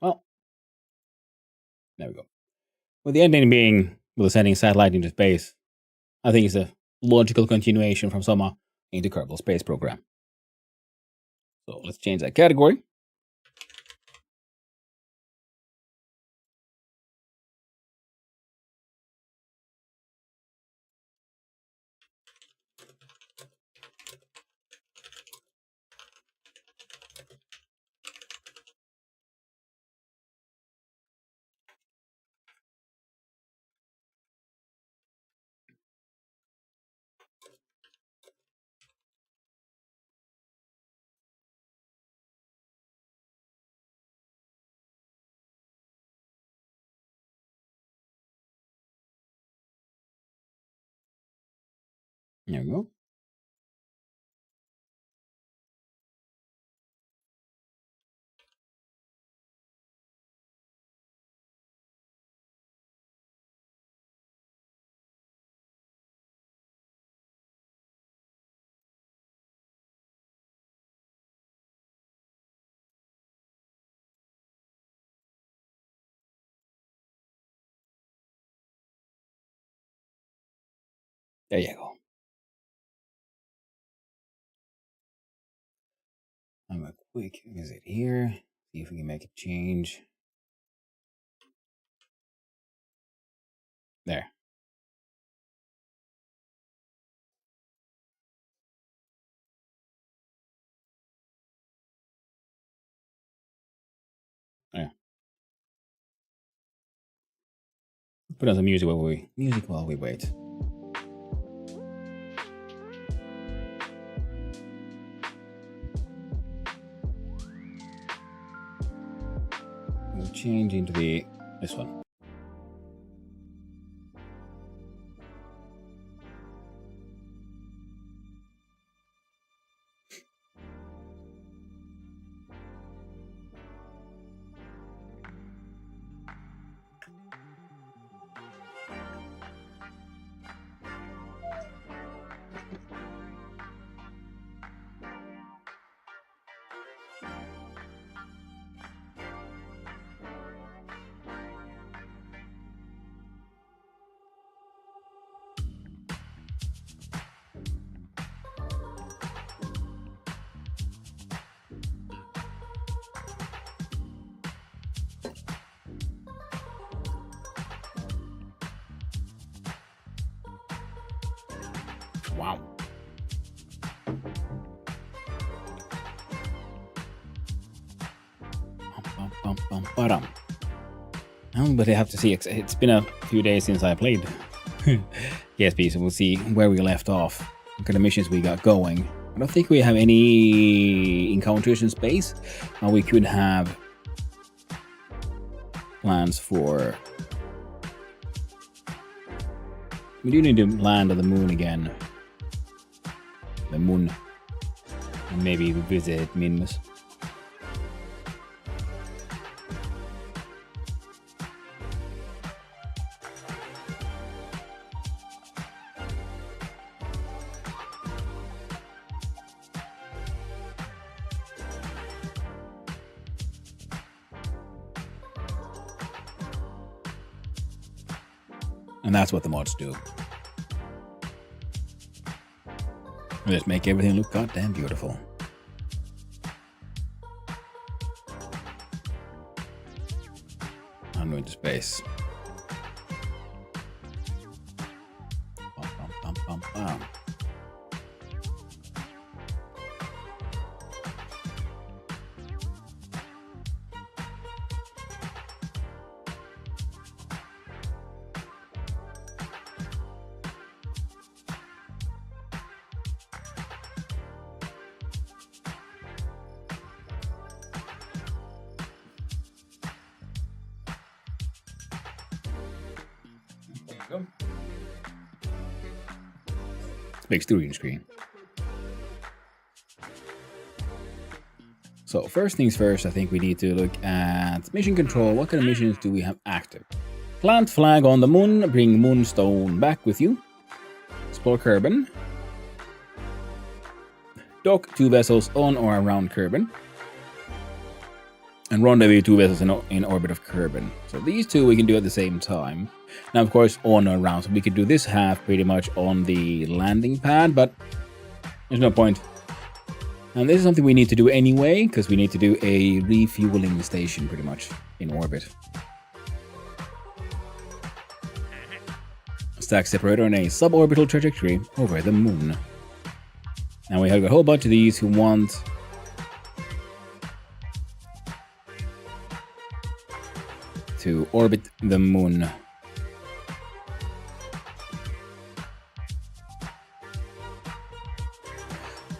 Well, there we go. With the ending being sending satellite into space, I think it's a logical continuation from SOMA into Kerbal Space Program. So let's change that category. There we go. There you go. I'm a quick visit here. See if we can make a change. There. Yeah. Put on some music while we wait. We'll change into this one. Wow. But I have to see. It's been a few days since I played KSP, so we'll see where we left off. What kind of missions we got going. I don't think we have any encounters in space. We could have plans for We do need to land on the moon again. The moon. And maybe visit Minmus. And that's what the mods do. Just make everything look goddamn beautiful. I'm going to space. Bum, bum, bum, bum, bum. Big student screen. So first things first, I think we need to look at mission control. What kind of missions do we have active? Plant flag on the moon, bring moonstone back with you. Explore Kerbin. Dock 2 vessels on or around Kerbin. And rendezvous 2 vessels in orbit of Kerbin. So these two we can do at the same time. Now, of course, on or around. So we could do this half pretty much on the landing pad, but there's no point. And this is something we need to do anyway, because we need to do a refueling station pretty much in orbit. Stack separator on a suborbital trajectory over the moon. Now we have a whole bunch of these who want to orbit the moon.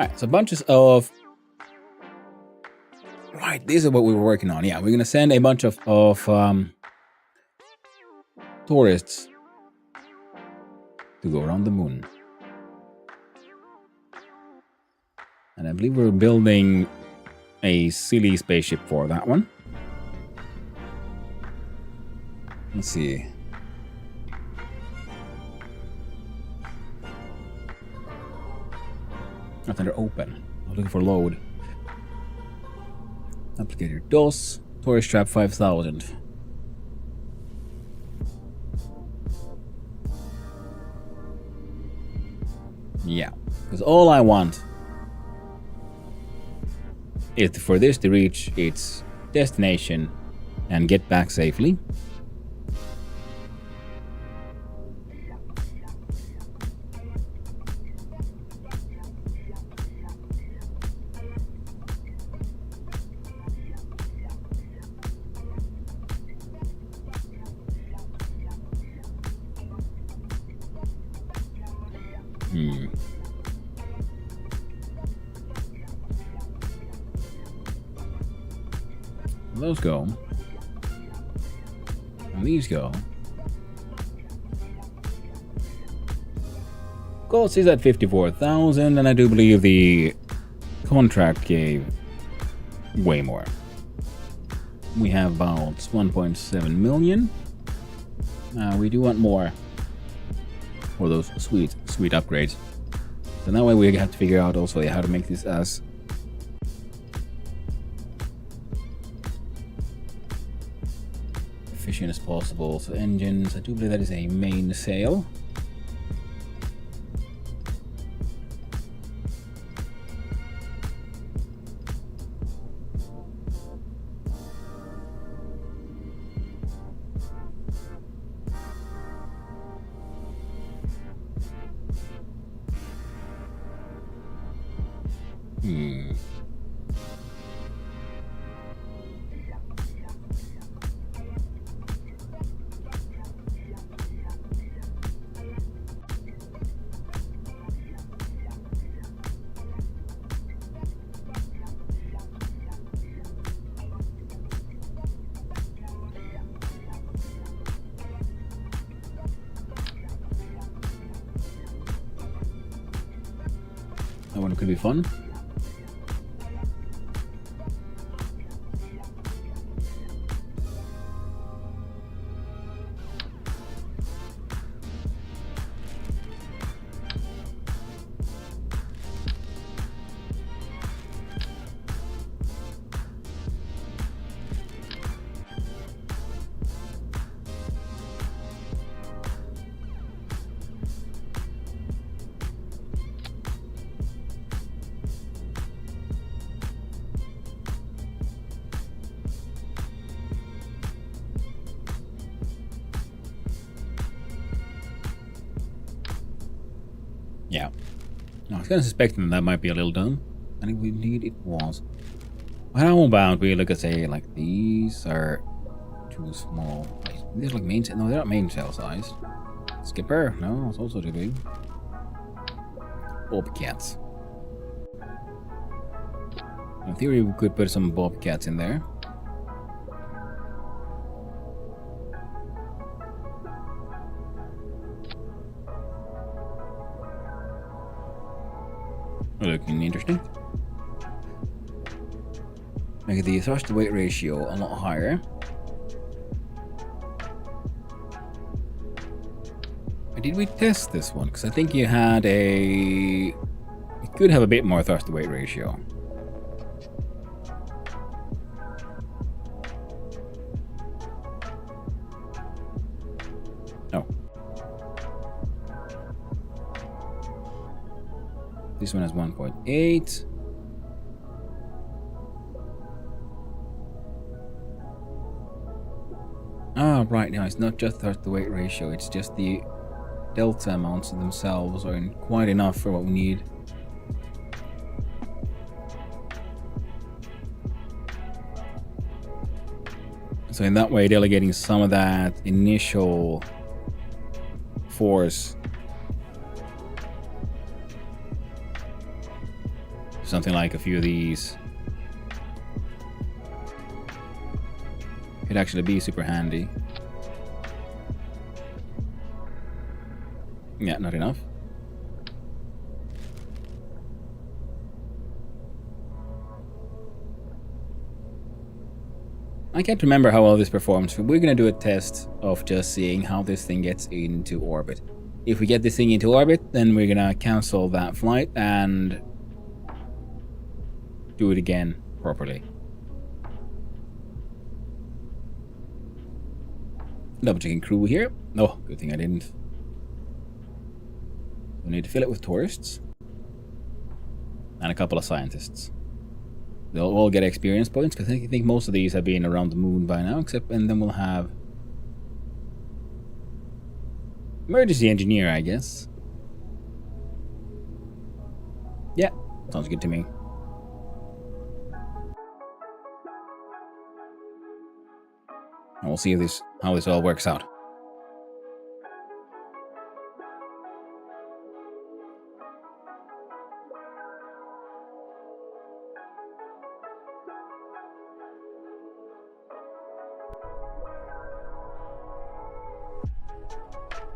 Alright, so bunches of... Right, these are what we were working on. Yeah, we're going to send a bunch of tourists to go around the moon. And I believe we're building a silly spaceship for that one. Let's see. Nothing to open. I'm looking for load. Applicator DOS. Tourist trap 5000. Yeah, because all I want is for this to reach its destination and get back safely. Those go. And these go. Gold is at 54,000, and I do believe the contract gave way more. We have about 1.7 million. We do want more for those sweet upgrades. So that way we have to figure out also how to make this as efficient as possible. So engines, I do believe that is a mainsail. could be fun. Yeah. I was kind of suspecting that might be a little dumb. And indeed it was. How about we look at, say, like these are too small. These like main... No, they're not main cell sized. Skipper? No, it's also too big. Bobcats. In theory, we could put some bobcats in there. Looking interesting. Make the thrust to weight ratio a lot higher. Did we test this one? Because I think you had a... It could have a bit more thrust to weight ratio. No. This one has 1.8. Ah, right now it's not just thrust to weight ratio, it's just the delta amounts themselves are quite enough for what we need. So in that way, delegating some of that initial force, something like a few of these, could actually be super handy. Yeah, not enough. I can't remember how well this performs, but we're gonna do a test of just seeing how this thing gets into orbit. If we get this thing into orbit, then we're gonna cancel that flight and do it again properly. Double checking crew here. Oh, good thing I didn't. We need to fill it with tourists and a couple of scientists. They'll all get experience points because I think most of these have been around the moon by now, and then we'll have emergency engineer, I guess. Yeah, sounds good to me. And we'll see if how this all works out.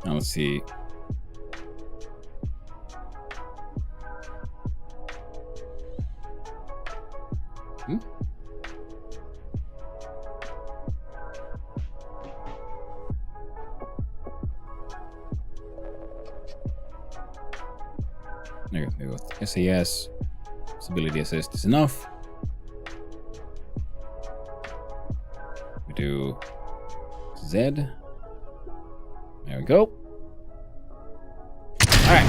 Now let's see. There we go. SAS. Stability assist is enough. We do Z. There we go. Alright.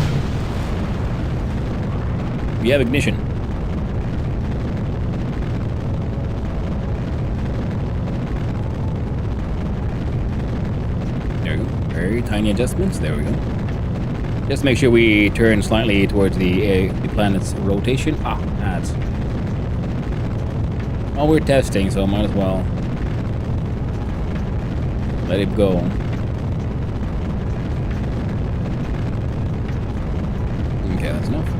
We have ignition. There we go. Very tiny adjustments. There we go. Just make sure we turn slightly towards the planet's rotation. Ah, that's... Well, we're testing, so might as well let it go. Okay, that's enough.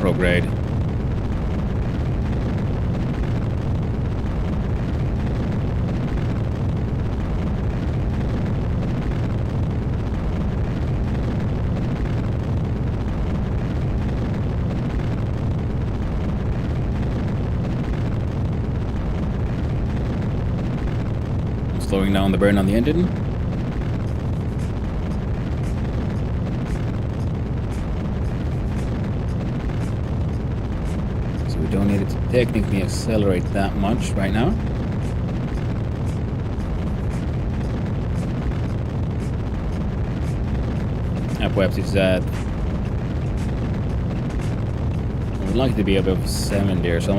pro grade. I'm slowing down the burn on the engine. So we don't need it to technically accelerate that much right now. Perhaps it's at... I would like it to be above 70 or so.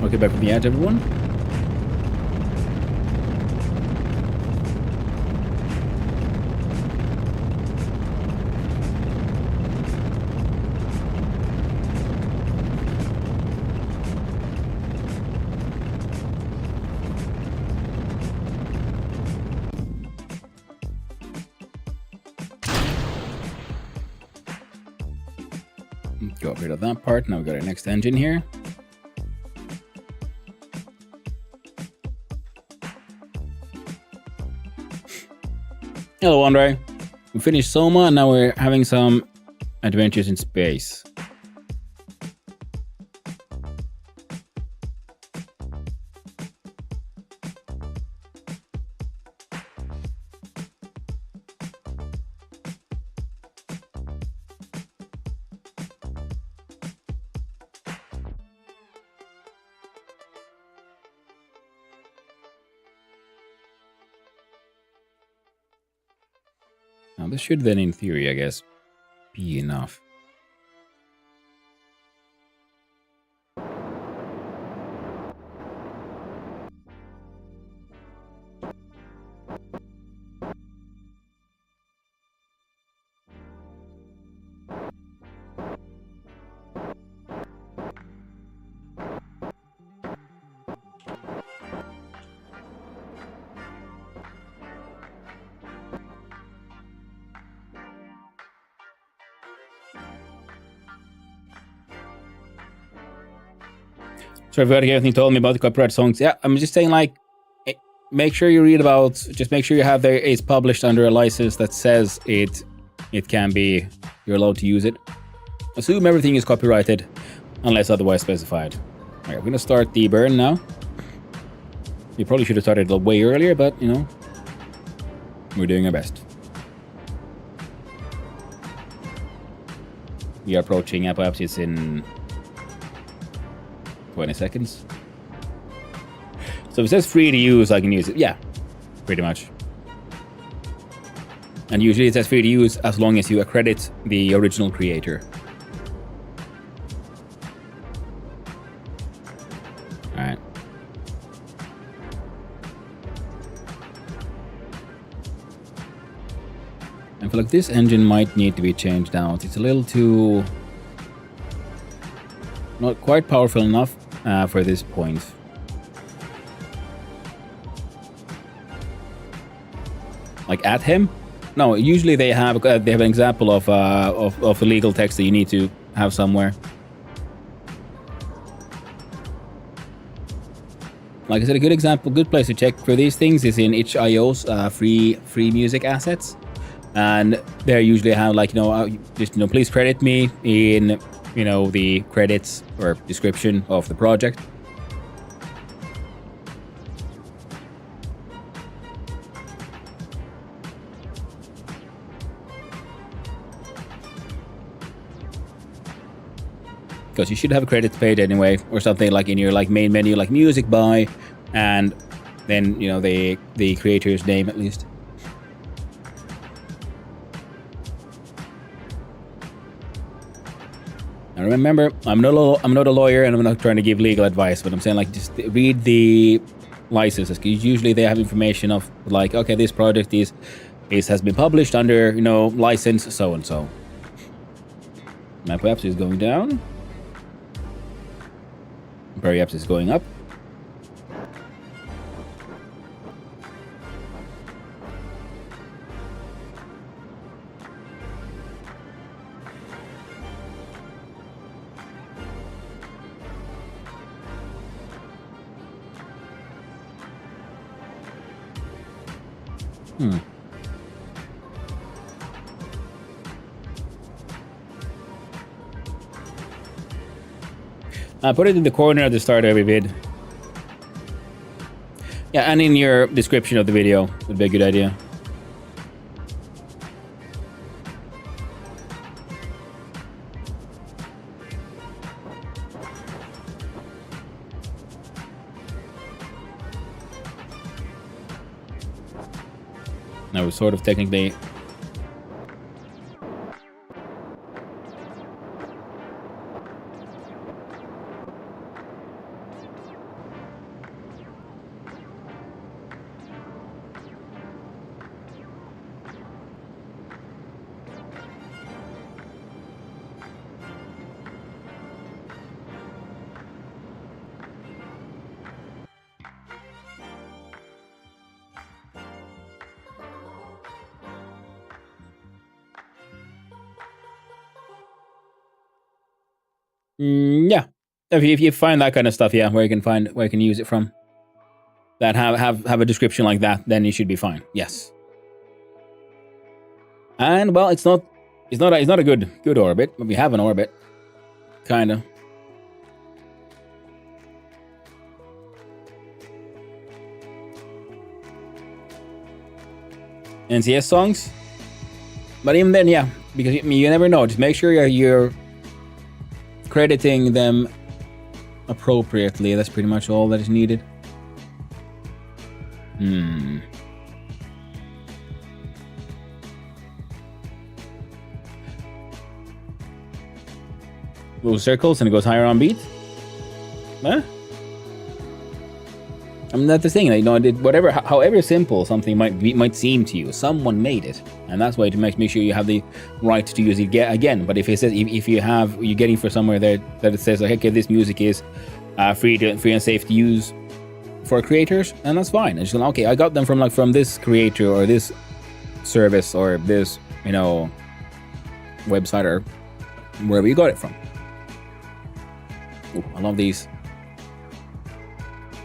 Okay, back from the edge, everyone. Got rid of that part. Now we got our next engine here. Hello, Andre. We finished SOMA and now we're having some adventures in space. Now this should then, in theory, I guess, be enough. So if everything told me about the copyright songs, yeah, I'm just saying, like, make sure you read about, just make sure you have there, it's published under a license that says it can be, you're allowed to use it. Assume everything is copyrighted unless otherwise specified. All right, we're gonna start the burn now. You probably should have started way earlier, but you know, we're doing our best. We are approaching apoapsis in 20 seconds. So if it says free to use, I can use it. Yeah, pretty much. And usually it says free to use as long as you accredit the original creator. Alright. I feel like this engine might need to be changed out. It's a little too... not quite powerful enough for this point. Like at him? No, usually they have an example of a legal text that you need to have somewhere. Like I said, a good example, good place to check for these things is in itch.io's free music assets, and they usually have like just please credit me in the credits or description of the project. Because you should have a credits page anyway, or something like in your main menu, like music by, and then the creator's name at least. And remember, I'm not a lawyer, and I'm not trying to give legal advice, but I'm saying just read the licenses, because usually they have information of okay, this project has been published under license so and so. My perhaps is going down. Perhaps is going up. Put it in the corner at the start of every vid. Yeah, and in your description of the video would be a good idea. I was sort of technically... yeah, if you find that kind of stuff, yeah, where you can use it from, that have a description like that, then you should be fine. Yes. And well, it's not a good orbit, but we have an orbit, kind of. NCS songs, but even then, yeah, because you never know. Just make sure you're crediting them appropriately. That's pretty much all that is needed. Little circles and it goes higher on beat. Huh? I mean, that's the thing. You know, however simple something might seem to you, someone made it, and that's why it makes make sure you have the right to use it again. But if it says you're getting for somewhere that it says like, okay, this music is free and safe to use for creators, and that's fine. It's just okay, I got them from this creator or this service or this website or wherever you got it from. Ooh, I love these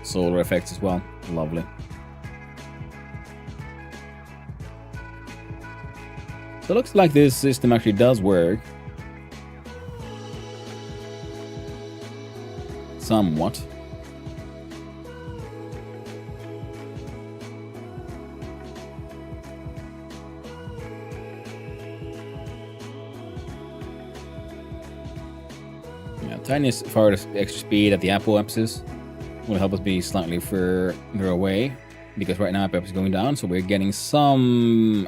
solar effects as well. Lovely. So it looks like this system actually does work. Somewhat. Yeah, tiniest farthest extra speed at the apoapsis will help us be slightly further away, because right now apoapsis is going down, so we're getting some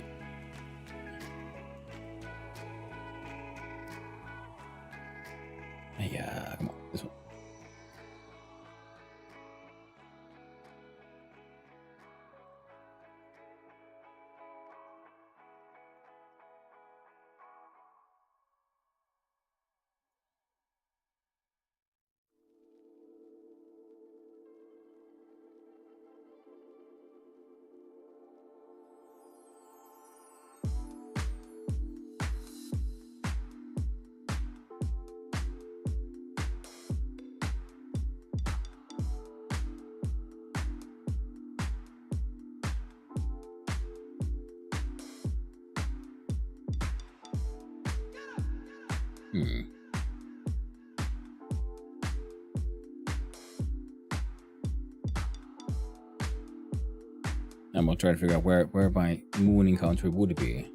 come on, this one. And we'll try to figure out where my moon encounter would be.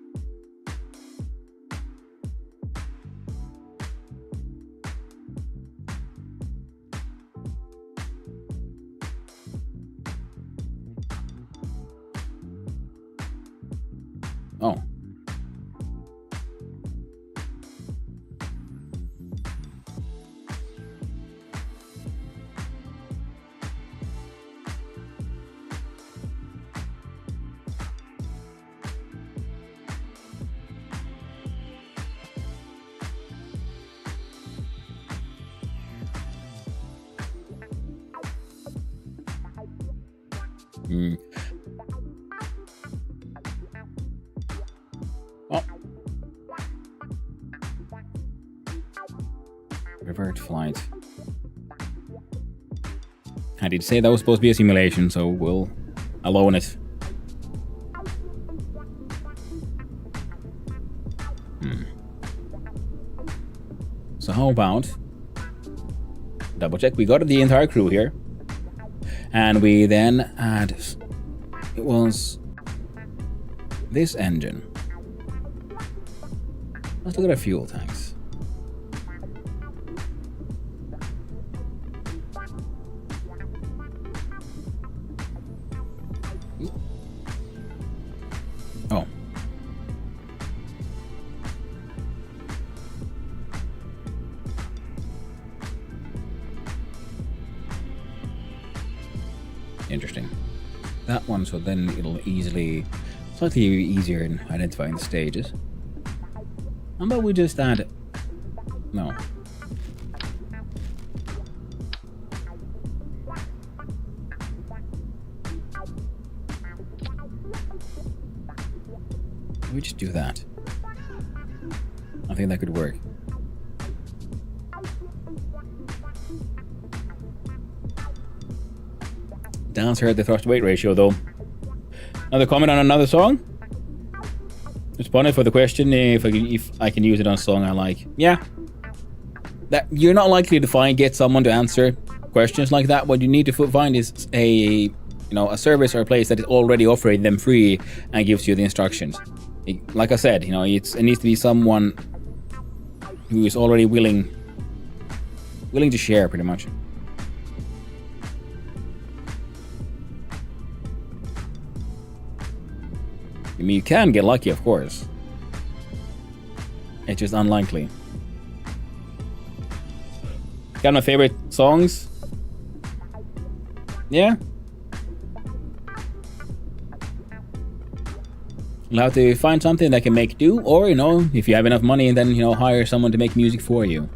Oh. Oh. Revert flight. I did say that was supposed to be a simulation, so we'll alone it. So how about double check? We got the entire crew here, and we then add. It was this engine. Let's look at our fuel tanks. Oh. Interesting. That one, so then it'll slightly easier in identifying the stages. How about we just add... No. We just do that. I think that could work. Downstairs the thrust weight ratio though. Another comment on another song? Responded for the question if I can use it on a song I like. Yeah. That you're not likely to get someone to answer questions like that. What you need to find is a service or a place that is already offering them free and gives you the instructions. Like I said, it needs to be someone who is already willing to share pretty much. I mean, you can get lucky, of course. It's just unlikely. Got my favorite songs? Yeah? You'll have to find something that can make do, or, if you have enough money, then, hire someone to make music for you.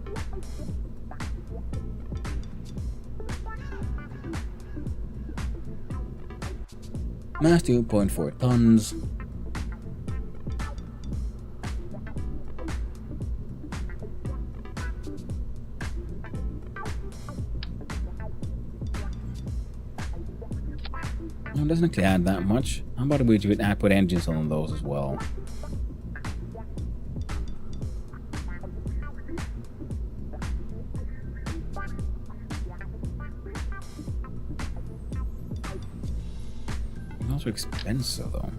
Mass 2.4 tons. No, it doesn't actually add that much. How about we put engines on those as well? It's also expensive though.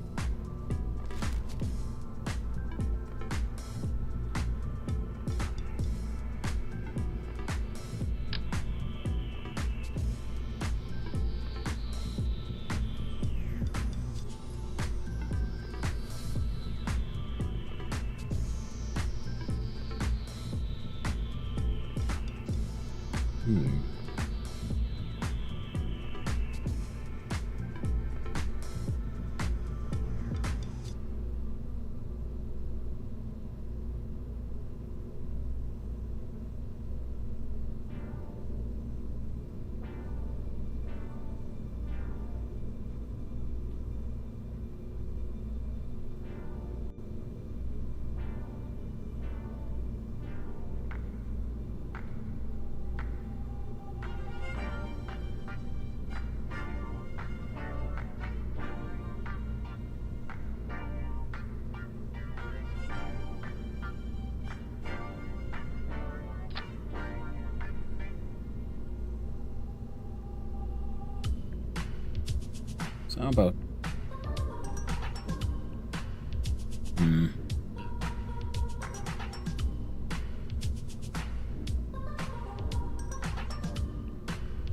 So how about...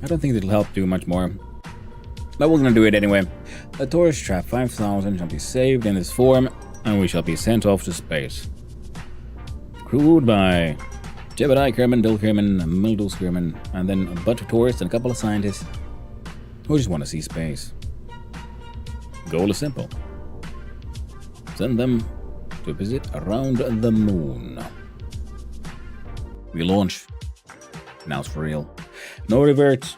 I don't think it'll help do much more. But we're gonna do it anyway. The Taurus Trap 5000 shall be saved in this form, and we shall be sent off to space. Crewed by Jebediah Kerman, Dill Kerman, Mildus Kerman, and then a bunch of tourists and a couple of scientists who just want to see space. Goal is simple. Send them to visit around the moon. We launch. Now it's for real. No reverts.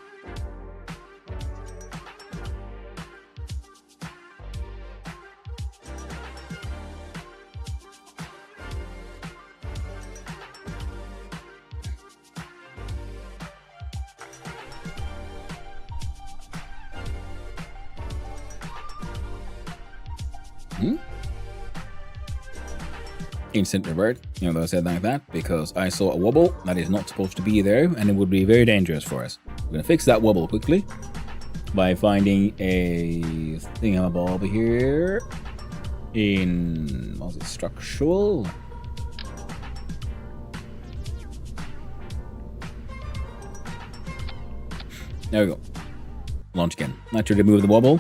instant revert, you know, I said like that, because I saw a wobble that is not supposed to be there, and it would be very dangerous for us. We're gonna fix that wobble quickly by finding a thingamabob here in, what was it, structural? There we go. Launch again. Not sure to remove the wobble.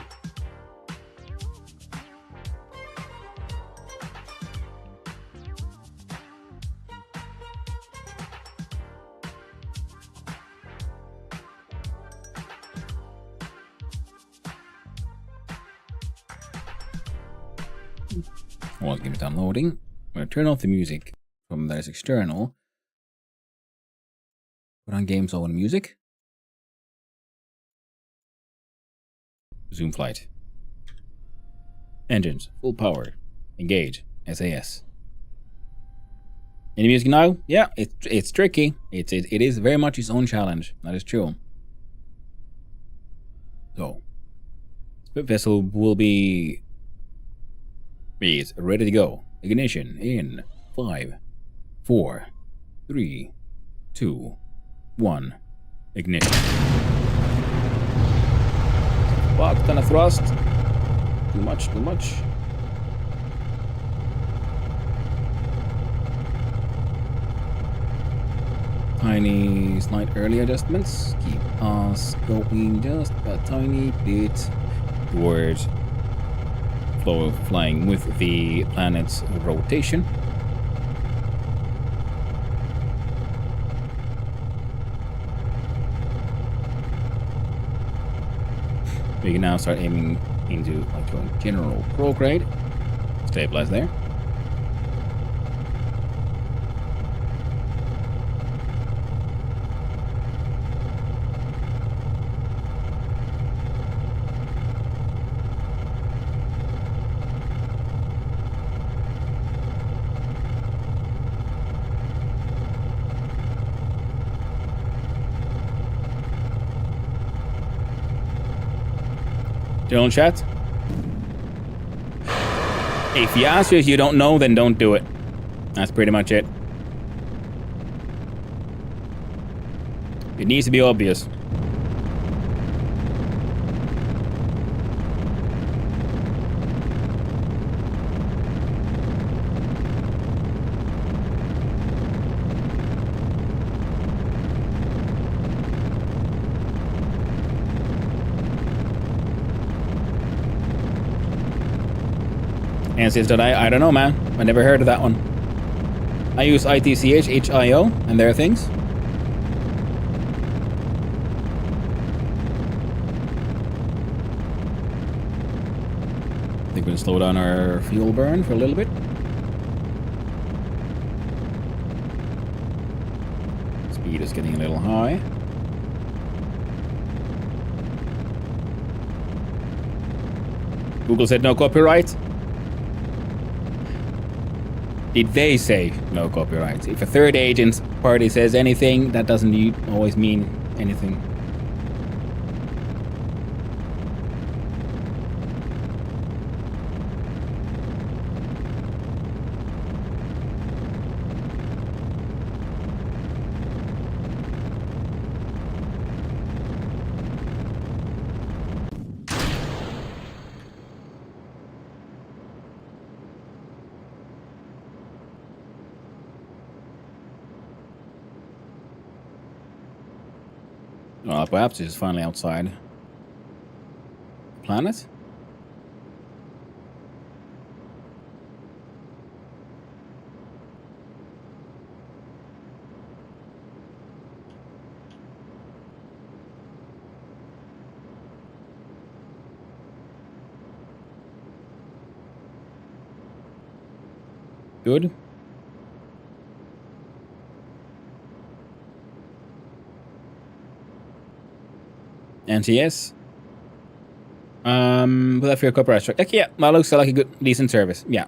Won't give it downloading. I'm going to turn off the music from that is external. Put on games on music. Zoom flight. Engines, full power. Engage. SAS. Any music now? Yeah, it's tricky. It is very much its own challenge. That is true. So, Spit Vessel will be ready to go. Ignition in 5, 4, 3, 2, 1. Ignition. Fuck, ton of thrust. Too much, too much. Tiny slight early adjustments. Keep us going just a tiny bit towards flow of flying with the planet's rotation. We can now start aiming into like going general prograde. Stabilize there. General chat. If you answer if you don't know, then don't do it. That's pretty much it. It needs to be obvious. And says that I don't know, man. I never heard of that one. I use ITCH, HIO, and there are things. I think we're gonna slow down our fuel burn for a little bit. Speed is getting a little high. Google said no copyright. Did they say no copyright? If a third agent party says anything, that doesn't always mean anything. Well, perhaps it's finally outside. Planet? Good. NTS. But if you're a copyright strike, like, yeah, that looks like a good, decent service. Yeah,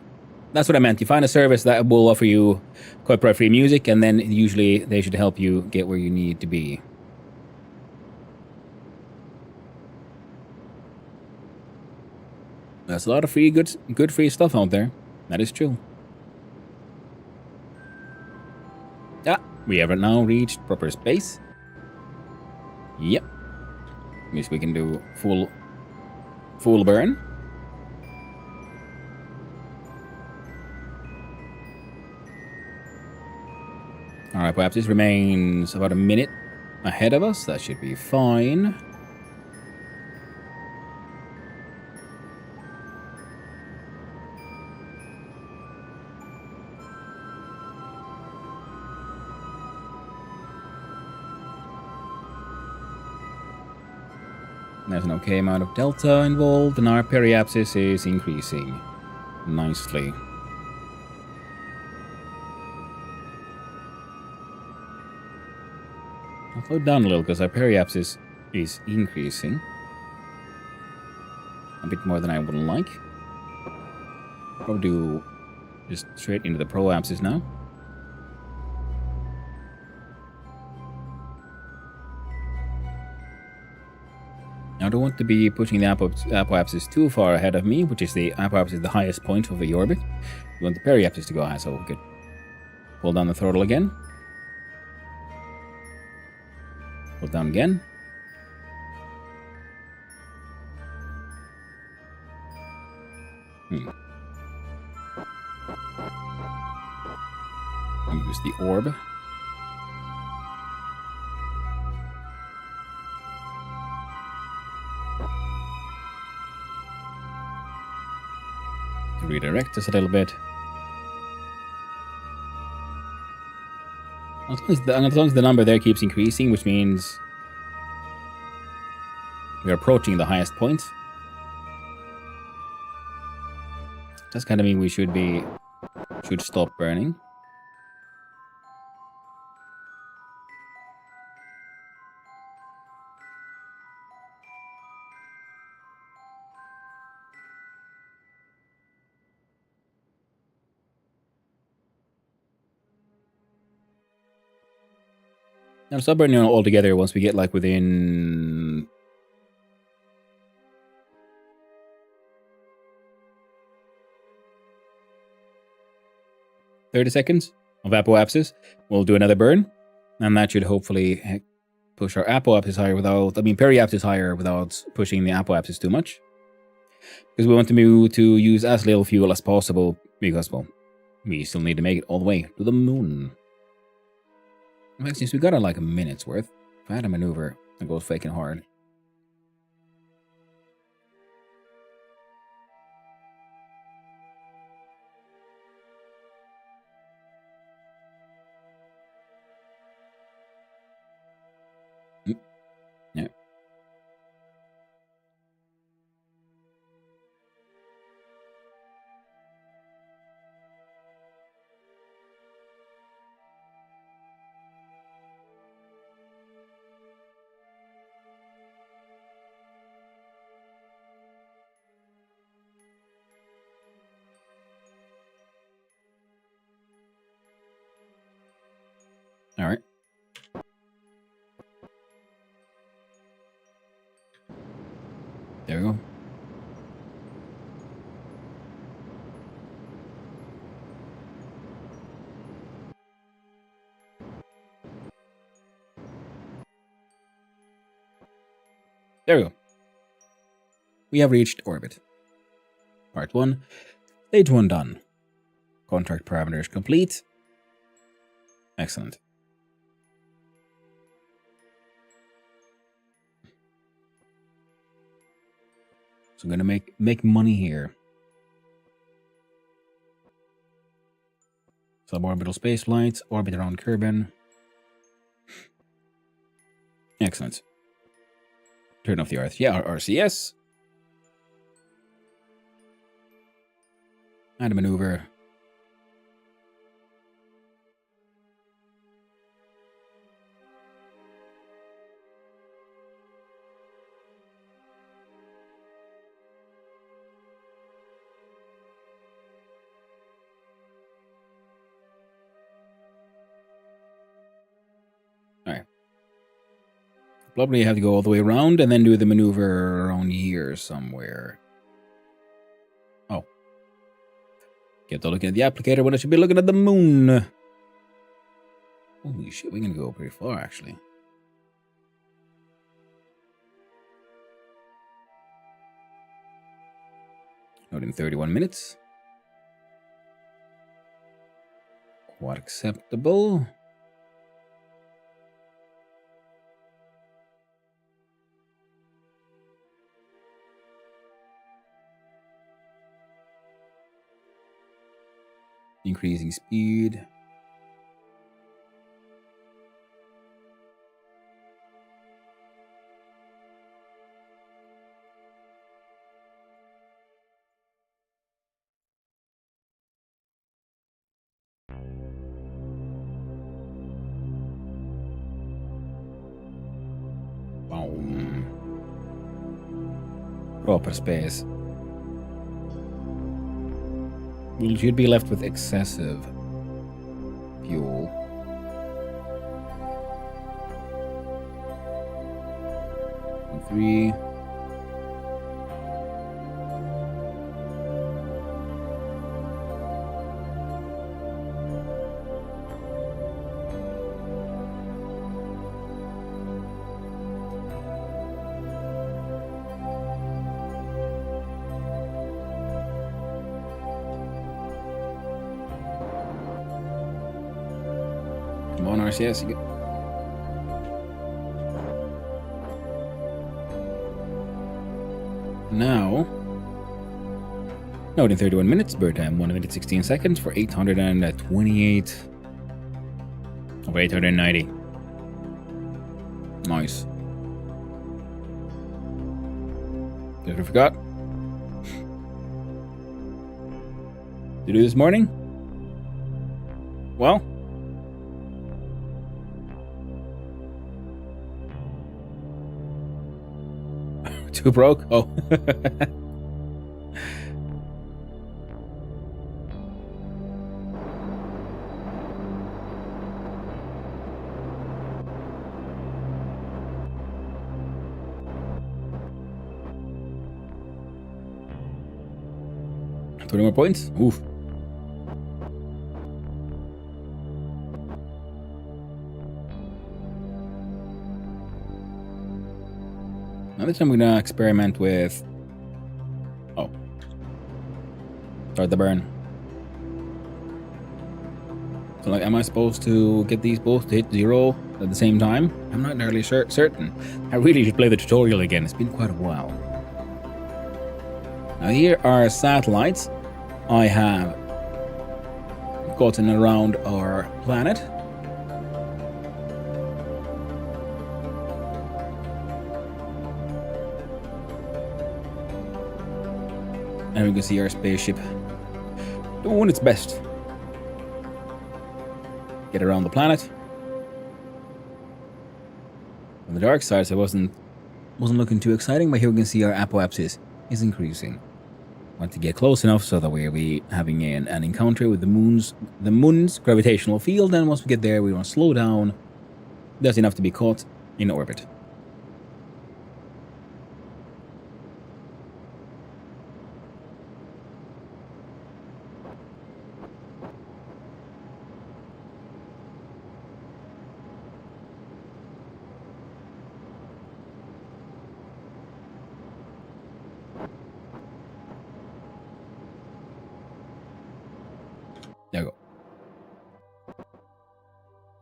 that's what I meant. You find a service that will offer you copyright-free music, and then usually they should help you get where you need to be. There's a lot of free, good free stuff out there. That is true. Ah, we have now reached proper space. Yep. Means we can do full burn. Alright, perhaps this remains about a minute ahead of us. That should be fine. There's an okay amount of delta involved, and our periapsis is increasing nicely. I'll slow down a little because our periapsis is increasing a bit more than I would like. Probably do just straight into the proapsis now. I don't want to be pushing the apoapsis too far ahead of me, which is the apoapsis, the highest point of the orbit. We want the periapsis to go high, so we could pull down the throttle again. Pull down again. Use the orb. Redirect us a little bit. As long as the number there keeps increasing, which means we're approaching the highest point. Does kind of mean we should stop burning. Now stop burning altogether once we get like within 30 seconds of apoapsis. We'll do another burn, and that should hopefully push our apoapsis higher periapsis higher without pushing the apoapsis too much. Because we want to use as little fuel as possible, because, well, we still need to make it all the way to the moon. In fact, since we got like a minute's worth, if I had a maneuver that goes faking hard. Yeah. All right. There we go. There we go. We have reached orbit. Part 1. Stage 1 done. Contract parameters complete. Excellent. So I'm gonna make money here. Suborbital space flights, orbit around Kerbin. Excellent. Turn off the Earth. Yeah, RCS. Add a maneuver. Probably have to go all the way around and then do the maneuver around here somewhere. Oh. Kept on looking at the applicator when I should be looking at the moon. Holy shit, we're gonna go pretty far actually. Not in 31 minutes. Quite acceptable. Increasing speed. Boom. Proper space. We should be left with excessive fuel. And 3. Come on, RCS. You get... Now, out in 31 minutes, bird time 1 minute 16 seconds for 828 over 890. Nice. Did I forgot to do this morning? Well, too broke? Oh. Twenty more points? Oof. Now this time I'm gonna experiment with... Oh. Start the burn. So like, am I supposed to get these both to hit 0 at the same time? I'm not entirely certain. I really should play the tutorial again. It's been quite a while. Now here are satellites I have gotten around our planet. And we can see our spaceship doing its best. Get around the planet. On the dark side, so it wasn't looking too exciting, but here we can see our apoapsis is increasing. Want to get close enough so that we'll be having an encounter with the moon's gravitational field, and once we get there, we want to slow down just enough to be caught in orbit. There we go.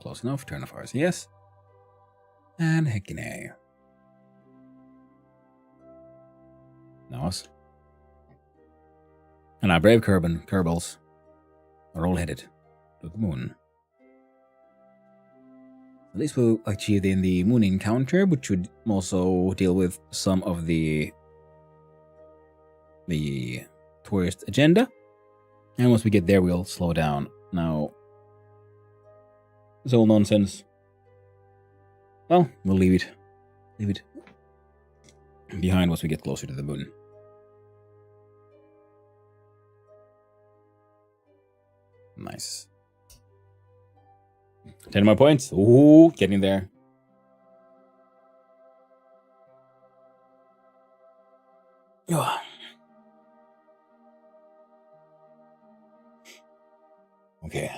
Close enough. Turn off RCS. And heckin' A. Nice. And our brave Kerbals are all headed to the moon. This will achieve in the moon encounter, which should also deal with some of the tourist agenda. And once we get there, we'll slow down. Now, it's all nonsense. Well, we'll leave it behind once we get closer to the moon. Nice. 10 more points. Ooh, getting there. Oh. Okay.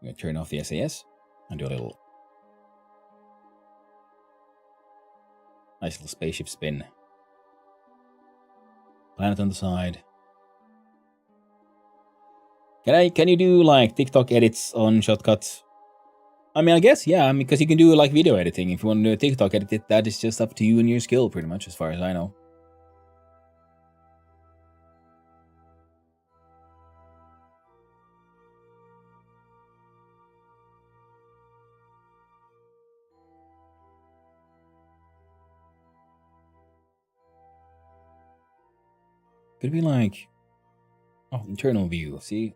I'm gonna turn off the SAS and do a little nice little spaceship spin. Planet on the side. Can you do like TikTok edits on Shotcut? I mean, I guess, yeah, because you can do like video editing. If you want to do a TikTok edit, that is just up to you and your skill, pretty much, as far as I know. Could be like, oh, internal view, see?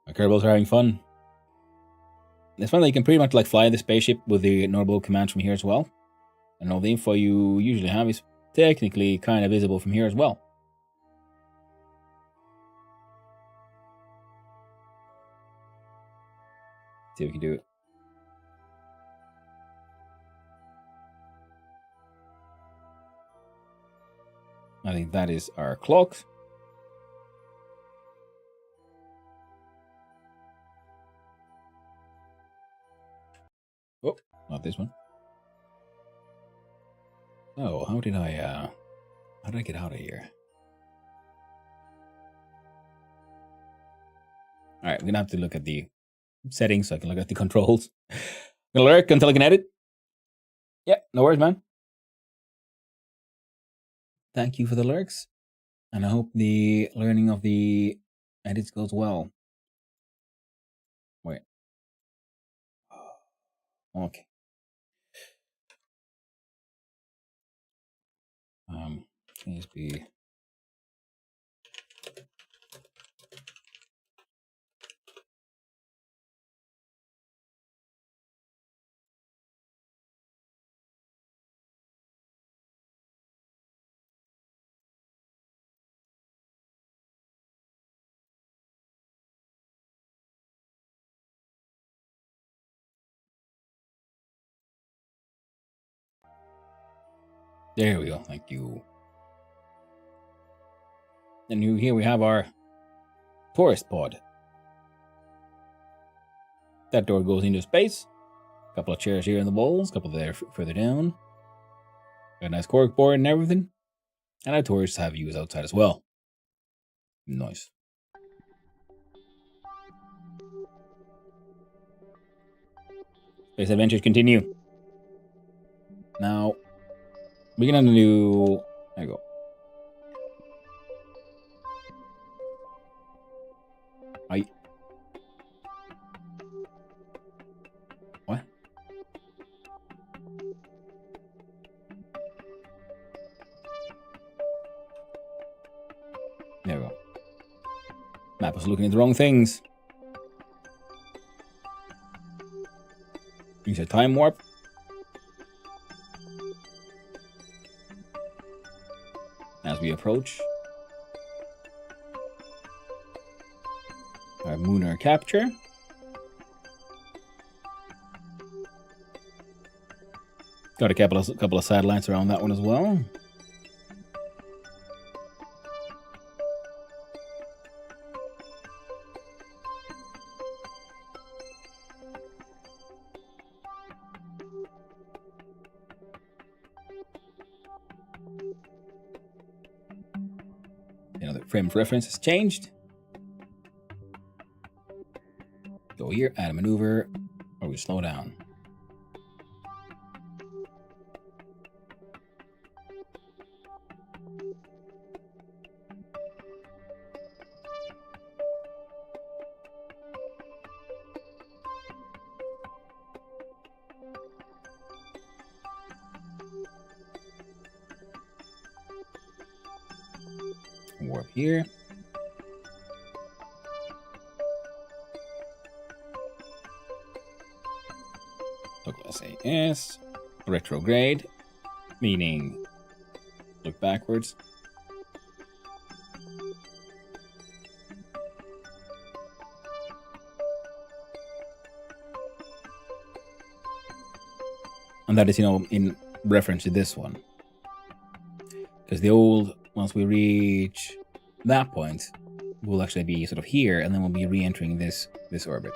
My Kerbals are having fun. It's fun that you can pretty much like fly the spaceship with the normal commands from here as well. And all the info you usually have is technically kind of visible from here as well. See if we can do it. I think that is our clock. Oh, not this one. Oh, how did I get out of here? Alright, we're gonna have to look at the settings so I can look at the controls. I'm gonna lurk until I can edit. Yeah, no worries, man. Thank you for the lurks. And I hope the learning of the edits goes well. Wait. Okay. KSP. There we go. Thank you. And here we have our tourist pod. That door goes into space. A couple of chairs here in the bowls, a couple there further down. Got a nice cork board and everything. And our tourists have views outside as well. Nice. Space adventures continue. Now, we're gonna do. There you go. What? There we go. Map was looking at the wrong things. Use a time warp. As we approach our lunar capture. Got a couple of satellites around that one as well. Another frame of reference has changed. Go here, add a maneuver, or we slow down. Warp here. Local SAS. Retrograde, meaning look backwards. And that is, in reference to this one. Because the old, once we reach that point, we'll actually be sort of here, and then we'll be re-entering this orbit.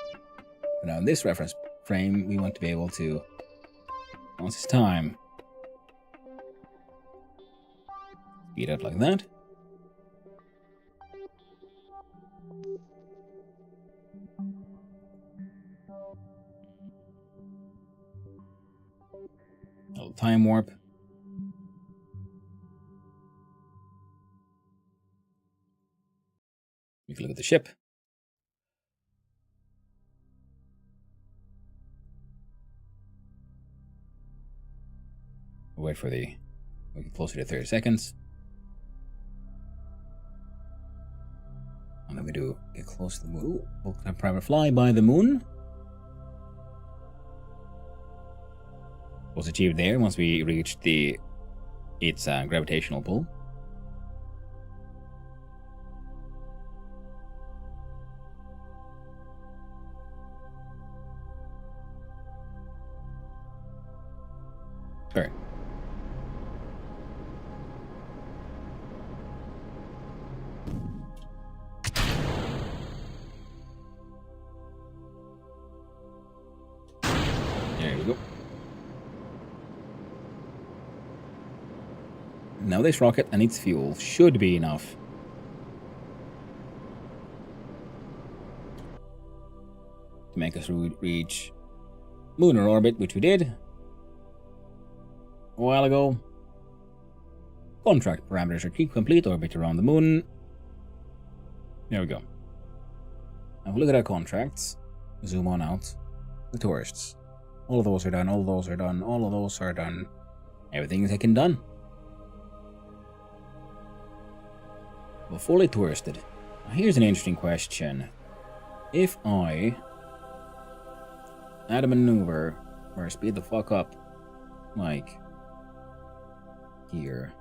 But now in this reference frame, we want to be able to, once it's time, speed up like that. A little time warp. We can look at the ship. We'll wait for we get closer to 30 seconds. And then we do get close to the moon. We'll kind of private fly by the moon. Was achieved there once we reached its gravitational pull. Sorry. There we go. Now this rocket and its fuel should be enough to make us reach lunar orbit, which we did a while ago. Contract parameters are keep complete orbit around the moon. There we go. Now look at our contracts. Zoom on out. The tourists. All of those are done, all of those are done, all of those are done. Everything is taken done. We're fully touristed. Now here's an interesting question. If I add a maneuver where I speed the fuck up, like here.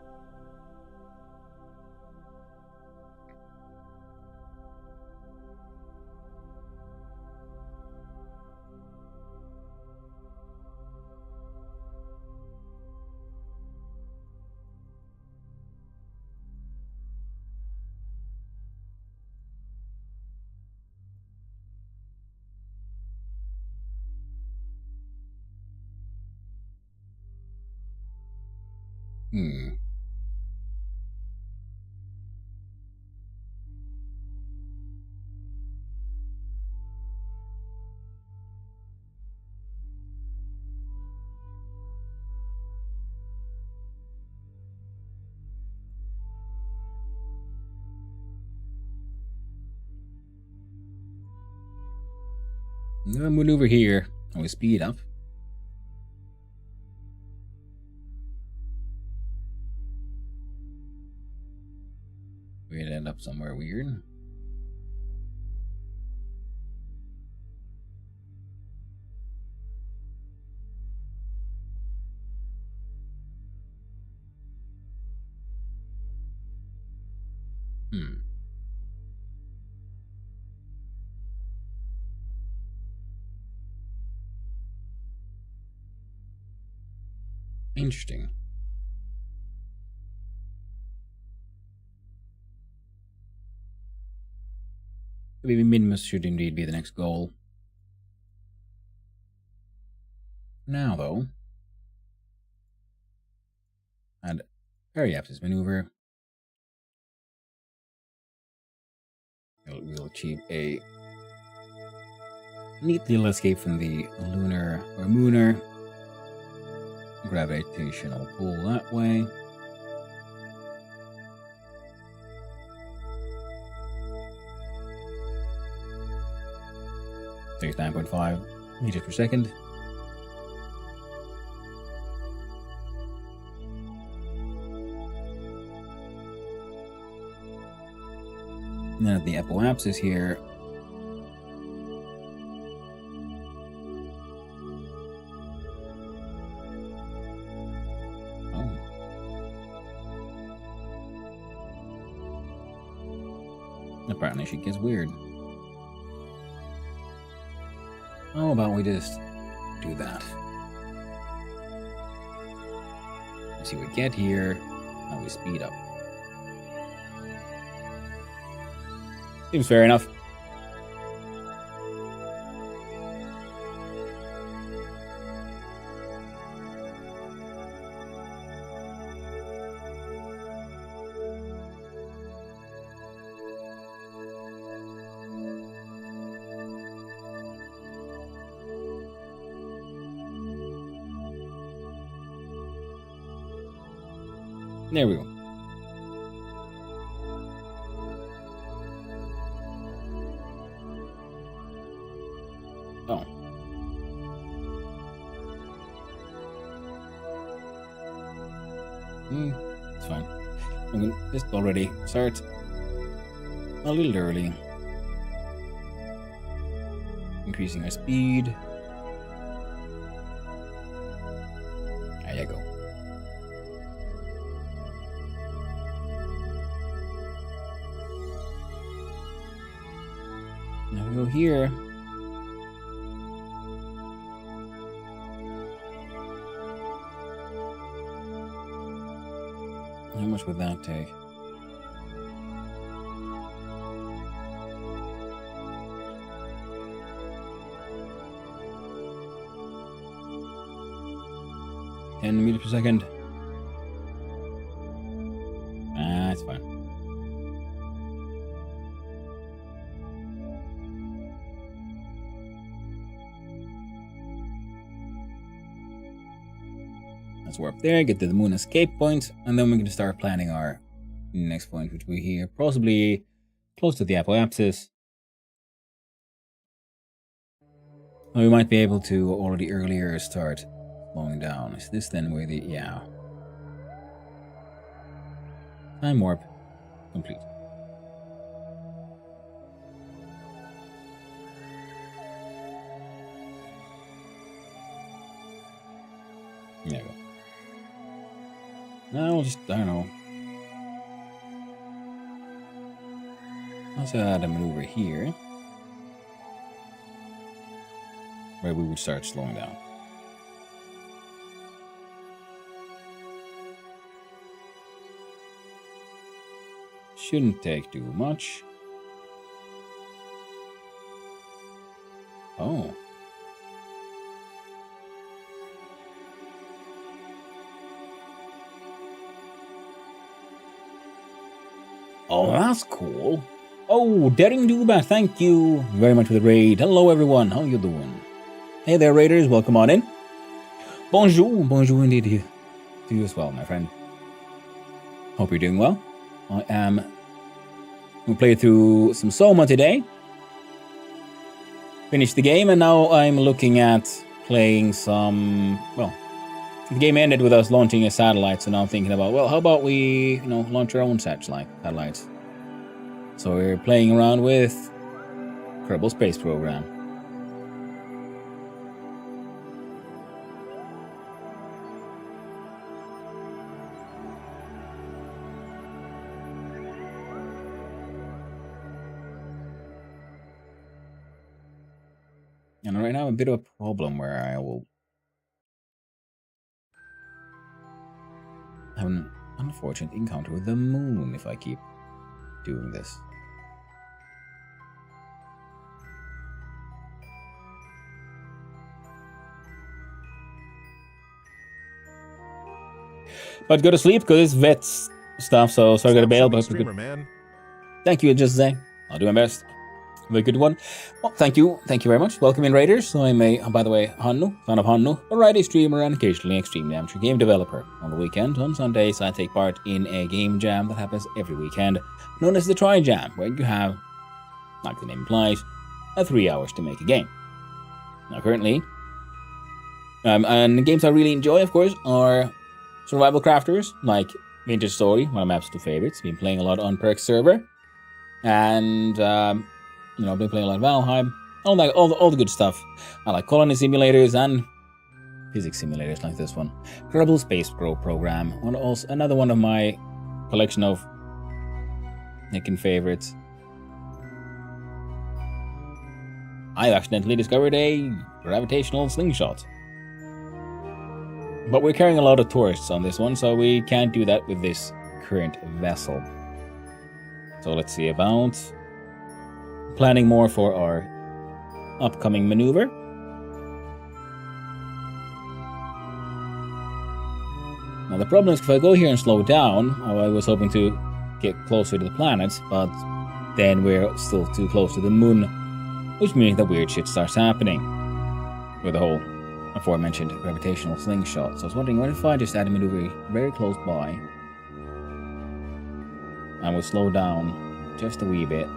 I'm gonna maneuver here and we speed up. We'd end up somewhere weird. Interesting. Maybe Minimus should indeed be the next goal. Now, though, and Periapsis maneuver. We'll achieve a neat little escape from the lunar or mooner gravitational pull that way. Takes 9.5 meters per second. And then at the apoapsis here, apparently she gets weird. How about we just do that? Let's see, we get here, and we speed up. Seems fair enough. There we go. Oh. It's fine. I'm gonna just already start a little early. Increasing our speed. There you go. Now we go here. How much would that take? $10 meters per second. Ah, it's fine. Let's warp there, get to the moon escape point, and then we're going to start planning our next point, which we here, possibly close to the apoapsis. We might be able to already earlier start slowing down. Is this then where the... yeah. Time warp complete. There we go. Now we'll just, I don't know. Let's add a maneuver here. Where we would start slowing down. Shouldn't take too much. Oh. Oh, that's cool. Oh, Daring Duba, thank you very much for the raid. Hello, everyone. How you doing? Hey there, raiders. Welcome on in. Bonjour. Bonjour indeed to you as well, my friend. Hope you're doing well. I am... we played through some SOMA today. Finished the game, and now I'm looking at playing some... well, the game ended with us launching a satellite, so now I'm thinking about, well, how about we, launch our own satellites? So we're playing around with Kerbal Space Program. And right now, a bit of a problem where I will have an unfortunate encounter with the moon if I keep doing this. But go to sleep because it's vet stuff, so sorry I gotta bail. But streamer, man. Thank you, just say. I'll do my best. Very good one. Well, thank you very much. Welcome in, Raiders. So I'm a, by the way, Hannu, son of Hannu, a variety streamer and occasionally extremely amateur game developer. On the weekend, on Sundays, I take part in a game jam that happens every weekend, known as the Try Jam, where you have, like the name implies, 3 hours to make a game. Now, currently, and the games I really enjoy, of course, are survival crafters, like Vintage Story, one of my absolute favorites. Been playing a lot on Perk server, and I've been playing a lot of Valheim, all the good stuff. I like colony simulators and physics simulators like this one. Kerbal Space Program, another one of my collection of Nick and favorites. I accidentally discovered a gravitational slingshot. But we're carrying a lot of tourists on this one, so we can't do that with this current vessel. So let's see, about planning more for our upcoming maneuver. Now the problem is if I go here and slow down, I was hoping to get closer to the planets, but then we're still too close to the moon, which means that weird shit starts happening with the whole aforementioned gravitational slingshot. So I was wondering, what if I just add a maneuver very close by and we'll slow down just a wee bit.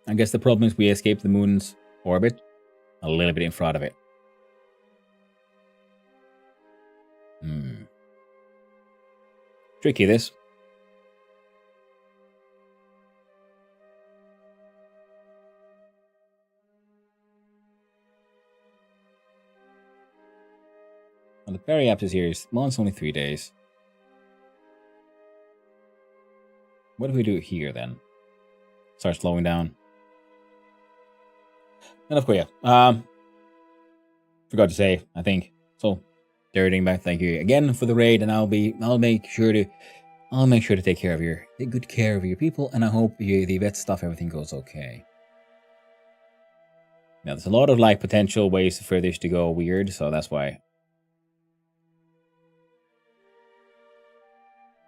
I guess the problem is we escaped the moon's orbit a little bit in front of it. Tricky, this. Well, the periapsis here is, well, it's only 3 days. What do we do here, then? Start slowing down. And of course, yeah. Forgot to say, I think. So, Dirting back, thank you again for the raid, and I'll make sure to take good care of your people, and I hope the vet stuff, everything goes okay. Now, there's a lot of like potential ways for this to go weird, so that's why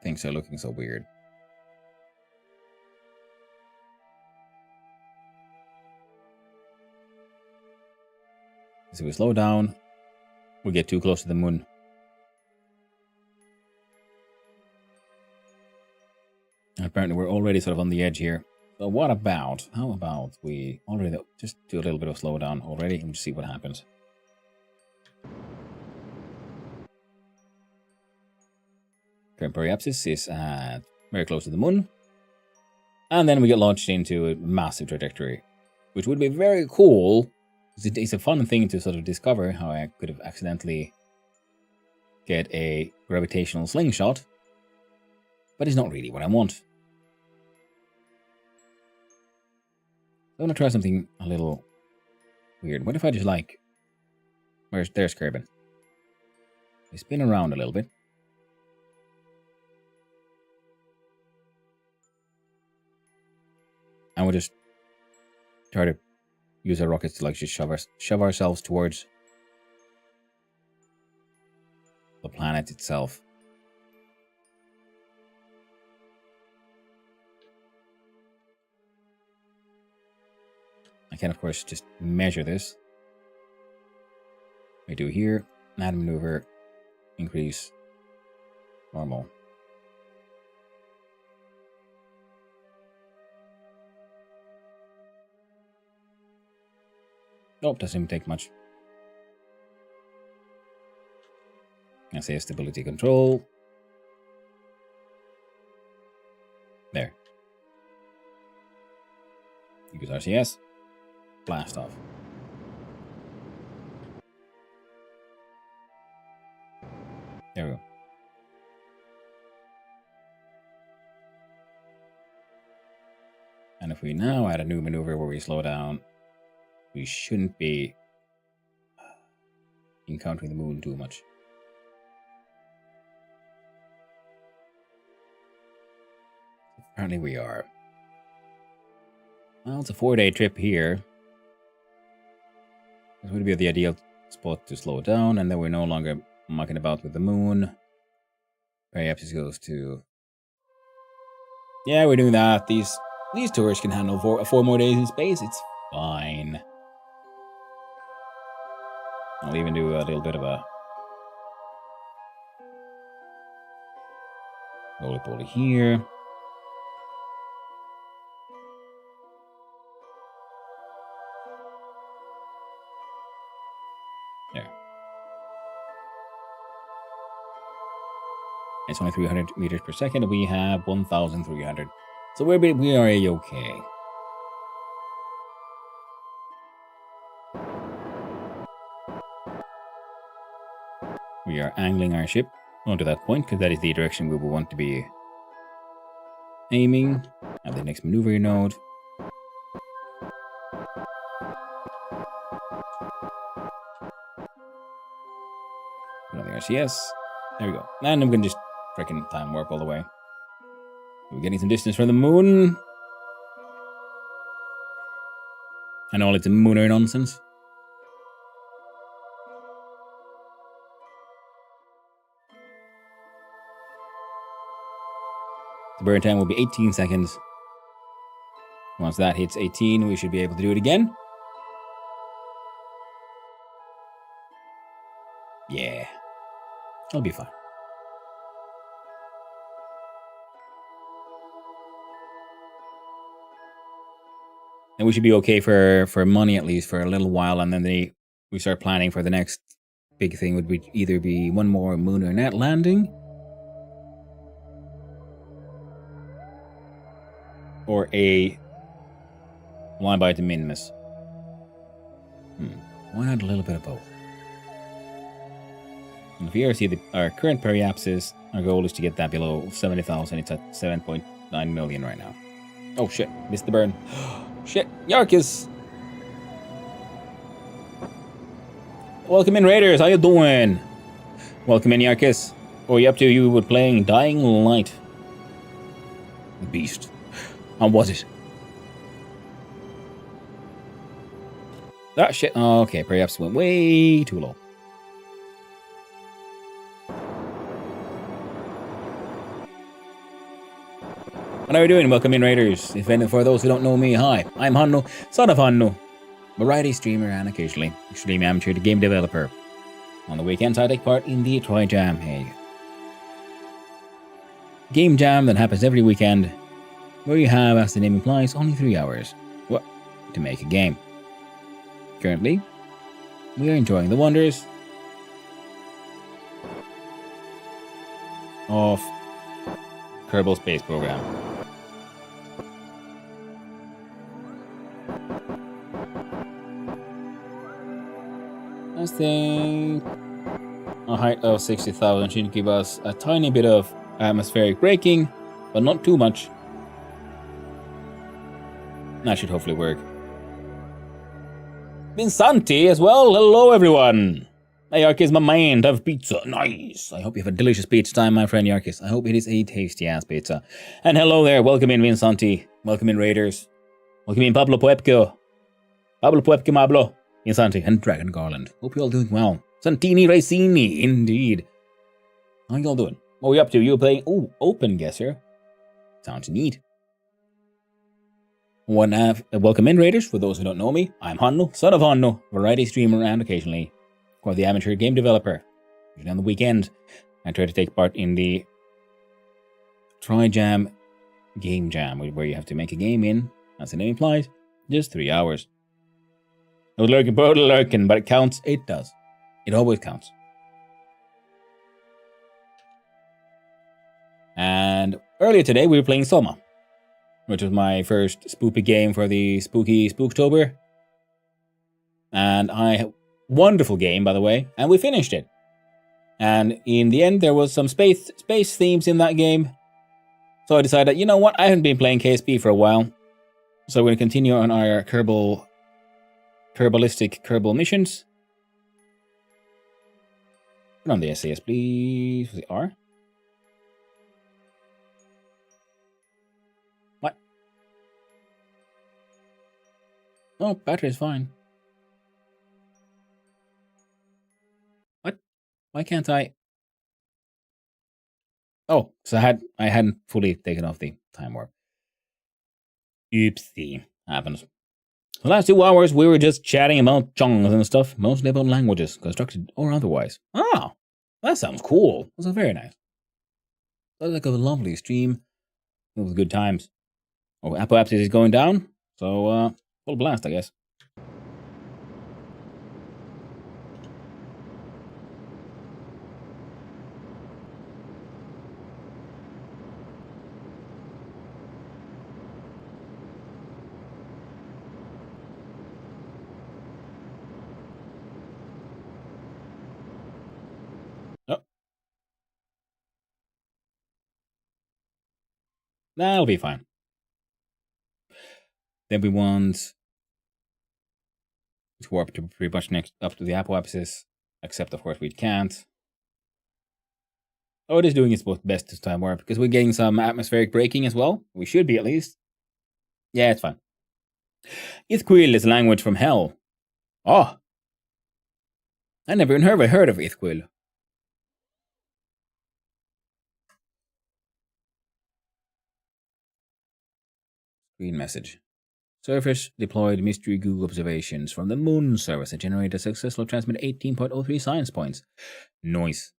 things are looking so weird. So we slow down, we get too close to the moon. And apparently we're already sort of on the edge here. So how about we already just do a little bit of slowdown already and just see what happens. Current periapsis is very close to the moon. And then we get launched into a massive trajectory, which would be very cool. It's a fun thing to sort of discover how I could have accidentally get a gravitational slingshot, but it's not really what I want. I want to try something a little weird. What if I just like... There's Kerbin. We spin around a little bit. And we'll just try to use our rockets to like just shove ourselves towards the planet itself. I can, of course, just measure this. We do here, add maneuver, increase, normal. Nope, doesn't even take much. I say stability control. There. Use RCS. Blast off. There we go. And if we now add a new maneuver where we slow down, we shouldn't be encountering the moon too much. Apparently we are. Well, it's a 4-day trip here. This would be the ideal spot to slow down, and then we're no longer mucking about with the moon. Perhaps it goes to... Yeah, we're doing that. These tours can handle 4 more days in space. It's fine. I'll even do a little bit of a roly-poly here. There. It's only 300 meters per second. We have 1,300. So we are a-okay. We are angling our ship onto that point because that is the direction we will want to be aiming at the next maneuver node. Put on the RCS. There we go. And I'm going to just freaking time warp all the way. We're getting some distance from the moon. And all it's a mooner nonsense. The burn time will be 18 seconds. Once that hits 18, we should be able to do it again. Yeah. It'll be fine. And we should be okay for money at least for a little while, and then we start planning for the next big thing. Would either be one more moon or net landing, or a line by the minimus. Why not a little bit of both? And if you ever see our current periapsis, our goal is to get that below 70,000. It's at 7.9 million right now. Oh shit, missed the burn. Shit, Yarkis! Welcome in, Raiders, how you doing? Welcome in, Yarkis. What are you up to? You were playing Dying Light. The Beast. How was it? That shit. Oh, okay, perhaps went way too low. What are you doing? Welcome in, Raiders. If any, for those who don't know me, hi, I'm Hanno, son of Hanno, variety streamer and occasionally extreme amateur game developer. On the weekends, I take part in the Try Jam, a game jam that happens every weekend, where you have, as the name implies, only 3 hours to make a game. Currently, we are enjoying the wonders of Kerbal Space Program. I think a height of 60,000 should give us a tiny bit of atmospheric braking, but not too much. That should hopefully work. Vinsanti as well. Hello, everyone. Hey, Yarkis, my mind have pizza. Nice. I hope you have a delicious pizza time, my friend Yarkis. I hope it is a tasty-ass pizza. And hello there. Welcome in, Vinsanti. Welcome in, Raiders. Welcome in, Pablo Puepco. Pablo Puepco Mablo. Vinsanti and Dragon Garland. Hope you're all doing well. Santini Racini, indeed. How y'all doing? What are you up to? You playing? Ooh, Open Guesser. Sounds neat. Welcome in, Raiders. For those who don't know me, I'm Hanno, son of Hanno, variety streamer and occasionally quite the amateur game developer. Usually on the weekend, I try to take part in the Try Jam Game Jam, where you have to make a game in, as the name implies, just 3 hours. No lurking, but it counts. It does. It always counts. And earlier today, we were playing SOMA, which was my first spoopy game for the spooky Spooktober. And wonderful game, by the way, and we finished it. And in the end, there was some space themes in that game. So I decided, you know what, I haven't been playing KSP for a while. So we're going to continue on our Kerbalistic missions. Put on the SAS, please. Was it R? What? Oh, battery's fine. What? Why can't I? Oh, so I hadn't fully taken off the time warp. Oopsie. Happens. The last 2 hours, we were just chatting about chongs and stuff, mostly about languages, constructed or otherwise. Ah, that sounds cool. That was very nice. That was like a lovely stream. It was good times. Oh, Apoapsis is going down, so full blast, I guess. That'll be fine. Then we want to warp to pretty much next up to the apoapsis, except of course we can't. Oh, it is doing its best this time warp because we're getting some atmospheric braking as well. We should be at least. Yeah, it's fine. Ithquil is language from hell. Oh, I never even heard of Ithquil. Screen message. Surface deployed mystery Google observations from the Moon service and generated a successful transmit 18.03 science points. Nice.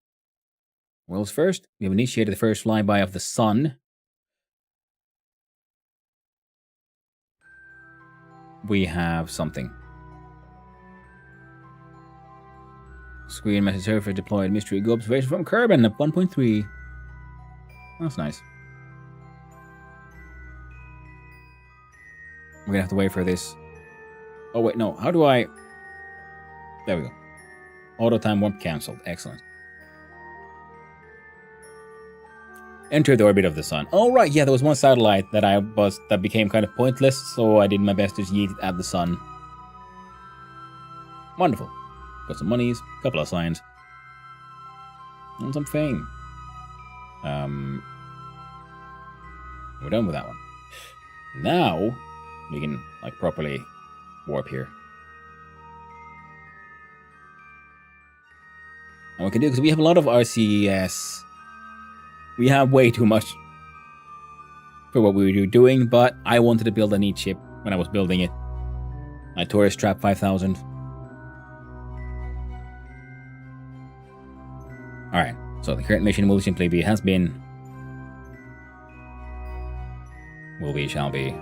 World's first, we have initiated the first flyby of the Sun. We have something. Screen message surface deployed mystery Google observation from Kerbin at 1.3. That's nice. We're gonna have to wait for this. Oh wait, no. How do I... There we go. Auto time warp cancelled. Excellent. Enter the orbit of the Sun. Oh right, yeah, there was one satellite that became kind of pointless, so I did my best to yeet it at the Sun. Wonderful. Got some monies, a couple of signs, and some fame. We're done with that one. Now we can like properly warp here. And we can do, because we have a lot of RCS. We have way too much for what we were doing, but I wanted to build a neat ship when I was building it. My Tourist Trap 5000. Alright, so the current mission will simply be, will be, shall be.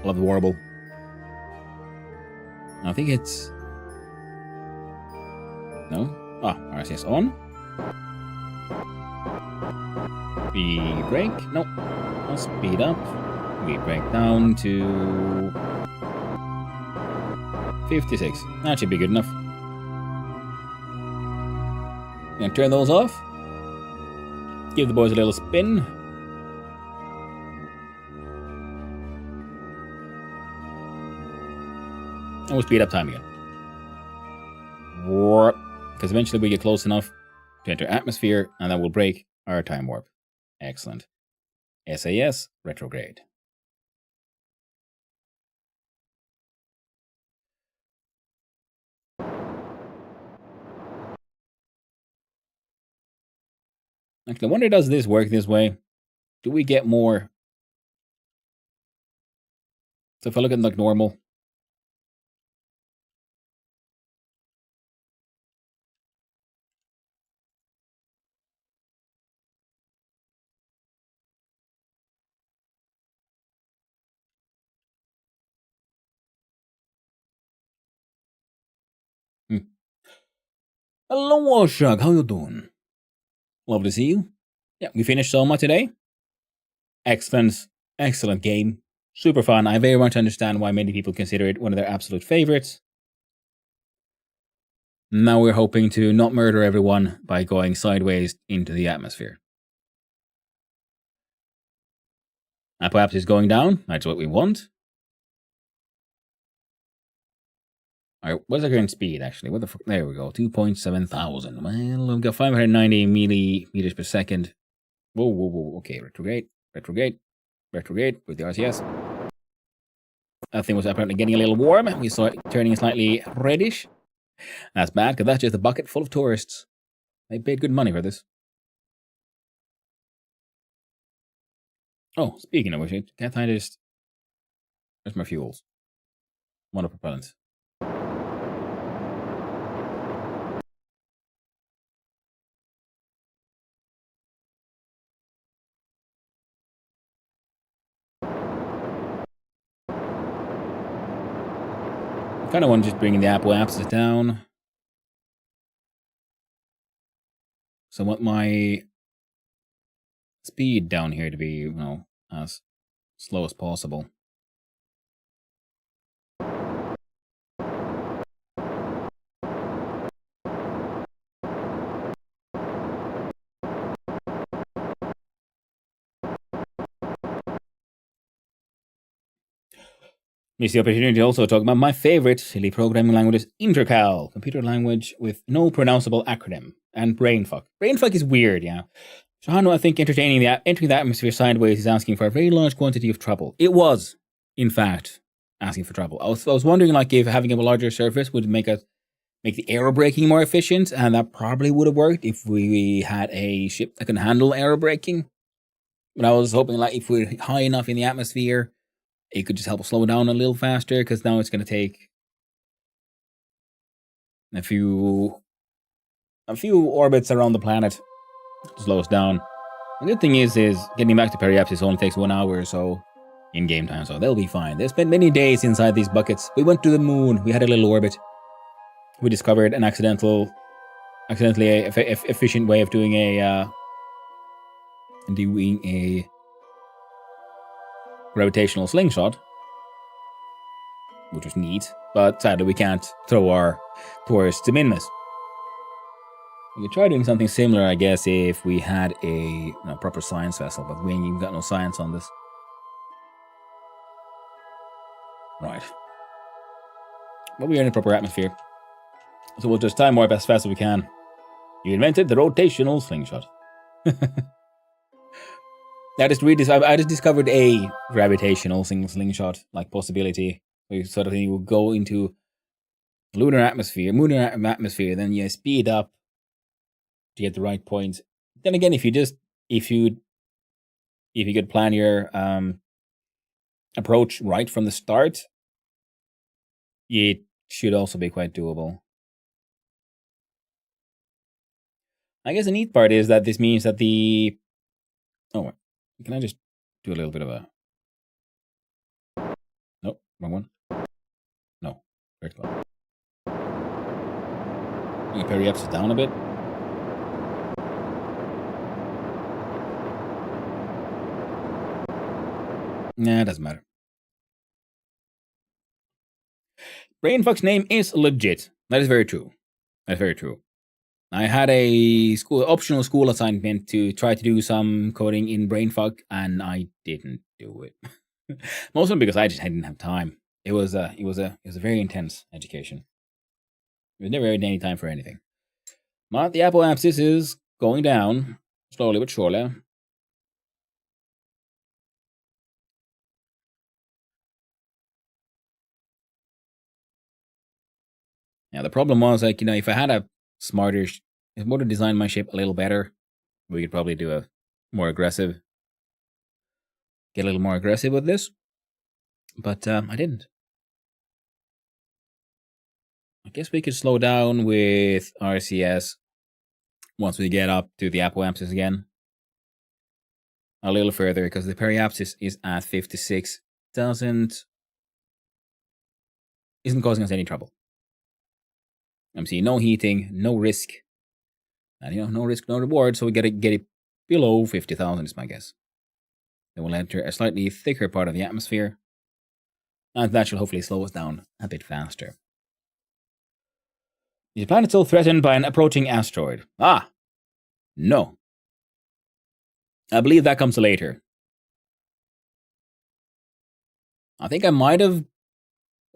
Love the Warble. I think it's... No? Ah, RCS on. We brake. Nope. I'll speed up. We brake down to 56. That should be good enough. Gonna turn those off. Give the boys a little spin. And we'll speed up time again. Warp. Because eventually we get close enough to enter atmosphere, and that will break our time warp. Excellent. SAS retrograde. Actually, I wonder, does this work this way? Do we get more? So if I look at like normal. Hello, Washug. How you doing? Love to see you. Yeah, we finished SOMA today. Excellent, excellent game. Super fun. I very much understand why many people consider it one of their absolute favorites. Now we're hoping to not murder everyone by going sideways into the atmosphere. Perhaps it's going down. That's what we want. Alright, what's our current speed, actually? What the fuck? There we go. 2.7 thousand. Well, we've got 590 millimeters per second. Whoa, whoa, whoa. Okay, retrograde, retrograde, retrograde with the RCS. That thing was apparently getting a little warm. We saw it turning slightly reddish. That's bad, because that's just a bucket full of tourists. They paid good money for this. Oh, speaking of which, can't I just... Where's my fuels? Mono propellants. I kind of want to just bring the apoapsis down. So I want my speed down here to be, you know, as slow as possible. It's the opportunity to also talk about my favorite silly programming language, Intercal, computer language with no pronounceable acronym, and brainfuck. Brainfuck is weird, yeah. Shahano, I think entering the atmosphere sideways is asking for a very large quantity of trouble. It was, in fact, asking for trouble. I was wondering, like, if having a larger surface would make the aerobraking more efficient, and that probably would have worked if we had a ship that can handle aerobraking. But I was hoping, like, if we're high enough in the atmosphere, it could just help slow down a little faster, because now it's going to take a few orbits around the planet to slow us down. The good thing is getting back to Periapsis only takes 1 hour or so in game time, so they'll be fine. They spent many days inside these buckets. We went to the moon. We had a little orbit. We discovered an accidentally efficient way of doing a gravitational slingshot, which was neat. But sadly, we can't throw our tourists to Minmus. We could try doing something similar, I guess, if we had a proper science vessel, but we ain't even got no science on this. Right. But we are in a proper atmosphere, so we'll just time warp as fast as we can. You invented the rotational slingshot. I just discovered a gravitational slingshot like possibility. We sort of you will go into lunar atmosphere, then you speed up to get the right points. Then again, if you could plan your approach right from the start, it should also be quite doable. I guess the neat part is that this means that the... Oh, can I just do a little bit of a... Nope, wrong one. No, correct one. You can Periapsis down a bit. Nah, it doesn't matter. Brainfuck's name is legit. That is very true. That's very true. I had a optional school assignment to try to do some coding in Brainfuck, and I didn't do it. Mostly because I just didn't have time. It was a very intense education. There was never any time for anything. But the apoapsis is going down slowly but surely. Now the problem was, like, if I had if I would have designed my ship a little better, we could probably do get a little more aggressive with this. But I didn't. I guess we could slow down with RCS once we get up to the apoapsis again. A little further, because the periapsis is at 56. Isn't causing us any trouble. I'm seeing no heating, no risk. And no risk, no reward, so we gotta get it below 50,000 is my guess. Then we'll enter a slightly thicker part of the atmosphere. And that should hopefully slow us down a bit faster. The planet is still threatened by an approaching asteroid. Ah! No. I believe that comes later. I think I might have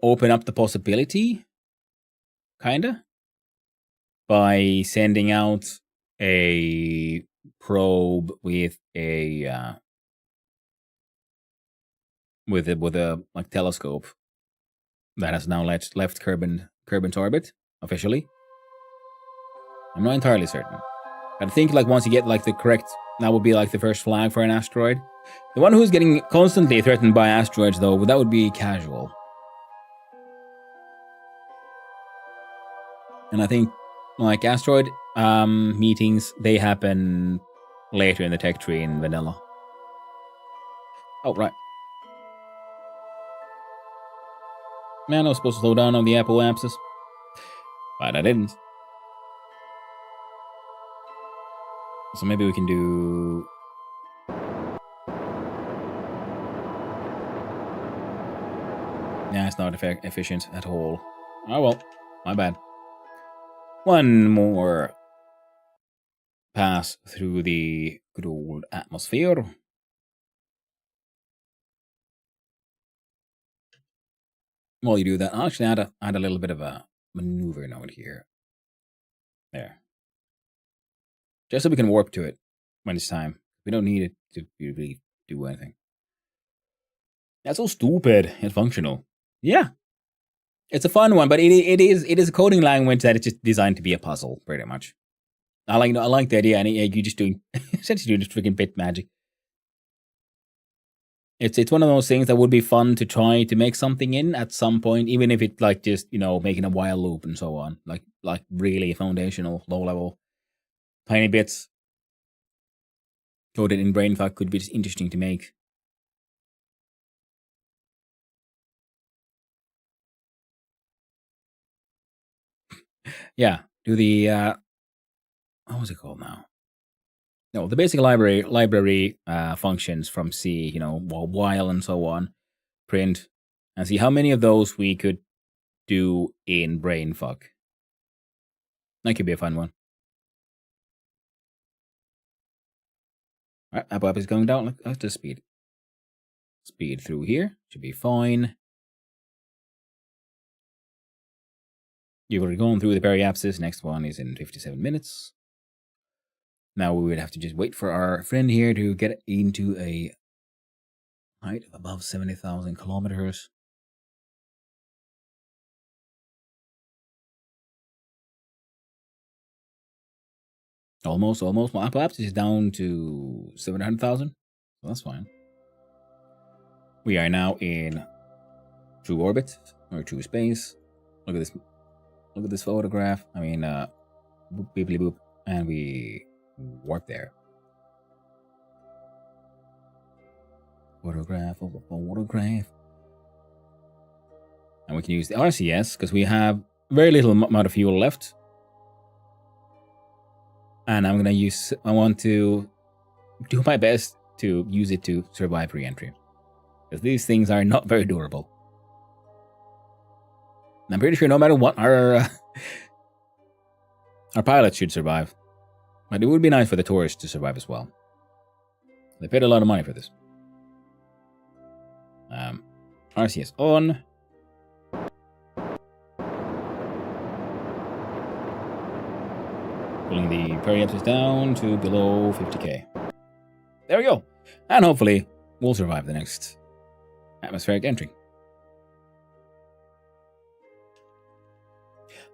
opened up the possibility, kinda, by sending out a probe with a like telescope that has now left Kerbin's orbit officially. I'm not entirely certain. I think like once you get like the correct, that would be like the first flag for an asteroid. The one who's getting constantly threatened by asteroids, though, that would be Casual. And I think like asteroid meetings, they happen later in the tech tree in vanilla. Oh, right. Man, I was supposed to slow down on the apoapsis, but I didn't. So maybe we can do... Nah, it's not efficient at all. Oh well, my bad. One more pass through the good old atmosphere. while you do that, I'll actually add a little bit of a maneuver node here. There. Just so we can warp to it when it's time. We don't need it to really do anything. That's so stupid. It's functional. Yeah. It's a fun one, but it is a coding language that is just designed to be a puzzle, pretty much. I like the idea, and you just doing essentially doing just freaking bit magic. It's one of those things that would be fun to try to make something in at some point, even if it like just making a while loop and so on, like really foundational, low level, tiny bits coded in brainfuck could be just interesting to make. Yeah, do the what was it called now? No, the basic library functions from C, while and so on, print, and see how many of those we could do in brainfuck. That could be a fun one. Alright, Apple is going down. Let's just speed through here. Should be fine. You've already gone through the periapsis. Next one is in 57 minutes. Now we would have to just wait for our friend here to get into a height of above 70,000 kilometers. Almost. Well, perhaps it's down to 700,000. So that's fine. We are now in true orbit or true space. Look at this. Look at this photograph. I mean, boop, beeply boop, and we warp there. Photograph of a photograph. And we can use the RCS because we have very little amount of fuel left. And I want to do my best to use it to survive re-entry. Because these things are not very durable. And I'm pretty sure no matter what, our pilots should survive. But it would be nice for the tourists to survive as well. They paid a lot of money for this. RCS on. Pulling the periapsis down to below 50k. There we go. And hopefully we'll survive the next atmospheric entry.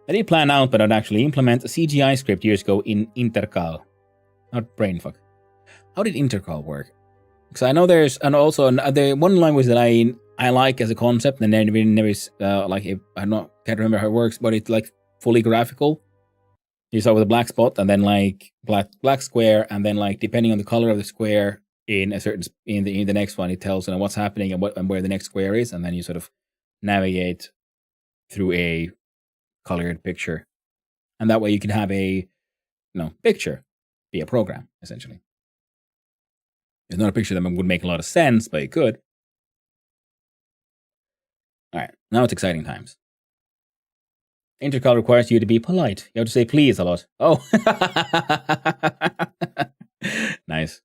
I did plan out, but I'd actually implement a CGI script years ago in Intercal. Not brainfuck. How did Intercal work? Because I know there's, and also the one language that I like as a concept, and then never can't remember how it works, but it's like fully graphical. You start with a black spot, and then like black square, and then like depending on the color of the square in a certain in the next one, it tells what's happening and where the next square is, and then you sort of navigate through a colored picture, and that way you can have a picture be a program essentially. It's not a picture that would make a lot of sense, but it could. All right, now it's exciting times. Intercal requires you to be polite. You have to say please a lot. Oh, nice.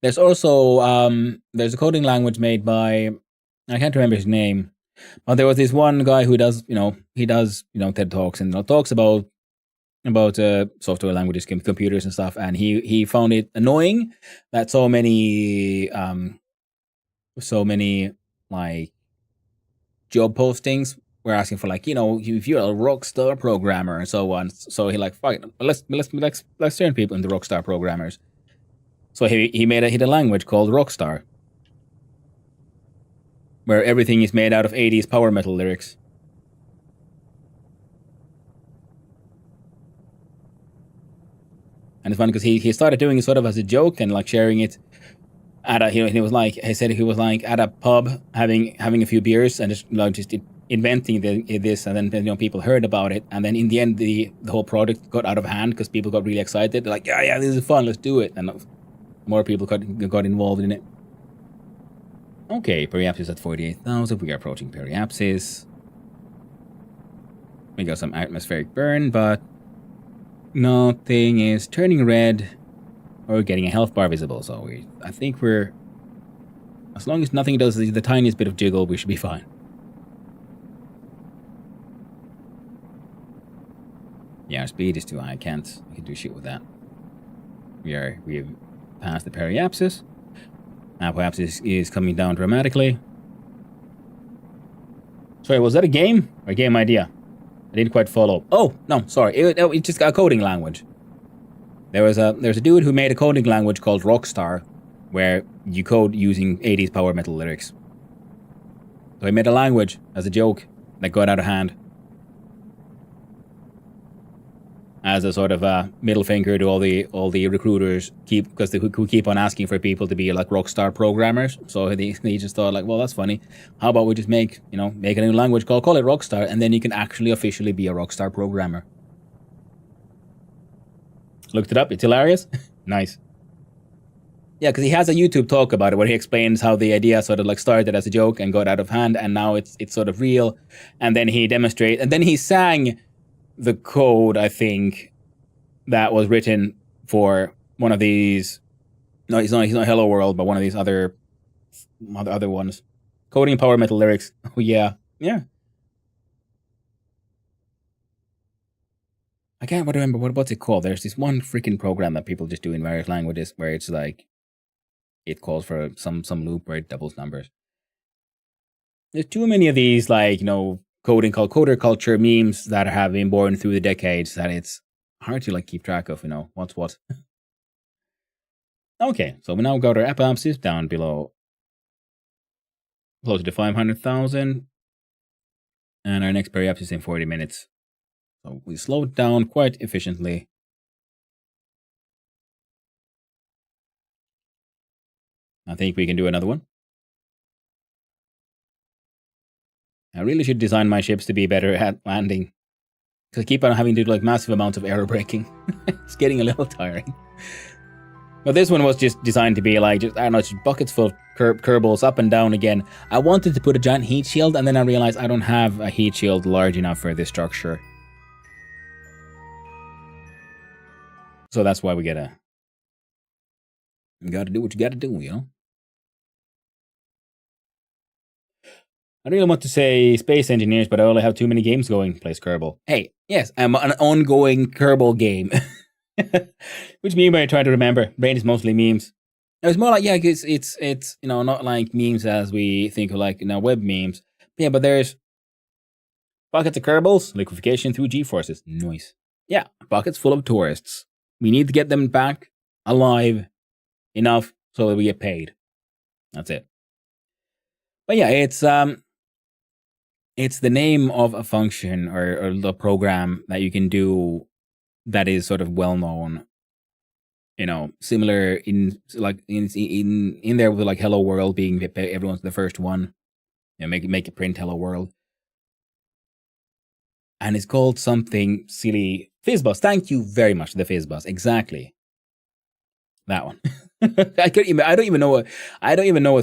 There's also there's a coding language made by, I can't remember his name, but there was this one guy who does TED Talks and talks about software languages, computers and stuff, and he found it annoying that so many like job postings were asking for if you're a rock star programmer and so on. So he fuck it, let's turn people into rock star programmers. So he made a language called Rockstar, where everything is made out of 80s power metal lyrics. And it's funny because he started doing it sort of as a joke and sharing it at a he was at a pub having a few beers and just inventing this, and then people heard about it, and then in the end the whole project got out of hand because people got really excited. They're like, yeah, this is fun, let's do it, and more people got involved in it. Okay, periapsis at 48,000. We are approaching periapsis. We got some atmospheric burn, but nothing is turning red or getting a health bar visible. So I think we're As long as nothing does the tiniest bit of jiggle, we should be fine. Yeah, our speed is too high. I can do shit with that. We have passed the periapsis. Apoapsis is coming down dramatically. Sorry, was that a game or a game idea? I didn't quite follow. Oh no, sorry. It's just a coding language. There's a dude who made a coding language called Rockstar, where you code using 80s power metal lyrics. So he made a language as a joke that got out of hand. As a sort of middle finger to all the recruiters who keep on asking for people to be like Rockstar programmers. So he just thought like, well, that's funny. How about we just make a new language call it Rockstar, and then you can actually officially be a Rockstar programmer. Looked it up. It's hilarious. Nice. Yeah, because he has a YouTube talk about it where he explains how the idea sort of like started as a joke and got out of hand, and now it's sort of real. And then he demonstrated, and then he sang the code, I think, that was written for one of these. No, he's not Hello World, but one of these other ones. Coding power metal lyrics. Oh yeah. Yeah. I can't remember what's it called. There's this one freaking program that people just do in various languages where it's like it calls for some loop where it doubles numbers. There's too many of these coding called coder culture memes that have been born through the decades that it's hard to keep track of, what's what. Okay, so we now got our apoapsis down below closer to 500,000, and our next periapsis in 40 minutes. So we slowed down quite efficiently. I think we can do another one. I really should design my ships to be better at landing, because I keep on having to do massive amounts of aero braking. It's getting a little tiring. But this one was just designed to be just buckets full of Kerbals up and down again. I wanted to put a giant heat shield, and then I realized I don't have a heat shield large enough for this structure. So that's why you gotta do what you gotta do, I really want to say Space Engineers, but I only have too many games going, plays Kerbal. Hey, yes, I'm an ongoing Kerbal game. Which meme are you trying to remember? Brain is mostly memes. It's more like, it's not like memes as we think of web memes. Yeah, but there's buckets of Kerbals, liquefaction through G-forces. Nice. Yeah, buckets full of tourists. We need to get them back alive enough so that we get paid. That's it. But yeah, it's the name of a function or the program that you can do that is sort of well known. Similar in there with Hello World being everyone's the first one. Make it print Hello World. And it's called something silly. Fizzbus. Thank you very much. The Fizzbus. Exactly. That one. I don't even know what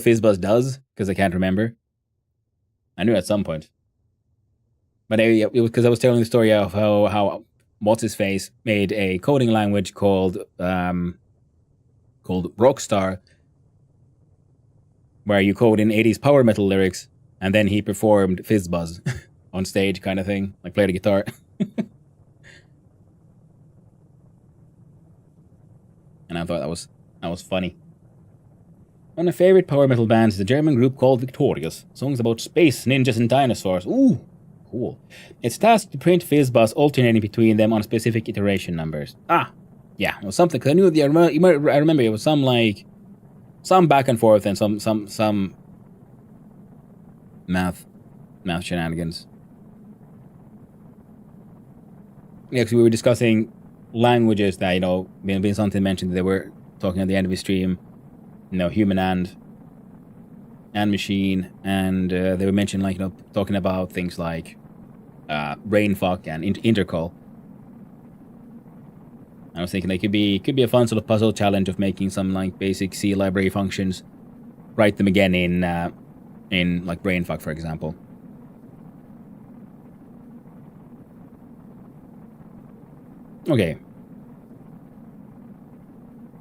Fizzbus does because I can't remember. I knew at some point. But it was because I was telling the story of how what's his face made a coding language called Rockstar, where you code in 80s power metal lyrics, and then he performed Fizzbuzz on stage, kind of thing, played a guitar. And I thought that was funny. One of my favorite power metal bands is a German group called Victorious. Songs about space, ninjas, and dinosaurs. Ooh, cool. It's tasked to print Fizzbuzz, alternating between them on specific iteration numbers. Ah, yeah, it was something. Because I knew I remember it was some back and forth and some math shenanigans. Yeah, because we were discussing languages that Vincent mentioned that they were talking at the end of his stream. Human and machine, and they were mentioning talking about things like brainfuck and intercall. I was thinking it could be a fun sort of puzzle challenge of making some basic C library functions, write them again in brainfuck, for example. Okay.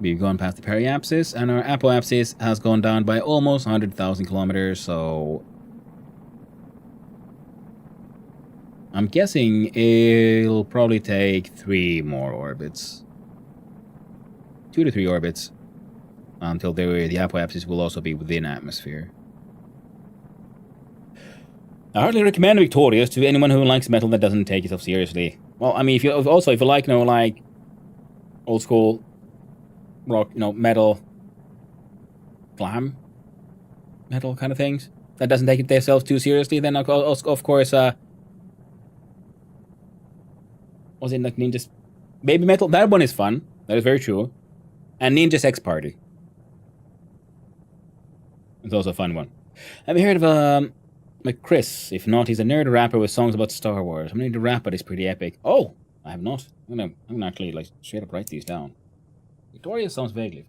We've gone past the periapsis, and our apoapsis has gone down by almost 100,000 kilometers, so I'm guessing it'll probably take 3 more orbits. 2 to 3 orbits until the apoapsis will also be within atmosphere. I hardly recommend Victorious to anyone who likes metal that doesn't take itself seriously. Well, I mean, if you like, like old school rock, metal, glam metal kind of things that doesn't take themselves too seriously, then of course, was it like Ninja's Baby Metal? That one is fun. That is very true. And Ninja Sex Party. It's also a fun one. Have you heard of like Chris? If not, he's a nerd rapper with songs about Star Wars. I'm going to rap, but it's pretty epic. Oh, I have not. I'm gonna actually like straight up write these down. Victoria sounds vaguely.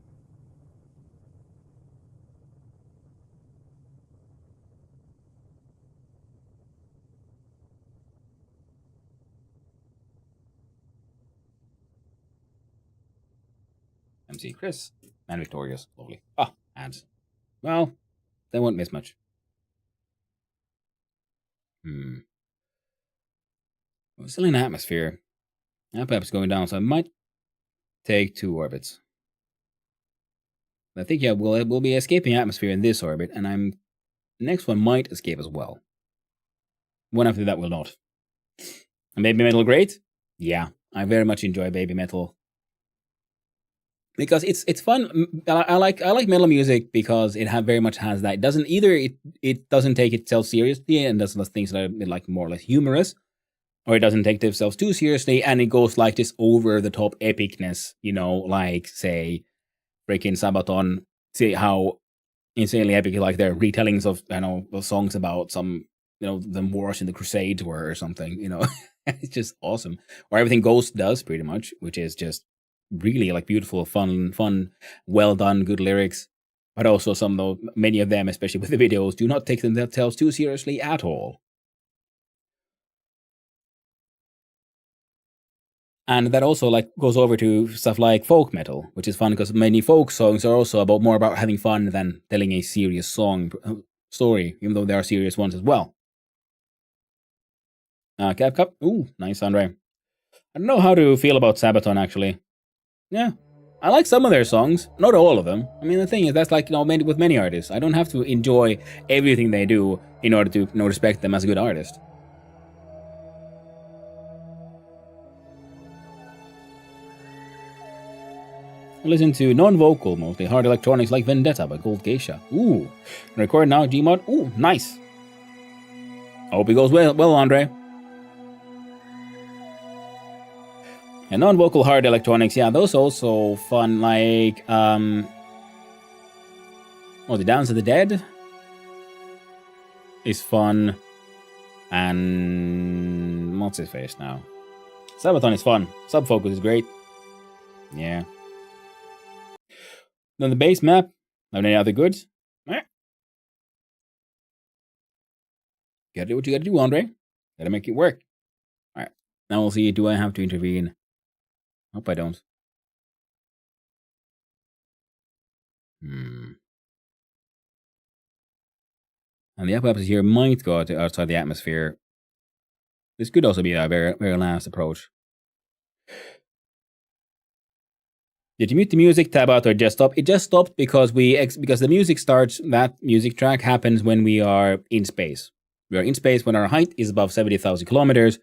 MC Chris and Victorious, lovely. Ah, ads. Well, they won't miss much. We're still in atmosphere. Apoapsis going down, so I might take 2 orbits. I think, yeah, we'll be escaping atmosphere in this orbit, and next one might escape as well. One after that will not. And Baby Metal great? Yeah, I very much enjoy Baby Metal. Because it's fun. I like metal music because it very much has that. It doesn't take itself seriously and does things that are like more or less humorous, or it doesn't take itself too seriously, and it goes like this over the top epicness, like say freaking Sabaton, see how insanely epic like their retellings of songs about some the wars in the Crusades were or something. It's just awesome. Or everything Ghost does pretty much, which is just really like beautiful, fun, well done, good lyrics. But also many of them, especially with the videos, do not take themselves too seriously at all. And that also like goes over to stuff like folk metal, which is fun because many folk songs are also more about having fun than telling a serious story, even though there are serious ones as well. Cap Cup, ooh, nice, Andre. I don't know how to feel about Sabaton actually. Yeah, I like some of their songs, not all of them. I mean, the thing is, that's like, with many artists. I don't have to enjoy everything they do in order to respect them as a good artist. Listen to non-vocal, mostly hard electronics like Vendetta by Gold Geisha. Ooh, record now, Gmod. Ooh, nice. I hope it goes well, Andre. And non-vocal hard electronics, yeah, those also fun, like, The Dance of the Dead is fun, and what's his face now? Sabaton is fun, Subfocus is great, yeah. Then the base map, have any other goods? Gotta do what you gotta do, Andre. Gotta make it work. Alright, now we'll see, do I have to intervene? Hope I don't. And the apoapsis here might go outside the atmosphere. This could also be a very, very last approach. Did you mute the music, tab out, or just stop? It just stopped because because the music starts. That music track happens when we are in space. We are in space when our height is above 70,000 kilometers.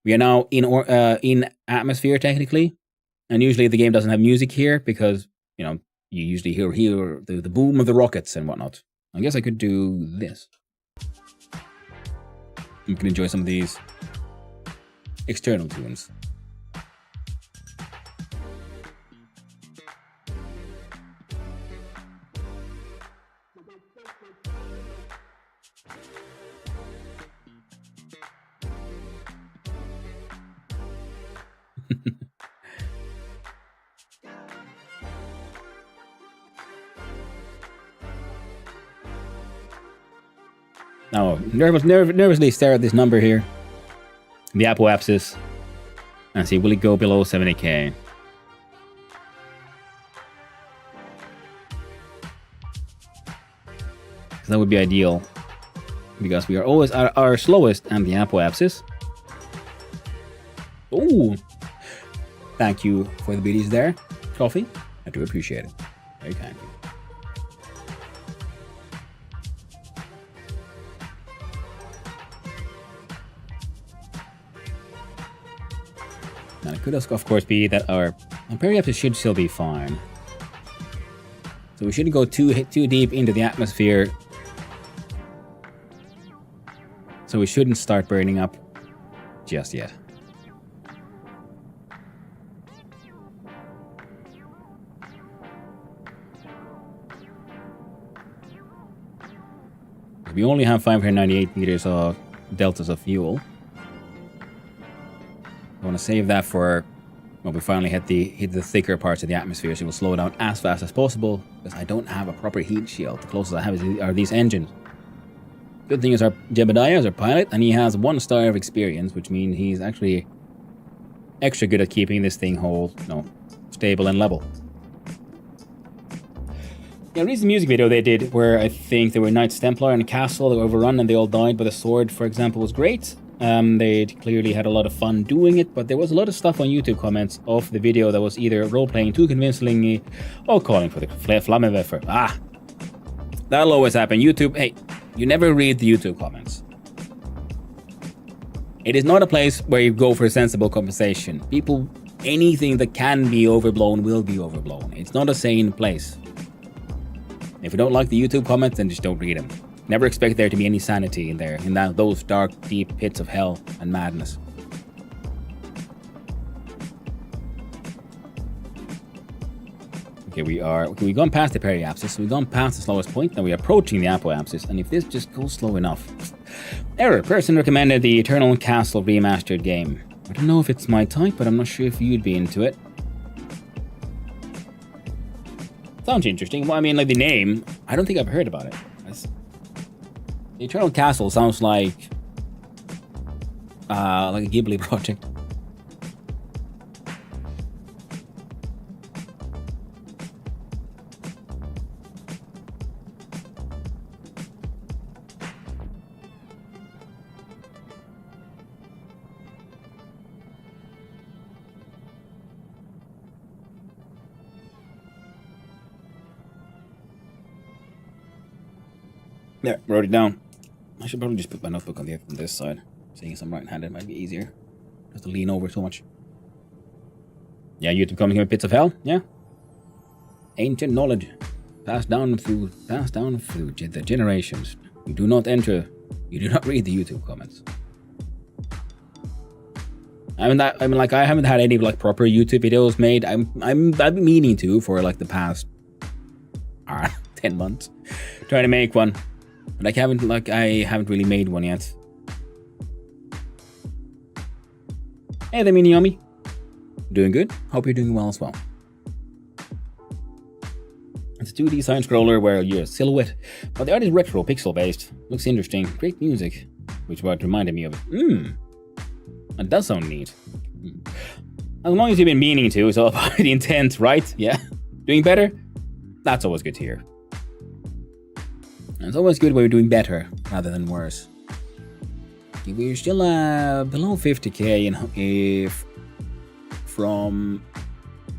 We are now in atmosphere technically. And usually the game doesn't have music here because, you usually hear the boom of the rockets and whatnot. I guess I could do this. You can enjoy some of these external tunes. Now, nervously stare at this number here, the apoapsis, and see will it go below 70k. because that would be ideal. Because we are always at our slowest and the apoapsis. Ooh! Thank you for the biddies there, Coffee. I do appreciate it. Very kind of you. Now it could, of course, be that our periapsis should still be fine. So we shouldn't go too deep into the atmosphere. So we shouldn't start burning up just yet. We only have 598 liters of deltas of fuel. I want to save that for when we finally hit the thicker parts of the atmosphere, so we'll slow down as fast as possible, because I don't have a proper heat shield. The closest I have are these engines. Good thing is our Jebediah is our pilot, and he has 1 star of experience, which means he's actually extra good at keeping this thing stable and level. Yeah, a recent music video they did where I think there were Knights Templar in a castle that were overrun and they all died, but the sword, for example, was great. They clearly had a lot of fun doing it, but there was a lot of stuff on YouTube comments of the video that was either role-playing too convincingly or calling for the Flammenwerfer. That'll always happen. YouTube, hey, you never read the YouTube comments. It is not a place where you go for sensible conversation. People, anything that can be overblown will be overblown. It's not a sane place. If you don't like the YouTube comments, then just don't read them. Never expect there to be any sanity in there, in those dark, deep pits of hell and madness. Okay, we've gone past the periapsis, so we've gone past the slowest point, now we're approaching the apoapsis, and if this just goes slow enough... Error, person recommended the Eternal Castle remastered game. I don't know if it's my type, but I'm not sure if you'd be into it. Sounds interesting. Well, I mean, like the name, I don't think I've heard about it. The Eternal Castle sounds like a Ghibli project. There, wrote it down. I should probably just put my notebook on this side. Seeing as I'm right-handed might be easier. Just to lean over so much. Yeah, YouTube coming here with bits of hell, yeah. Ancient knowledge. Passed down through the generations. You do not enter. You do not read the YouTube comments. I haven't had any proper YouTube videos made. I've been meaning to for the past 10 months. Trying to make one. But I haven't really made one yet. Hey there, Mini Yummy. Doing good? Hope you're doing well as well. It's a 2D side scroller where you're a silhouette, but the art is retro, pixel based. Looks interesting. Great music, which what reminded me of it. That does sound neat. As long as you've been meaning to, it's all about the intent, right? Yeah. Doing better? That's always good to hear. And it's always good when you're doing better rather than worse. We're still below 50k from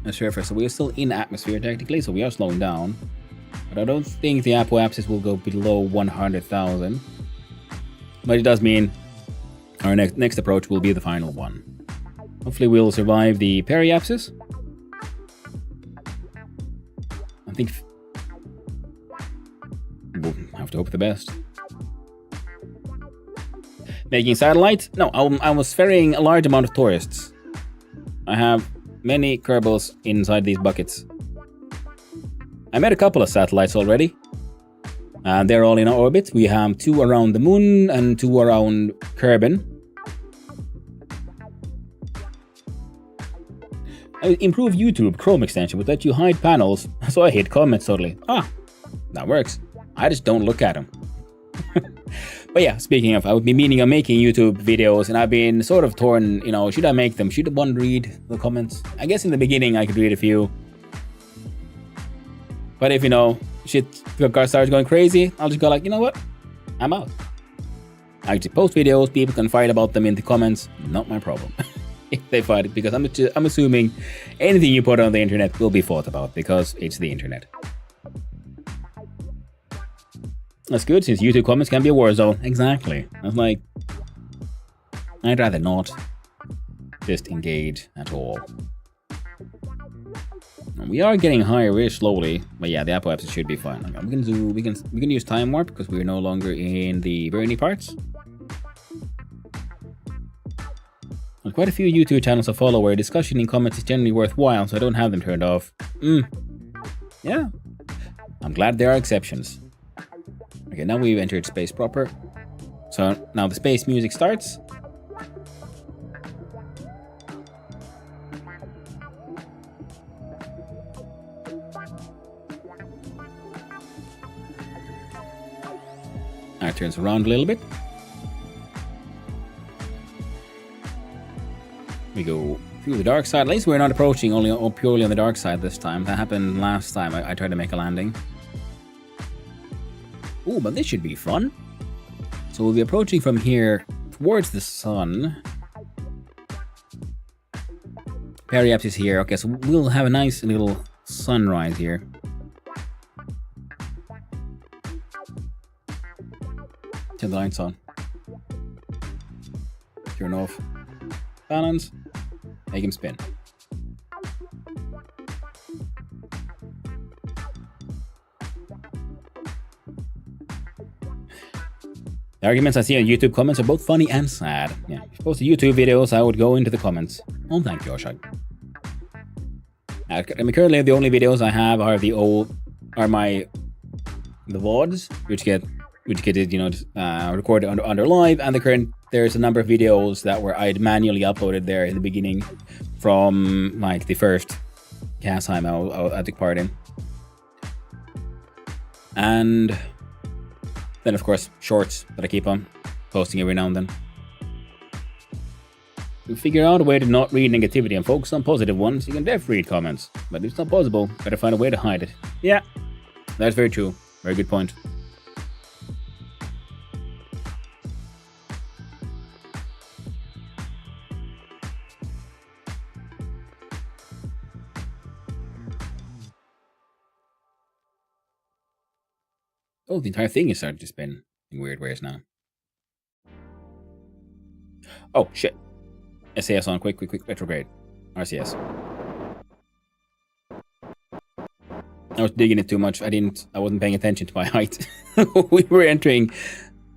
the surface, so we're still in atmosphere technically, so we are slowing down. But I don't think the apoapsis will go below 100,000. But it does mean our next approach will be the final one. Hopefully we'll survive the periapsis. I think we'll have to hope the best. Making satellites? No, I was ferrying a large amount of tourists. I have many Kerbals inside these buckets. I made a couple of satellites already. They're all in orbit. We have 2 around the moon and 2 around Kerbin. Improve YouTube Chrome extension would let you hide panels, so I hid comments totally. That works. I just don't look at them. But yeah, speaking of, I would be meaning of making YouTube videos, and I've been sort of torn, should I make them? Should one read the comments? I guess in the beginning I could read a few. But if, shit starts going crazy, I'll just go like, you know what? I'm out. I actually post videos, people can fight about them in the comments, not my problem. If they fight it, because I'm assuming anything you put on the internet will be fought about, because it's the internet. That's good, since YouTube comments can be a war zone. Exactly. I was like, I'd rather not just engage at all. We are getting higher slowly, but yeah, the apoapsis should be fine. We can use time warp because we're no longer in the Bernie parts. There's quite a few YouTube channels I follow where discussion in comments is generally worthwhile, so I don't have them turned off. Yeah, I'm glad there are exceptions. Okay, now we've entered space proper. So now the space music starts. Now it turns around a little bit. We go through the dark side. At least we're not approaching purely on the dark side this time. That happened last time I tried to make a landing. Ooh, but this should be fun. So we'll be approaching from here towards the sun. Periapsis here. Okay, so we'll have a nice little sunrise here. Turn the lights on. Turn off. Balance. Make him spin. The arguments I see on YouTube comments are both funny and sad. Yeah, if you post YouTube videos, I would go into the comments. Oh, thank you, Oshag. Currently, the only videos I have are the VODs, which get recorded under live, and there's a number of videos that I'd manually uploaded there in the beginning from like the first Kasheim I took part in. And then, of course, shorts that I keep on posting every now and then. We figure out a way to not read negativity and focus on positive ones. You can definitely read comments, but it's not possible. Better find a way to hide it. Yeah, that's very true. Very good point. Oh, the entire thing is starting to spin in weird ways now. Oh, shit. SAS on, quick, retrograde. RCS. I was digging it too much. I wasn't paying attention to my height. We were entering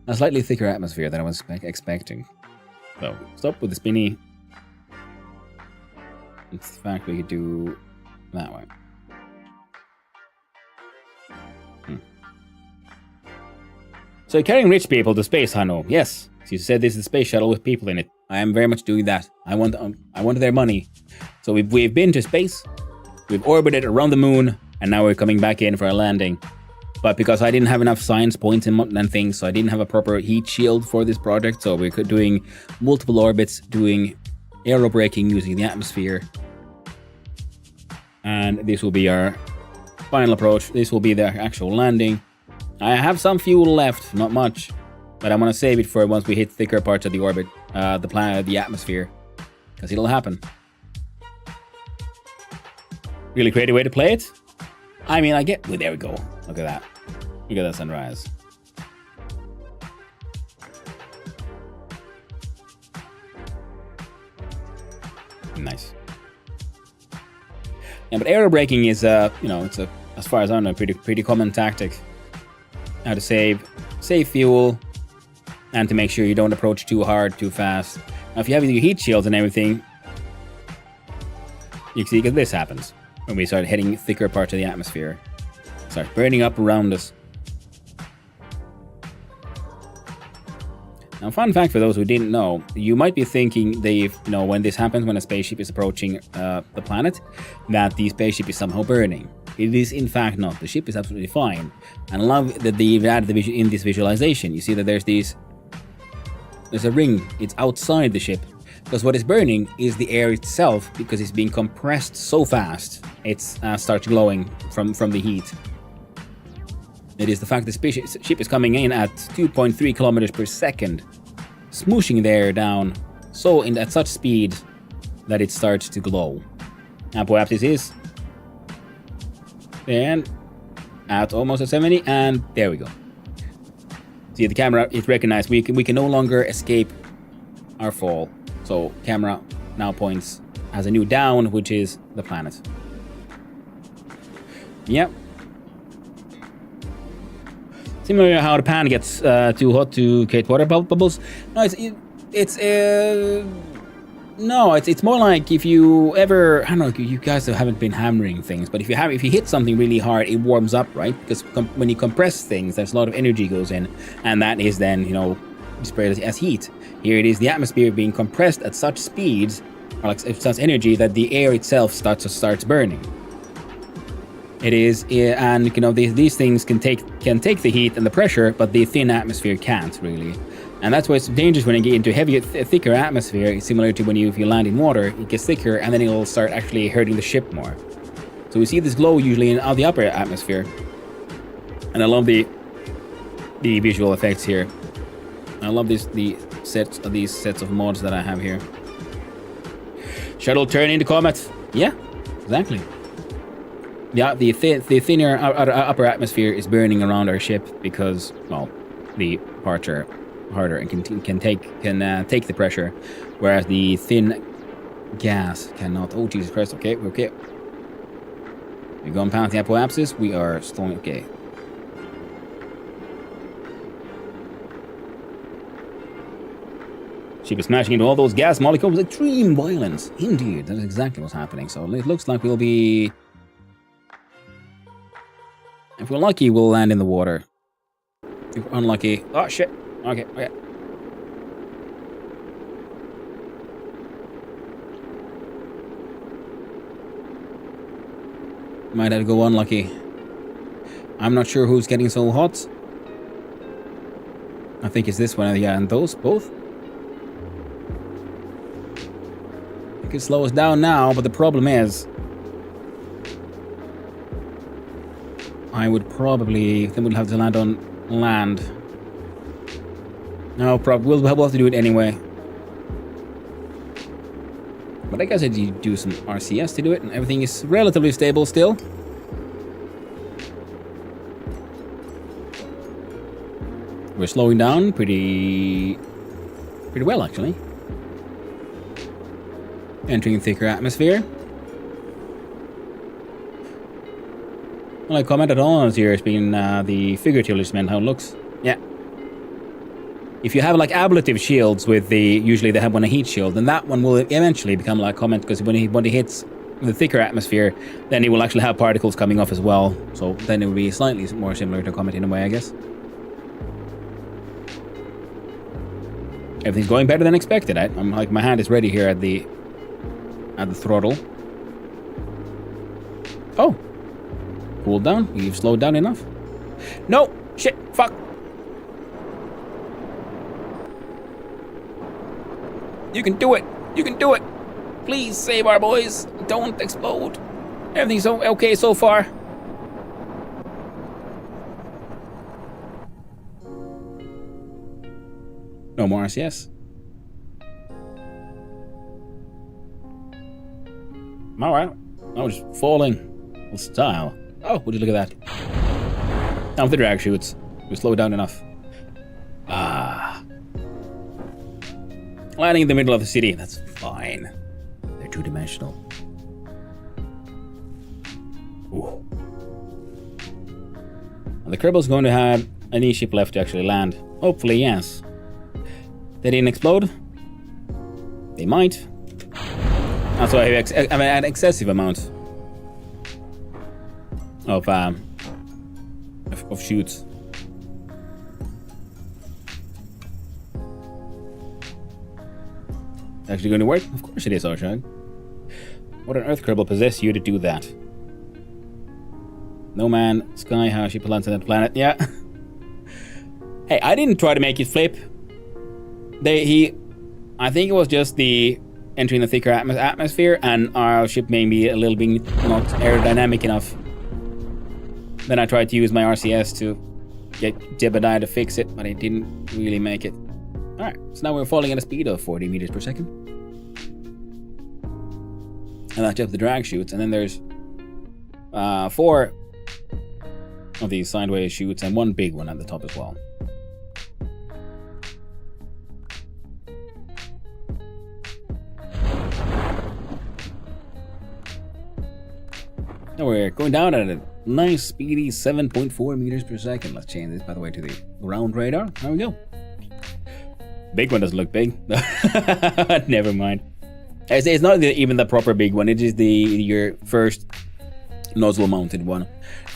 a slightly thicker atmosphere than I was expecting. So, stop with the spinny. In fact, we could do that way. So carrying rich people to space, Hanno. Yes, you said this is a space shuttle with people in it. I am very much doing that. I want their money. So we've been to space, we've orbited around the moon, and now we're coming back in for a landing. But because I didn't have enough science points and things, so I didn't have a proper heat shield for this project, so we're doing multiple orbits, doing aerobraking using the atmosphere. And this will be our final approach. This will be the actual landing. I have some fuel left, not much, but I'm gonna save it for once we hit thicker parts of the orbit, the planet, the atmosphere, because it'll happen. Really creative way to play it. I mean, well, there we go. Look at that. Look at that sunrise. Nice. Yeah, but aerobraking is, it's as far as I know, pretty common tactic. How to save fuel, and to make sure you don't approach too hard, too fast. Now, if you have your heat shields and everything, you can see that this happens when we start hitting thicker parts of the atmosphere. It starts burning up around us. Now, fun fact for those who didn't know, you might be thinking when this happens, when a spaceship is approaching the planet, that the spaceship is somehow burning. It is in fact not. The ship is absolutely fine. And I love that they've added in this visualization. You see that there's a ring. It's outside the ship. Because what is burning is the air itself, because it's being compressed so fast. It starts glowing from the heat. It is the fact the ship is coming in at 2.3 kilometers per second, smooshing there down at such speed that it starts to glow. And perhaps this is. And at almost at 70, and there we go. See, the camera, it recognized we can no longer escape our fall. So camera now points as a new down, which is the planet. Yep. Similar to how the pan gets too hot to create water bubbles. No, it's more like if you ever, I don't know, you guys haven't been hammering things, but if you hit something really hard, it warms up, right? Because when you compress things, there's a lot of energy goes in, and that is then, displayed as heat. Here it is the atmosphere being compressed at such speeds, or like such energy, that the air itself starts burning. It is, and these things can take the heat and the pressure, but the thin atmosphere can't really. And that's why it's dangerous when you get into heavier, thicker atmosphere. It's similar to if you land in water, it gets thicker, and then it'll start actually hurting the ship more. So we see this glow usually in the upper atmosphere, and I love the visual effects here. I love these sets of mods that I have here. Shuttle turn into comet. Yeah, exactly. Yeah, the thinner upper atmosphere is burning around our ship because, well, the parts are harder and can take the pressure, whereas the thin gas cannot. Oh Jesus Christ! Okay. We're going past the apoapsis. We are slowing. Okay. Ship is smashing into all those gas molecules with extreme violence. Indeed, that is exactly what's happening. So it looks like we'll be. If we're lucky, we'll land in the water. If we're unlucky... Oh, shit. Okay. Might have to go unlucky. I'm not sure who's getting so hot. I think it's this one. Yeah, and those both. It could slow us down now, but the problem is... I would probably... then we'll have to land on land. No, we'll have to do it anyway. But I guess I do some RCS to do it, and everything is relatively stable still. We're slowing down pretty well, actually. Entering thicker atmosphere. Well, I commented on here as being the figuratively meant how it looks. Yeah. If you have like ablative shields with usually they have one a heat shield, then that one will eventually become like comet, because when he hits the thicker atmosphere, then it will actually have particles coming off as well. So then it will be slightly more similar to a comet in a way, I guess. Everything's going better than expected. I'm like, my hand is ready here at the throttle. Oh. Cooled down. You've slowed down enough. No! Shit! Fuck! You can do it! You can do it! Please save our boys! Don't explode! Everything's okay so far. No more RCS. Alright. I was falling with style. Oh, would you look at that? Down with the drag chutes. We slowed down enough. Ah. Landing in the middle of the city. That's fine. They're two-dimensional. Ooh. And the Kerbal's going to have any ship left to actually land. Hopefully, yes. They didn't explode. They might. Also, I have an excessive amount of shoots. Actually going to work? Of course it is, Arshag. What on earth Kerbal possess you to do that? No Man Sky, how she lands on that planet. Yeah. Hey, I didn't try to make it flip. I think it was just the entering the thicker atmosphere, and our ship may be a little bit not aerodynamic enough. Then I tried to use my RCS to get Jebediah to fix it, but it didn't really make it. Alright, so now we're falling at a speed of 40 meters per second. And that's just the drag chutes, and then there's 4 of these sideways chutes and 1 big one at the top as well. Now we're going down at a nice speedy 7.4 meters per second. Let's change this, by the way, to the ground radar. There we go. Big one doesn't look big. Never mind. It's not even the proper big one. It is your first nozzle mounted one,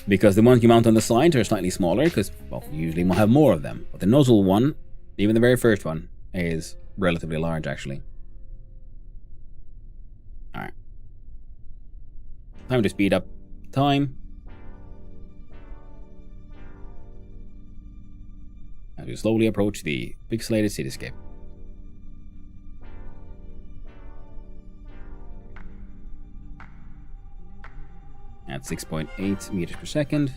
because the ones you mount on the sides are slightly smaller because, well, you usually have more of them. But the nozzle one, even the very first one, is relatively large actually. Alright. Time to speed up time. As we slowly approach the pixelated cityscape. At 6.8 meters per second.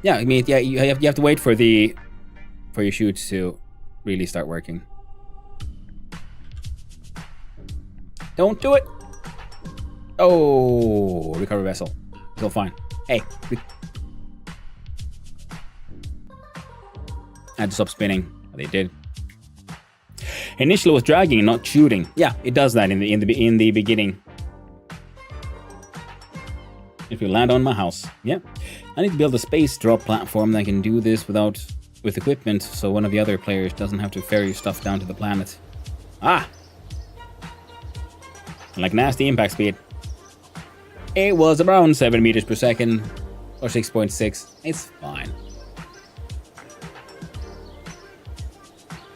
Yeah, I mean, yeah, you have to wait for your chutes to really start working. Don't do it! Oh, recover vessel. It's all fine. Hey. I had to stop spinning. They did. Initially it was dragging and not shooting. Yeah, it does that in the beginning. If you land on my house. Yeah. I need to build a space drop platform that can do this with equipment, so one of the other players doesn't have to ferry stuff down to the planet. Ah! Like nasty impact speed. It was around 7 meters per second, or 6.6. It's fine.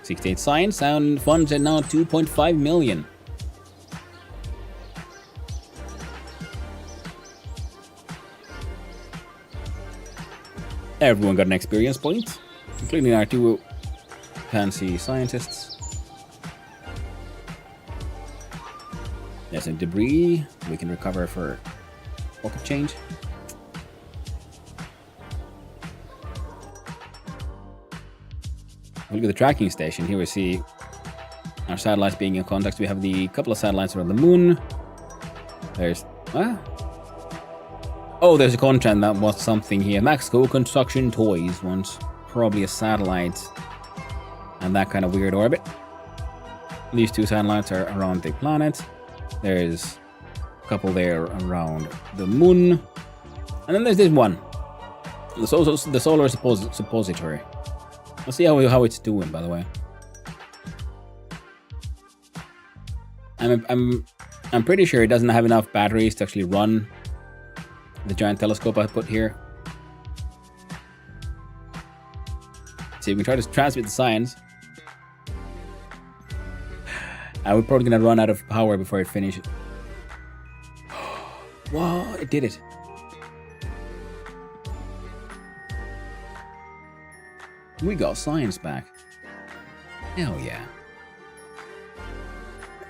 68 science and funds are now 2.5 million. Everyone got an experience point, including our 2 fancy scientists. There's some debris we can recover for pocket change. Look at the tracking station. Here we see our satellites being in contact. We have the couple of satellites around the moon. There's... Oh, there's a contract that was something here. Mexico Construction Toys wants probably a satellite and that kind of weird orbit. These 2 satellites are around the planet. There's a couple there around the moon. And then there's this one. The solar suppository. Let's see how it's doing, by the way. I'm pretty sure it doesn't have enough batteries to actually run the giant telescope I put here. See, we can try to transmit the science. We're probably gonna run out of power before it finishes. Whoa, it did it. We got science back. Hell yeah.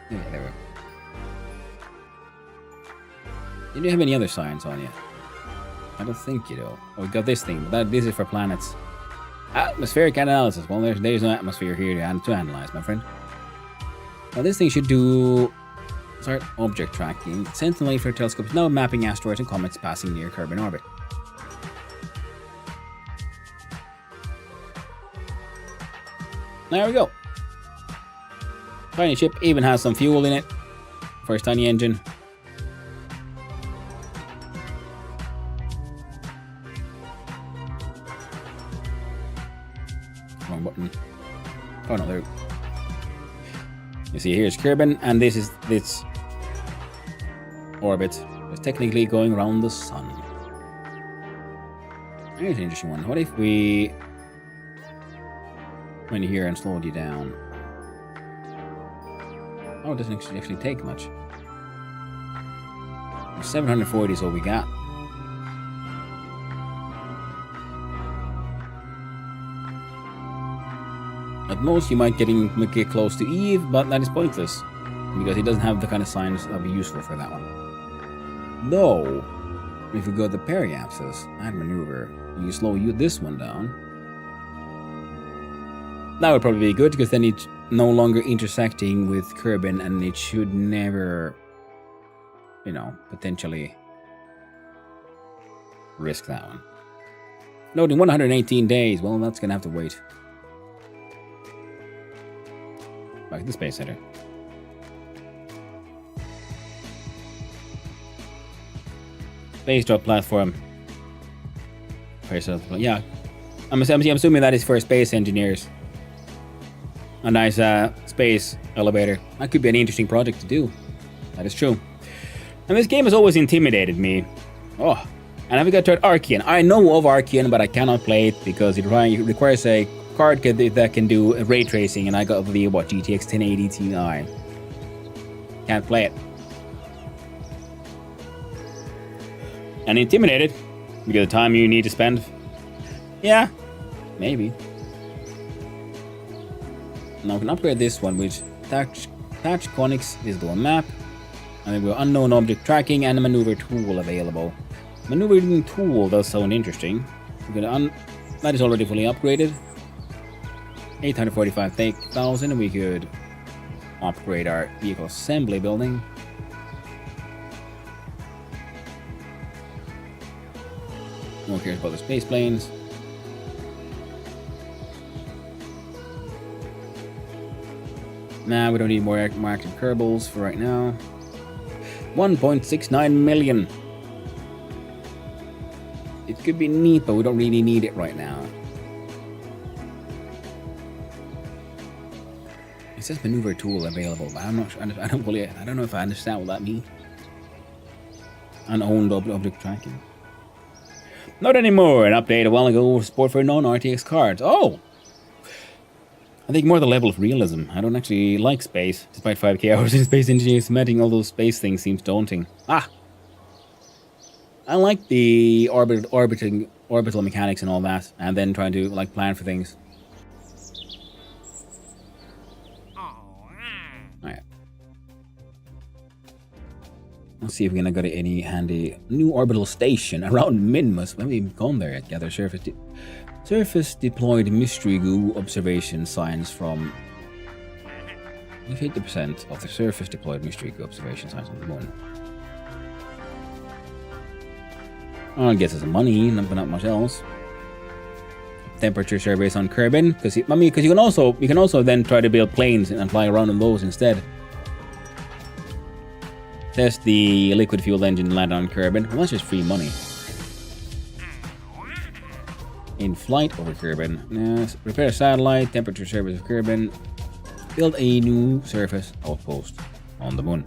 Yeah, there we go. Did you have any other science on you? I don't think you do. Oh, we got this thing, but this is for planets. Atmospheric analysis. Well, there's no atmosphere here to analyze, my friend. Now this thing should do... Sorry, object tracking. Sentinel for telescopes now mapping asteroids and comets passing near Kerbin orbit. There we go. Tiny ship even has some fuel in it for its tiny engine. Wrong button. Oh no, there. You see, here's Kerbin, and this is its orbit. It's technically going around the sun. Here's an interesting one. What if we went here and slowed you down? Oh, it doesn't actually take much. 740 is all we got. At most, you might get close to Eve, but that is pointless. because it doesn't have the kind of signs that would be useful for that one. Though, if we go to the periapsis, add maneuver, you slow this one down. That would probably be good, because then it's no longer intersecting with Kerbin, and it should never, you know, potentially risk that one. Loading 118 days. Well, that's gonna have to wait. Back to the Space Center. Space drop platform. Yeah, I'm assuming that is for space engineers. A nice space elevator. That could be an interesting project to do. That is true. And this game has always intimidated me. Oh, and I've got to Archean. I know of Archean, but I cannot play it because it requires a card that can do ray tracing, and I got the GTX 1080 Ti. Can't play it. And intimidated because the time you need to spend. Yeah, maybe. Now we can upgrade this one with Touch Conics visible map, and then we have unknown object tracking and a maneuver tool available. Maneuvering tool does sound interesting. That is already fully upgraded. 845,000, and we could upgrade our vehicle assembly building. No one cares about the space planes. Nah, we don't need more active Kerbals for right now. 1.69 million. It could be neat, but we don't really need it right now. It says maneuver tool available, but I'm not sure. I don't know if I understand what that means. Unowned object tracking. Not anymore. An update a while ago. Support for non-RTX cards. Oh! I think more the level of realism. I don't actually like space. Despite 5k hours in space engineering, cementing all those space things seems daunting. Ah! I like the orbital mechanics and all that, and then trying to like plan for things. Alright. Let's see if we're gonna go to any handy new orbital station around Minmus. We haven't even gone there yet. Gather surface deployed mystery goo observation signs from 50% of the surface deployed mystery goo observation signs on the moon. Well, it gets us money, but not much else. Temperature surveys on Kerbin, because you can also then try to build planes and fly around on those instead. Test the liquid fuel engine and land on Kerbin. Well, that's just free money. In flight over Kerbin. Yes. Repair a satellite. Temperature surveys of Kerbin. Build a new surface outpost on the moon.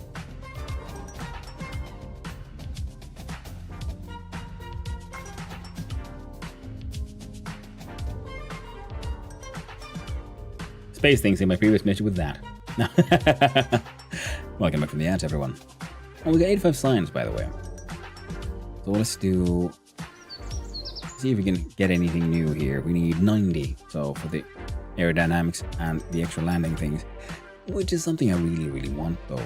Space things in my previous mission with that. Welcome back from the ads, everyone. Oh, we got 85 signs, by the way. So let's see if we can get anything new here. We need 90, so for the aerodynamics and the extra landing things, which is something I really, really want, though.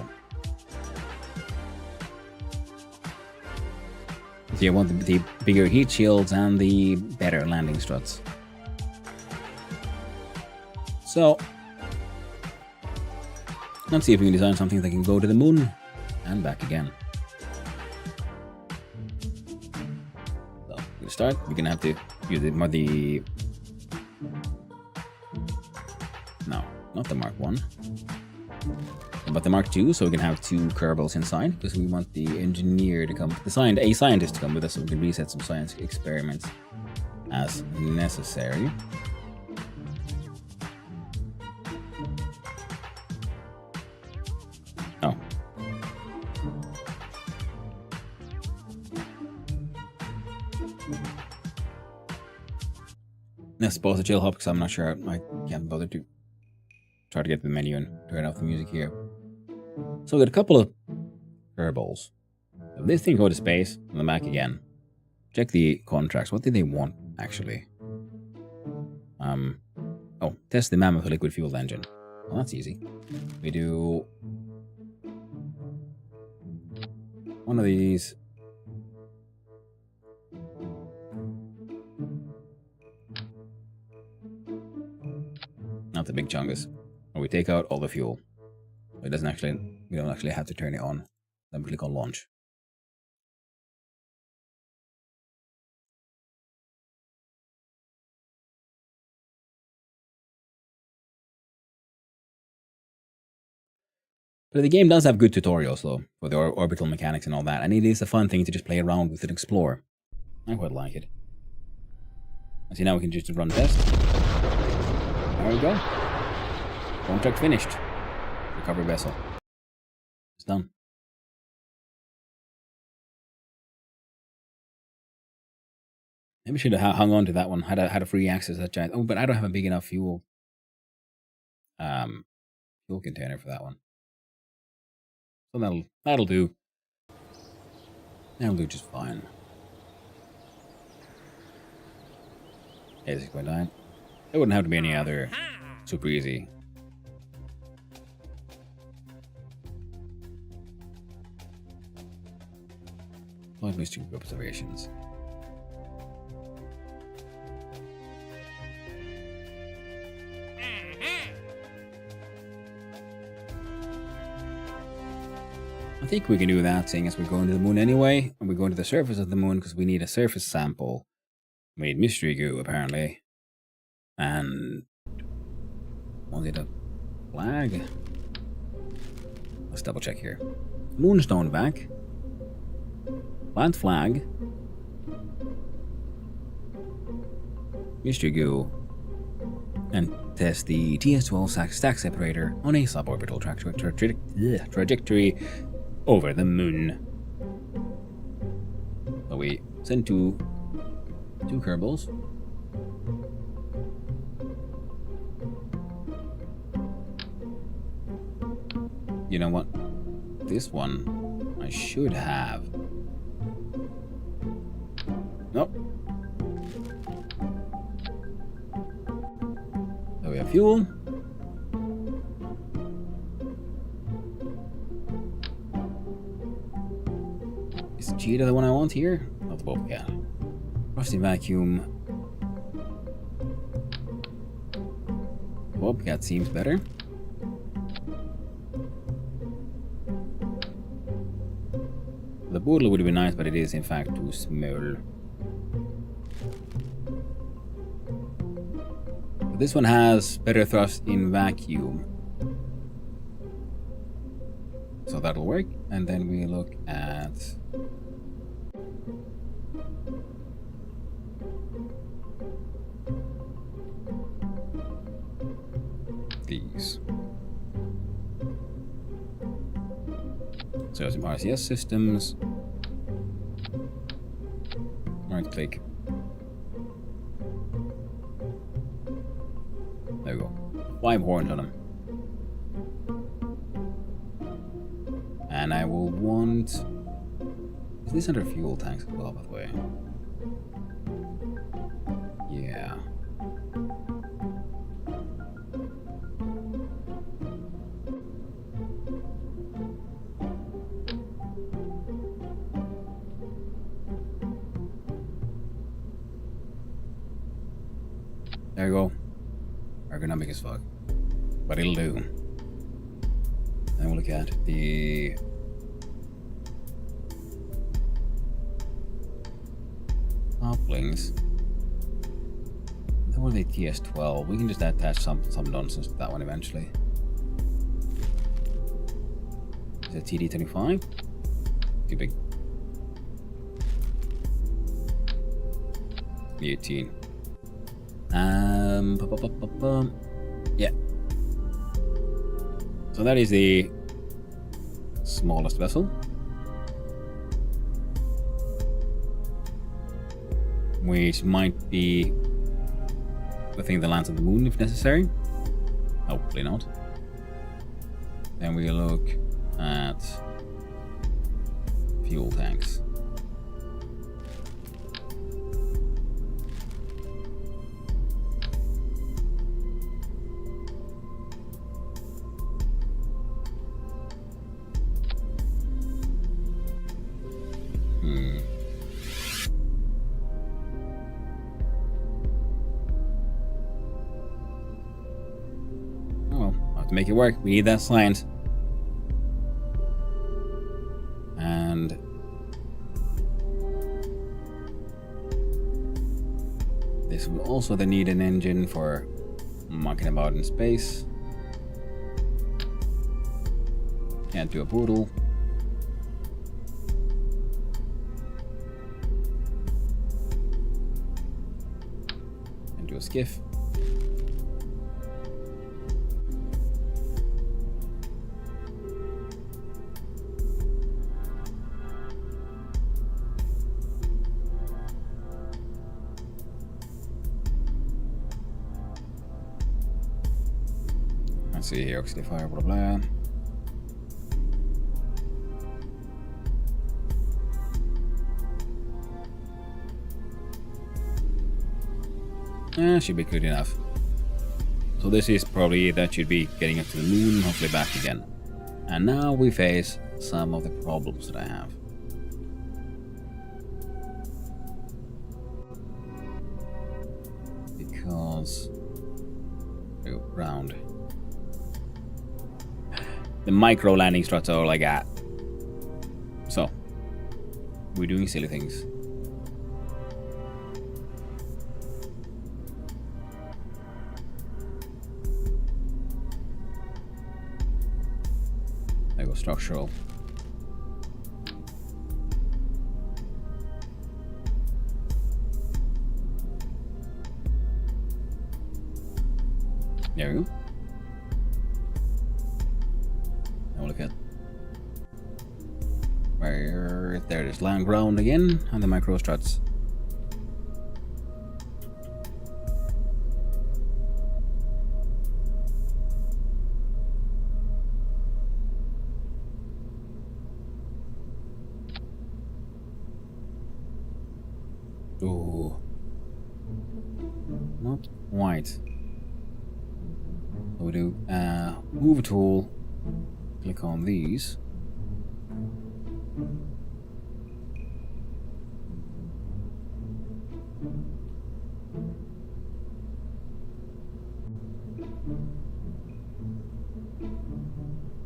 So I want the bigger heat shields and the better landing struts. So, let's see if we can design something that can go to the moon and back again. So, to start, we're gonna have to use no, not the Mark 1, but the Mark 2, so we can have 2 Kerbals inside, because we want the engineer to come, a scientist to come with us, so we can reset some science experiments as necessary. Oh. I suppose a chill hop, because I'm not sure. I can't bother to try to get to the menu and turn off the music here. So we got a couple of Kerbals. If this thing go to space, on the Mac again. Check the contracts. What did they want, actually? Oh, test the Mammoth liquid fuel engine. Well, that's easy. We do One of these. Not the big chungus. Or we take out all the fuel. It doesn't actually, we don't actually have to turn it on. Then we click on launch. But the game does have good tutorials though, for the orbital mechanics and all that, and it is a fun thing to just play around with and explore. I quite like it. See, now we can just run test. There we go. Contract finished. Recovery vessel. It's done. Maybe we should have hung on to that one. Had a free access to that giant. Oh, but I don't have a big enough fuel container for that one. So that'll do. That'll do just fine. 86.9. It wouldn't have to be any other super easy. Live mystery observations. I think we can do that, seeing as we're going to the moon anyway, and we're going to the surface of the moon because we need a surface sample. We need mystery goo, apparently. And was it a flag? Let's double check here. Moonstone back. Plant flag. Mystery goo. And test the TS-12 stack separator on a suborbital trajectory over the moon. So we send two Kerbals. You know what? This one I should have. Nope. So we have fuel. Is Cheetah the one I want here? Not the Bobcat. Rusty vacuum. Bobcat seems better. The Boodle would be nice, but it is in fact too small. But this one has better thrust in vacuum. So that'll work. And then we look at these. So some RCS systems. Right click. There we go. 5 horns on them. And I will want... Is this under fuel tanks as well, by the way? Yeah. There you go. Ergonomic as fuck. But it'll do. Then we'll look at the couplings. That was a TS-12. We can just attach some nonsense to that one eventually. Is it TD-25? Too big. 18. Yeah. So that is the smallest vessel. Which might be the thing that lands on the moon if necessary. Hopefully not. Then we look at fuel tanks. have to make it work. We need that science. And this will also then need an engine for mucking about in space. Can't do a poodle. Can't do a skiff. Let's see here, oxidifier, blah blah. Should be good enough. So this is probably that should be getting up to the moon, hopefully back again. And now we face some of the problems that I have. Because round. The micro landing struts are all I got. So we're doing silly things. There go structural. There we go. Now look at where there it is, land ground again, and the micro struts. Ooh, not quite. So we do move tool. Click on these.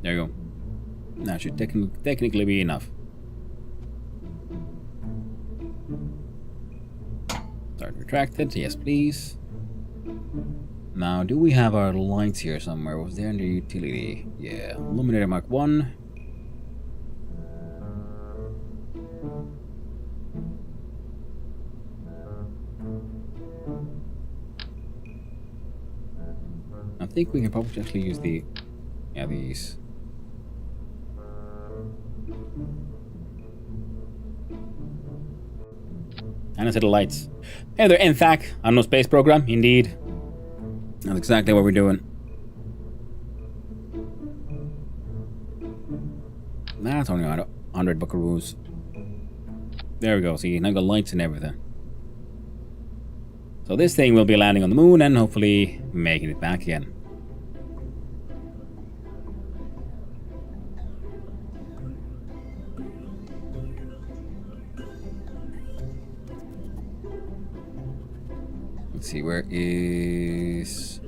There you go. That should technically be enough. Start retracted. Yes, please. Now, do we have our lights here somewhere? Was there under utility? Yeah, illuminator mark 1. I think we can probably actually use the, yeah, these. And a set of lights. Hey there, NTHAC. I'm no space program, indeed. That's exactly what we're doing. That's only 100 buckaroos. There we go, see, now got lights and everything. So this thing will be landing on the moon and hopefully making it back again. Let's see, where is...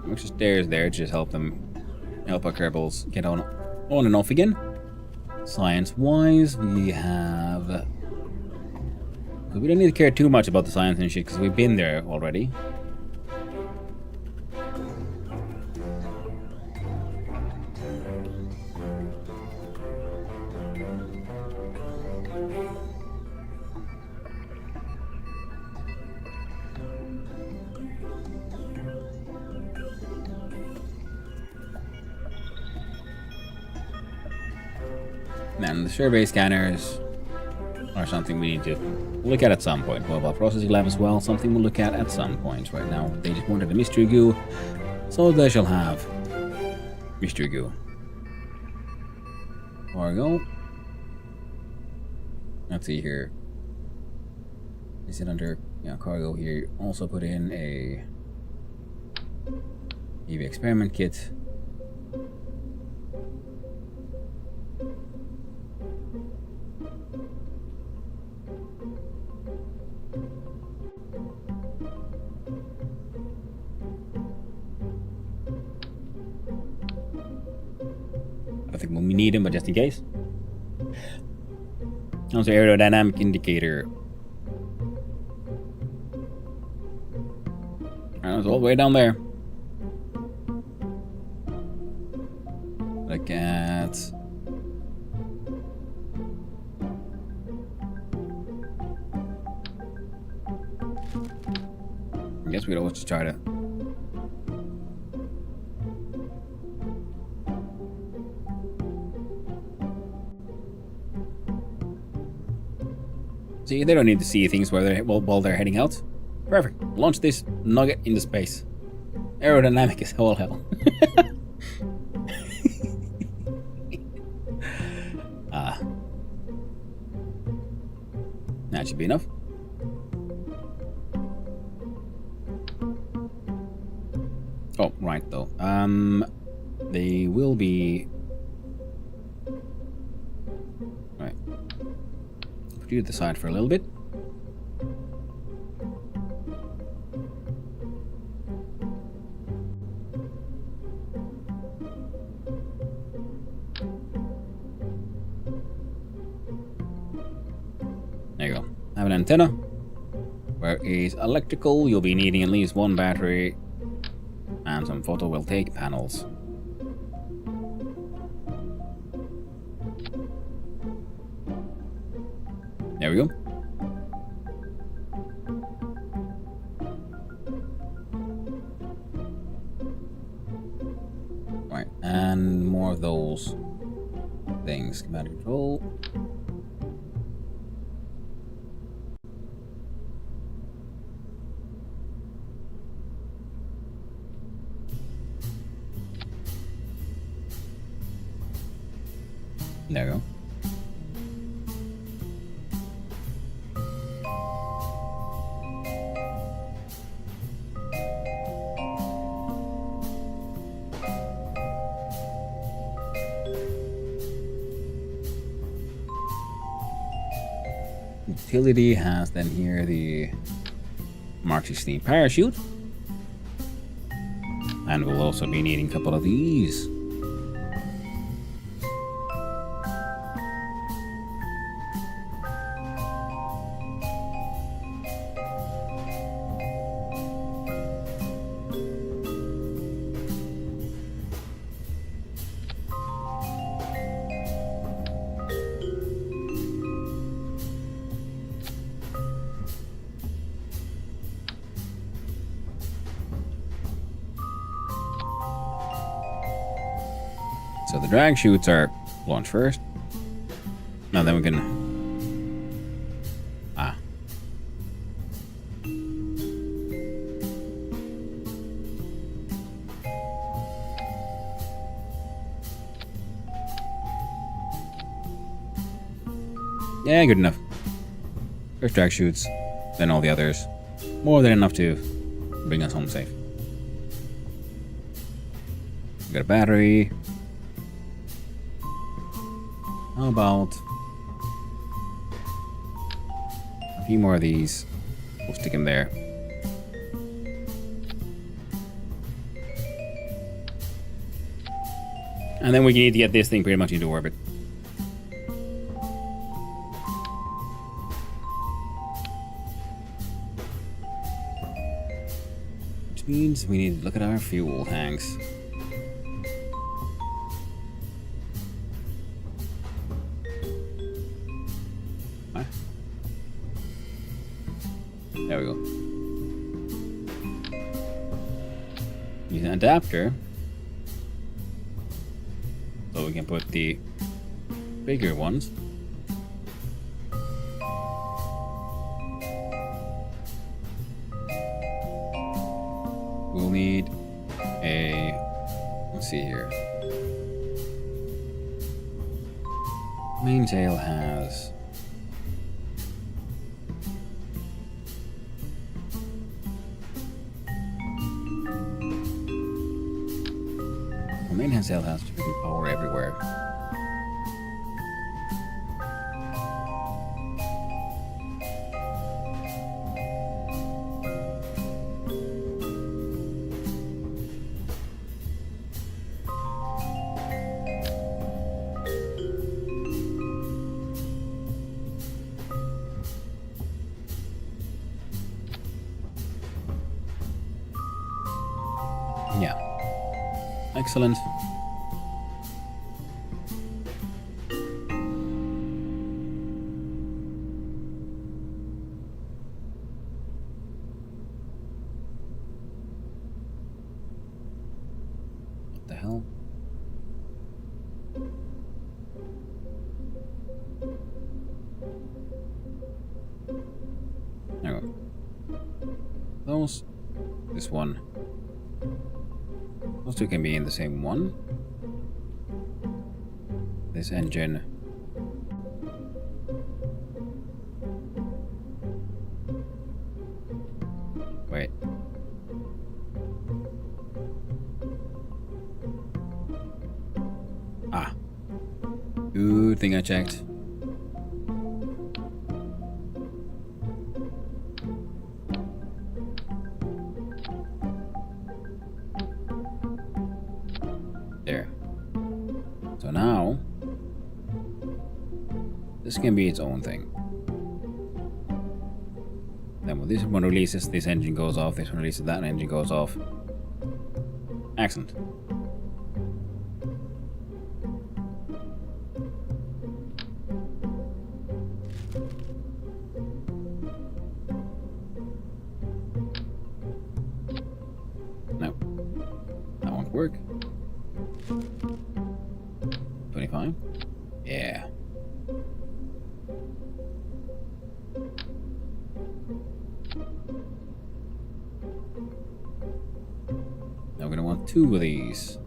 Which stairs there to just help our Kerbals get on and off again. Science-wise, we have... We don't need to care too much about the science and shit because we've been there already. And the survey scanners are something we need to look at some point. Mobile processing lab as well, something we'll look at some point. Right now, they just wanted a mystery goo, so they shall have mystery goo. Cargo. Let's see here. Is it under cargo here? Also put in a EV experiment kit. think we'll need them, but just in case. Also, aerodynamic indicator. It's all the way down there. Look at. I guess we'd always just try to. See, they don't need to see things while they're heading out. Perfect. Launch this nugget into space. Aerodynamic is all hell. That should be enough. Oh, right though. They will be. Right. Put you to the side for a little bit. There you go. Have an antenna. Where is electrical? You'll be needing at least one battery and some photovoltaic panels. There we go. Right, and more of those things. Command and control. There we go. Utility has then here the Mark 16 parachute. And we'll also be needing a couple of these. So the drag chutes are launched first. Now then we can... Yeah, good enough. First drag chutes, then all the others. More than enough to bring us home safe. We got a battery. How about a few more of these? We'll stick them there. And then we need to get this thing pretty much into orbit. Which means we need to look at our fuel tanks. There we go. Use an adapter so we can put the bigger ones. We'll need a, let's see here. Mainsail has mainsail has to be power everywhere. Yeah. Excellent. What the hell? There we go. Those. This one. Those two can be in the same one. This engine. Wait. Ah. Good thing I checked. There. So now, this can be its own thing. Then when this one releases, this engine goes off. This one releases, that engine goes off. Excellent. No. That won't work. 25? Yeah. Now we're gonna want 2 of these.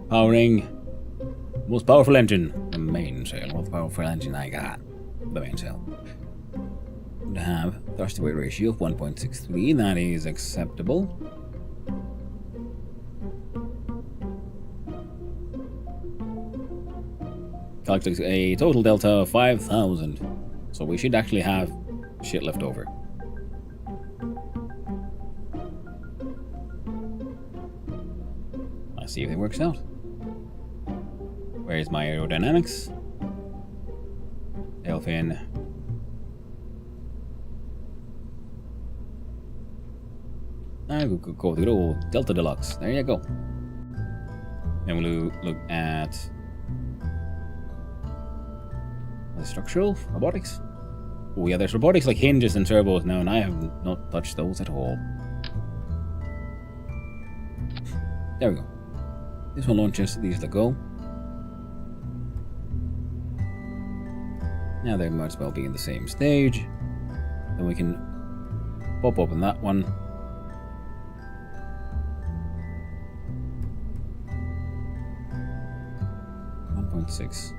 Powering most powerful engine. The mainsail. Most powerful engine I got. The mainsail. Would have thrust to weight ratio of 1.63. That is acceptable. Calculates a total delta of 5,000. So we should actually have shit left over. Let's see if it works out. Where's my aerodynamics? Tailfin. I could go with the old Delta Deluxe. There you go. Then we'll look at the structural robotics. Oh yeah, there's robotics like hinges and turbos now, and I have not touched those at all. There we go. This one launches these to go. Now they might as well be in the same stage. Then we can pop open that one. .6.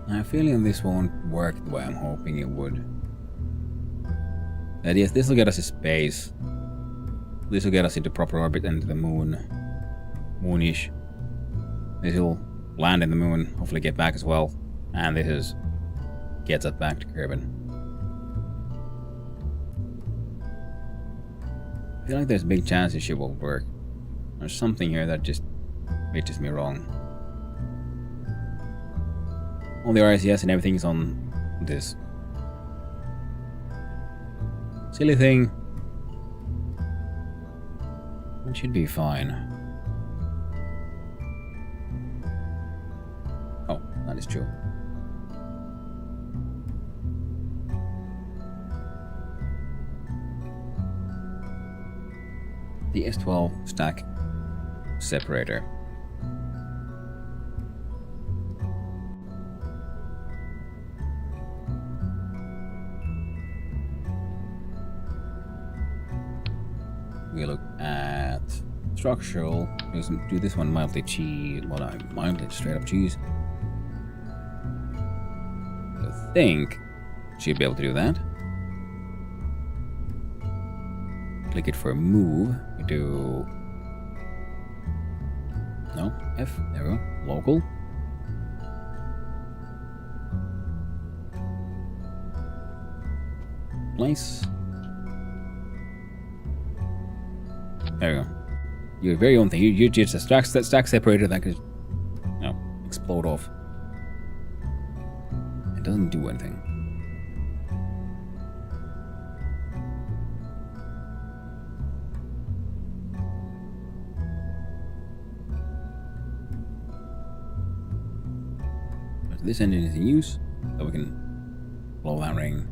I have a feeling this won't work the way I'm hoping it would. That is, this will get us to space. This will get us into proper orbit and to the moon. Moonish. This will land in the moon, hopefully get back as well. And this is gets us back to Kerbin. I feel like there's a big chance this shit won't work. There's something here that just reaches me wrong. All the RSS and everything's on this silly thing. It should be fine. Oh, that is true. The S12 stack separator. We look at structural. Do this one mildly cheese. Well, not mildly, straight up cheese. I think she'd be able to do that. Click it for move. We do No, F. There we go. Local. Place. There we go. Your very own thing. You're just a stack separator that could, you know, explode off. It doesn't do anything. This engine is in use, so we can blow that ring.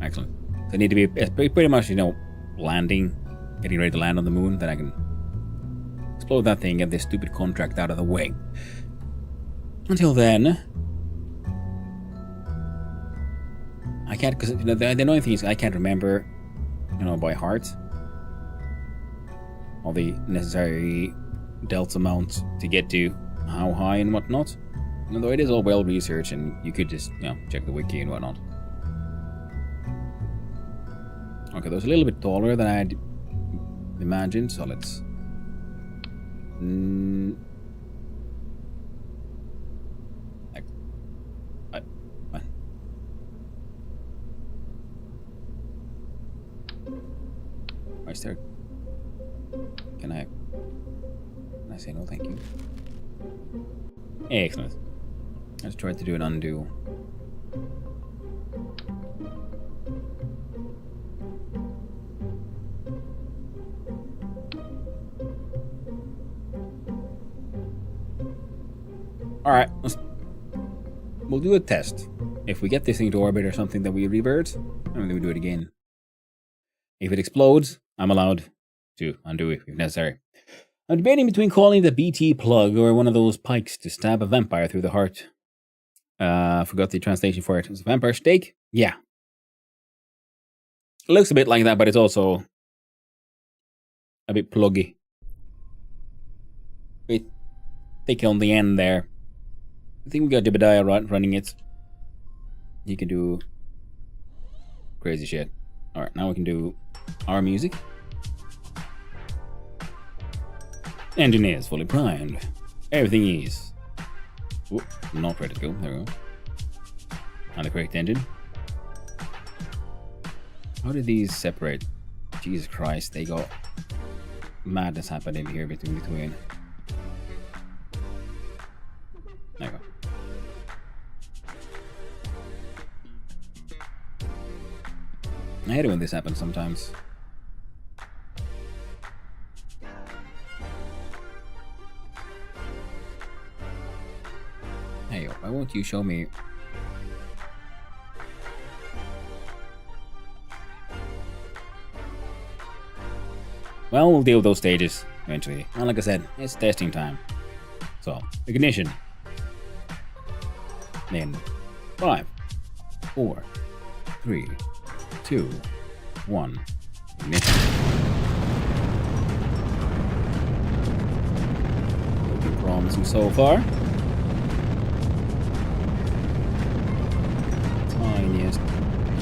Excellent. So I need to be pretty much, you know, landing, getting ready to land on the moon, then I can explode that thing, get this stupid contract out of the way. Until then, I can't, because, you know, the annoying thing is I can't remember, you know, by heart all the necessary delta amounts to get to how high and whatnot. Even though it is all well researched and you could just, you know, check the wiki and whatnot. Okay, that was a little bit taller than I had imagined, so let's... Is there... Can I say no thank you? Excellent. Let's try to do an undo. Alright, we'll do a test. If we get this thing to orbit or something that we revert, and then we do it again. If it explodes, I'm allowed to undo it if necessary. I'm debating between calling it a BT plug or one of those pikes to stab a vampire through the heart. I forgot the translation for it. It's a vampire stake? Yeah. It looks a bit like that, but it's also a bit pluggy. Bit thick on the end there. I think we got Jebediah running it. He can do crazy shit. Alright, now we can do our music. Engine is fully primed. Everything is... Whoop, not ready to go. There we go. Now the correct engine. How did these separate? Jesus Christ, they got madness happening here between. There you go. I hate it when this happens sometimes. Hey, why won't you show me? Well, we'll deal with those stages eventually. And like I said, it's testing time. So, ignition. In 5, 4, 3, 2, 1. Ignition. Looking promising so far. Tiniest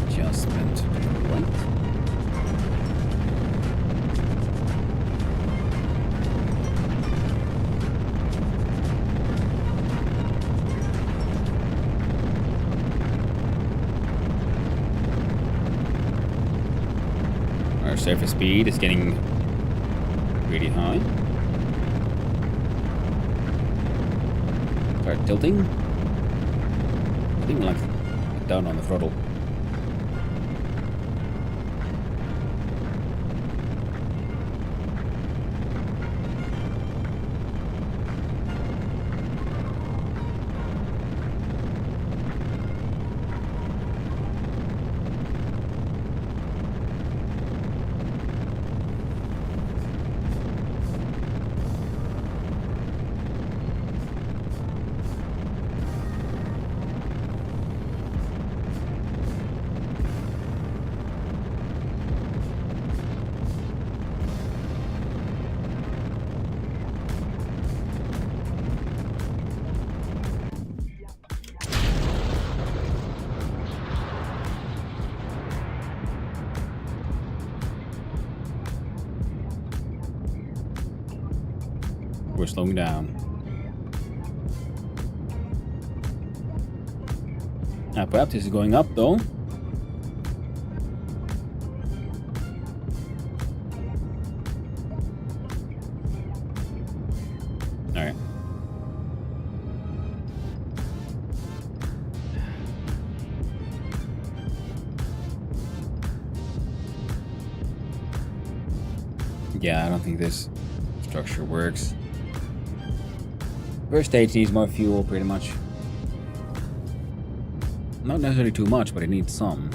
adjustment to the right. Our surface speed is getting pretty high. Start tilting. I think like down on the throttle. we're slowing down. Now, perhaps this is going up though. Alright. Yeah, I don't think this structure works. First stage needs more fuel, pretty much. Not necessarily too much, but it needs some.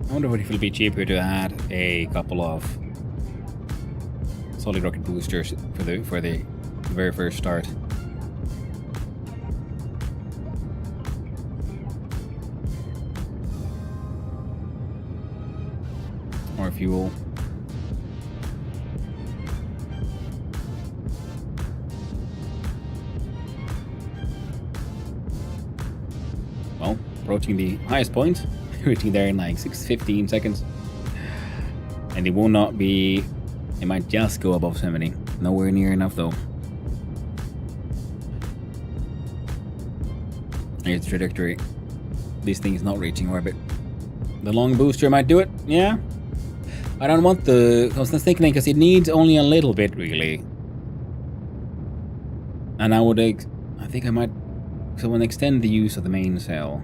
I wonder if it will be cheaper to add a couple of solid rocket boosters for the very first start. More fuel. Well, approaching the highest point. Reaching there in like 15 seconds. And it will not be... It might just go above 70. Nowhere near enough though. Here's the trajectory. This thing is not reaching orbit. The long booster might do it, yeah. I don't want the constant thickening because it needs only a little bit really. And I would... I think I might... So when extend the use of the main cell.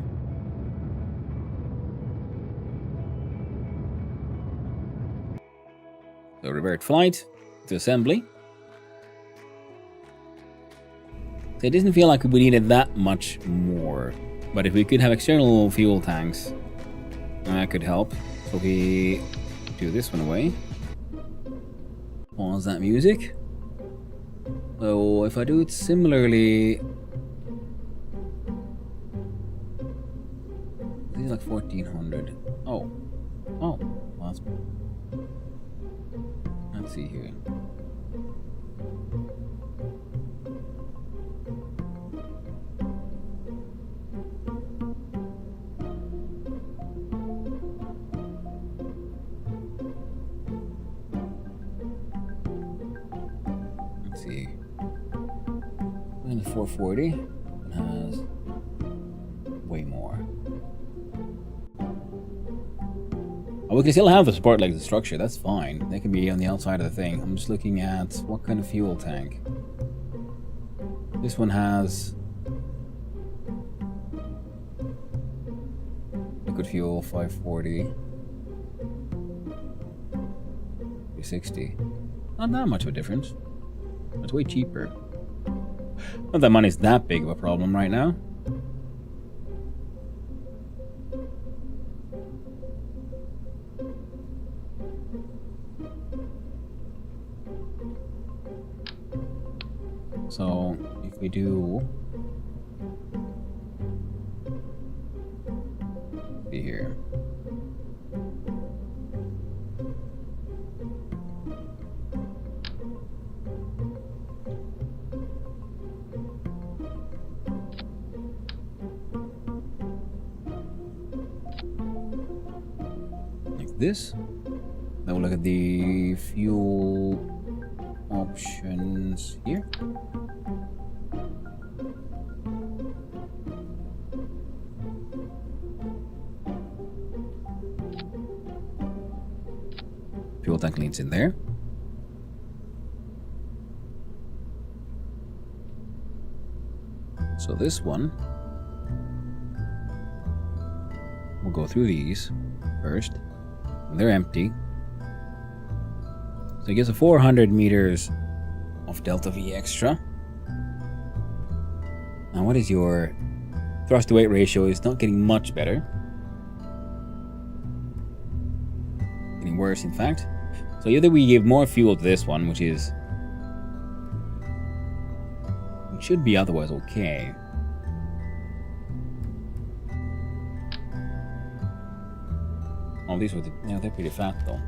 So revert flight to assembly. So it doesn't feel like we needed that much more. But if we could have external fuel tanks, that could help. So we do this one away. Pause that music. So if I do it similarly... This is like 1400. Oh. Oh. Well, that's... Let's see here. Let's see. And the 440 has way more. Oh, we can still have the support like the structure, that's fine. They can be on the outside of the thing. I'm just looking at what kind of fuel tank. This one has liquid fuel 540. 360. Not that much of a difference. It's way cheaper. Not that money's that big of a problem right now. So if we do be here. Like this. Then we'll look at the fuel options here. Fuel tank leads in there. So this one, we'll go through these first. They're empty. So it gives a 400 meters of delta V extra. Now what is your thrust to weight ratio? Is not getting much better. Getting worse, in fact. So either we give more fuel to this one, which should be otherwise okay. Oh, these were they're pretty fat though.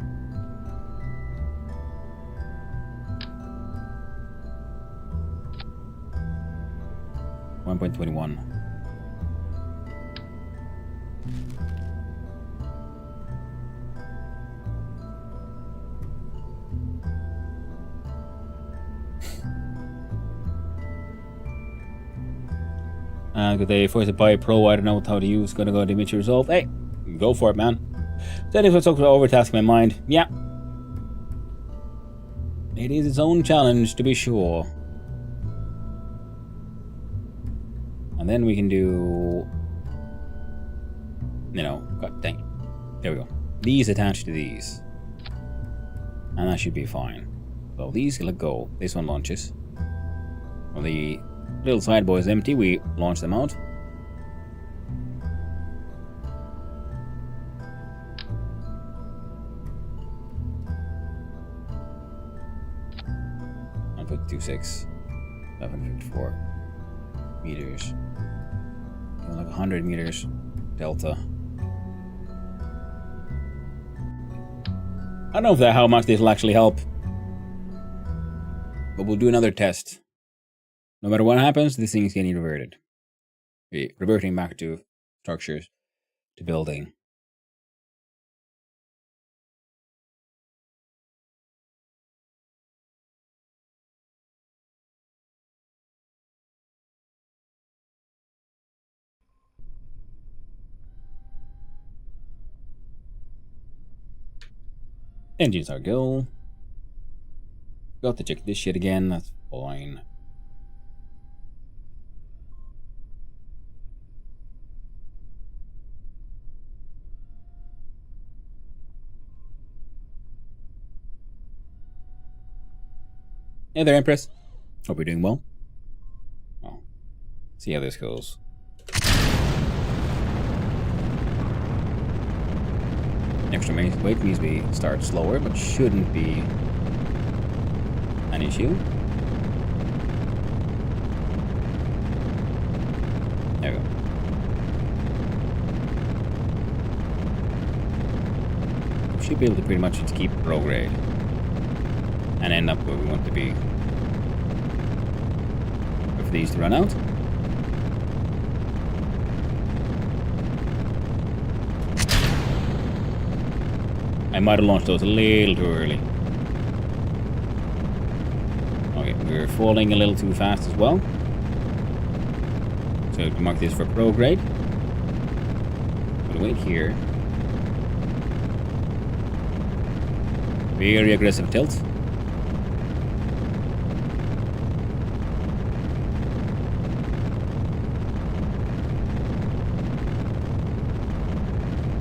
$1.21. Good day. Force it by a pro. I don't know how to use. Gonna go to image resolve. Hey, go for it, man. So anyway, let's talk about overtasking my mind. Yeah. It is its own challenge, to be sure. And then we can do... God dang it. There we go. These attached to these. And that should be fine. So these let go. This one launches. Well, the little sideboard is empty. We launch them out. I'll put 26, 754 meters. Like 100 meters delta. I don't know how much this will actually help, but we'll do another test. No matter what happens, this thing is getting reverted. Reverting back to structures, to building. Engines are go. Got to check this shit again, that's fine. Hey there, Empress. Hope you're doing well. Well, see how this goes. Extra weight means we start slower, but shouldn't be an issue. There we go. We should be able to pretty much just keep prograde and end up where we want to be. Wait for these to run out. I might have launched those a little too early. Okay, we're falling a little too fast as well. So to mark this for prograde. I'm gonna wait here. Very aggressive tilt.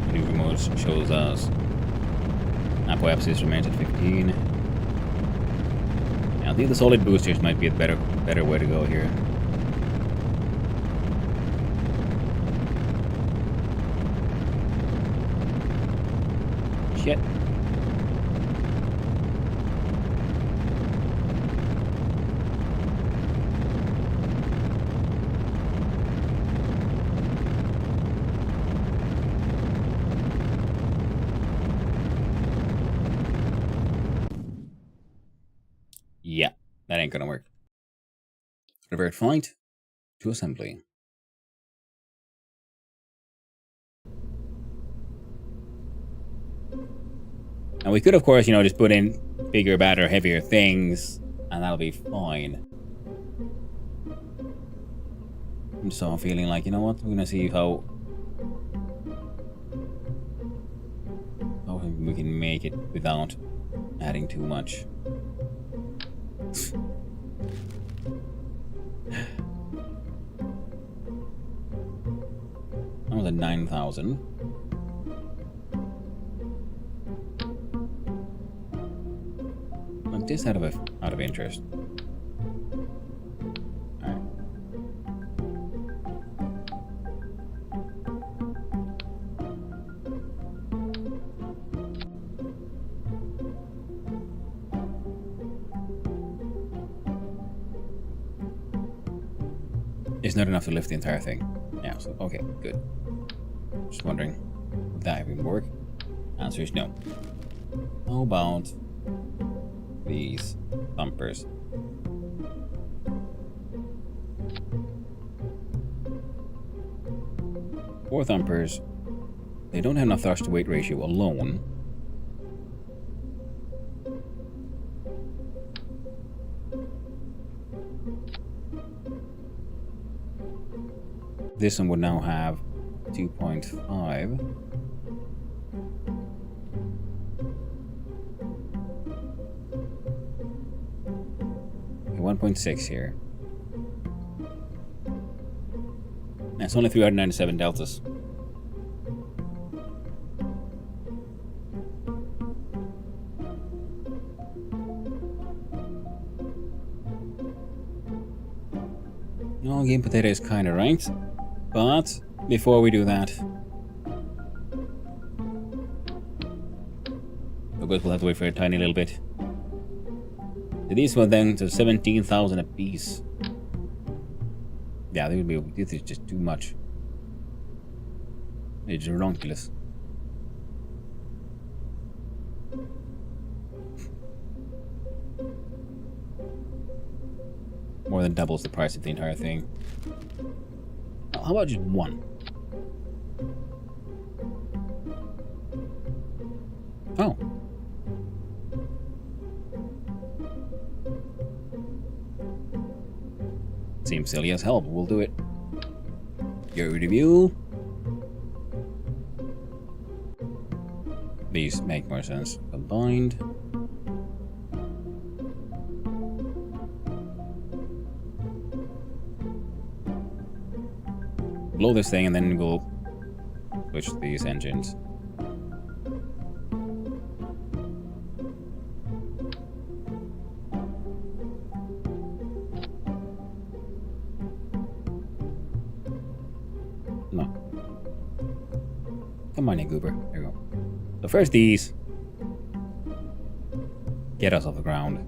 Maneuver mode shows us apoapsis remains at 15. Yeah, I think the solid boosters might be a better way to go here. Shit. Yeah, that ain't gonna work. Revert flight to assembly. And we could, of course, just put in bigger, badder, heavier things, and that'll be fine. I'm so feeling like, you know what? We're gonna see how we can make it without adding too much. That was at 9,000. Just out of interest. Alright. It's not enough to lift the entire thing. Yeah, so okay, good. Just wondering, would that even work? Answer is no. How about these thumpers? Four thumpers. They don't have enough thrust to weight ratio alone. This one would now have 2.5. 1.6 here. That's only 397 deltas. No, Game Potato is kind of right. But before we do that, I guess we'll have to wait for a tiny little bit. So these were then to 17,000 apiece. Yeah, they would be. This is just too much. It's ridiculous. More than doubles the price of the entire thing. How about just one? Oh. Seems silly as hell, but we'll do it. Get rid of you. These make more sense combined. Blow this thing and then we'll switch these engines. No. Come on, you goober. There we go. So first these. Get us off the ground.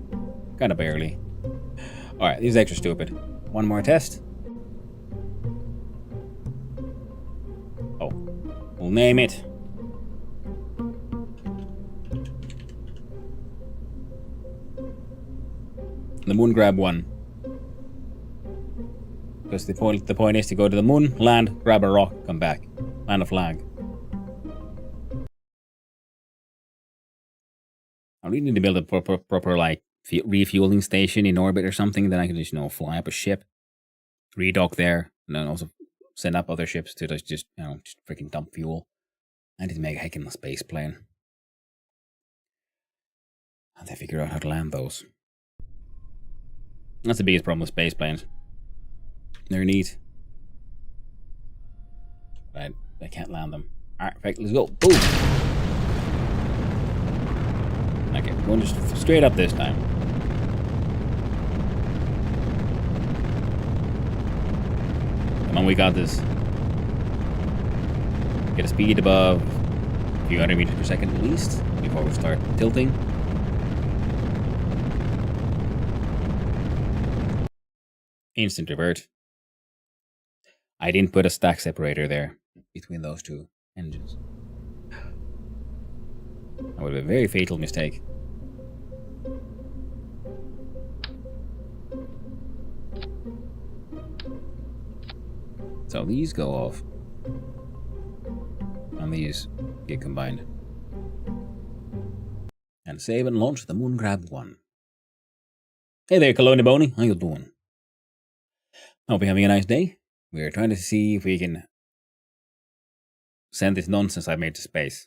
Kinda barely. Alright, these are extra stupid. One more test. Oh. We'll name it. The moon grab 1. Because the point is to go to the moon, land, grab a rock, come back. Land a flag. I really need to build a proper like refueling station in orbit or something. Then I can just fly up a ship, redock there, and then also send up other ships to just freaking dump fuel. I need to make a heckin' space plane. And they figure out how to land those. That's the biggest problem with space planes. They're neat, but I can't land them. Alright, perfect, let's go. Boom! Okay, we're going just straight up this time. Come on, we got this. Get a speed above a few hundred meters per second at least before we start tilting. Instant revert. I didn't put a stack separator there between those two engines. That would be a very fatal mistake. So these go off. And these get combined. And save and launch the Moon Grab 1. Hey there, Colony Boney. How you doing? Hope you're having a nice day. We're trying to see if we can send this nonsense I made to space.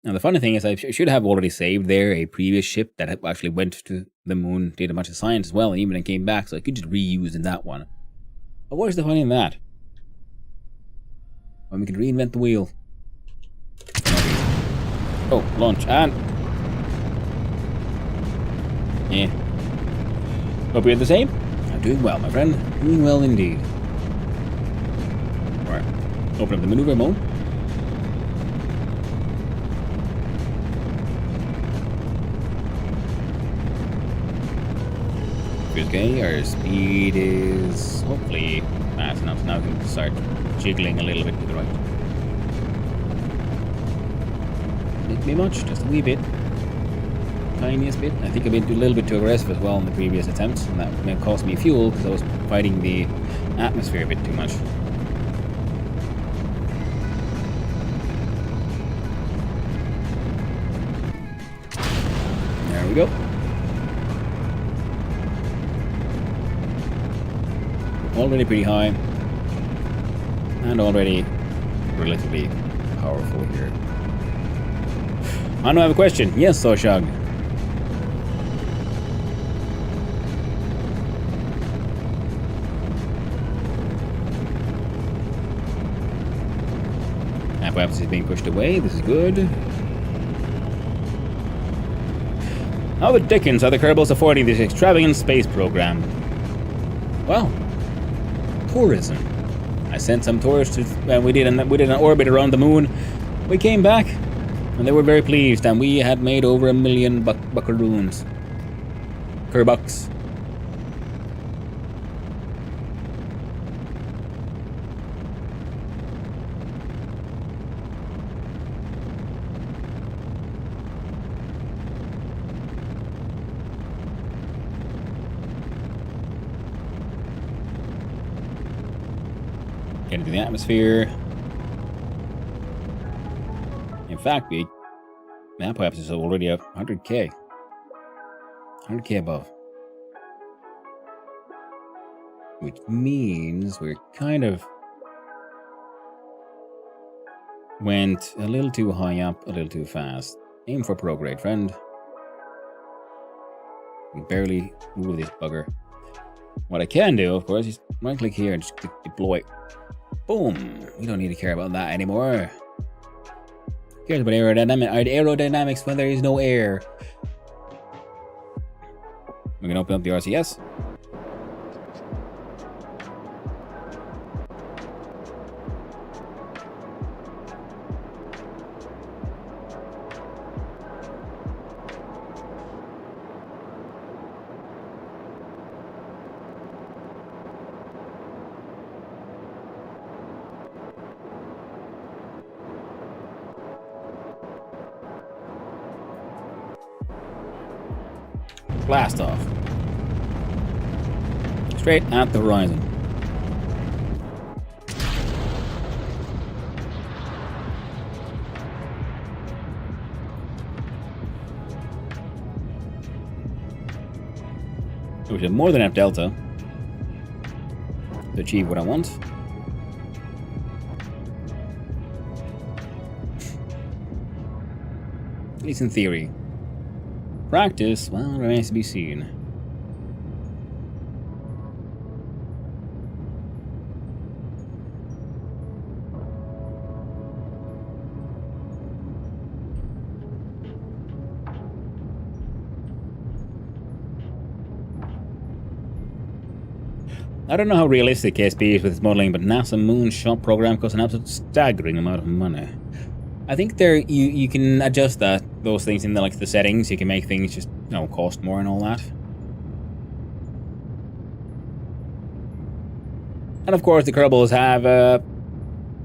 Now the funny thing is I should have already saved there a previous ship that actually went to the moon, did a bunch of science as well, and even then came back, so I could just reuse in that one. But what is the fun in that? When we can reinvent the wheel. Oh, launch and... Yeah. Hope you're the same. I'm doing well, my friend. Doing well indeed. Alright. Open up the maneuver mode. Okay, our speed is hopefully fast enough. Now we can start jiggling a little bit to the right. Didn't be much, just a wee bit. Tiniest bit. I think I've been a little bit too aggressive as well in the previous attempts, and that may have cost me fuel because I was fighting the atmosphere a bit too much. There we go. Already pretty high, and already relatively powerful here. I know I have a question. Yes, Soshag. Apparatus is being pushed away. This is good. How the dickens are the Kerbals affording this extravagant space program? Well, tourism. I sent some tourists to, we did an orbit around the moon. We came back, and they were very pleased, and we had made over 1 million buckaroons. Kerbucks. Get into the atmosphere. In fact, the perhaps is already up 100k. 100k above. Which means we're kind of went a little too high up, a little too fast. Aim for prograde, friend. We barely move this bugger. What I can do, of course, is right click here and just click deploy. Boom! We don't need to care about that anymore. Who cares about aerodynamics when there is no air? We're gonna open up the RCS. Blast off. Straight at the horizon. We have more than enough delta to achieve what I want. At least in theory. Practice, well, remains to be seen. I don't know how realistic KSP is with its modeling, but NASA Moonshot program costs an absolute staggering amount of money. I think there you can adjust those things in the settings. You can make things just cost more and all that. And of course, the Kerbals have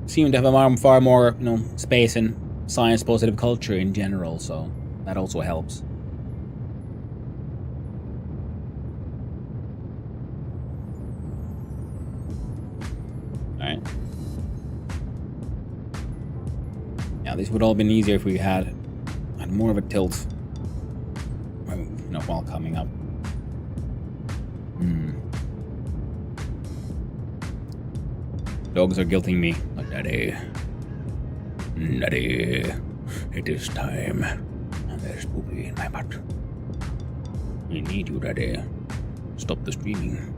seem to have a far more space and science positive culture in general, so that also helps. All right. Yeah, this would all have been easier if we had more of a tilt, while coming up. Dogs are guilting me. But Daddy, it is time. There's poopy in my butt. I need you, Daddy. Stop the streaming.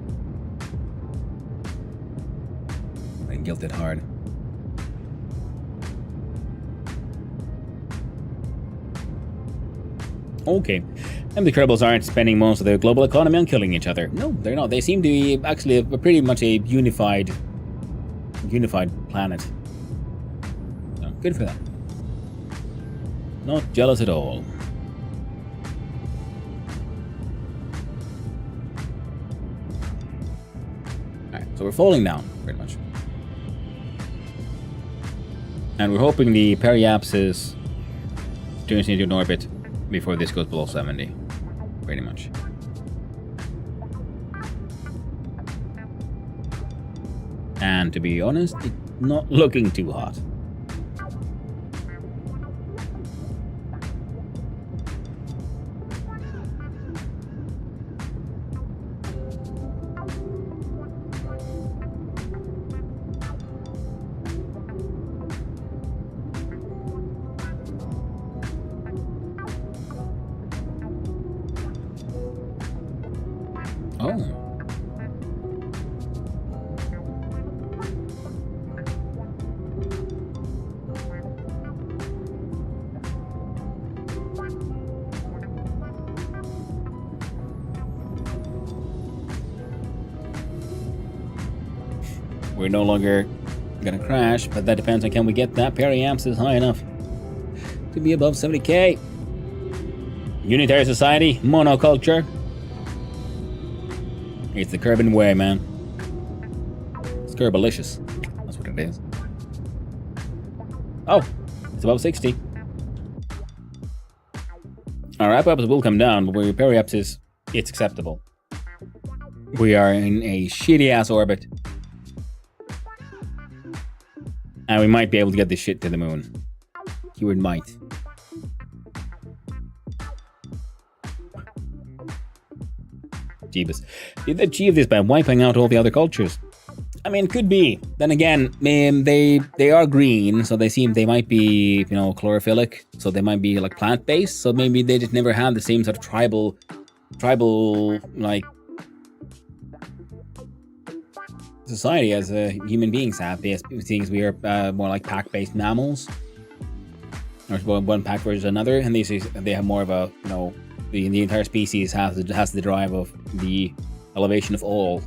I guilted hard. Okay, And the Kerbals aren't spending most of their global economy on killing each other. No, they're not. They seem to be actually pretty much a unified planet. So, good for them. Not jealous at all. Alright, so we're falling down, pretty much. And we're hoping the periapsis turns into an orbit before this goes below 70. Pretty much. And to be honest, it's not looking too hot. Oh. We're no longer gonna crash, but that depends on can we get that periapsis high enough to be above 70k. Unitary society, monoculture. It's the Kerbin way, man. It's Kerbalicious. That's what it is. Oh, it's above 60. Our wrap-ups will come down, but with periapsis, it's acceptable. We are in a shitty-ass orbit. And we might be able to get this shit to the moon. Keyword might. Jeebus. Did they achieve this by wiping out all the other cultures? I mean, could be. Then again, they are green, so they might be, you know, chlorophyllc, so they might be like plant-based, so maybe they just never had the same sort of tribal like society as human beings have. Things we are more like pack-based mammals, or one pack versus another, and they have more of a, you know, the entire species has the drive of the elevation of all.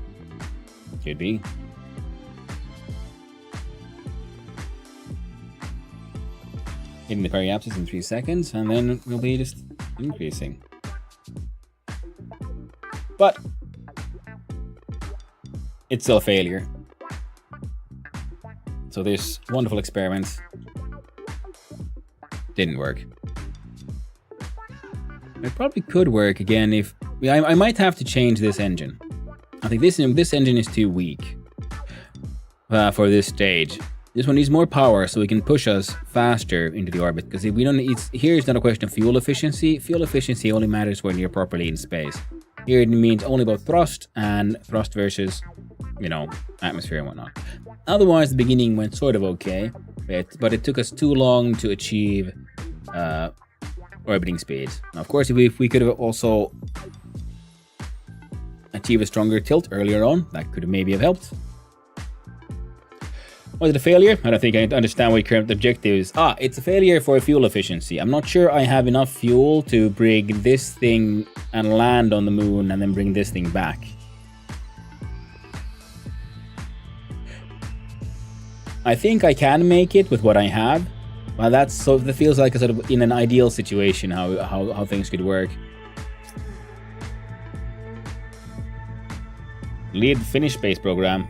Could be. Hitting the periapsis in 3 seconds, and then we'll be just increasing. But it's still a failure. So this wonderful experiment didn't work. It probably could work again if... I might have to change this engine. I think this engine is too weak for this stage. This one needs more power so it can push us faster into the orbit. Because if we don't... Here it's not a question of fuel efficiency. Fuel efficiency only matters when you're properly in space. Here it means only about thrust, and thrust versus, you know, atmosphere and whatnot. Otherwise, the beginning went sort of okay. But it took us too long to achieve... orbiting speed. Now, of course, if we could have also achieved a stronger tilt earlier on, that could have maybe have helped. Was it a failure? I don't think I understand what your current objective is. It's a failure for fuel efficiency. I'm not sure I have enough fuel to bring this thing and land on the moon and then bring this thing back. I think I can make it with what I have. Well, that feels like a sort of in an ideal situation how things could work. Lead Finnish space program.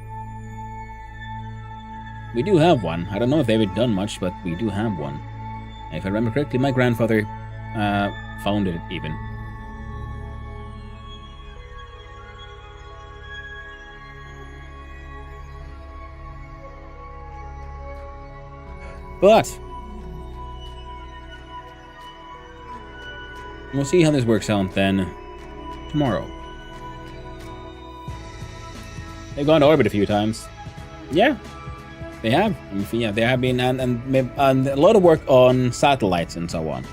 We do have one. I don't know if they've done much, but we do have one. If I remember correctly, my grandfather founded it even. But we'll see how this works out then tomorrow. They've gone to orbit a few times. Yeah, they have. Yeah, they have been, and a lot of work on satellites and so on.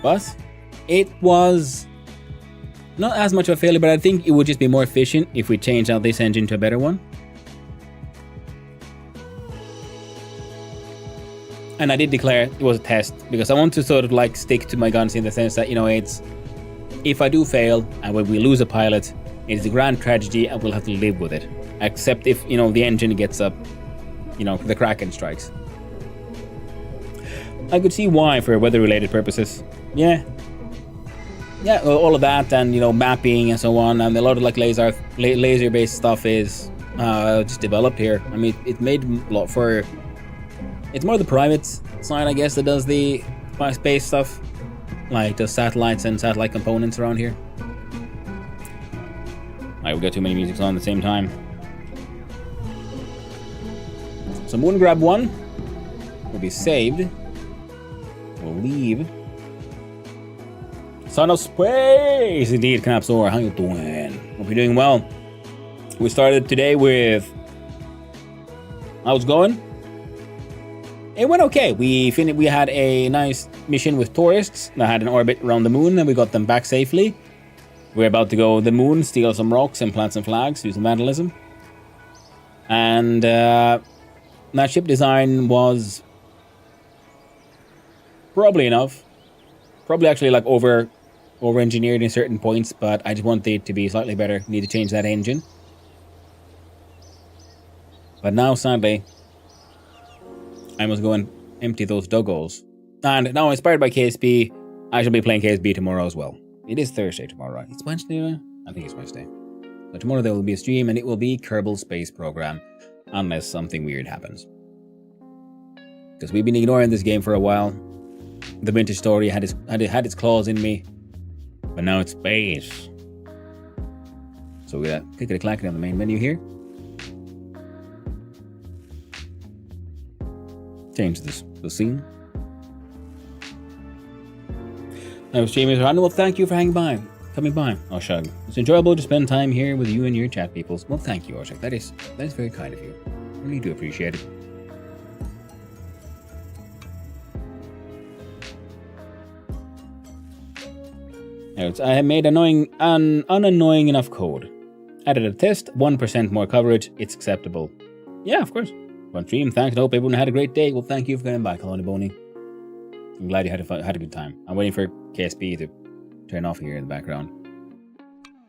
But it was not as much of a failure, but I think it would just be more efficient if we changed out this engine to a better one. And I did declare it was a test because I want to sort of like stick to my guns in the sense that, you know, it's if I do fail and when we lose a pilot, it's a grand tragedy and we'll have to live with it. Except if, you know, the engine gets up, you know, the Kraken strikes. I could see why for weather-related purposes. Yeah, all of that and, you know, mapping and so on, and a lot of like laser-based stuff is just developed here. I mean, it made a lot for. It's more the private side, I guess, that does the space stuff, like the satellites and satellite components around here. Alright, we got too many musics on at the same time. So I'm going to grab one. Will be saved. We'll leave. Son of Space! Indeed, Knapsor, how you doing? Hope you're doing well. We started today with... How's it going? It went okay. We had a nice mission with tourists that had an orbit around the moon, and we got them back safely. We're about to go to the moon, steal some rocks and plant some flags, do some vandalism. And that ship design was probably enough. Probably actually like over-engineered in certain points, but I just wanted it to be slightly better. Need to change that engine. But now, sadly, I must go and empty those doggos. And now, inspired by KSP, I shall be playing KSP tomorrow as well. It is Thursday tomorrow, right? It's Wednesday? I think it's Wednesday. So tomorrow there will be a stream, and it will be Kerbal Space Program, unless something weird happens. Because we've been ignoring this game for a while. The vintage story had its claws in me, but now it's space. So we got clickety-clackety on the main menu here. Change the scene. Now, streamers around. Well, thank you for coming by, Oshug. It's enjoyable to spend time here with you and your chat peoples. Well, thank you, Oshug. That is very kind of you. I really do appreciate it. I have made unannoying enough code. Added a test, 1% more coverage, it's acceptable. Yeah, of course. One stream, thanks, I hope everyone had a great day. Well, thank you for coming by, Colony Boney. I'm glad you had a good time. I'm waiting for KSP to turn off here in the background.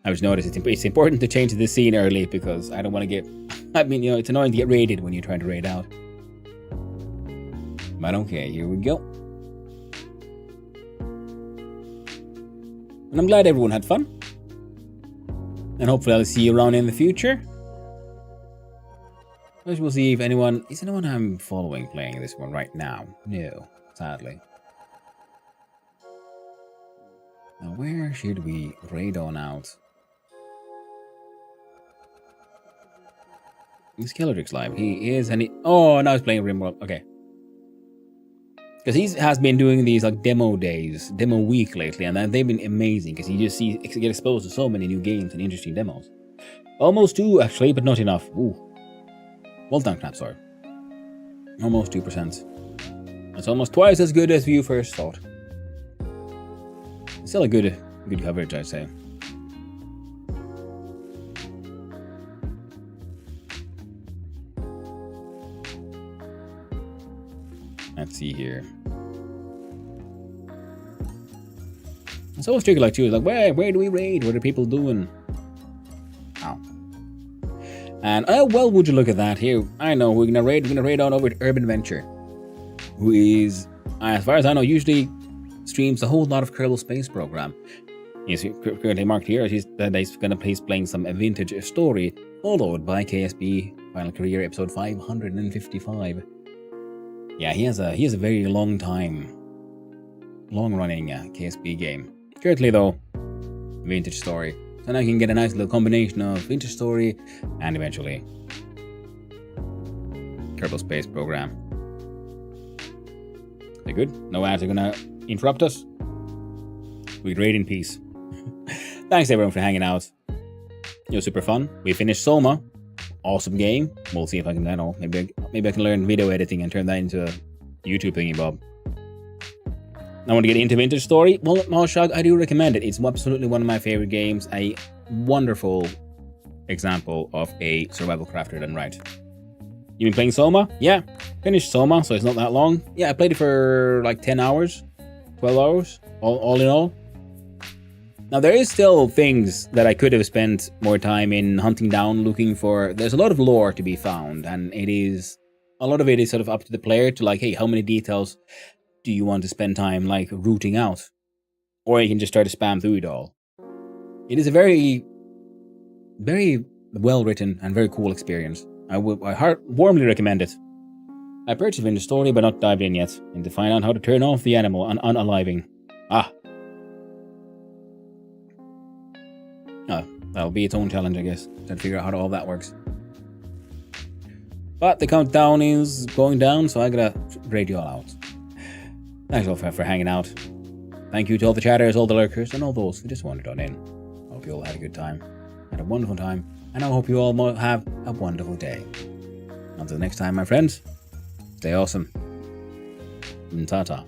I just noticed it's important to change the scene early because I don't want to get... I mean, you know, it's annoying to get raided when you're trying to raid out. But okay, here we go. And I'm glad everyone had fun. And hopefully I'll see you around in the future. We'll see if anyone... Is anyone I'm following playing this one right now? No, sadly. Now where should we raid on out? Is Kellerix live? He is, and he... Oh, now he's playing RimWorld. Okay. Because he has been doing these like demo week lately, and they've been amazing because you just get exposed to so many new games and interesting demos. Almost 2 actually, but not enough. Ooh. Well done, Knapsor. Almost 2%. That's almost twice as good as you first thought. It's still a good coverage, I'd say. Let's see here. It's always tricky like too. Like where do we raid? What are people doing? Ow. And well, would you look at that here? I know we're gonna raid on over to Urban Venture, who is, as far as I know, usually streams a whole lot of Kerbal Space Program. He's currently marked here. He's playing some vintage story, followed by KSP Final Career episode 555. Yeah, he has a very long running KSP game. Currently though, vintage story. So now you can get a nice little combination of vintage story and eventually Kerbal Space Program. They're good. No ads are gonna interrupt us. We raid in peace. Thanks everyone for hanging out. It was super fun. We finished SOMA. Awesome game. We'll see if I can, I don't know, maybe I can learn video editing and turn that into a YouTube thingy bob. I want to get into vintage story. Well, Malshag, I do recommend it. It's absolutely one of my favorite games. A wonderful example of a survival crafter done right. You been playing SOMA? Yeah, finished SOMA, so it's not that long. Yeah, I played it for like 10 hours, 12 hours, all in all. Now, there is still things that I could have spent more time in hunting down, looking for. There's a lot of lore to be found, and a lot of it is sort of up to the player to like, hey, how many details do you want to spend time like rooting out? Or you can just try to spam through it all. It is a very, very well written and very cool experience. I warmly recommend it. I purchased in the story, but not dived in yet, and to find out how to turn off the animal and unaliving. That'll be its own challenge, I guess, to figure out how all that works. But the countdown is going down, so I gotta grade you all out. Thanks all for hanging out. Thank you to all the chatters, all the lurkers, and all those who just wandered on in. I hope you all had a good time, had a wonderful time, and I hope you all have a wonderful day. Until next time, my friends, stay awesome. Ta-ta.